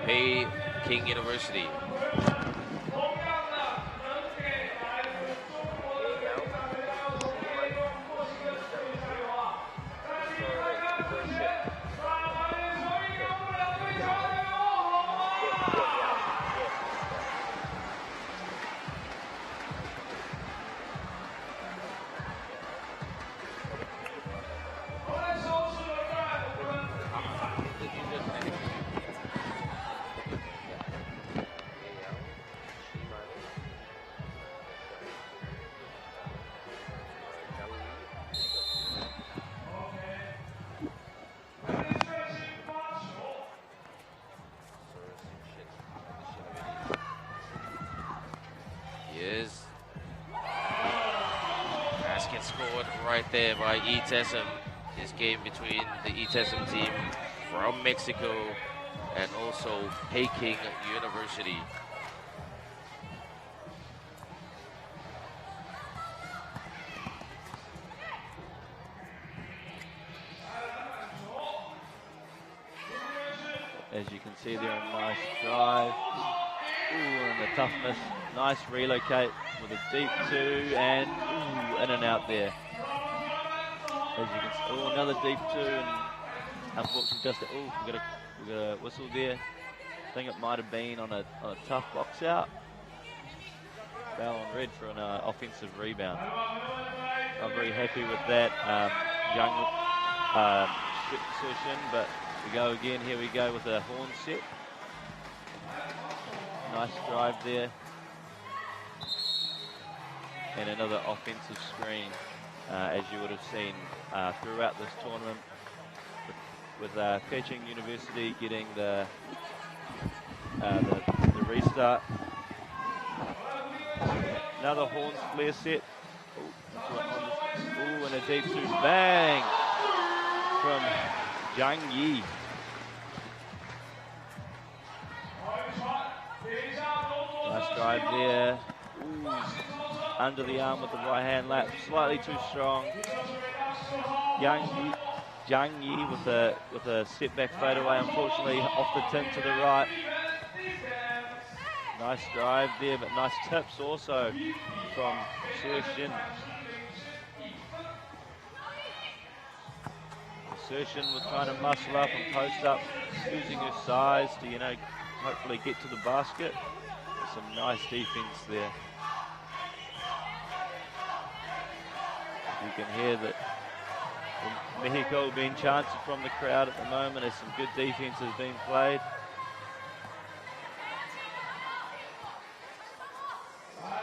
Speaker 2: Peking University. Basket scored right there by ETSM. This game between the ETSM team from Mexico and also Peking University.
Speaker 3: As you can see there, a nice drive. Ooh, and the toughness. Nice relocate with a deep two, and ooh, in and out there. As you can see, oh, another deep two, and unfortunately just we got a whistle there. I think it might have been on a tough box out. Foul on red for an offensive rebound. I'm very happy with that young session, but we go again. Here we go with a horn set. Nice drive there. And another offensive screen, as you would have seen throughout this tournament, with Peking University getting the restart. Another horns flare set. Ooh, and a deep two, bang, from Zhang Yi. Nice drive there. Ooh, under the arm with the right hand lap, slightly too strong. Zhang Yi with a setback fadeaway, unfortunately off the tin to the right. Nice drive there, but nice tips also from Xiamen. Xiamen was trying to muscle up and post up, using her size to, hopefully get to the basket. Some nice defense there. You can hear that Mexico being chanted from the crowd at the moment as some good defense has been played.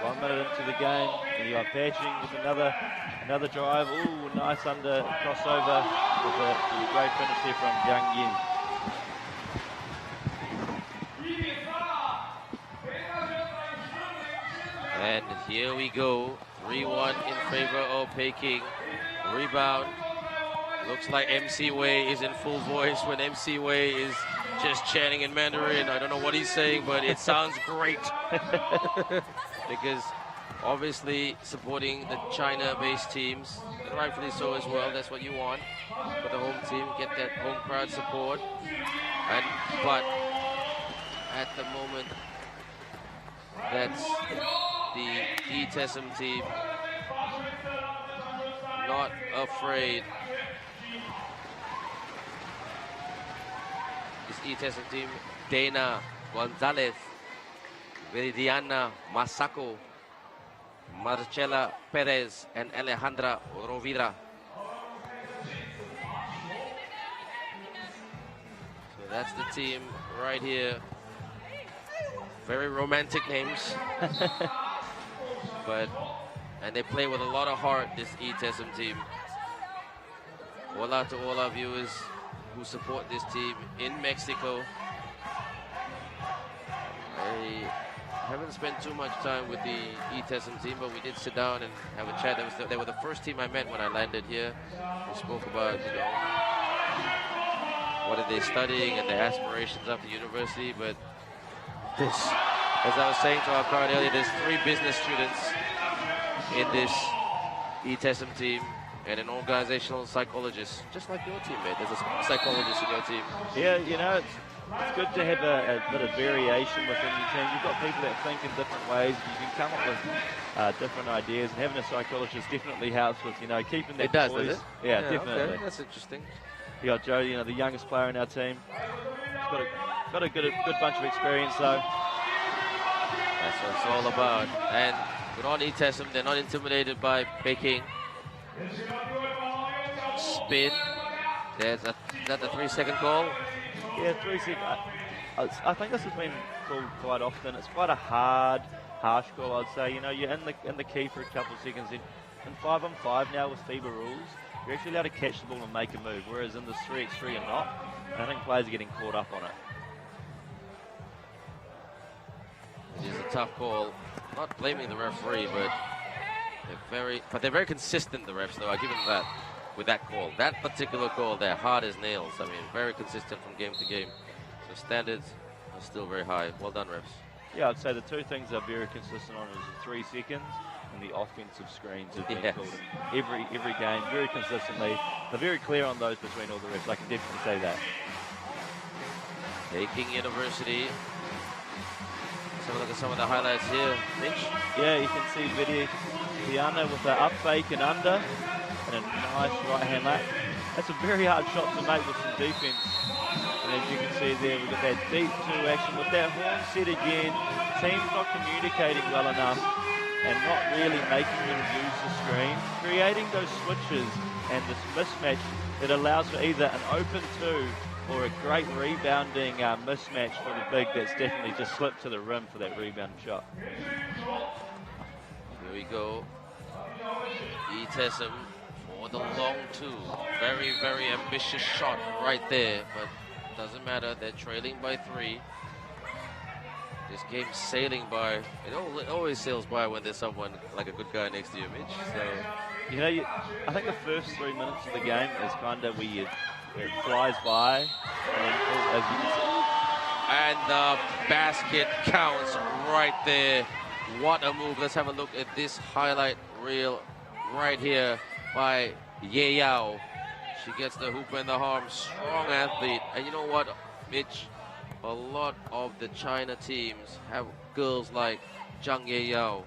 Speaker 3: One minute into the game, and you are patching with another drive. Ooh, nice under crossover with a great finish here from Zhang Yi.
Speaker 2: And here we go, 3-1 in favor of Peking. Rebound. Looks like MC Wei is in full voice when MC Wei is just chanting in Mandarin. I don't know what he's saying, but it sounds great. Because obviously supporting the China-based teams, and rightfully so as well, that's what you want for the home team, get that home crowd support. But at the moment, that's the ETSM team not afraid. This ETSM team, Dana Gonzalez, Viridiana Masako, Marcela Perez, and Alejandra Rovira. So that's the team right here. Very romantic names. And they play with a lot of heart, this ETSM team. Hola to all our viewers who support this team in Mexico. I haven't spent too much time with the ETSM team, but we did sit down and have a chat. They were the first team I met when I landed here. We spoke about, what are they studying and their aspirations after university. But this, as I was saying to our crowd earlier, there's 3 business students in this ETSM team. and an organizational psychologist, just like your teammate. There's a psychologist in your team.
Speaker 3: Yeah, you know, it's good to have a bit of variation within your team. You've got people that think in different ways. You can come up with different ideas, and having a psychologist definitely helps with, you know, keeping that
Speaker 2: It does,
Speaker 3: poise.
Speaker 2: does it?
Speaker 3: Yeah, definitely.
Speaker 2: Okay. That's interesting.
Speaker 3: You got Joe, you know, the youngest player in our team. He's got a good bunch of experience, though.
Speaker 2: That's what it's all about. And good on Xiamen, they're not intimidated by Peking. Spin. There's another 3-second call.
Speaker 3: Yeah, 3 seconds. I think this has been called quite often. It's quite a harsh call, I'd say. You know, you're in the key for a couple of seconds. In 5-on-5 now with FIBA rules, you're actually allowed to catch the ball and make a move, whereas in this 3x3 you're not. And I think players are getting caught up on it.
Speaker 2: It is a tough call. Not blaming the referee, but they're very consistent, the refs, though. I give them that with that call. That particular call, they're hard as nails. I mean, very consistent from game to game. So standards are still very high. Well done, refs.
Speaker 3: Yeah, I'd say the two things they're very consistent on is the 3 seconds and the offensive screens have been called in every game, very consistently. They're very clear on those between all the refs. I can definitely say that.
Speaker 2: Peking University. Let's have a look at some of the highlights here, Mitch.
Speaker 3: Yeah, you can see Vidiana with the up fake and under, and a nice right hand lap. That's a very hard shot to make with some defense. And as you can see there, we've got that deep 2 action with that horn set again. Team's not communicating well enough and not really making them use the screen, creating those switches and this mismatch that allows for either an open 2 or a great rebounding mismatch for the big that's definitely just slipped to the rim for that rebound shot.
Speaker 2: Here we go. Xiamen for the long 2. Very, very ambitious shot right there, but doesn't matter. They're trailing by 3. This game's sailing by. It always sails by when there's someone like a good guy next to you, Mitch. So,
Speaker 3: you know, I think the first 3 minutes of the game is kind of weird. It flies by, and then, as you can see.
Speaker 2: And the basket counts right there. What a move. Let's have a look at this highlight reel right here by Ye Yao. She gets the hoop and the arm. Strong athlete. And you know what, Mitch? A lot of the China teams have girls like Zhang Ye Yao.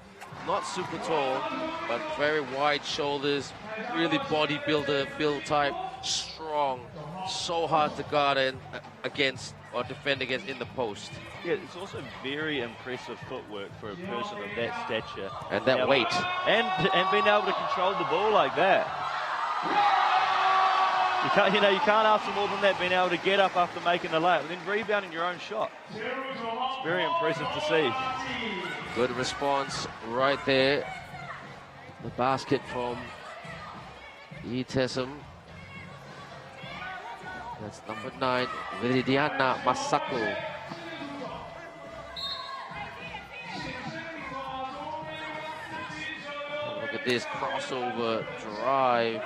Speaker 2: Not super tall, but very wide shoulders. Really bodybuilder build type. Strong. So hard to guard against or defend against in the post.
Speaker 3: Yeah, it's also very impressive footwork for a person of that stature.
Speaker 2: And that weight.
Speaker 3: And being able to control the ball like that. You can't ask for more than that, being able to get up after making the layup and then rebounding your own shot. It's very impressive to see.
Speaker 2: Good response right there. The basket from Xiamen. That's number 9, Viridiana Masako. Look at this crossover drive.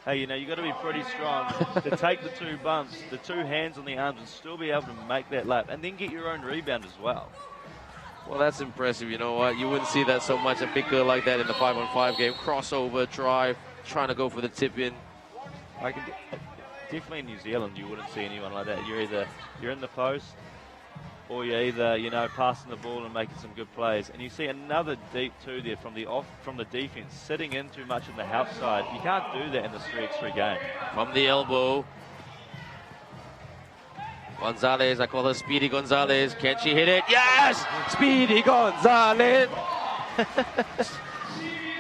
Speaker 3: Hey, you know, you got to be pretty strong to take the 2 bumps, the 2 hands on the arms, and still be able to make that lap, and then get your own rebound as well.
Speaker 2: Well, that's impressive. You know what? You wouldn't see that so much, a big girl like that in the 5-on-5 game. Crossover drive, trying to go for the tip in.
Speaker 3: Definitely in New Zealand, you wouldn't see anyone like that. You're in the post, or you're either, you know, passing the ball and making some good plays. And you see another deep 2 there from the defense, sitting in too much in the help side. You can't do that in this 3x3 game.
Speaker 2: From the elbow. Gonzalez, I call her Speedy Gonzalez. Can she hit it? Yes! Speedy Gonzalez!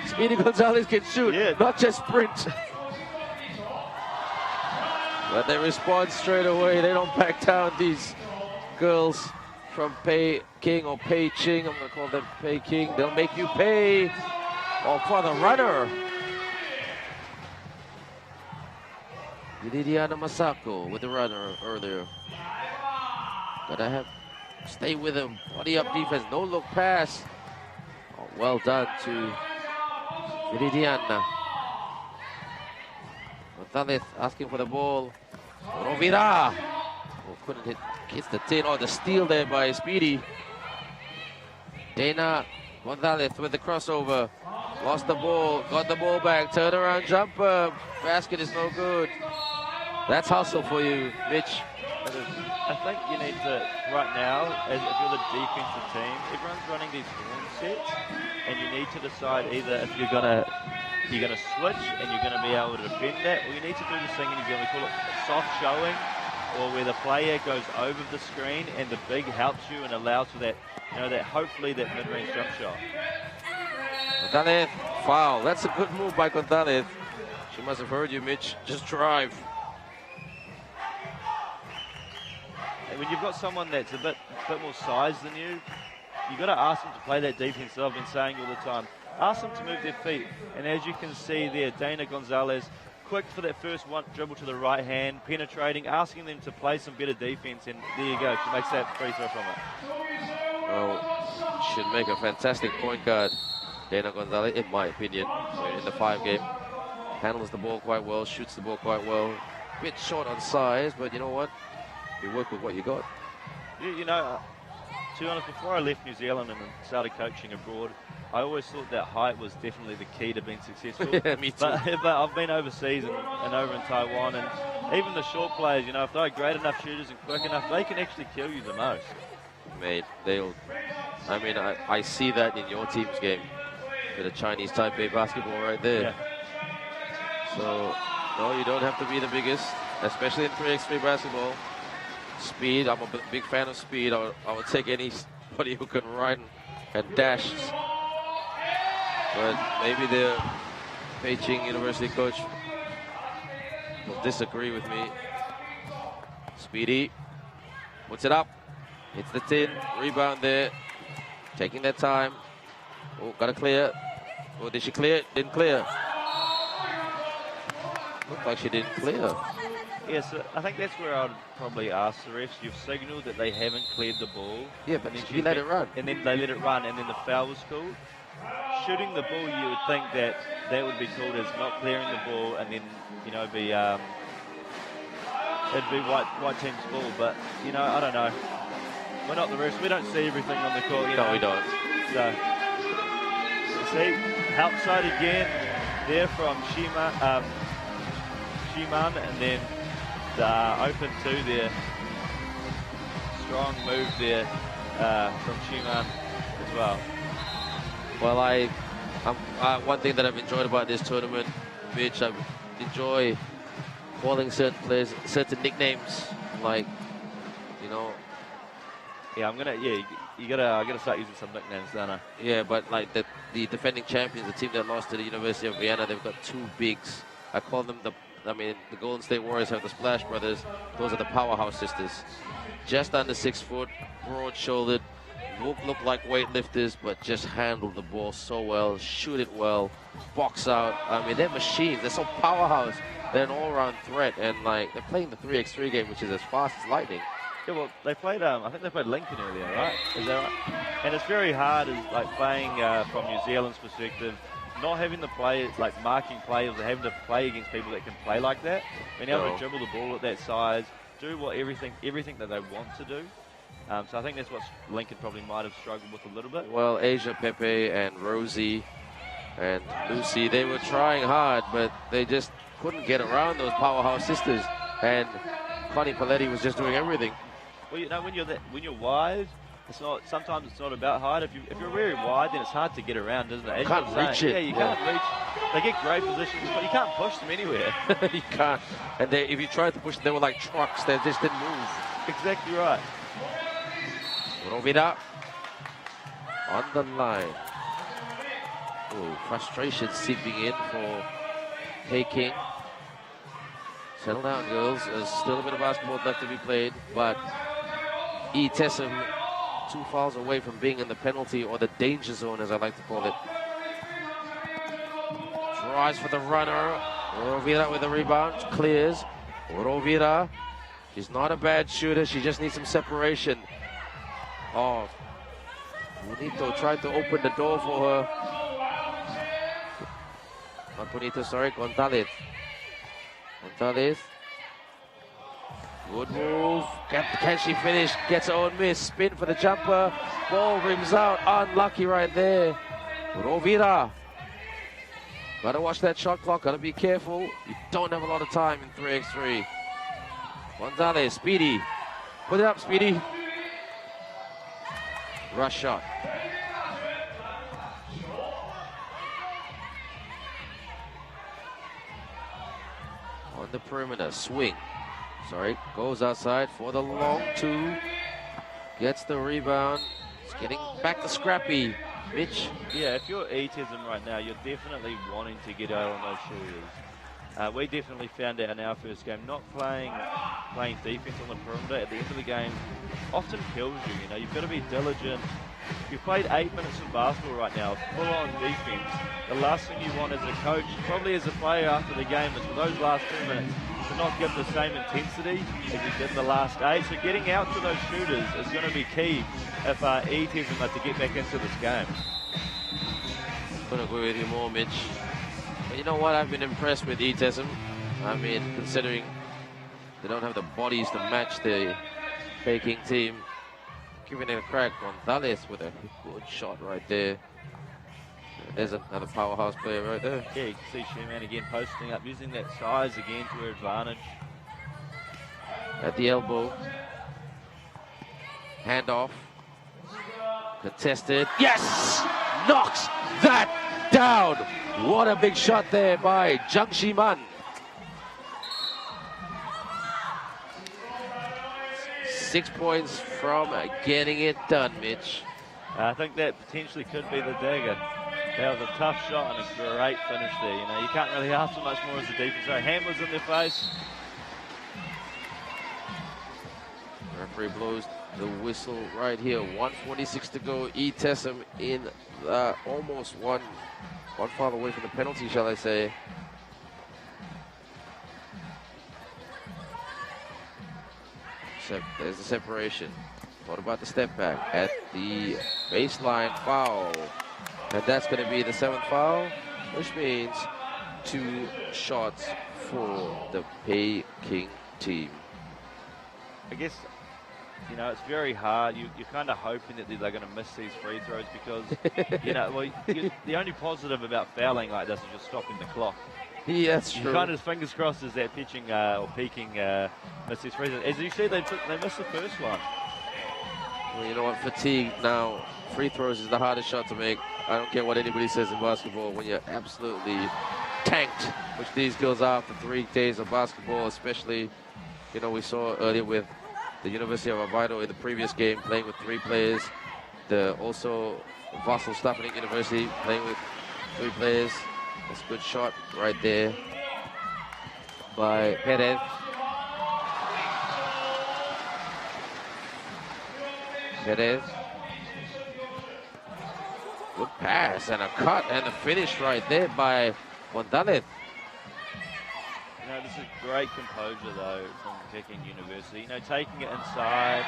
Speaker 2: Speedy Gonzalez can shoot, not just sprint. But they respond straight away. They don't back down, these girls from Peking or Peking. I'm going to call them Peking. They'll make you pay. Oh, for the runner. Vidiana Masako with the runner earlier. Gotta stay with him. Body up defense. No look pass. Oh, well done to Vidiana. Gonzalez asking for the ball. Rovira. Oh, couldn't hit. Hits the tin. Oh, the steal there by Speedy. Dana Gonzalez with the crossover. Lost the ball, got the ball back, turnaround jumper. Basket is no good. That's hustle for you, Mitch.
Speaker 3: I think you need to, right now, as if you're the defensive team, everyone's running these horn sets, and you need to decide either if you're gonna switch and you're gonna be able to defend that, or you need to do this thing in New Zealand, we call it soft showing, or where the player goes over the screen and the big helps you and allows for that, that hopefully that mid-range jump shot.
Speaker 2: Gonzalez, foul. That's a good move by Gonzalez. She must have heard you, Mitch. Just drive.
Speaker 3: And when you've got someone that's a bit more size than you, you've got to ask them to play that defense. I've been saying all the time. Ask them to move their feet. And as you can see there, Dana Gonzalez, quick for that first one dribble to the right hand, penetrating, asking them to play some better defense. And there you go. She makes that free throw from it.
Speaker 2: Well, should make a fantastic point guard, Dana Gonzalez, in my opinion, in the 5-game. Handles the ball quite well, shoots the ball quite well. Bit short on size, but you know what? You work with what you got.
Speaker 3: To be honest, before I left New Zealand and started coaching abroad, I always thought that height was definitely the key to being successful.
Speaker 2: Yeah, me too.
Speaker 3: But I've been overseas and over in Taiwan, and even the short players, if they're great enough shooters and quick enough, they can actually kill you the most.
Speaker 2: Mate, I see that in your team's game. With a Chinese Taipei basketball right there.
Speaker 3: Yeah.
Speaker 2: So, no, you don't have to be the biggest, especially in 3x3 basketball. Speed, I'm a big fan of speed. I would take anybody who can run and dash. But maybe the Beijing University coach will disagree with me. Speedy puts it up, hits the tin, rebound there, taking their time. Oh, got to clear. Oh, did she clear? Didn't clear. Looked like she didn't clear.
Speaker 3: Yes, I think that's where I'd probably ask the refs. You've signalled that they haven't cleared the ball.
Speaker 2: Yeah, but she let it run.
Speaker 3: And then they let it run, and then the foul was called. Shooting the ball, you would think that would be called as not clearing the ball, and then it'd be white team's ball. But I don't know. We're not the refs. We don't see everything on the court.
Speaker 2: No, we don't.
Speaker 3: So see, help side again there from Xiamen, and then open 2 there. Strong move there from Xiamen as well.
Speaker 2: Well, one thing that I've enjoyed about this tournament, Mitch, I enjoy calling certain players certain nicknames, like,
Speaker 3: Yeah, you gotta start using some nicknames, don't I?
Speaker 2: Yeah, but like the defending champions, the team that lost to the University of Vienna, they've got 2 bigs. I call them the Golden State Warriors have the Splash Brothers. Those are the powerhouse sisters. Just under 6 foot, broad-shouldered, look like weightlifters, but just handle the ball so well, shoot it well, box out. They're machines. They're so powerhouse. They're an all-around threat, and they're playing the 3x3 game, which is as fast as lightning.
Speaker 3: Yeah, well, they played. I think they played Lincoln earlier, right? Is that right? And it's very hard, playing from New Zealand's perspective, not having the players, marking players, or having to play against people that can play like that. Being able to dribble the ball at that size, do everything that they want to do. So I think that's what Lincoln probably might have struggled with a little bit.
Speaker 2: Well, Asia, Pepe, and Rosie, and Lucy, they were trying hard, but they just couldn't get around those powerhouse sisters. And Connie Paletti was just doing everything.
Speaker 3: Well, when you're wide, sometimes it's not about height. If you're very wide, then it's hard to get around, isn't it?
Speaker 2: You can't reach it.
Speaker 3: Yeah, you can't reach. They get great positions, but you can't push them anywhere.
Speaker 2: You can't. And if you tried to push them, they were like trucks. They just didn't move.
Speaker 3: Exactly right.
Speaker 2: Rovida on the line. Oh, frustration seeping in for Peking. Settle down, girls. There's still a bit of basketball left to be played, but Tessem 2 fouls away from being in the penalty or the danger zone, as I like to call it. Tries for the runner. Rovira with the rebound, clears. Rovira, she's not a bad shooter. She just needs some separation. Oh, Bonito tried to open the door for her. Not Bonito, sorry, Gonzalez. Gonzalez. Good move. Can she finish? Gets her own miss. Spin for the jumper. Ball rims out. Unlucky right there. Rovira. Gotta watch that shot clock, gotta be careful. You don't have a lot of time in 3x3. Gonzalez, Speedy. Put it up, Speedy. Rush shot. On the perimeter, swing. Sorry, goes outside for the long two. Gets the rebound. It's getting back to Scrappy. Mitch.
Speaker 3: Yeah, if you're ETism right now, you're definitely wanting to get out on those shooters. We definitely found out in our first game, not playing defense on the perimeter at the end of the game often kills you. You know, you've got to be diligent. You've played 8 minutes of basketball right now, full on defense. The last thing you want as a coach, probably as a player after the game, is for those last 2 minutes to not give the same intensity as you did in the last 8. So getting out to those shooters is going to be key if ETism are to get back into this game.
Speaker 2: Couldn't agree with you more, Mitch. But you know what? I've been impressed with ETism. I mean, considering they don't have the bodies to match the Peking team. Giving it a crack. Gonzalez with a good shot right there. There's another powerhouse player right there.
Speaker 3: Yeah, you can see Xiamen again posting up, using that size again to her advantage.
Speaker 2: At the elbow. Handoff. Contested. Yes! Knocks that down. What a big shot there by Xiamen. 6 points from getting it done, Mitch.
Speaker 3: I think that potentially could be the dagger. That was a tough shot and a great finish there. You know, you can't really ask for much more as a defense. So hammers in their face.
Speaker 2: Referee blows the whistle right here. 1:46 to go. ETism in almost one foul away from the penalty, shall I say. There's the separation. What about the step back at the baseline? Foul. And that's going to be the 7th foul, which means 2 shots for the Peking team.
Speaker 3: I guess, you know, it's very hard. You're kind of hoping that they're going to miss these free throws because, you know, well, the only positive about fouling like this is just stopping the clock.
Speaker 2: Yeah, that's true.
Speaker 3: Kind of fingers crossed as that pitching or Peking miss these free throws. As you see, they missed the first one.
Speaker 2: Well, you know what? Fatigue now. Free throws is the hardest shot to make. I don't care what anybody says in basketball. When you're absolutely tanked, which these girls are after 3 days of basketball, especially, you know, we saw earlier with the University of Oviedo in the previous game playing with 3 players. Also Vassal Stefanik University playing with 3 players. That's a good shot right there by Perez. Perez. Good pass and a cut and a finish right there by Gonzalez.
Speaker 3: You know, this is great composure though from Peking University. You know, taking it inside.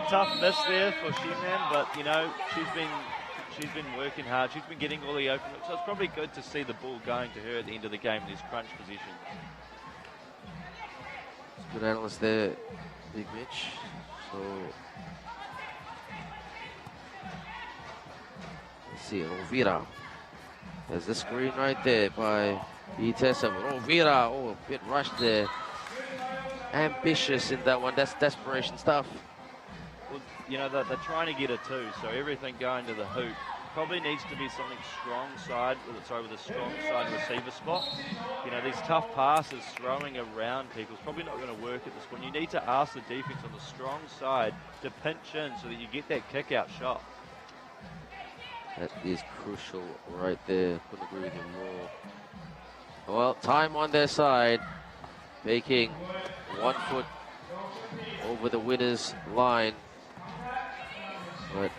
Speaker 3: Tough miss there for Xiamen, but you know, she's been working hard. She's been getting all the open looks. So it's probably good to see the ball going to her at the end of the game in these crunch positions.
Speaker 2: Good analyst there, Big Mitch. So let's see, Rovira. There's the screen right there by ETism. Rovira, oh, a bit rushed there. Ambitious in that one. That's desperation stuff.
Speaker 3: Well, you know, they're trying to get a 2, so everything going to the hoop probably needs to be something strong side, with a strong side receiver spot. You know, these tough passes throwing around people is probably not going to work at this point. You need to ask the defense on the strong side to pinch in so that you get that kick out shot.
Speaker 2: That is crucial right there. Couldn't agree with you more. Well, time on their side. Making 1 foot over the winner's line. But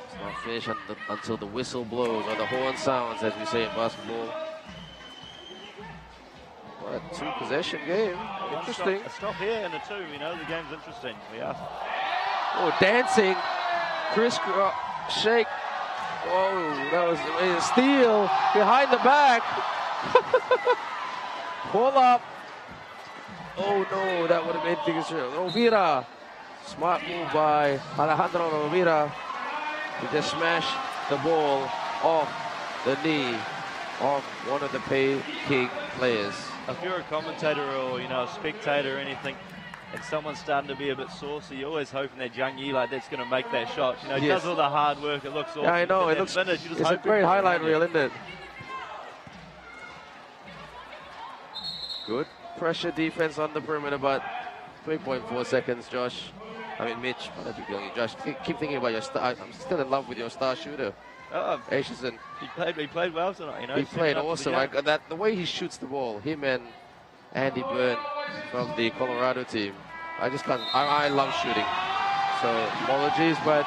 Speaker 2: it's not finished until the whistle blows or the horn sounds, as we say in basketball. But 2-possession game. Interesting.
Speaker 3: A stop here and a 2. You know, the game's interesting.
Speaker 2: Oh, dancing. Crisscross shake. Whoa, that was a steal behind the back. Pull up. Oh no, that would have made things real. Rovira. Smart move by Alejandro Rovira to just smash the ball off the knee of one of the Peking players.
Speaker 3: If you're a commentator or, you know, a spectator or anything, and someone's starting to be a bit saucy, you're always hoping that Zhang Yi like that's going to make that shot. You know, he does all the hard work. It looks awesome.
Speaker 2: Yeah, I know. It looks.
Speaker 3: Finish,
Speaker 2: It's a great highlight reel, isn't it? Good pressure defense on the perimeter, but 3.4 seconds, Josh. I mean, Mitch. I don't think Josh. Keep thinking about your star. I'm still in love with your star shooter. Aitchison.
Speaker 3: He played well tonight. You know,
Speaker 2: he played awesome. The way he shoots the ball, him and Andy Byrne from the Colorado team. I just can't. I love shooting. So apologies, but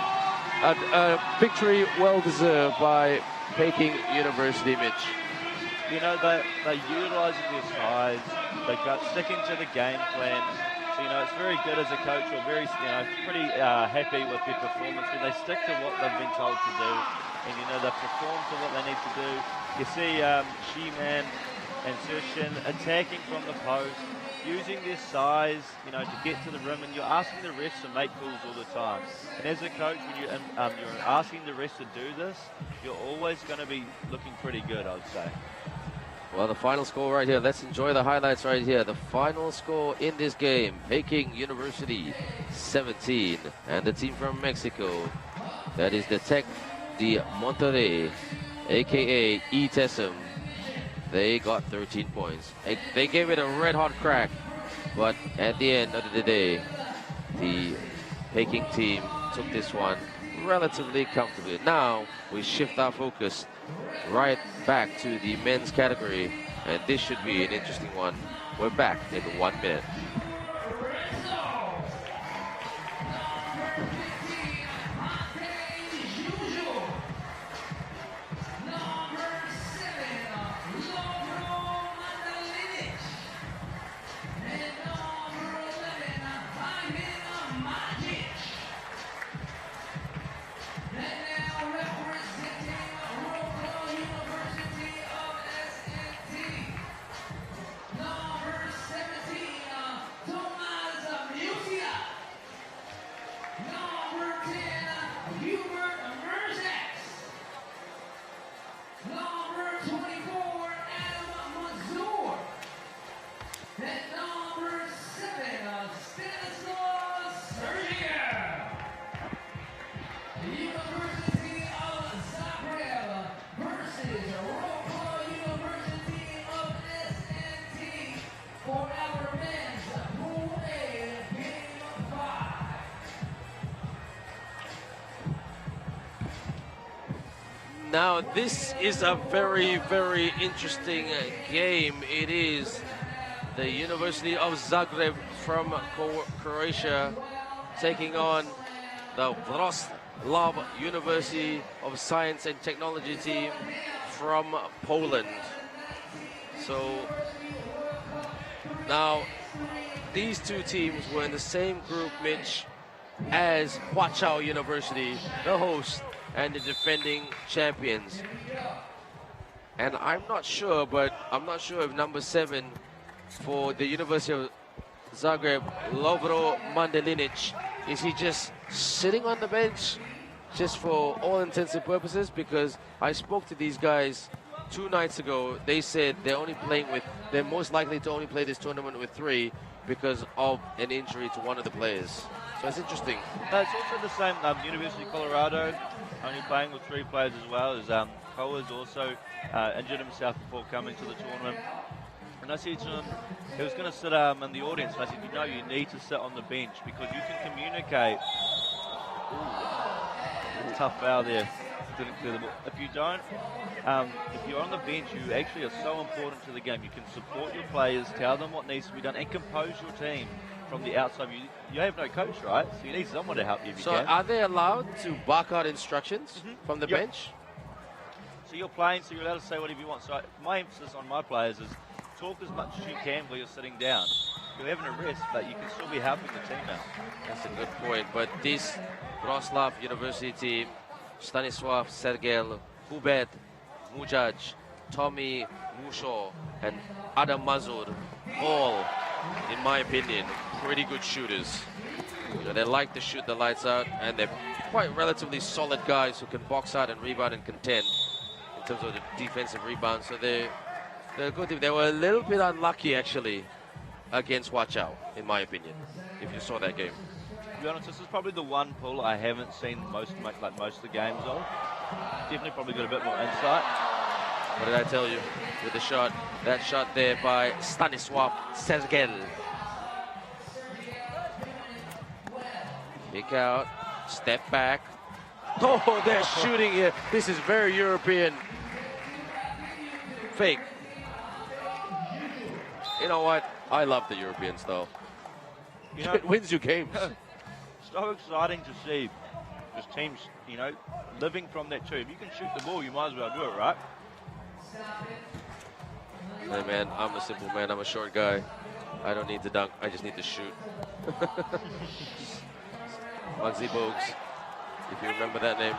Speaker 2: a victory well deserved by Peking University, Mitch.
Speaker 3: You know, they're utilising their size. They got sticking to the game plan. So, you know, it's very good as a coach, or very, you know, pretty happy with their performance when they stick to what they've been told to do. And, you know, they perform to what they need to do. You see Xiamen and Shishin attacking from the post, using their size, you know, to get to the rim, and you're asking the refs to make calls all the time. And as a coach, when you're asking the refs to do this, you're always going to be looking pretty good, I would say.
Speaker 2: Well, the final score right here. Let's enjoy the highlights right here. The final score in this game, Peking University 17, and the team from Mexico, that is the Tec de Monterrey, aka ETESM. They got 13 points. They gave it a red-hot crack, but at the end of the day, the Peking team took this one relatively comfortably. Now, we shift our focus right back to the men's category, and this should be an interesting one. We're back in 1 minute. Now, this is a very, very interesting game. It is the University of Zagreb from Croatia taking on the Wrocław University of Science and Technology team from Poland. So now these two teams were in the same group, Mitch, as Huachao University, the host and the defending champions. And I'm not sure if number 7 for the University of Zagreb, Lovro Mandelinic, is he just sitting on the bench just for all intents and purposes? Because I spoke to these guys 2 nights ago. They said they're most likely to only play this tournament with 3 because of an injury to one of the players. So it's interesting.
Speaker 3: It's also the same, University of Colorado, only playing with 3 players as well. As Coa's also injured himself before coming to the tournament. And I said to him, he was going to sit in the audience, and I said, you need to sit on the bench because you can communicate. Ooh, tough foul there. Didn't clear the ball. If you don't, if you're on the bench, you actually are so important to the game. You can support your players, tell them what needs to be done, and compose your team from the outside. You have no coach, right? So you need someone to help you if you can.
Speaker 2: So are they allowed to bark out instructions from the bench?
Speaker 3: So you're playing, so you're allowed to say whatever you want. So my emphasis on my players is talk as much as you can while you're sitting down. You're having a rest, but you can still be helping the team out.
Speaker 2: That's a good point. But this Wrocław University team, Stanisław Sergel, Hubert Mujaj, Tommy Musho, and Adam Mazur, all, in my opinion, pretty good shooters. They like to shoot the lights out, and they're quite relatively solid guys who can box out and rebound and contend. In terms of the defensive rebound. So they're a good team. They were a little bit unlucky, actually, against Watchow, in my opinion, if you saw that game.
Speaker 3: To be honest, this is probably the one pool I haven't seen most of the games of. Definitely probably got a bit more insight.
Speaker 2: What did I tell you with the shot? That shot there by Stanisław Sergel. Kick out, step back. Oh, they're shooting here. This is very European. Fake. You know what? I love the Europeans, though.
Speaker 3: You know,
Speaker 2: It wins you games.
Speaker 3: So exciting to see just teams, you know, living from that too. If you can shoot the ball, you might as well do it, right?
Speaker 2: Hey man, I'm a simple man. I'm a short guy. I don't need to dunk. I just need to shoot. Muggsy Bogues, if you remember that name.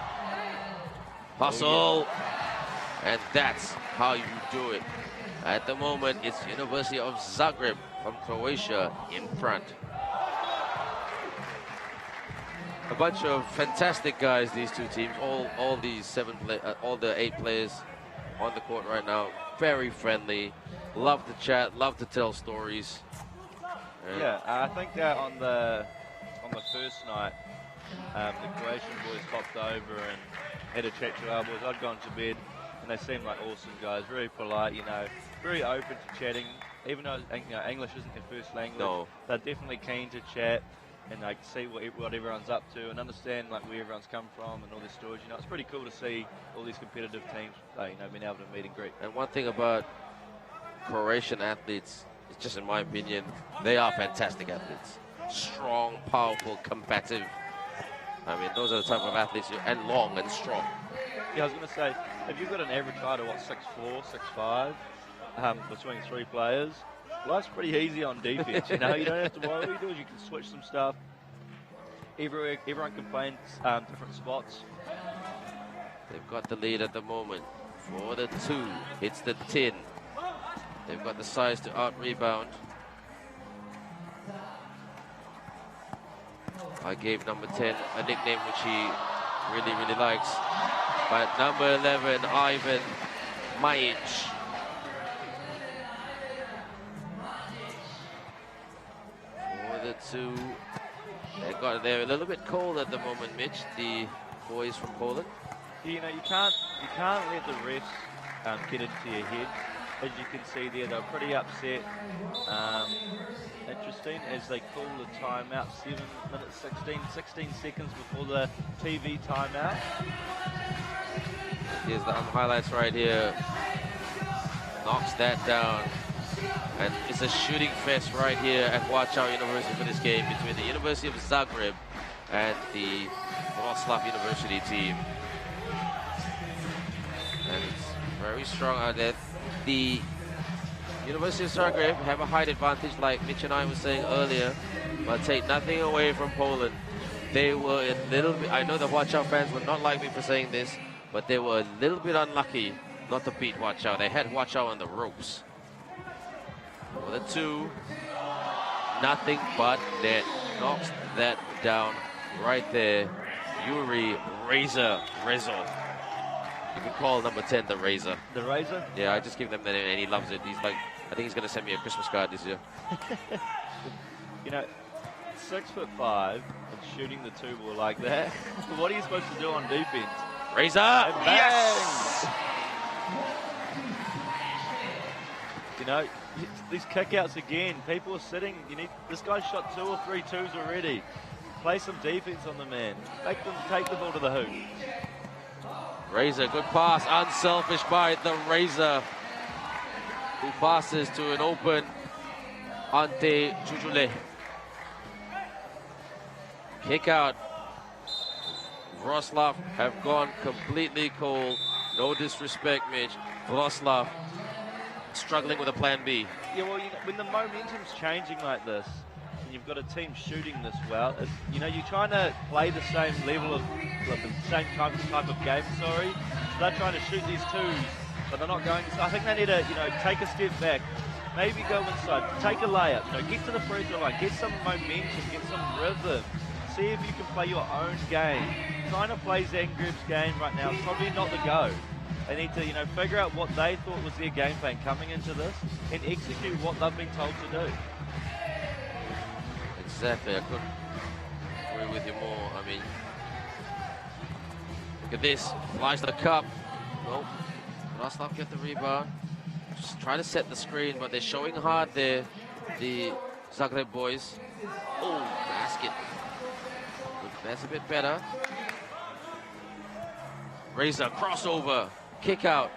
Speaker 2: Hustle.
Speaker 3: Oh, yeah.
Speaker 2: And that's how you do it. At the moment, it's University of Zagreb from Croatia in front. A bunch of fantastic guys, these two teams. All the 8 players on the court right now. Very friendly. Love to chat. Love to tell stories. And
Speaker 3: Yeah, I think that on the first night, the Croatian boys hopped over and had a chat to our boys. I'd gone to bed, and they seemed like awesome guys. Very polite, you know, very open to chatting. Even though English isn't their first language,
Speaker 2: No.
Speaker 3: they're definitely keen to chat and like see what everyone's up to and understand like where everyone's come from and all their stories. You know, it's pretty cool to see all these competitive teams, being able to meet and greet.
Speaker 2: And one thing about Croatian athletes, it's just in my opinion, they are fantastic athletes. Strong, powerful, combative. I mean, those are the type of athletes, and long and strong.
Speaker 3: Yeah, I was going to say, if you've got an average height of, 6'4", 6'5", between 3 players, life's pretty easy on defense, you know? You don't have to worry. All you do is you can switch some stuff. Everyone can play in different spots.
Speaker 2: They've got the lead at the moment. For the 2, hits the 10. They've got the size to out-rebound. I gave number 10 a nickname which he really, really likes. But number 11, Ivan Majic. For the 2, they're a little bit cold at the moment, Mitch, the boys from Poland.
Speaker 3: You know, you can't let the refs get into your head. As you can see there, they're pretty upset. Interesting, as they call the timeout, 7 minutes, 16 seconds before the TV timeout.
Speaker 2: Here's the highlights right here. Knocks that down. And it's a shooting fest right here at Warsaw University for this game between the University of Zagreb and the Wrocław University team. And it's very strong out there. The University of Zagreb have a height advantage, like Mitch and I were saying earlier, but take nothing away from Poland. They were a little bit, I know the Warsaw fans would not like me for saying this, but they were a little bit unlucky not to beat Warsaw. They had Warsaw on the ropes. For the 2, nothing but net. Knocks that down right there. Yuri Razor Rezo. You can call number 10 the Razor.
Speaker 3: The Razor?
Speaker 2: Yeah, I just give them that name and he loves it. He's like, I think he's going to send me a Christmas card this year.
Speaker 3: You know, 6'5" and shooting the 2 ball like that. What are you supposed to do on defense?
Speaker 2: Razor!
Speaker 3: And bang!
Speaker 2: Yes!
Speaker 3: You know, these kickouts again. People are sitting. This guy's shot 2 or 3 twos already. Play some defense on the man. Make them take the ball to the hoop.
Speaker 2: Razor, good pass, unselfish by the Razor, who passes to an open Ante Jujule. Kick out. Wrocław have gone completely cold. No disrespect, Mitch. Wrocław struggling with a plan B.
Speaker 3: Yeah, well, when the momentum's changing like this, and you've got a team shooting this well, you're trying to play the same level of, the same type of game, So they're trying to shoot these 2s, but they're not going. So I think they need to, take a step back, maybe go inside, take a layup, get to the free throw line, get some momentum, get some rhythm, see if you can play your own game. Trying to play Zagreb's game right now is probably not the go. They need to, you know, figure out what they thought was their game plan coming into this and execute what they've been told to do.
Speaker 2: Exactly. I couldn't agree with you more. I mean, look at this. Flies the cup. Well, Roslav get the rebound. Just trying to set the screen, but they're showing hard there, the Zagreb boys. Oh, basket. That's a bit better. Razor, crossover, kick out.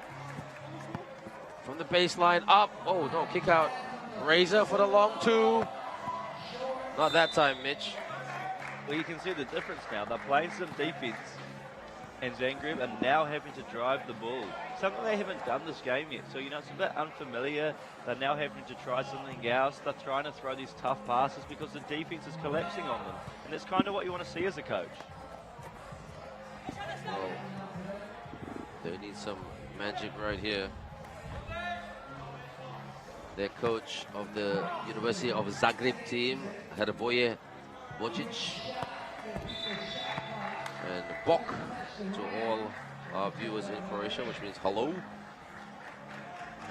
Speaker 2: From the baseline, up. Oh, no, kick out. Razor for the long two. Not that time, Mitch.
Speaker 3: Well, you can see the difference now. They're playing some defense, and Zagreb are now having to drive the ball. Something they haven't done this game yet. So, you know, it's a bit unfamiliar. They're now having to try something else. They're trying to throw these tough passes because the defense is collapsing on them. And that's kind of what you want to see as a coach.
Speaker 2: Well, they need some magic right here. Their coach of the University of Zagreb team, Herboje Vocic. And Bok to all our viewers in Croatia, which means hello.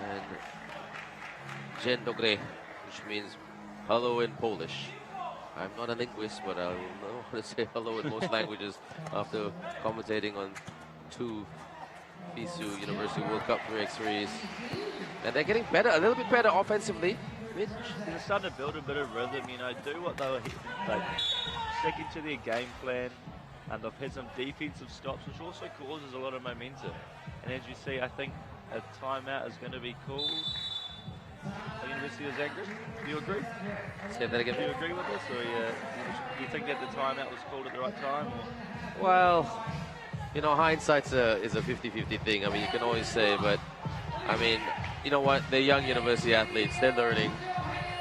Speaker 2: And Dzień dobry, which means hello in Polish. I'm not a linguist, but I know how to say hello in most languages after commentating on 2 FISU University World Cup 3x3s. And they're getting better, a little bit better offensively.
Speaker 3: They're starting to build a bit of rhythm, you know, do what they were like, sticking to their game plan. And they've had some defensive stops, which also causes a lot of momentum. And as you see, I think a timeout is going to be called. The University of Zagreb. Do you agree?
Speaker 2: Say that again.
Speaker 3: Do you agree with this, or you think that the timeout was called at the right time? Or?
Speaker 2: Well, you know, hindsight is a 50-50 thing. I mean, you can always say, but I mean, you know what? They're young university athletes. They're learning.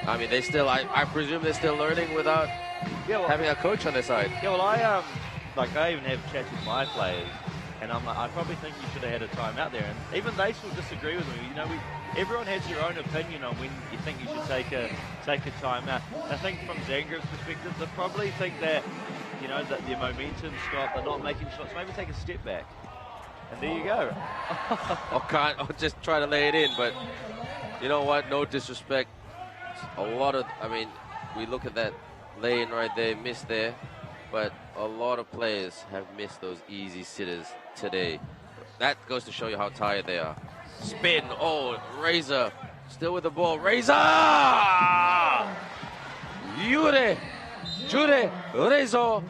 Speaker 2: I mean, they still. I presume they're still learning without having a coach on their side.
Speaker 3: Yeah. Well, I even have chats with my players, and I'm like, I probably think you should have had a timeout there. And even they still disagree with me. You know, everyone has their own opinion on when you think you should take a timeout. I think from Zagreb's perspective, they probably think that, you know, that their momentum stopped, they're not making shots. Maybe take a step back, and there you go.
Speaker 2: I'll just try to lay it in, but you know what? No disrespect. A lot of, I mean, we look at that lane right there, missed there. But a lot of players have missed those easy sitters today. That goes to show you how tired they are. Spin. Oh, Razor. Still with the ball. Razor! Jure Razor.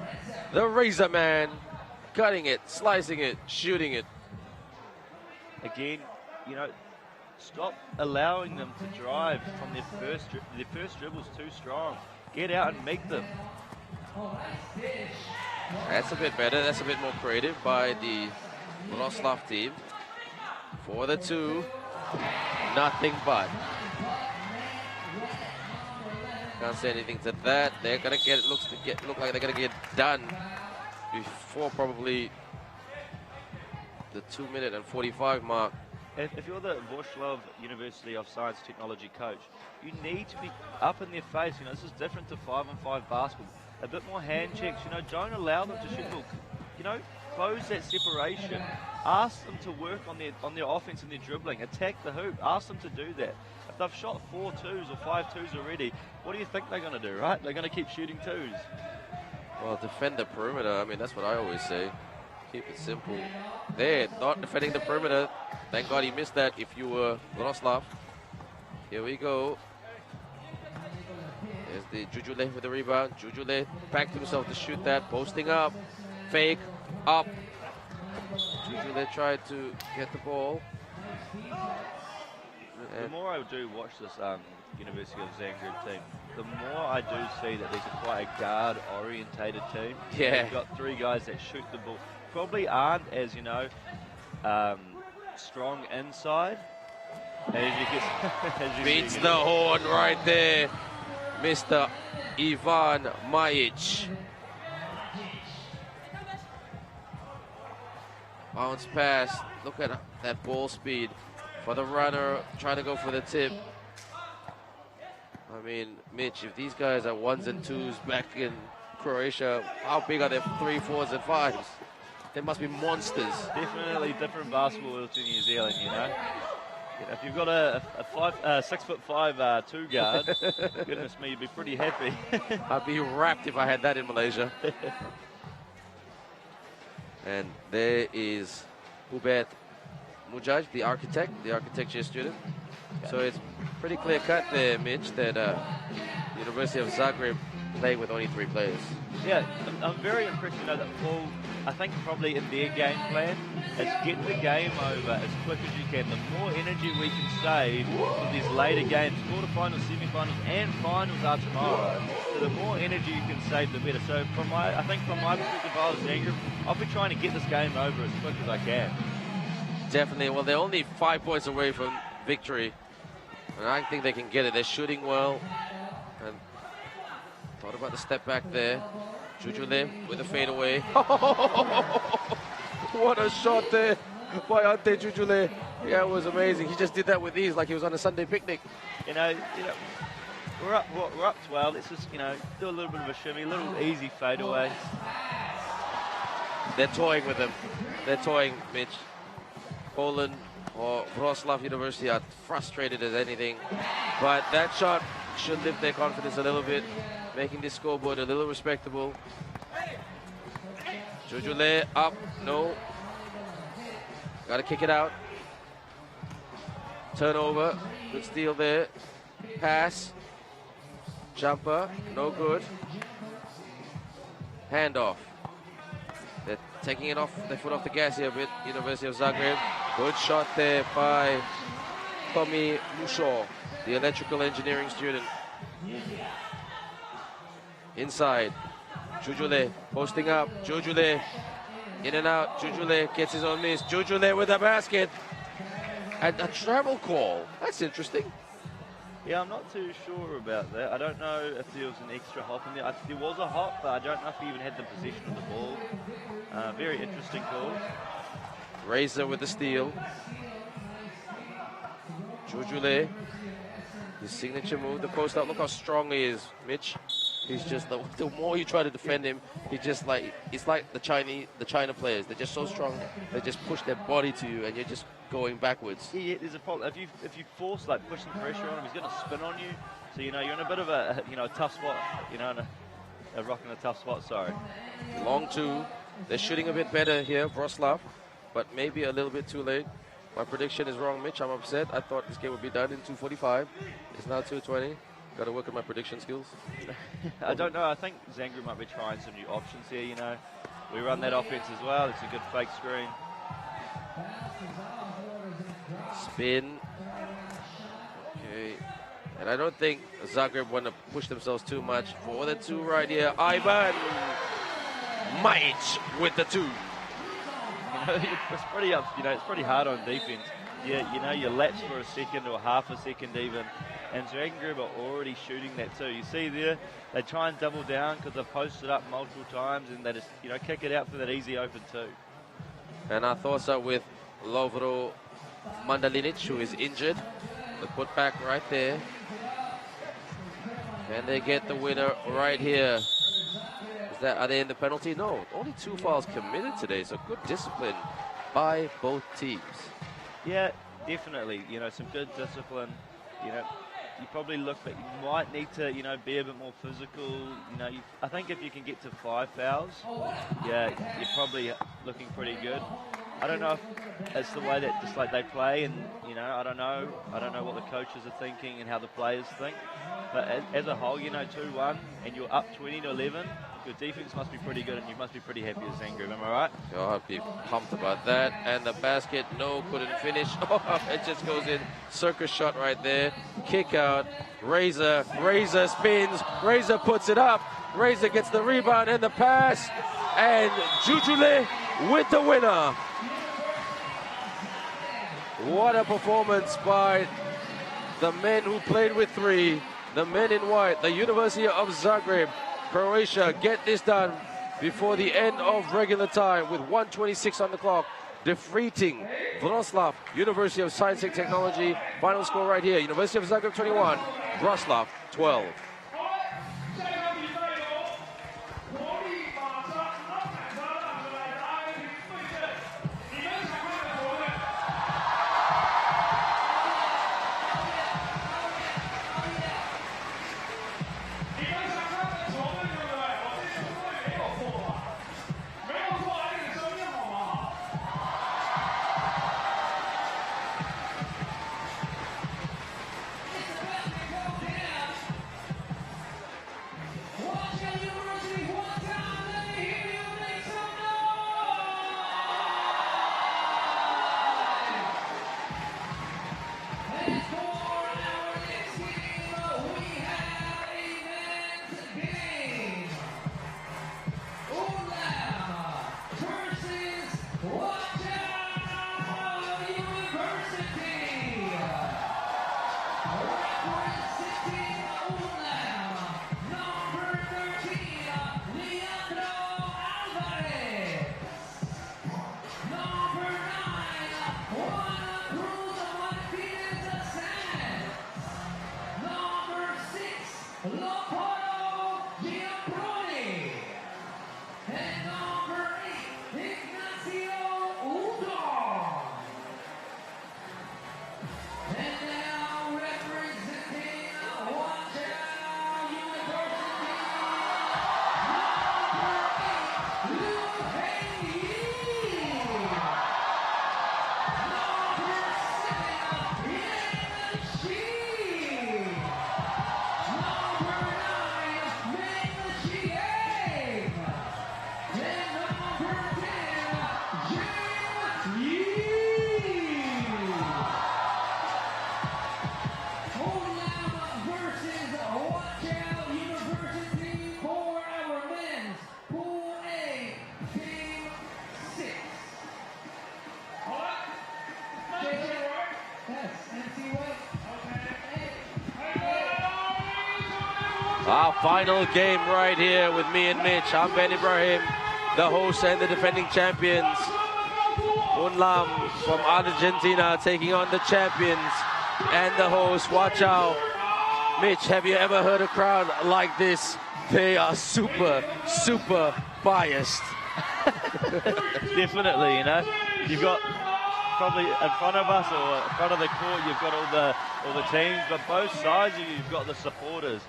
Speaker 2: The Razor man. Cutting it, slicing it, shooting it.
Speaker 3: Again, you know, stop allowing them to drive from their first dribble's too strong. Get out and make them.
Speaker 2: That's a bit better. That's a bit more creative by the Roslav team. For the 2, nothing but. Can't say anything to that. They're gonna get it. Look like they're gonna get done before probably the 2-minute and 45 mark.
Speaker 3: If you're the Wrocław University of Science Technology coach, you need to be up in their face. You know, this is different to 5-on-5 basketball. A bit more hand checks, you know, don't allow them to shoot. You know, close that separation. Ask them to work on their offense and their dribbling. Attack the hoop. Ask them to do that. If they've shot 4 2s or 5 2s already, what do you think they're going to do, right? They're going to keep shooting 2s.
Speaker 2: Well, defend the perimeter. I mean, that's what I always say. Keep it simple. They're not defending the perimeter. Thank God he missed that if you were Wrocław. Here we go. There's the Jujule with the rebound. Jujule back to himself to shoot that. Posting up. Fake. Up. Jujule tried to get the ball.
Speaker 3: The more I do watch this University of Zagreb team, the more I do see that these are quite a guard-orientated team.
Speaker 2: Yeah.
Speaker 3: They've got 3 guys that shoot the ball. Probably aren't as, you know, strong inside. As you get,
Speaker 2: Beats the horn right there. Mr. Ivan Majic. Bounce pass. Look at that ball speed for the runner. Trying to go for the tip. I mean, Mitch, if these guys are 1s and 2s back in Croatia, how big are they 3, 4s, and 5s? they must be monsters.
Speaker 3: Definitely different basketball to New Zealand, you know. If you've got a 6'5" 2 guard, goodness me, you'd be pretty happy.
Speaker 2: I'd be wrapped if I had that in Malaysia. And there is Ubed Mujaj, the architecture student. So it's pretty clear cut there, Mitch, that University of Zagreb playing with only 3 players.
Speaker 3: Yeah, I'm very impressed, you know, that Paul, I think probably in their game plan, is get the game over as quick as you can. The more energy we can save for these later games, quarterfinals, semi-finals, and finals are tomorrow. So the more energy you can save, the better. So I think from my perspective, if I was Zagreb, I'll be trying to get this game over as quick as I can.
Speaker 2: Definitely. Well, they're only 5 points away from victory, and I think they can get it. They're shooting well. And thought about the step back there. Jujule with a fadeaway. What a shot there by Ante Jujule. Yeah, it was amazing. He just did that with ease like he was on a Sunday picnic.
Speaker 3: You know, we're up 12. Let's just, you know, do a little bit of a shimmy, a little easy fadeaway.
Speaker 2: They're toying with him. They're toying, Mitch. Poland or Wrocław University are frustrated as anything. But that shot should lift their confidence a little bit, making this scoreboard a little respectable. Jujule up, no. Gotta kick it out. Turnover, good steal there. Pass. Jumper, no good. Handoff. They're taking it off, their foot off the gas here a bit. University of Zagreb. Good shot there by Tommy Mushaw, the electrical engineering student. Inside. Jujule posting up. Jujule in and out. Jujule gets his own miss. Jujule with a basket. And a travel call. That's interesting.
Speaker 3: Yeah, I'm not too sure about that. I don't know if there was an extra hop in there. There was a hop, but I don't know if he even had the possession of the ball. Very interesting call.
Speaker 2: Razor with the steal. Jujule. His signature move, the post up. Look how strong he is, Mitch. He's just the more you try to defend him, he's just like it's like the China players. They're just so strong. They just push their body to you, and you're just going backwards.
Speaker 3: Yeah, there's a problem. If you force like push some pressure on him, he's going to spin on you. So you know you're in a bit of a a tough spot. You know, a rock in a tough spot. Sorry.
Speaker 2: Long 2. They're shooting a bit better here, Wrocław, but maybe a little bit too late. My prediction is wrong, Mitch. I'm upset. I thought this game would be done in 2:45. It's now 2:20. Got to work on my prediction skills.
Speaker 3: I don't know. I think Zagreb might be trying some new options here. You know, we run that offense as well. It's a good fake screen.
Speaker 2: Spin. Okay. And I don't think Zagreb want to push themselves too much. For the 2 right here, Ivan Majic with the 2.
Speaker 3: It's pretty it's pretty hard on defense. Yeah, you know, you lapse for a second or half a second even, and Zagreb are already shooting that too. You see there, they try and double down because they've posted up multiple times, and they just kick it out for that easy open 2.
Speaker 2: And our thoughts are with Lovro Mandalinic, who is injured. The putback right there. And they get the winner right here. Are they in the penalty? No, only 2 fouls committed today, so good discipline by both teams.
Speaker 3: Yeah, definitely. You know, some good discipline. You know, you probably look, but you might need to, be a bit more physical. You know, I think if you can get to 5 fouls, yeah, you're probably looking pretty good. I don't know if it's the way that just like they play, and I don't know what the coaches are thinking and how the players think. But as a whole, 2-1, and you're up 20-11. Your defense must be pretty good, and you must be pretty happy as Zagreb. Am I right?
Speaker 2: I'll be pumped about that. And the basket, no, couldn't finish. Oh, it just goes in. Circus shot right there. Kick out. Razor spins. Razor puts it up. Razor gets the rebound and the pass. And Jujule with the winner. What a performance by the men who played with 3. The men in white, the University of Zagreb. Croatia get this done before the end of regular time with 1:26 on the clock, defeating Wrocław University of Science and Technology. Final score right here, University of Zagreb 21, Wrocław 12. Our final game right here with me and Mitch. I'm Ben Ibrahim, the host and the defending champions. Unlam from Argentina taking on the champions and the host. Watch out. Mitch, have you ever heard a crowd like this? They are super, super biased.
Speaker 3: Definitely, you know. You've got probably in front of us or in front of the court, you've got all the teams, but both sides you've got the supporters.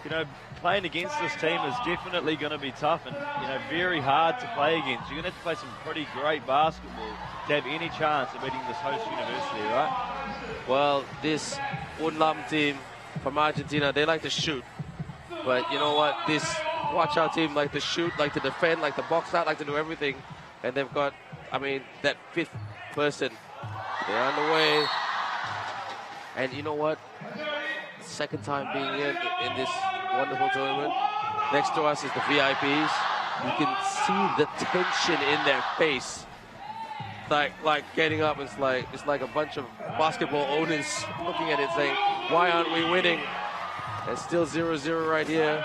Speaker 3: You know, playing against this team is definitely going to be tough and, you know, very hard to play against. You're going to have to play some pretty great basketball to have any chance of beating this host university, right?
Speaker 2: Well, this Unlam team from Argentina, they like to shoot. But you know what? This Watch Out team like to shoot, like to defend, like to box out, like to do everything. And they've got, I mean, that fifth person. They're on the way. And you know what? Second time being in this wonderful tournament. Next to us is the VIPs. You can see the tension in their face. Like getting up, it's like a bunch of basketball owners looking at it saying, why aren't we winning? It's still 0-0 right here.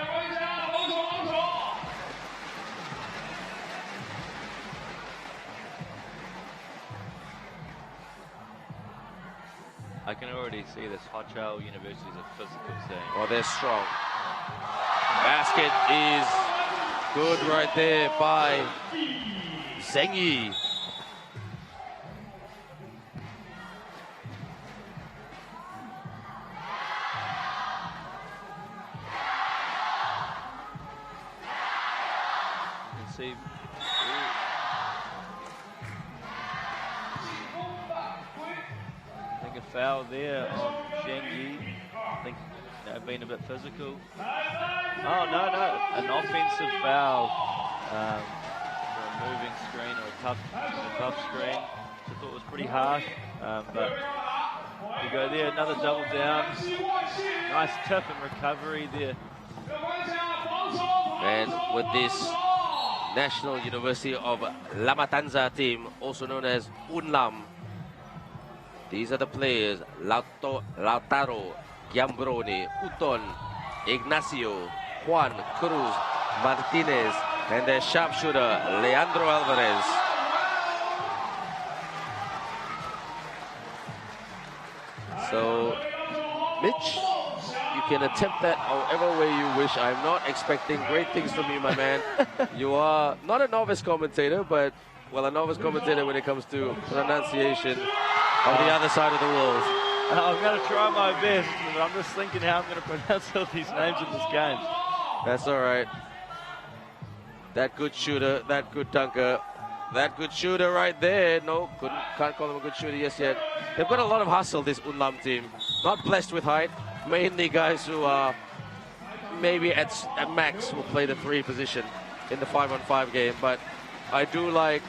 Speaker 3: I can already see this Hochul University is a physical team.
Speaker 2: Oh, they're strong. Basket is good right there by Zheng Yi.
Speaker 3: See, I think a foul there on Zheng Yi. I think they've been a bit physical. Oh, no, an offensive foul for a moving screen or a tough screen. I thought it was pretty harsh, but we go there, another double down. Nice tip and recovery there.
Speaker 2: And with this National University of La Matanza team, also known as Unlam. These are the players: Lautaro, Giambroni, Uton, Ignacio, Juan, Cruz, Martinez, and their sharpshooter, Leandro Alvarez. So, Mitch, you can attempt that however way you wish. I'm not expecting great things from you, my man. You are not a novice commentator, but, well, a novice commentator when it comes to pronunciation of the other side of the world.
Speaker 3: I'm going to try my best, but I'm just thinking how I'm going to pronounce all these names in this game.
Speaker 2: That's all right. That good shooter, that good dunker, that good shooter right there. No, can't call him a good shooter yet. They've got a lot of hustle, this Unlam team. Not blessed with height. Mainly guys who are maybe at max will play the 3 position in the 5-on-5 game. But I do like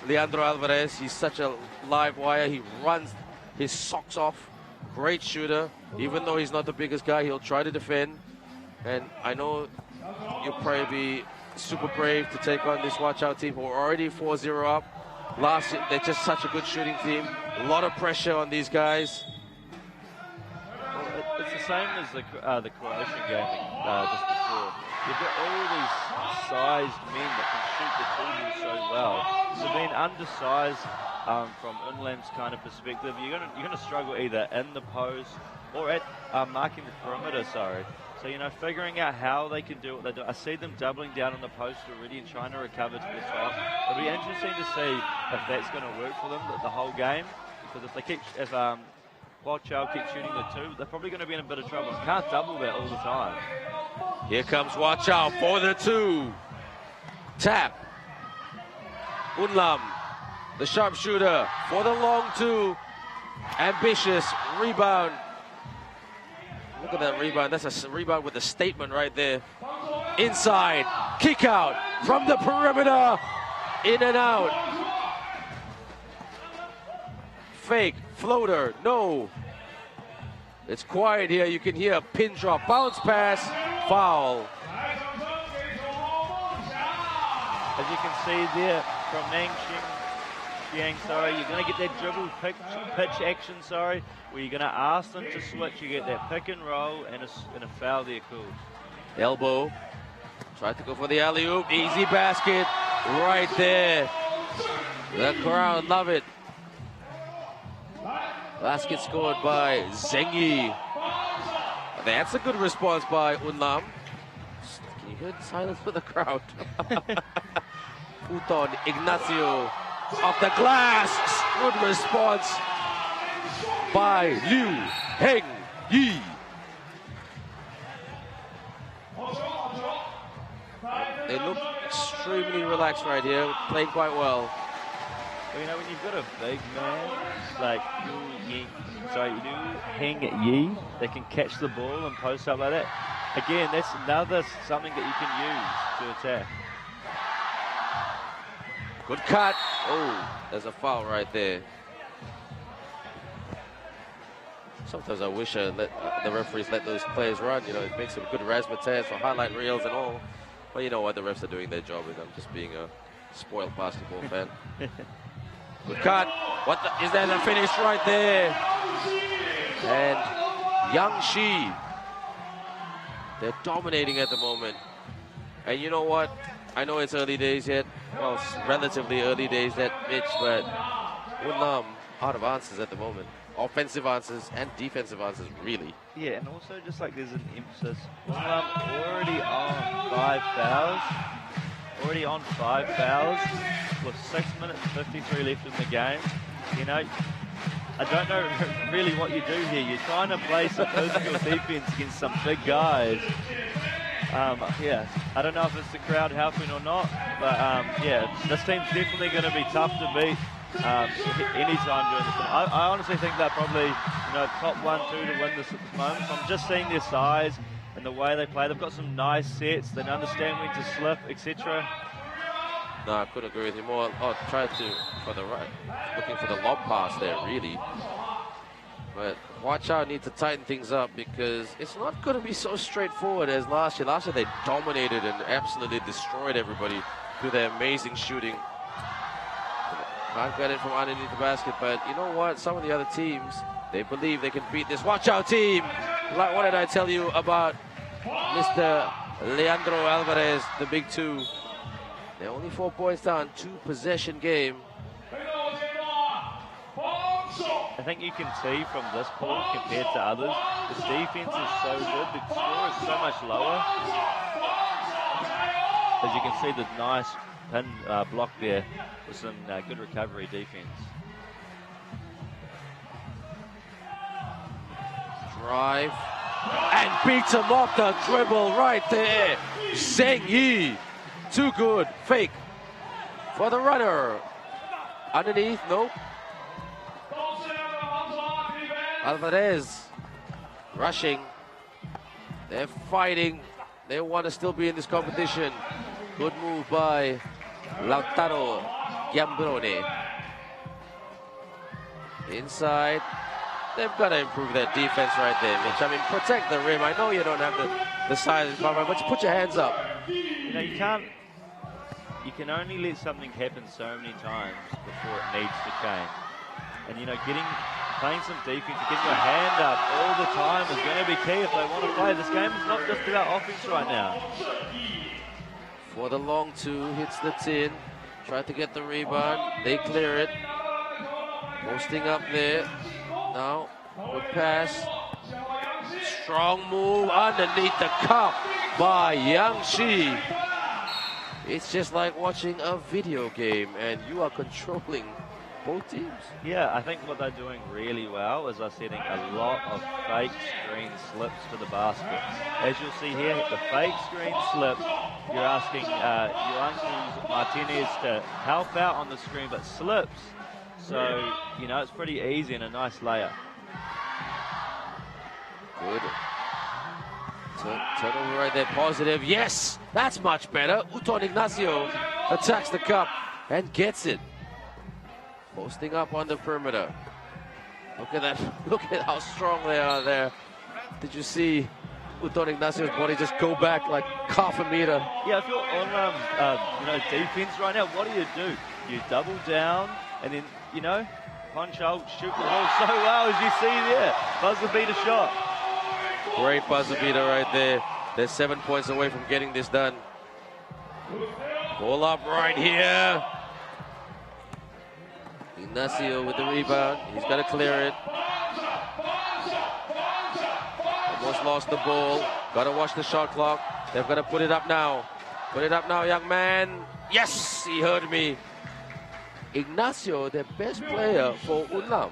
Speaker 2: Leandro Alvarez. He's such a live wire. He runs his socks off. Great shooter. Even though he's not the biggest guy, he'll try to defend. And I know you'll probably be super brave to take on this Watch Out team who are already 4-0 up. Last year, they're just such a good shooting team. A lot of pressure on these guys.
Speaker 3: It's the same as the Croatian game just before. You've got all these sized men that can shoot the ball so well. So being undersized from Unlam's kind of perspective, you're gonna struggle either in the post or at marking the perimeter. So, you know, figuring out how they can do what they do. I see them doubling down on the post already and trying to recover to the top. It'll be interesting to see if that's going to work for them the whole game. Because if Watch Out keep shooting the 2, they're probably going to be in a bit of trouble. Can't double that all the time.
Speaker 2: Here comes Watch Out for the 2. Tap. Unlam, the sharpshooter for the long 2. Ambitious rebound. Look at that rebound. That's a rebound with a statement right there. Inside. Kick out from the perimeter. In and out. Fake. Floater. No. It's quiet here. You can hear a pin drop. Bounce pass. Foul.
Speaker 3: As you can see there from Nang Xiang, you're going to get that dribble pitch action, where you're going to ask them to switch. You get that pick and roll and a foul there called.
Speaker 2: Elbow. Tried to go for the alley-oop. Easy basket right there. The crowd love it. Basket scored by Zheng Yi. That's a good response by Unlam. Can you hear the silence for the crowd? Uton Ignacio off the glass. Good response by Liu Heng Yi. They look extremely relaxed right here, playing quite well.
Speaker 3: Well, you know, when you've got a big man like Liu Heng Yi that can catch the ball and post up like that, again, that's another something that you can use to attack.
Speaker 2: Good cut. Oh, there's a foul right there. Sometimes I wish the referees let those players run. You know, it makes some good razzmatazz for highlight reels and all. But you know what? The refs are doing their job, and I'm just being a spoiled basketball fan. Good cut. What the, is there the finish right there? And Yang Shi, they're dominating at the moment. And you know what? I know it's early days yet. Well, it's relatively early days yet, Mitch, but Unlam out of answers at the moment. Offensive answers and defensive answers, really.
Speaker 3: Yeah, and also just like there's an emphasis. Already on 5 fouls. Already on 5 fouls with 6 minutes and 53 left in the game. You know, I don't know really what you do here. You're trying to play some physical defense against some big guys. Yeah, I don't know if it's the crowd helping or not, but yeah, this team's definitely going to be tough to beat anytime during this. I honestly think they're probably, you know, top 1-2 to win this at the moment. So I'm just seeing their size and the way they play. They've got some nice sets. They understand when to slip, etc.
Speaker 2: No, I couldn't agree with you more. Oh, tried to for the right, looking for the lob pass there, really. But watch out, need to tighten things up because it's not going to be so straightforward as last year. Last year they dominated and absolutely destroyed everybody through their amazing shooting. Can't get it from underneath the basket, but you know what? Some of the other teams, they believe they can beat this. Watch out, team! Like, what did I tell you about Mr. Leandro Alvarez, the big two? They're only 4 points down, 2-possession game.
Speaker 3: I think you can see from this pool compared to others, the defense is so good, the score is so much lower. As you can see, the nice pin block there with some good recovery defense.
Speaker 2: Drive and beats him off the dribble right there. Zheng Yi, too good. Fake for the runner. Underneath, nope. Alvarez rushing. They're fighting. They want to still be in this competition. Good move by Lautaro Giambrone. Inside. They've got to improve their defense right there, Mitch. I mean, protect the rim. I know you don't have the size and power, but put your hands up.
Speaker 3: You know, you can only let something happen so many times before it needs to change. And, you know, playing some defense, getting your hand up all the time is going to be key if they want to play. This game is not just about offense right now.
Speaker 2: For the long two, hits the tin. Tried to get the rebound. They clear it. Posting up there. Now, good pass. Strong move underneath the cup by Yang Shi. It's just like watching a video game and you are controlling both teams.
Speaker 3: Yeah, I think what they're doing really well is they're setting a lot of fake screen slips to the basket. As you'll see here, the fake screen slip, you're asking Yuan Martinez to help out on the screen, but slips. So, you know, it's pretty easy and a nice layup.
Speaker 2: Good. Turnover right there, positive. Yes, that's much better. Uton Ignacio attacks the cup and gets it. Posting up on the perimeter. Look at that. Look at how strong they are there. Did you see Uton Ignacio's body just go back like half a meter?
Speaker 3: Yeah, if you're on defense right now, what do? You double down and then, you know, punch out, shoot the ball so well as you see there. Buzzer beater shot.
Speaker 2: Great buzzer beater right there. They're 7 points away from getting this done. Ball up right here. Ignacio with the rebound. He's got to clear it. Almost lost the ball. Got to watch the shot clock. They've got to put it up now. Put it up now, young man. Yes, he heard me. Ignacio, the best player for Unlam.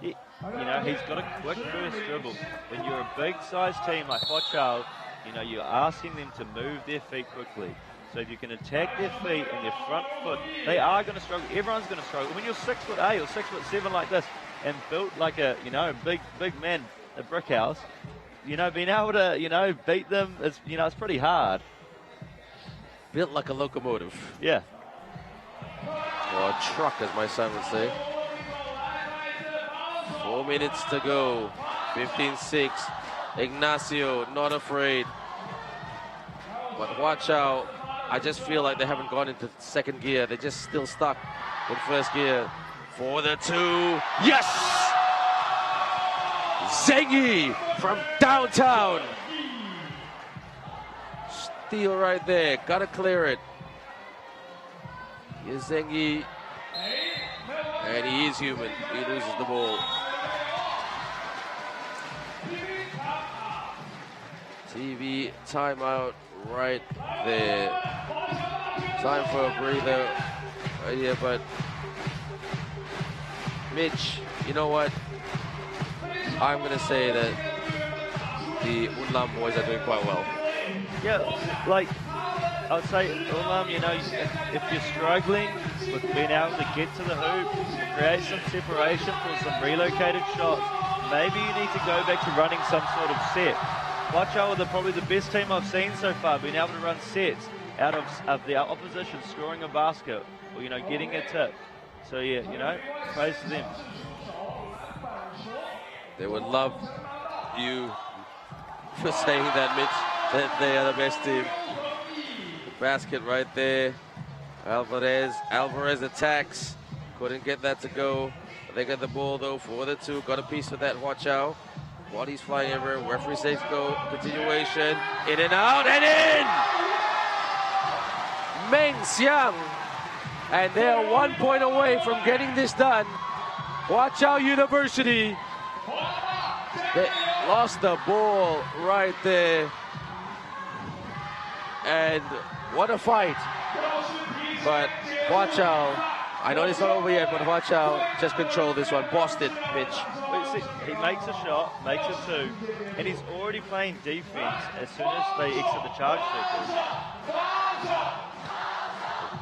Speaker 3: You know, he's got a quick first dribble. When you're a big-sized team like Huachao, you know, you're asking them to move their feet quickly. So if you can attack their feet and their front foot, they are going to struggle. Everyone's going to struggle. When you're 6'8" or 6'7" like this, and built like a, you know, big man, a brick house, you know, being able to, you know, beat them, it's, you know, it's pretty hard.
Speaker 2: Built like a locomotive.
Speaker 3: Yeah.
Speaker 2: Or a truck, as my son would say. 4 minutes to go. 15-6. Ignacio, not afraid. But watch out. I just feel like they haven't gone into second gear. They're just still stuck in first gear. For the two. Yes! Zengi from downtown. Steal right there. Gotta clear it. Here's Zengi. And he is human. He loses the ball. TV timeout right there. Time for a breather right here, but Mitch, you know what? I'm going to say that the Unlam boys are doing quite well.
Speaker 3: Yeah, like, I would say, Unlam, you know, if you're struggling with being able to get to the hoop, create some separation for some relocated shots, maybe you need to go back to running some sort of set. Huachao are probably the best team I've seen so far, being able to run sets out of the opposition scoring a basket or, you know, getting a tip. So, yeah, you know, praise to them.
Speaker 2: They would love you for saying that, Mitch, that they are the best team. The basket right there. Alvarez attacks. Couldn't get that to go. They got the ball, though, for the two. Got a piece of that, Huachao. Bodies flying everywhere. Referee says go. Continuation. In and out and in! Meng Xiang. And they are 1 point away from getting this done. Huachao University. They lost the ball right there. And what a fight. But Huachao, I know it's not over yet, but Huachao just controlled this one. Bossed it, Mitch.
Speaker 3: He makes a shot, makes it two, and he's already playing defense as soon as they exit the charge circle.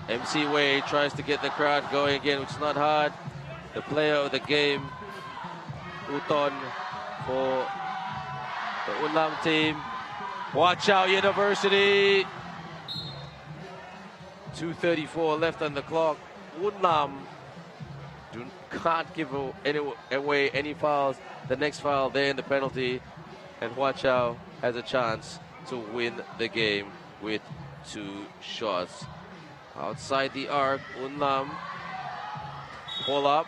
Speaker 2: MC Wade tries to get the crowd going again, which is not hard. The player of the game, Uton, for the Unlam team. Huachao University. 2:34 left on the clock. Unlam can't give away any fouls. The next foul there in the penalty, and Huachao has a chance to win the game with 2 shots. Outside the arc, Unlam pull up.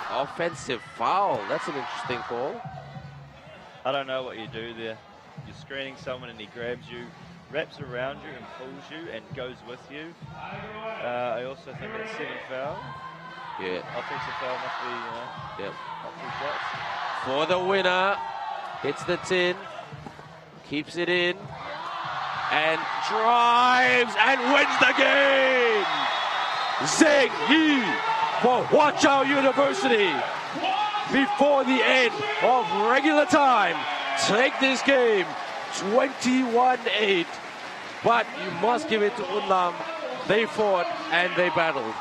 Speaker 2: Offensive foul. That's an interesting call.
Speaker 3: I don't know what you do there. You're screening someone and he grabs you, wraps around you and pulls you and goes with you. I also think that's 7th foul.
Speaker 2: Yeah.
Speaker 3: Offensive foul must be,
Speaker 2: Yep.
Speaker 3: not 2 shots.
Speaker 2: For the winner, hits the tin, keeps it in, and drives and wins the game! Zheng Yi for Huachao University. Before the end of regular time, take this game 21-8. But you must give it to Unlam. They fought and they battled.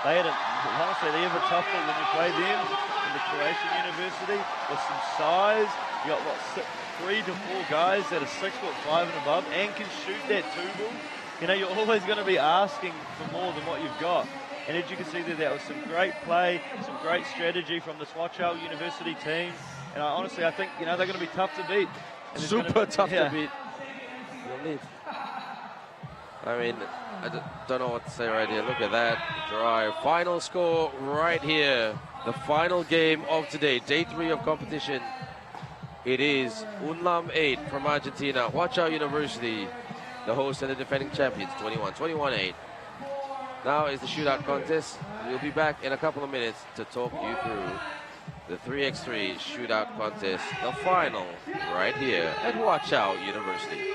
Speaker 3: They had honestly, they have a tough one when you play them in the Croatian University with some size. You got what, 3 to 4 guys that are 6'5" and above and can shoot that 2 ball. You know, you're always going to be asking for more than what you've got. And as you can see there, that was some great play, some great strategy from this Huachao University team. And honestly, I think, you know, they're going to be tough to beat.
Speaker 2: Super tough to beat. I mean, I don't know what to say right here. Look at that drive. Final score right here. The final game of today, day 3 of competition. It is UNLAM 8 from Argentina. Watch out University, the host and the defending champions, 21-8. Now is the shootout contest. We'll be back in a couple of minutes to talk you through the 3x3 shootout contest, the final, right here at Watch Out University.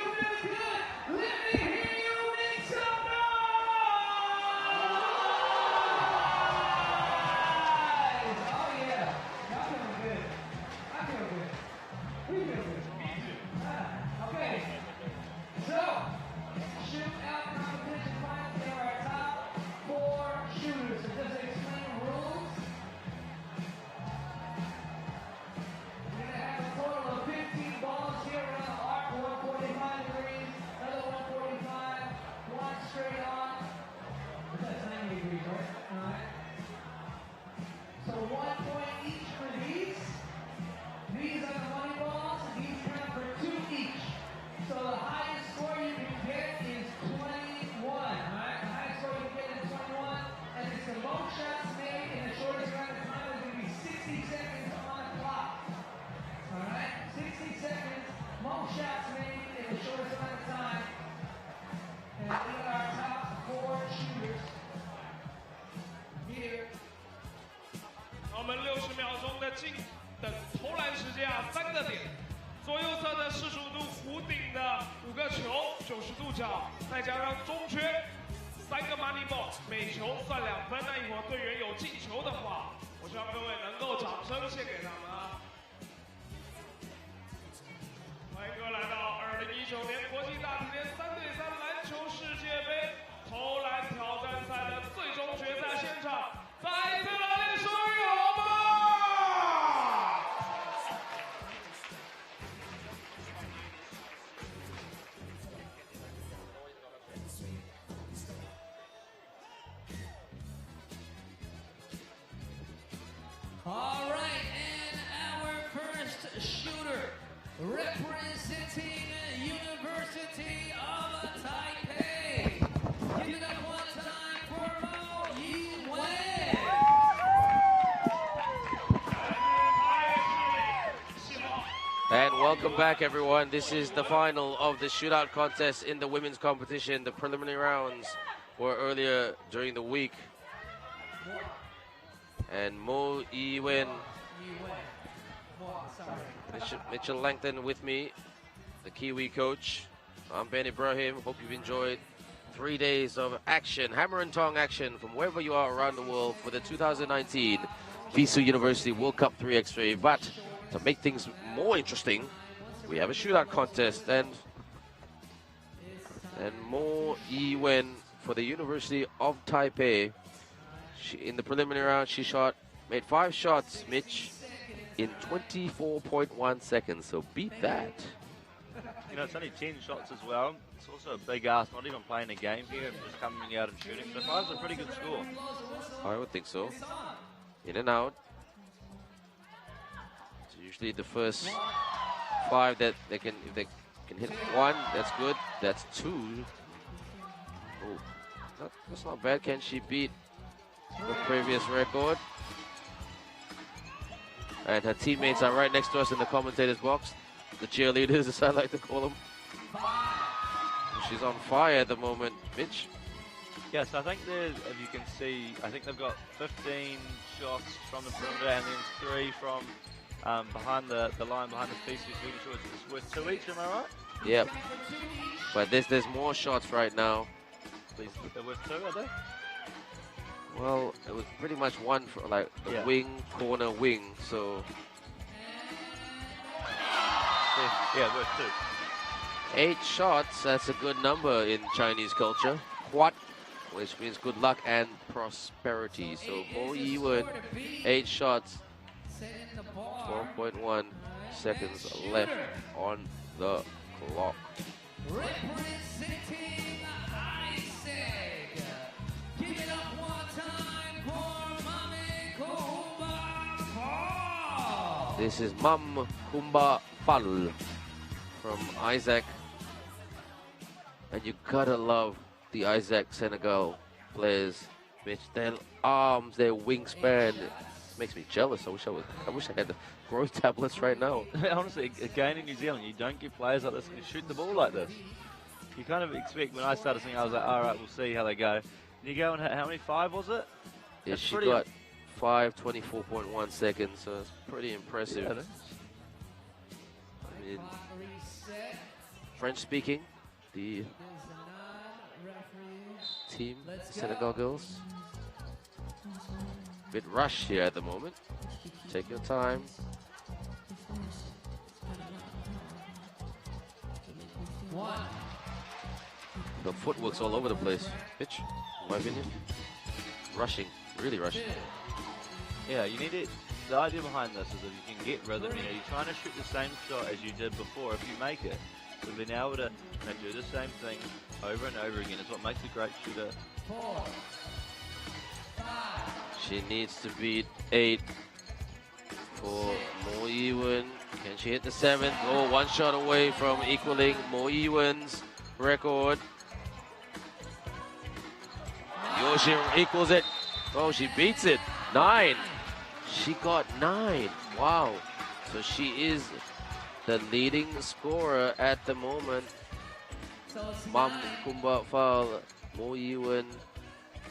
Speaker 1: All right, and our first shooter representing University of Taipei. Give it up one time for Mo Yi-wen.
Speaker 2: And welcome back, everyone. This is the final of the shootout contest in the women's competition. The preliminary rounds were earlier during the week. And Mo Yi-wen, Mitchell Langton with me, the Kiwi coach. I'm Ben Ibrahim. Hope you've enjoyed 3 days of action, hammer and tong action from wherever you are around the world for the 2019 FISU University World Cup 3x3. But to make things more interesting, we have a shootout contest, and Mo Yi-wen for the University of Taipei. In the preliminary round, she made 5 shots, Mitch, in 24.1 seconds. So beat that.
Speaker 3: You know, it's only 10 shots as well. It's also a big ask, not even playing a game here, just coming out and shooting. So 5's a pretty good score.
Speaker 2: I would think so. In and out. So usually the first 5 that they can, if they can hit 1, that's good. That's 2. Oh, that's not bad. Can she beat the previous record? And her teammates are right next to us in the commentators box, the cheerleaders, as I like to call them. She's on fire at the moment, Mitch.
Speaker 3: Yes, I think there's, if you can see, I think they've got 15 shots from the perimeter and then 3 from behind the line, behind the FISU. It's worth 2 each, am I right?
Speaker 2: Yep. But there's more shots right now.
Speaker 3: They're worth 2, are they?
Speaker 2: Well, it was pretty much 1 for like the wing, corner, wing, so.
Speaker 3: Yeah, worth 2.
Speaker 2: 8 shots, that's a good number in Chinese culture. Quat, which means good luck and prosperity. So Mo Yi-wen, 8 shots, 12.1 seconds left on the clock.
Speaker 1: Representing Isaac. Give it up one time for Mame Kumba Fall.
Speaker 2: This is Mam Kumba Fall from Isaac. And you gotta love the Isaac Senegal players, Mitch. Their arms, their wingspan makes me jealous. I wish I had the growth tablets right now.
Speaker 3: Honestly, again in New Zealand, you don't get players like this who shoot the ball like this. You kind of expect, when I started singing, I was like, all right, we'll see how they go. And you go and how many, 5 was it?
Speaker 2: Yeah,
Speaker 3: That's
Speaker 2: she
Speaker 3: pretty
Speaker 2: got 5:24.1 seconds, so it's pretty impressive.
Speaker 3: Yeah,
Speaker 2: I mean, French speaking, the team, Senegal girls. Bit rushed here at the moment. Take your time. The footwork's all over the place. Pitch, in my opinion. Rushing, really rushing.
Speaker 3: Yeah, you need it. The idea behind this is if you can get rhythm, you're trying to shoot the same shot as you did before if you make it. So being able to do the same thing over and over again is what makes a great shooter.
Speaker 2: She needs to beat 8 for Mo Yiwen. Can she hit the 7th? Oh, one shot away from equaling Mo Yiwen's record. Yoshi equals it. Oh, she beats it. 9. She got 9. Wow. So she is the leading scorer at the moment. Mam Kumba Fal, Mo Yiwen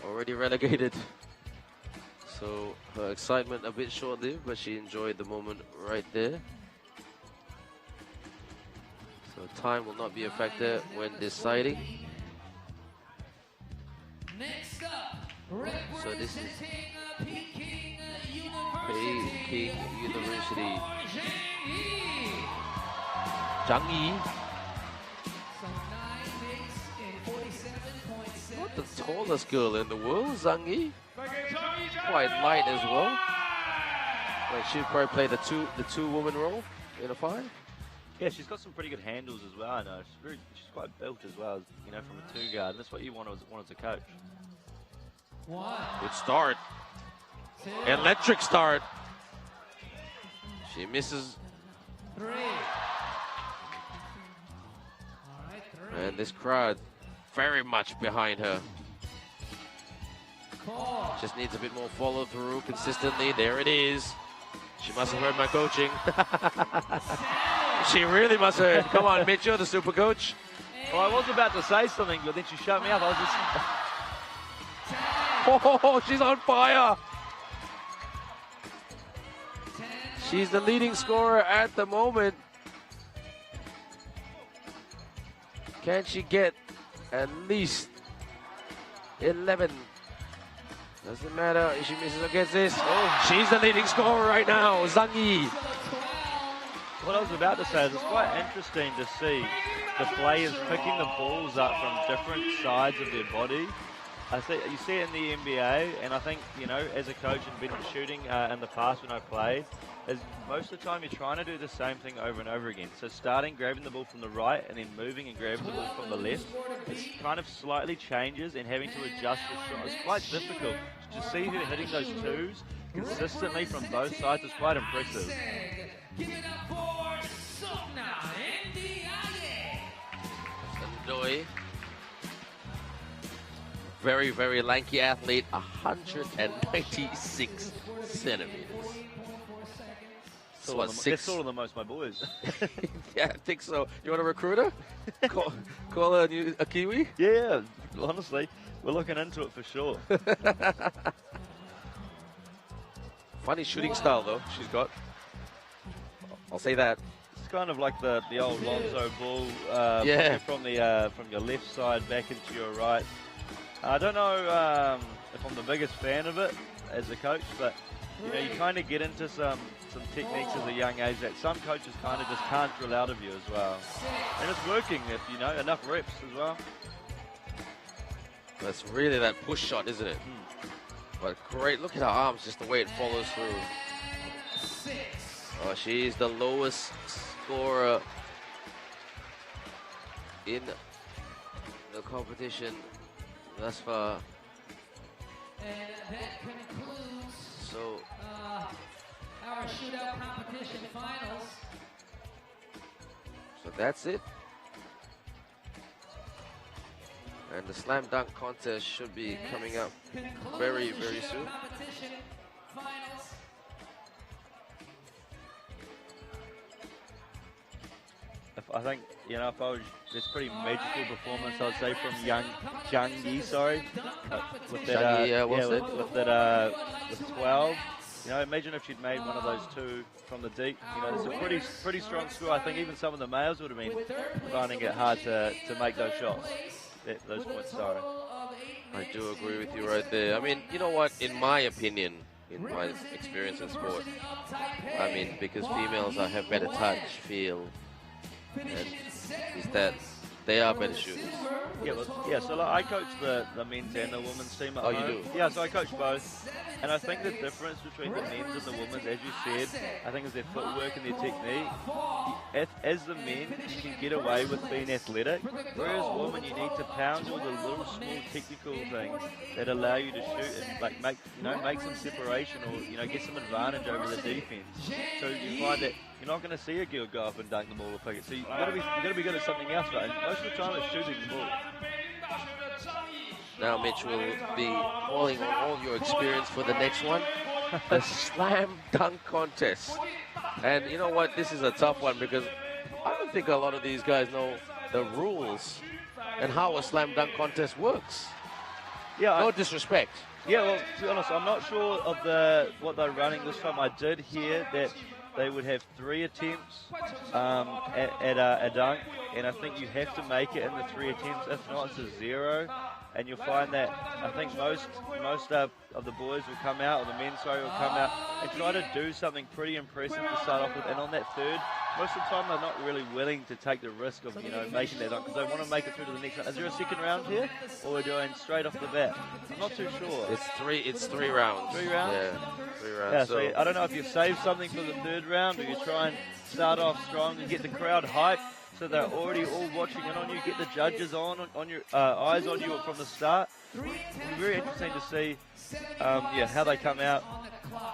Speaker 2: already relegated. So her excitement a bit short-lived, but she enjoyed the moment right there. So time will not be a factor when deciding.
Speaker 1: Next up,
Speaker 2: So this is
Speaker 1: Peking
Speaker 2: Peking University.
Speaker 1: Zhang
Speaker 2: Zhang Yi,
Speaker 1: So 9 makes in 47.7.
Speaker 2: not the tallest girl in the world, Zhang Yi. Quite light as well. Like she'd probably play the two woman role in a 5.
Speaker 3: Yeah, she's got some pretty good handles as well. I know she's quite built as well, from a 2 guard. And that's what you want as a coach.
Speaker 1: 1,
Speaker 2: Good start.
Speaker 1: 2,
Speaker 2: Electric start. She misses.
Speaker 1: 3. All right, 3.
Speaker 2: And this crowd very much behind her.
Speaker 1: 4.
Speaker 2: Just needs a bit more follow through consistently. There it is. She must have heard my coaching. She really must have heard. Come on, Mitch, you're the super coach.
Speaker 3: Well, I was about to say something, but then she shut me up. I was just...
Speaker 2: Oh, she's on fire. She's the leading scorer at the moment. Can she get at least 11? Doesn't matter if she misses or gets this. Oh, she's the leading scorer right now, Zhang Yi.
Speaker 3: What I was about to say is it's quite interesting to see the players picking the balls up from different sides of their body. You see it in the NBA, and I think, as a coach and been shooting in the past when I played, is most of the time you're trying to do the same thing over and over again. So starting, grabbing the ball from the right, and then moving and grabbing the ball from the left, it kind of slightly changes, and having to adjust your shot is quite difficult. To see her hitting those 2s consistently from both sides is quite impressive.
Speaker 1: Give it up for Sokna Ndiaye.
Speaker 2: Ndoye. Very, very lanky athlete, 196 centimeters. So what, 6?
Speaker 3: That's sort of the most my boys.
Speaker 2: Yeah, I think so. You want to recruit her? call her a Kiwi?
Speaker 3: Yeah, honestly, we're looking into it for sure.
Speaker 2: Funny shooting style, though, she's got. I'll say that.
Speaker 3: It's kind of like the old Lonzo ball,
Speaker 2: Yeah.
Speaker 3: from your left side back into your right. I don't know if I'm the biggest fan of it as a coach, but you kind of get into some techniques as a young age that some coaches kind of just can't drill out of you as well. And it's working if enough reps as well.
Speaker 2: That's really that push shot, isn't it? But great, look at her arms, just the way it follows through. Oh, she's the lowest scorer in the competition thus far.
Speaker 1: And that concludes
Speaker 2: So
Speaker 1: our shootout competition finals.
Speaker 2: that's it. And the slam dunk contest should be coming up very, very soon.
Speaker 1: Competition finals.
Speaker 3: I think, if I was, it's pretty magical performance, I'd say, from Zhang Yi, sorry. With that,
Speaker 2: Zhang Yi, what's it?
Speaker 3: with 12. Imagine if she'd made one of those two from the deep. It's a pretty strong score. I think even some of the males would have been finding it hard to make those shots, those points, sorry.
Speaker 2: I do agree with you right there. I mean, you know what? In my opinion, in my experience in sport, I mean, because females have better touch, feel, and is that they are better shooters.
Speaker 3: So like, I coach the men's and the women's team at home.
Speaker 2: You do?
Speaker 3: Yeah, so I coach both. And I think the difference between the men's and the women's, as you said, I think is their footwork and their technique. As the men, you can get away with being athletic, whereas women, you need to pound all the little small technical things that allow you to shoot and like make some separation or get some advantage over the defense. So you find that you're not going to see a girl go up and dunk the ball or pick it. So you've got to be good at something else, right? And most of the time it's shooting the ball.
Speaker 2: Now Mitch will be calling on all your experience for the next one, a slam dunk contest. And you know what, this is a tough one because I don't think a lot of these guys know the rules and how a slam dunk contest works. Yeah, no disrespect.
Speaker 3: Yeah, well, to be honest, I'm not sure of what they're running this time. I did hear that they would have 3 attempts at a dunk, and I think you have to make it in the 3 attempts. If not, it's a 0. And you'll find that I think most of the boys will come out, or the men's sorry, will come out and try to do something pretty impressive to start off with. And on that third, most of the time they're not really willing to take the risk of making that dunk because they want to make it through to the next round. Is there a second round here, or we're doing straight off the bat? I'm not too sure.
Speaker 2: It's 3 rounds.
Speaker 3: 3 rounds?
Speaker 2: Yeah, 3 rounds.
Speaker 3: Yeah, so I don't know if you save something for the third round, or you try and start off strong and get the crowd hyped. So they're already all watching in on you, get the judges on your eyes on you from the start. It'll be very interesting to see, how they come out.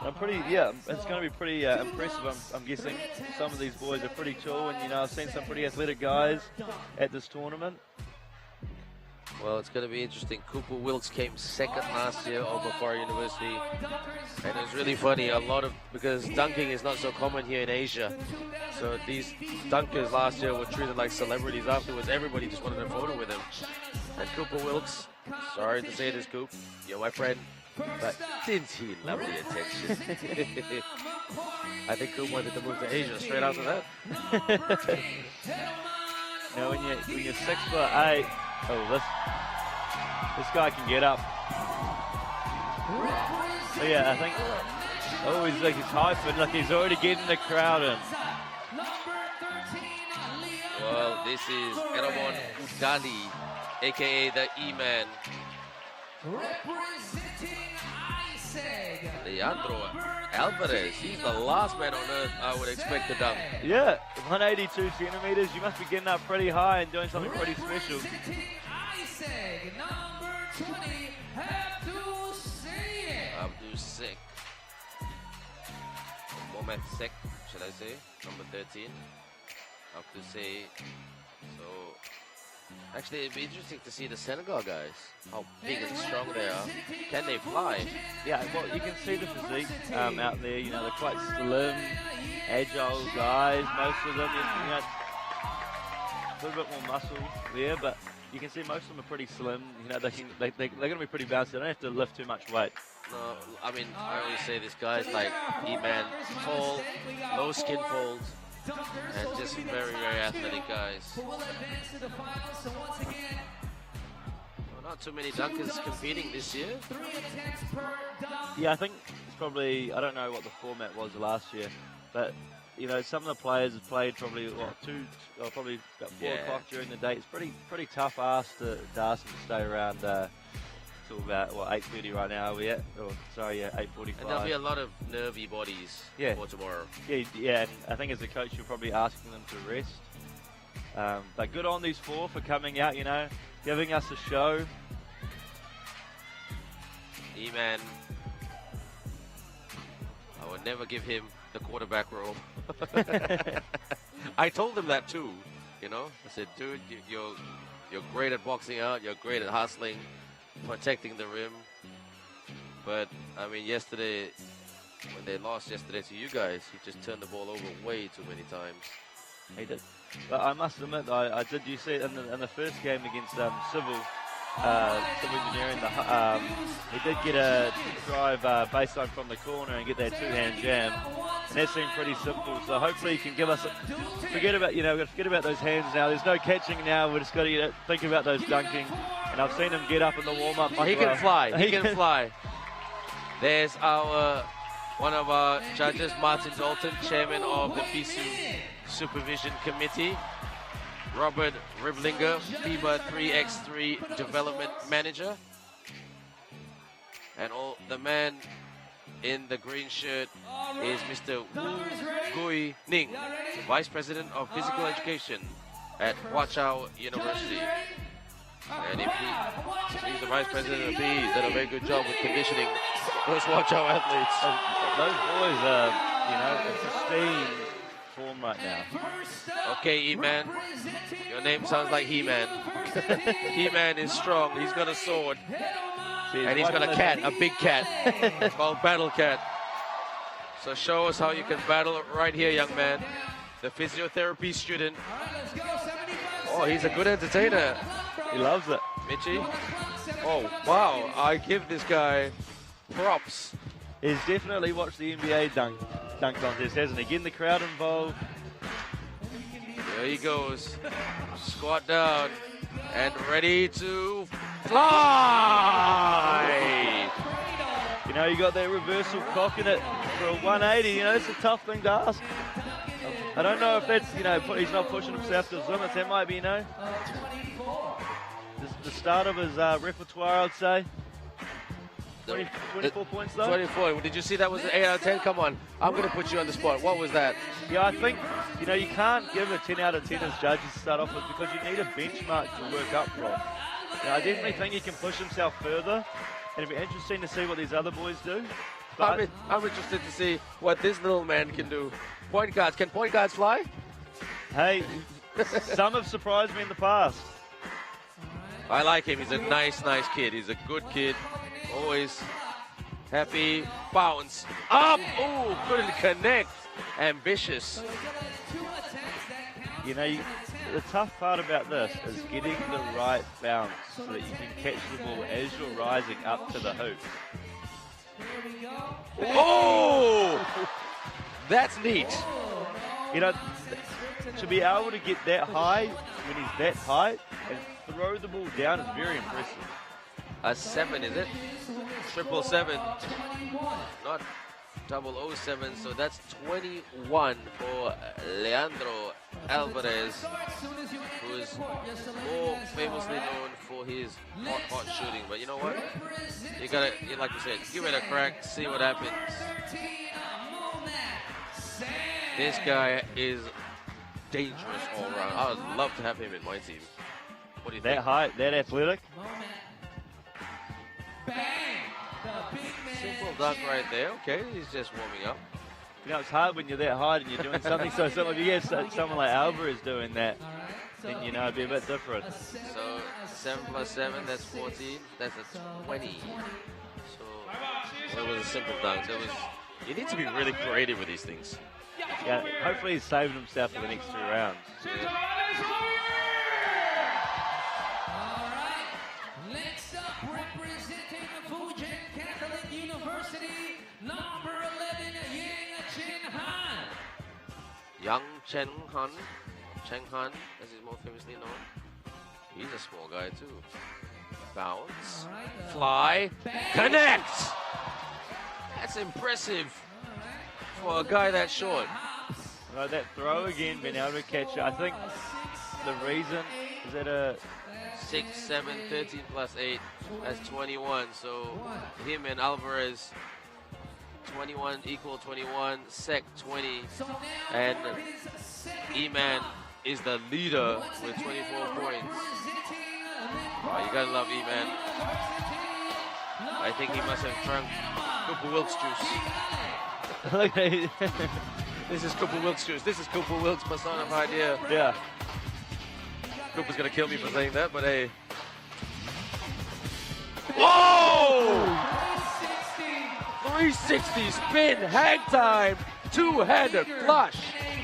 Speaker 3: It's going to be pretty impressive. I'm guessing some of these boys are pretty tall, and I've seen some pretty athletic guys at this tournament.
Speaker 2: Well, it's going to be interesting. Cooper Wilkes came second last year over Macquarie University. And it's really funny, because dunking is not so common here in Asia. So these dunkers last year were treated like celebrities afterwards. Everybody just wanted a photo with him. And Cooper Wilkes, sorry to say this, Coop, you're my friend, but didn't he love the attention? I think Coop wanted to move to Asia straight after that.
Speaker 3: Now when you're 6'8", this guy can get up. So yeah, I think. He's like he's hyping, like he's already getting the crowd in.
Speaker 2: Well, this is Eromon Udali, aka the E-Man. Leandro Alvarez, he's the last man on earth I would expect to dunk.
Speaker 3: Yeah, 182 centimeters. You must be getting up pretty high and doing something pretty special.
Speaker 2: Abdul Sek. Mohamed Sek, should I say? Number 13. Abdul Sek. So, actually, it'd be interesting to see the Senegal guys. How big and strong they are. Can they fly?
Speaker 3: Yeah, well, you can see the physique out there. They're quite slim, agile guys. Most of them, a little bit more muscle there, but you can see most of them are pretty slim. They're going to be pretty balanced. They don't have to lift too much weight.
Speaker 2: No, I mean, I always say this guy's like E-Man, tall, low skin folds, and just very, very athletic guys. Not too many dunkers competing this year.
Speaker 3: Yeah, I think it's probably, I don't know what the format was last year, but some of the players have played probably probably about 4 o'clock during the day. It's pretty tough ask to ask them to stay around till about 8:30 right now. Are we at? 8:45.
Speaker 2: And there'll be a lot of nervy bodies for tomorrow.
Speaker 3: Yeah. And I think as a coach, you're probably asking them to rest. But good on these 4 for coming out. Giving us a show.
Speaker 2: E-Man, I would never give him the quarterback role. I told him that too, I said, dude, you're great at boxing out, you're great at hustling, protecting the rim. But, I mean, yesterday, when they lost yesterday to you guys, he just turned the ball over way too many times.
Speaker 3: He did. But I must admit, I did. You see it in the first game against Civil Engineering. He did get a drive baseline from the corner and get that two-hand jam, and that seemed pretty simple. So hopefully he can give us. Forget about those hands now. There's no catching now. We just got to think about those dunking. And I've seen him get up in the warm-up.
Speaker 2: Oh, he can fly. He can fly. There's one of our judges, Martin Dalton, chairman of the FISU Supervision Committee. Robert Riblinger, FIBA 3x3 Development Manager. And the man in the green shirt is Mr. Wu Gui Ning, Vice President of Physical Education at Huachao University. And if he's the Vice President of PE, he's done a very good job with conditioning those Huachao athletes.
Speaker 3: Those boys are, in pristine form right now.
Speaker 2: Okay, E-Man. Your name sounds like He-Man. He-Man is strong. He's got a sword. And he's got a cat, a big cat. It's called Battle Cat. So show us how you can battle right here, young man. The physiotherapy student. Oh, he's a good entertainer.
Speaker 3: He loves it.
Speaker 2: Mitchie. Oh, wow. I give this guy props.
Speaker 3: He's definitely watched the NBA dunk contest, hasn't he? Getting the crowd involved.
Speaker 2: There he goes. Squat down and ready to fly.
Speaker 3: You got that reversal cocking it for a 180. It's a tough thing to ask. I don't know if that's, he's not pushing himself to his limits. That might be, the start of his repertoire, I'd say. 24 points though?
Speaker 2: 24. Did you see that was an 8 out of 10? Come on. I'm going to put you on the spot. What was that?
Speaker 3: Yeah, I think, you can't give a 10 out of 10 as judges to start off with because you need a benchmark to work up from. I definitely think he can push himself further. And it'd be interesting to see what these other boys do.
Speaker 2: I'm interested to see what this little man can do. Point guards. Can point guards fly?
Speaker 3: Hey, some have surprised me in the past.
Speaker 2: I like him. He's a nice kid. He's a good kid. Always happy. Bounce. Up. Oh, couldn't connect. Ambitious.
Speaker 3: The tough part about this is getting the right bounce so that you can catch the ball as you're rising up to the hoop.
Speaker 2: Oh! That's neat.
Speaker 3: To be able to get that high when he's that height and throw the ball down is very impressive.
Speaker 2: A 7, is it? 777. Not 007. So that's 21 for Leandro Alvarez, who is more famously known for his hot shooting. But you know what? You gotta, like you said, give it a crack, see what happens. This guy is dangerous all around. I would love to have him in my team. What do you think?
Speaker 3: That height, that athletic.
Speaker 2: Simple dunk right there. Okay, he's just warming up.
Speaker 3: It's hard when you're that high and you're doing something. So if you get someone like Alvarez doing that, then it'd be a bit different.
Speaker 2: So 7 plus 7, that's 14. That's a 20. So it was a simple dunk. You need to be really creative with these things.
Speaker 3: Yeah, hopefully he's saving himself for the next 3 rounds.
Speaker 2: Yeah.
Speaker 1: Next up, representing Fujian Catholic University, number 11,
Speaker 2: Yang Chen Han. Cheng Han, as he's more famously known. He's a small guy too. Bounce. Fly. Connect! That's impressive for a guy that short.
Speaker 3: Right, that throw again, being able to catch it. I think the reason is that a
Speaker 2: 6, 7, 13 plus 8, that's 21. So him and Alvarez, 21 equal 21, Sec 20, and E-Man is the leader with 24 points. Oh, you gotta love E-Man. I think he must have drunk Cooper Wilkes juice. This is Cooper Wilkes juice. This is Cooper Wilkes personified here.
Speaker 3: Yeah.
Speaker 2: Cooper's gonna kill me for saying that, but hey. Whoa! 360 spin, hang time, two-hander flush.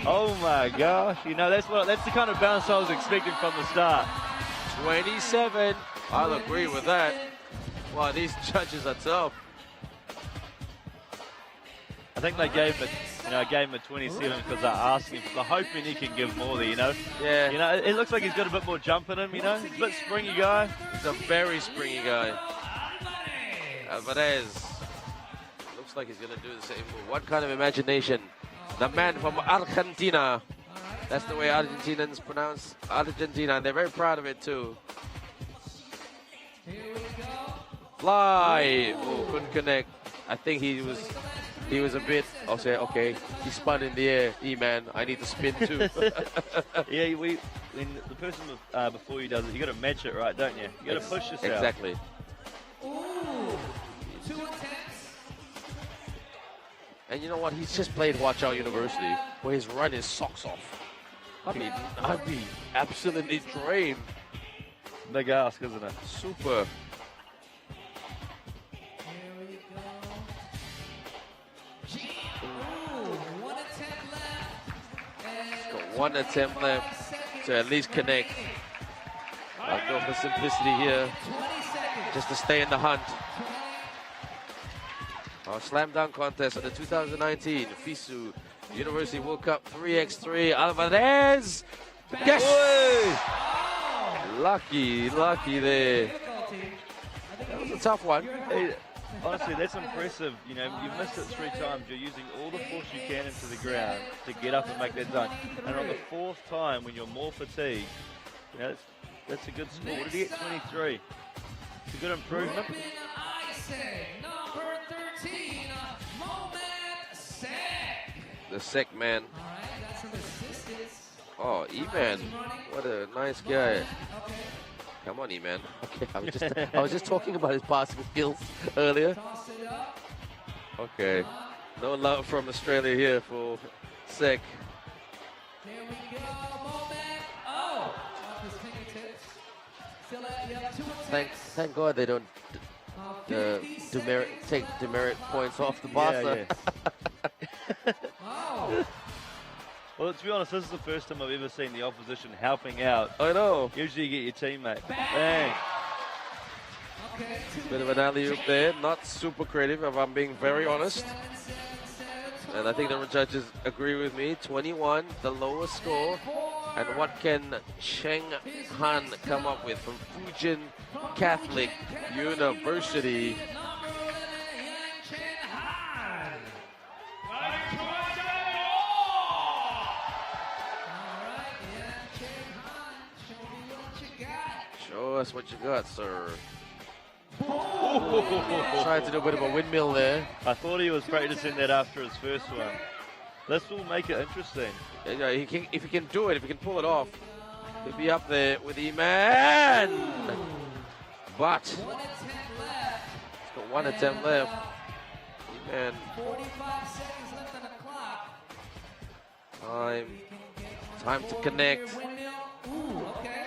Speaker 3: Oh my gosh. You know, that's the kind of bounce I was expecting from the start.
Speaker 2: 27. I'll agree with that. Wow, these judges are tough.
Speaker 3: I think they gave him a 27 because they're asking, they're hoping he can give more there, you know?
Speaker 2: Yeah.
Speaker 3: You know, it looks like he's got a bit more jump in him, you know? He's a bit springy guy.
Speaker 2: He's a very springy guy. Alvarez. Looks like he's going to do the same move. What kind of imagination? The man from Argentina. That's the way Argentinians pronounce Argentina, and they're very proud of it too. Fly! Oh, couldn't connect. I think he was a bit, I'll say, okay, he spun in the air. E-man, I need to spin too.
Speaker 3: Yeah, when the person before you does it, you got to match it right, don't you? You got to push yourself.
Speaker 2: Exactly.
Speaker 1: Ooh, 2 attempts.
Speaker 2: And you know what? He's just played Watch Out University, where he's run his socks off. I mean, I'd be absolutely drained.
Speaker 3: Big ask, isn't it?
Speaker 2: Super.
Speaker 1: Here we go. Ooh, 1 attempt left. And
Speaker 2: He's got 1 attempt left to at least connect. I'll go for simplicity here,
Speaker 1: 20 seconds.
Speaker 2: just to stay in the hunt. Our slam dunk contest at the 2019 FISU University World Cup 3x3. Alvarez! Yes! Lucky there. That was a tough one.
Speaker 3: Hey, honestly, that's impressive. You know, you've missed it 3 times. You're using all the force you can into the ground to get up and make that dunk. And on the 4th time, when you're more fatigued, you know, that's a good score. What did he get? 23. It's a good improvement.
Speaker 1: Number 13, Moment Sec.
Speaker 2: The Sec man.
Speaker 1: All right, got some assistance.
Speaker 2: Oh, E-man. What a nice guy. Come on, E-man. Okay, I was just talking about his passing skills earlier.
Speaker 1: Toss it up.
Speaker 2: Okay. No love from Australia here for Sec.
Speaker 1: There we go. Moment. Oh, off his fingertips. Still at 2 attempts.
Speaker 2: Thank God they don't take demerit points off the passer.
Speaker 3: Yeah.
Speaker 1: Oh.
Speaker 3: Well, to be honest, this is the first time I've ever seen the opposition helping out.
Speaker 2: I know.
Speaker 3: Usually you get your teammate. Bang.
Speaker 1: Okay.
Speaker 2: Bit of an alley-oop there. Not super creative, if I'm being very honest. And I think the judges agree with me. 21, the lowest score. And what can Cheng Han come up with from Fujin Catholic University? Show us what you got, sir. Trying to do a bit of a windmill there.
Speaker 3: I thought he was practicing that after his first one. This will make it interesting.
Speaker 2: Yeah, if he can do it, if he can pull it off, he'll be up there with E-man. But he's got 1 attempt left. E-man.
Speaker 1: 45 seconds left on the clock.
Speaker 2: Time to connect.
Speaker 1: Ooh, okay.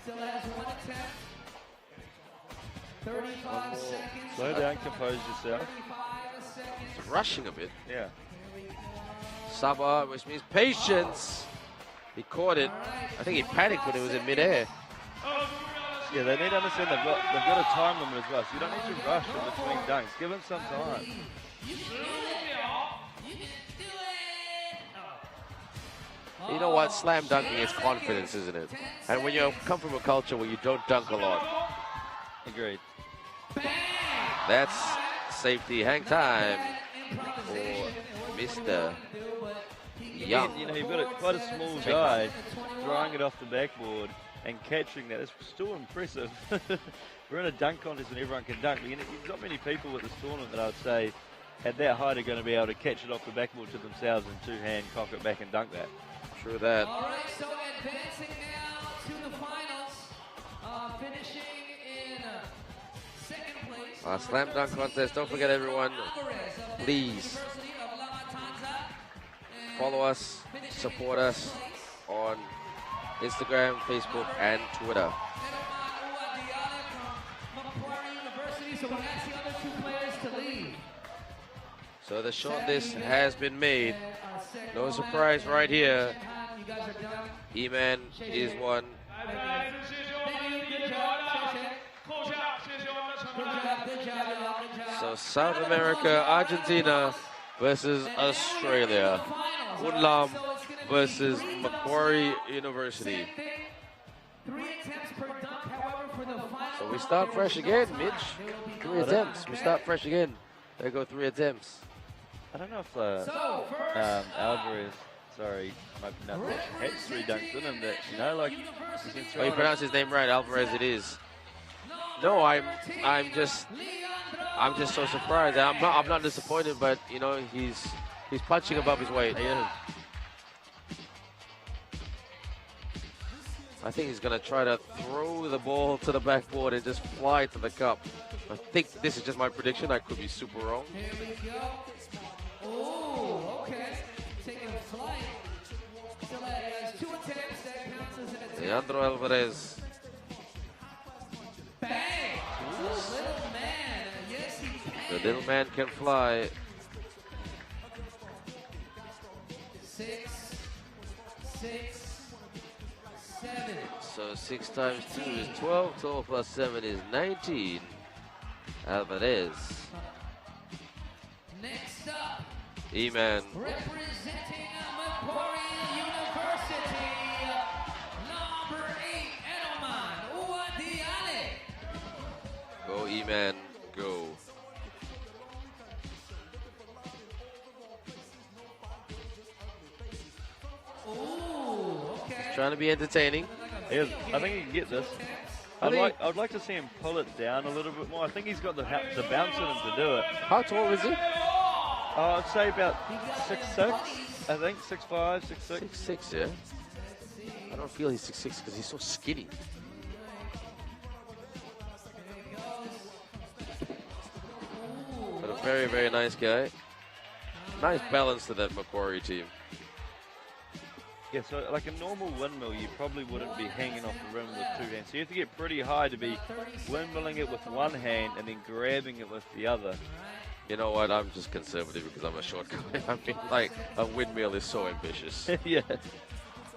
Speaker 1: Still has 1 attempt. 35 seconds.
Speaker 3: Slow down, compose yourself.
Speaker 1: 35 seconds.
Speaker 2: He's rushing a bit.
Speaker 3: Yeah.
Speaker 2: Sabah, which means patience. He caught it. I think he panicked when it was in midair.
Speaker 3: Yeah, they need to understand they've got a time limit as well, so you don't need to rush in between dunks. Give them some time.
Speaker 2: You know what? Slam dunking is confidence, isn't it? And when you come from a culture where you don't dunk a lot.
Speaker 3: Agreed.
Speaker 2: That's safety hang time for Mr. Young.
Speaker 3: Again, you know, you've got quite a small guy throwing it off the backboard and catching that. It's still impressive. We're in a dunk contest and everyone can dunk. There's not many people at this tournament that I would say at that height are going to be able to catch it off the backboard to themselves and two-hand cock it back and dunk that.
Speaker 2: True that.
Speaker 1: All right, so advancing now to the finals, finishing in second place.
Speaker 2: Our slam dunk contest. Don't forget, everyone, please follow us, support us on Instagram, Facebook, and Twitter.
Speaker 1: So we ask the other 2 players to leave.
Speaker 2: So the short list has been made. No surprise right here. Xiamen is one. So South America, Argentina versus Australia. Woodlam versus Macquarie University. So we start fresh again, Mitch. 3 attempts. We start fresh again. There go 3 attempts.
Speaker 3: I don't know if Alvarez, sorry, might be not had 3 dunks in him. That like.
Speaker 2: Oh, you pronounce his name right, Alvarez. It is. No, I'm just so surprised. I'm not disappointed, but he's punching above his weight.
Speaker 3: He is.
Speaker 2: I think he's going to try to throw the ball to the backboard and just fly to the cup. I think this is just my prediction. I could be super wrong.
Speaker 1: Here we go. Oh, okay. Taking a flight. Still has 2 attempts. That counts as an attempt.
Speaker 2: Leandro Alvarez.
Speaker 1: Bang! The little man. Yes, he can.
Speaker 2: The little man can fly.
Speaker 1: 6, 6, 7.
Speaker 2: So 6 times 2 is 12. 12 plus 7 is 19. Alvarez.
Speaker 1: Next up,
Speaker 2: Xiamen.
Speaker 1: representing Macquarie University, number 8, Edelman Uwadiale.
Speaker 2: Go Xiamen, go.
Speaker 1: Ooh, okay.
Speaker 2: Trying to be entertaining.
Speaker 3: He is. I think he can get this. I'd like to see him pull it down a little bit more. I think he's got the bounce in him to do it.
Speaker 2: How tall is he?
Speaker 3: I'd say about 6'6", I think, 6'5", 6'6".
Speaker 2: 6'6", yeah. I don't feel he's 6'6" because he's so skinny. But a very, very nice guy. Nice balance to that Macquarie team.
Speaker 3: Yeah, so like a normal windmill, you probably wouldn't be hanging off the rim with 2 hands. So you have to get pretty high to be windmilling it with 1 hand and then grabbing it with the other.
Speaker 2: You know what? I'm just conservative because I'm a short guy. I mean, like, a windmill is so ambitious.
Speaker 3: Yeah.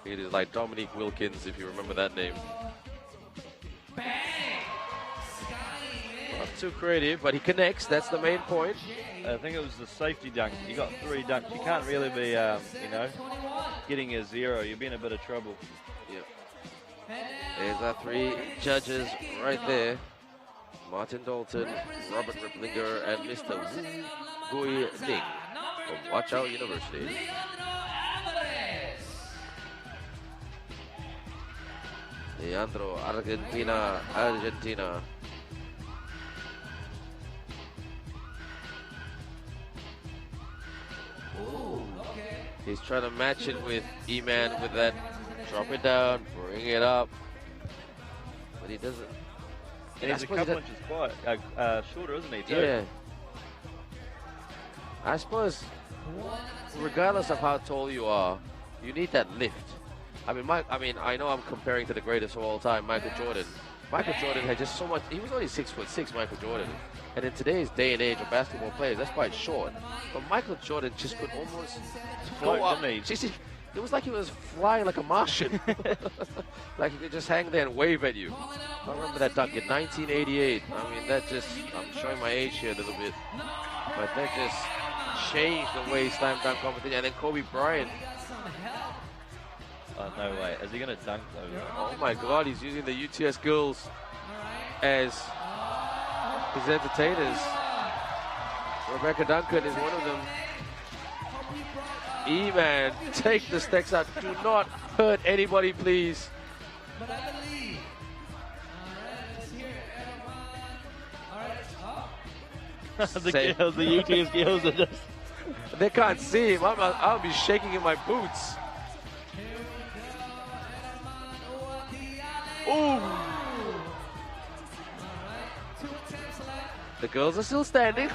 Speaker 2: It is like Dominique Wilkins, if you remember that name. Not too creative, but he connects. That's the main point.
Speaker 3: I think it was the safety dunk. You got 3 dunks. You can't really be, getting a 0. You'll be in a bit of trouble.
Speaker 2: Yep. There's our 3 judges right there. Martin Dalton, Robert Ripplinger, and Mr. Wu Gui Ning from Watch Out University. Leandro, Argentina. He's trying to match it with Xiamen with that drop it down, bring it up. But he doesn't.
Speaker 3: And he's a couple inches shorter, isn't he, too?
Speaker 2: Yeah. I suppose, regardless of how tall you are, you need that lift. I mean, I know I'm comparing to the greatest of all time, Michael Jordan. Michael Jordan had just so much. He was only 6'6", Michael Jordan. And in today's day and age of basketball players, that's quite short. But Michael Jordan just could almost float up. It was like he was flying like a Martian. Like he could just hang there and wave at you. I remember that dunk in 1988. I mean, that just, I'm showing my age here a little bit. But that just changed the way slam dunk competition. And then Kobe Bryant.
Speaker 3: Oh, no way. Is he going to dunk though?
Speaker 2: Oh my God, he's using the UTS girls as his entertainers. Rebecca Duncan is one of them. Xiamen, take the sticks out. Do not hurt anybody, please.
Speaker 1: But I believe. Let's hear it.
Speaker 3: The UTS girls are just...
Speaker 2: They can't see him. I'll be shaking in my boots. Ooh. The girls are still standing.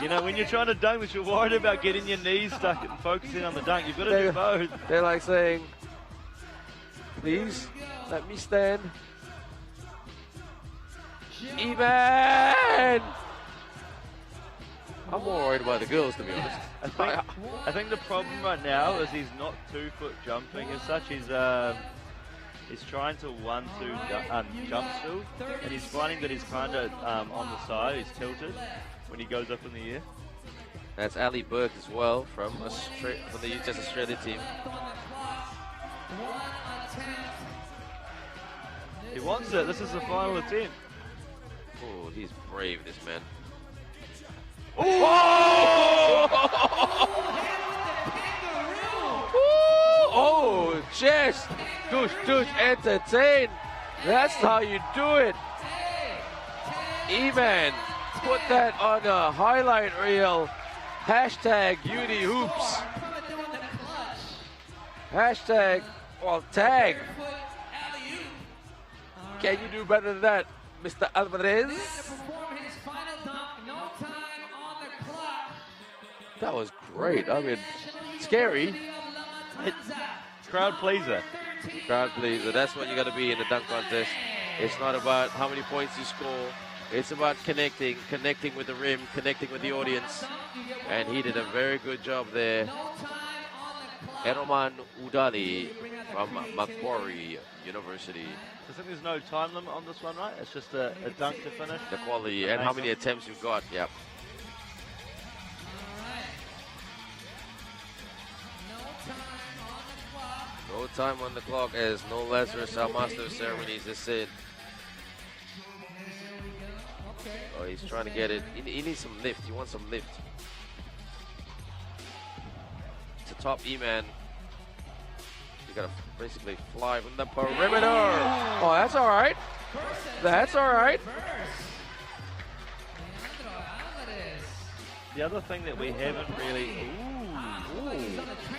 Speaker 3: You know, when you're trying to dunk this, you're worried about getting your knees stuck and focusing on the dunk. You've got to do both.
Speaker 2: They're like saying, please, let me stand. Xiamen! I'm more worried about the girls, to be honest.
Speaker 3: I think the problem right now is he's not 2-foot jumping as such. He's trying to 1-2 jump still, and he's finding that he's kind of on the side. He's tilted when he goes up in the air.
Speaker 2: That's Ali Burke as well from the UTS Australia team.
Speaker 3: He wants it. This is the final attempt.
Speaker 2: Oh, he's brave, this man. Oh, chest. Tush, entertain. That's how you do it. Eman, put that on a highlight reel. Hashtag Uni Hoops. Hashtag, well, tag. Can you do better than that, Mr. Alvarez? That was great. I mean, scary.
Speaker 3: Crowd pleaser.
Speaker 2: Crowd pleaser. That's what you got to be in the dunk contest. It's not about how many points you score. It's about connecting with the rim, connecting with the audience. And he did a very good job there. Eroman Udali from Macquarie University.
Speaker 3: I think there's no time limit on this one, right? It's just a dunk to finish.
Speaker 2: The quality and how many attempts you've got. Yep. No time on the clock as no Lazarus, our master of ceremonies, is said. Oh, he's trying to get it. He needs some lift. He wants some lift. To top E-Man. You gotta basically fly from the perimeter. Oh, that's all right. That's all right.
Speaker 3: The other thing that we haven't really...
Speaker 2: Ooh.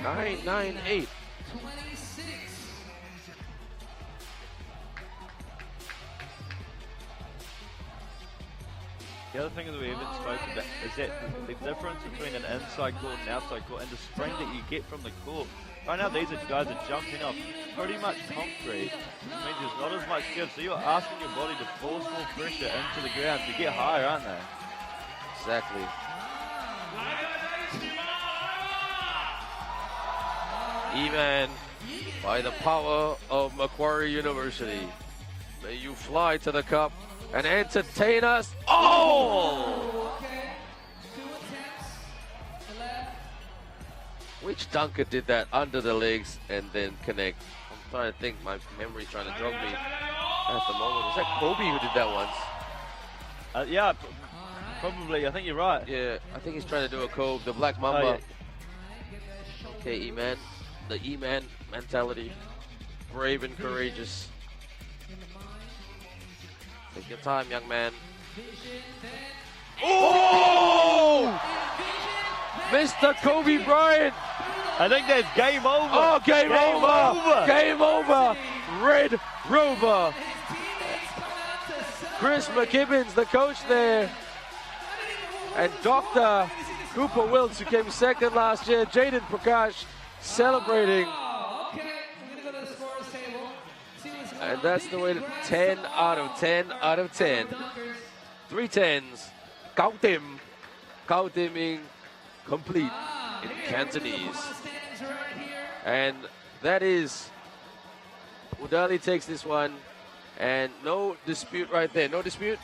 Speaker 2: 9-9-8.
Speaker 3: The other thing that we haven't spoken about is that the difference between an inside court and outside court and the spring that you get from the court. Right now these guys are jumping off pretty much concrete, which means there's not as much give, so you're asking your body to force more pressure into the ground to get higher, aren't they?
Speaker 2: Exactly. Eman, by the power of Macquarie University, may you fly to the cup and entertain us all! Which dunker did that under the legs and then connect? I'm trying to think, my memory's trying to drug me at the moment. Was that Kobe who did that once?
Speaker 3: Yeah, probably. I think you're right.
Speaker 2: Yeah, I think he's trying to do a Kobe, the Black Mamba.
Speaker 3: Oh, yeah.
Speaker 2: Okay, E-Man, the E-Man mentality. Brave and courageous. Take your time, young man. Oh! Mr. Kobe Bryant!
Speaker 3: I think that's game over.
Speaker 2: Oh, game over! Game over! Red Rover! Chris McKibbins, the coach there. And Dr. Cooper Wilkes, who came second last year. Jaden Prakash celebrating. And that's the way to 10 out of 10 out of 10. 3 10s. Count them. Count them in complete in Cantonese. And that is, Udali takes this one. And no dispute right there. No dispute?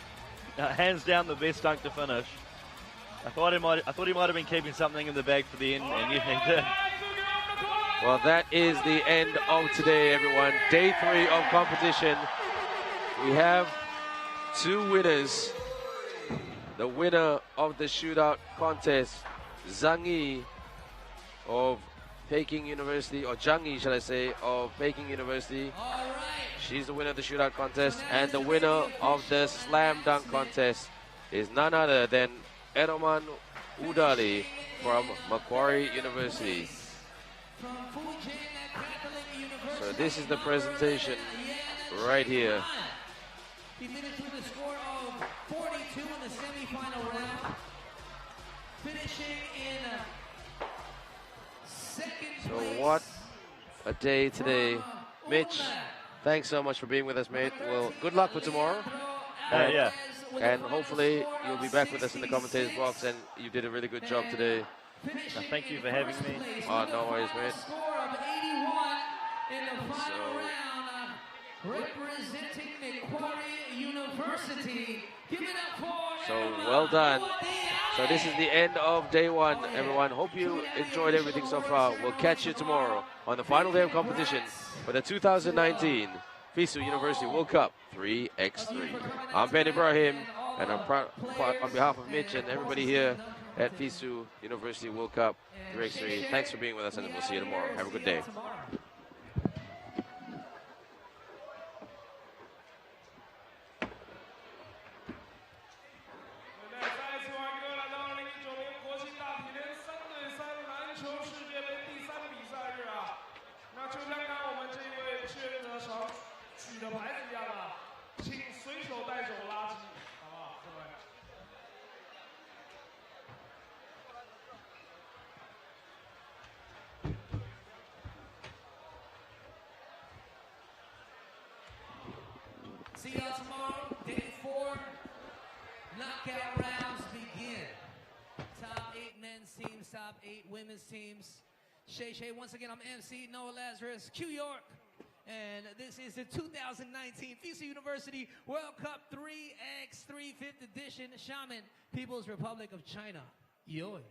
Speaker 3: Hands down the best dunk to finish. I thought he might have been keeping something in the bag for the end, and you think did.
Speaker 2: Well, that is the end of today, everyone. Day 3 of competition. We have 2 winners. The winner of the shootout contest, Zhang Yi of Peking University, or Zhang Yi, shall I say, of Peking University. She's the winner of the shootout contest. And the winner of the slam dunk contest is none other than Eroman Udali from Macquarie University. So this is the presentation right here.
Speaker 1: He finished with a score of 42 in the semifinal round, finishing in second place.
Speaker 2: So what a day today. Mitch, thanks so much for being with us, mate. Well, good luck for tomorrow.
Speaker 3: Yeah.
Speaker 2: And hopefully you'll be back with us in the commentators box, and you did a really good job today.
Speaker 3: Thank you for having me.
Speaker 2: Oh, no worries, mate.
Speaker 1: Score of 81 in the final round, representing Macquarie University. Give it up for
Speaker 2: So
Speaker 1: Emma
Speaker 2: well done.
Speaker 1: Guadiana.
Speaker 2: So this is the end of day one, everyone. Hope you enjoyed everything so far. We'll catch you tomorrow on the final day of competition for the 2019 FISU University World Cup 3x3. I'm Ben Ibrahim, and I'm proud on behalf of Mitch and everybody here at FISU University World Cup 3x3. Thanks for being with us, and we'll see you tomorrow. Have a good day.
Speaker 1: See y'all tomorrow, day 4. Knockout rounds begin. Top 8 men's teams, top 8 women's teams. Shay, once again, I'm MC Noah Lazarus, Q York. And this is the 2019 FISU University World Cup 3x3 5th edition, Xiamen, People's Republic of China. Yoy.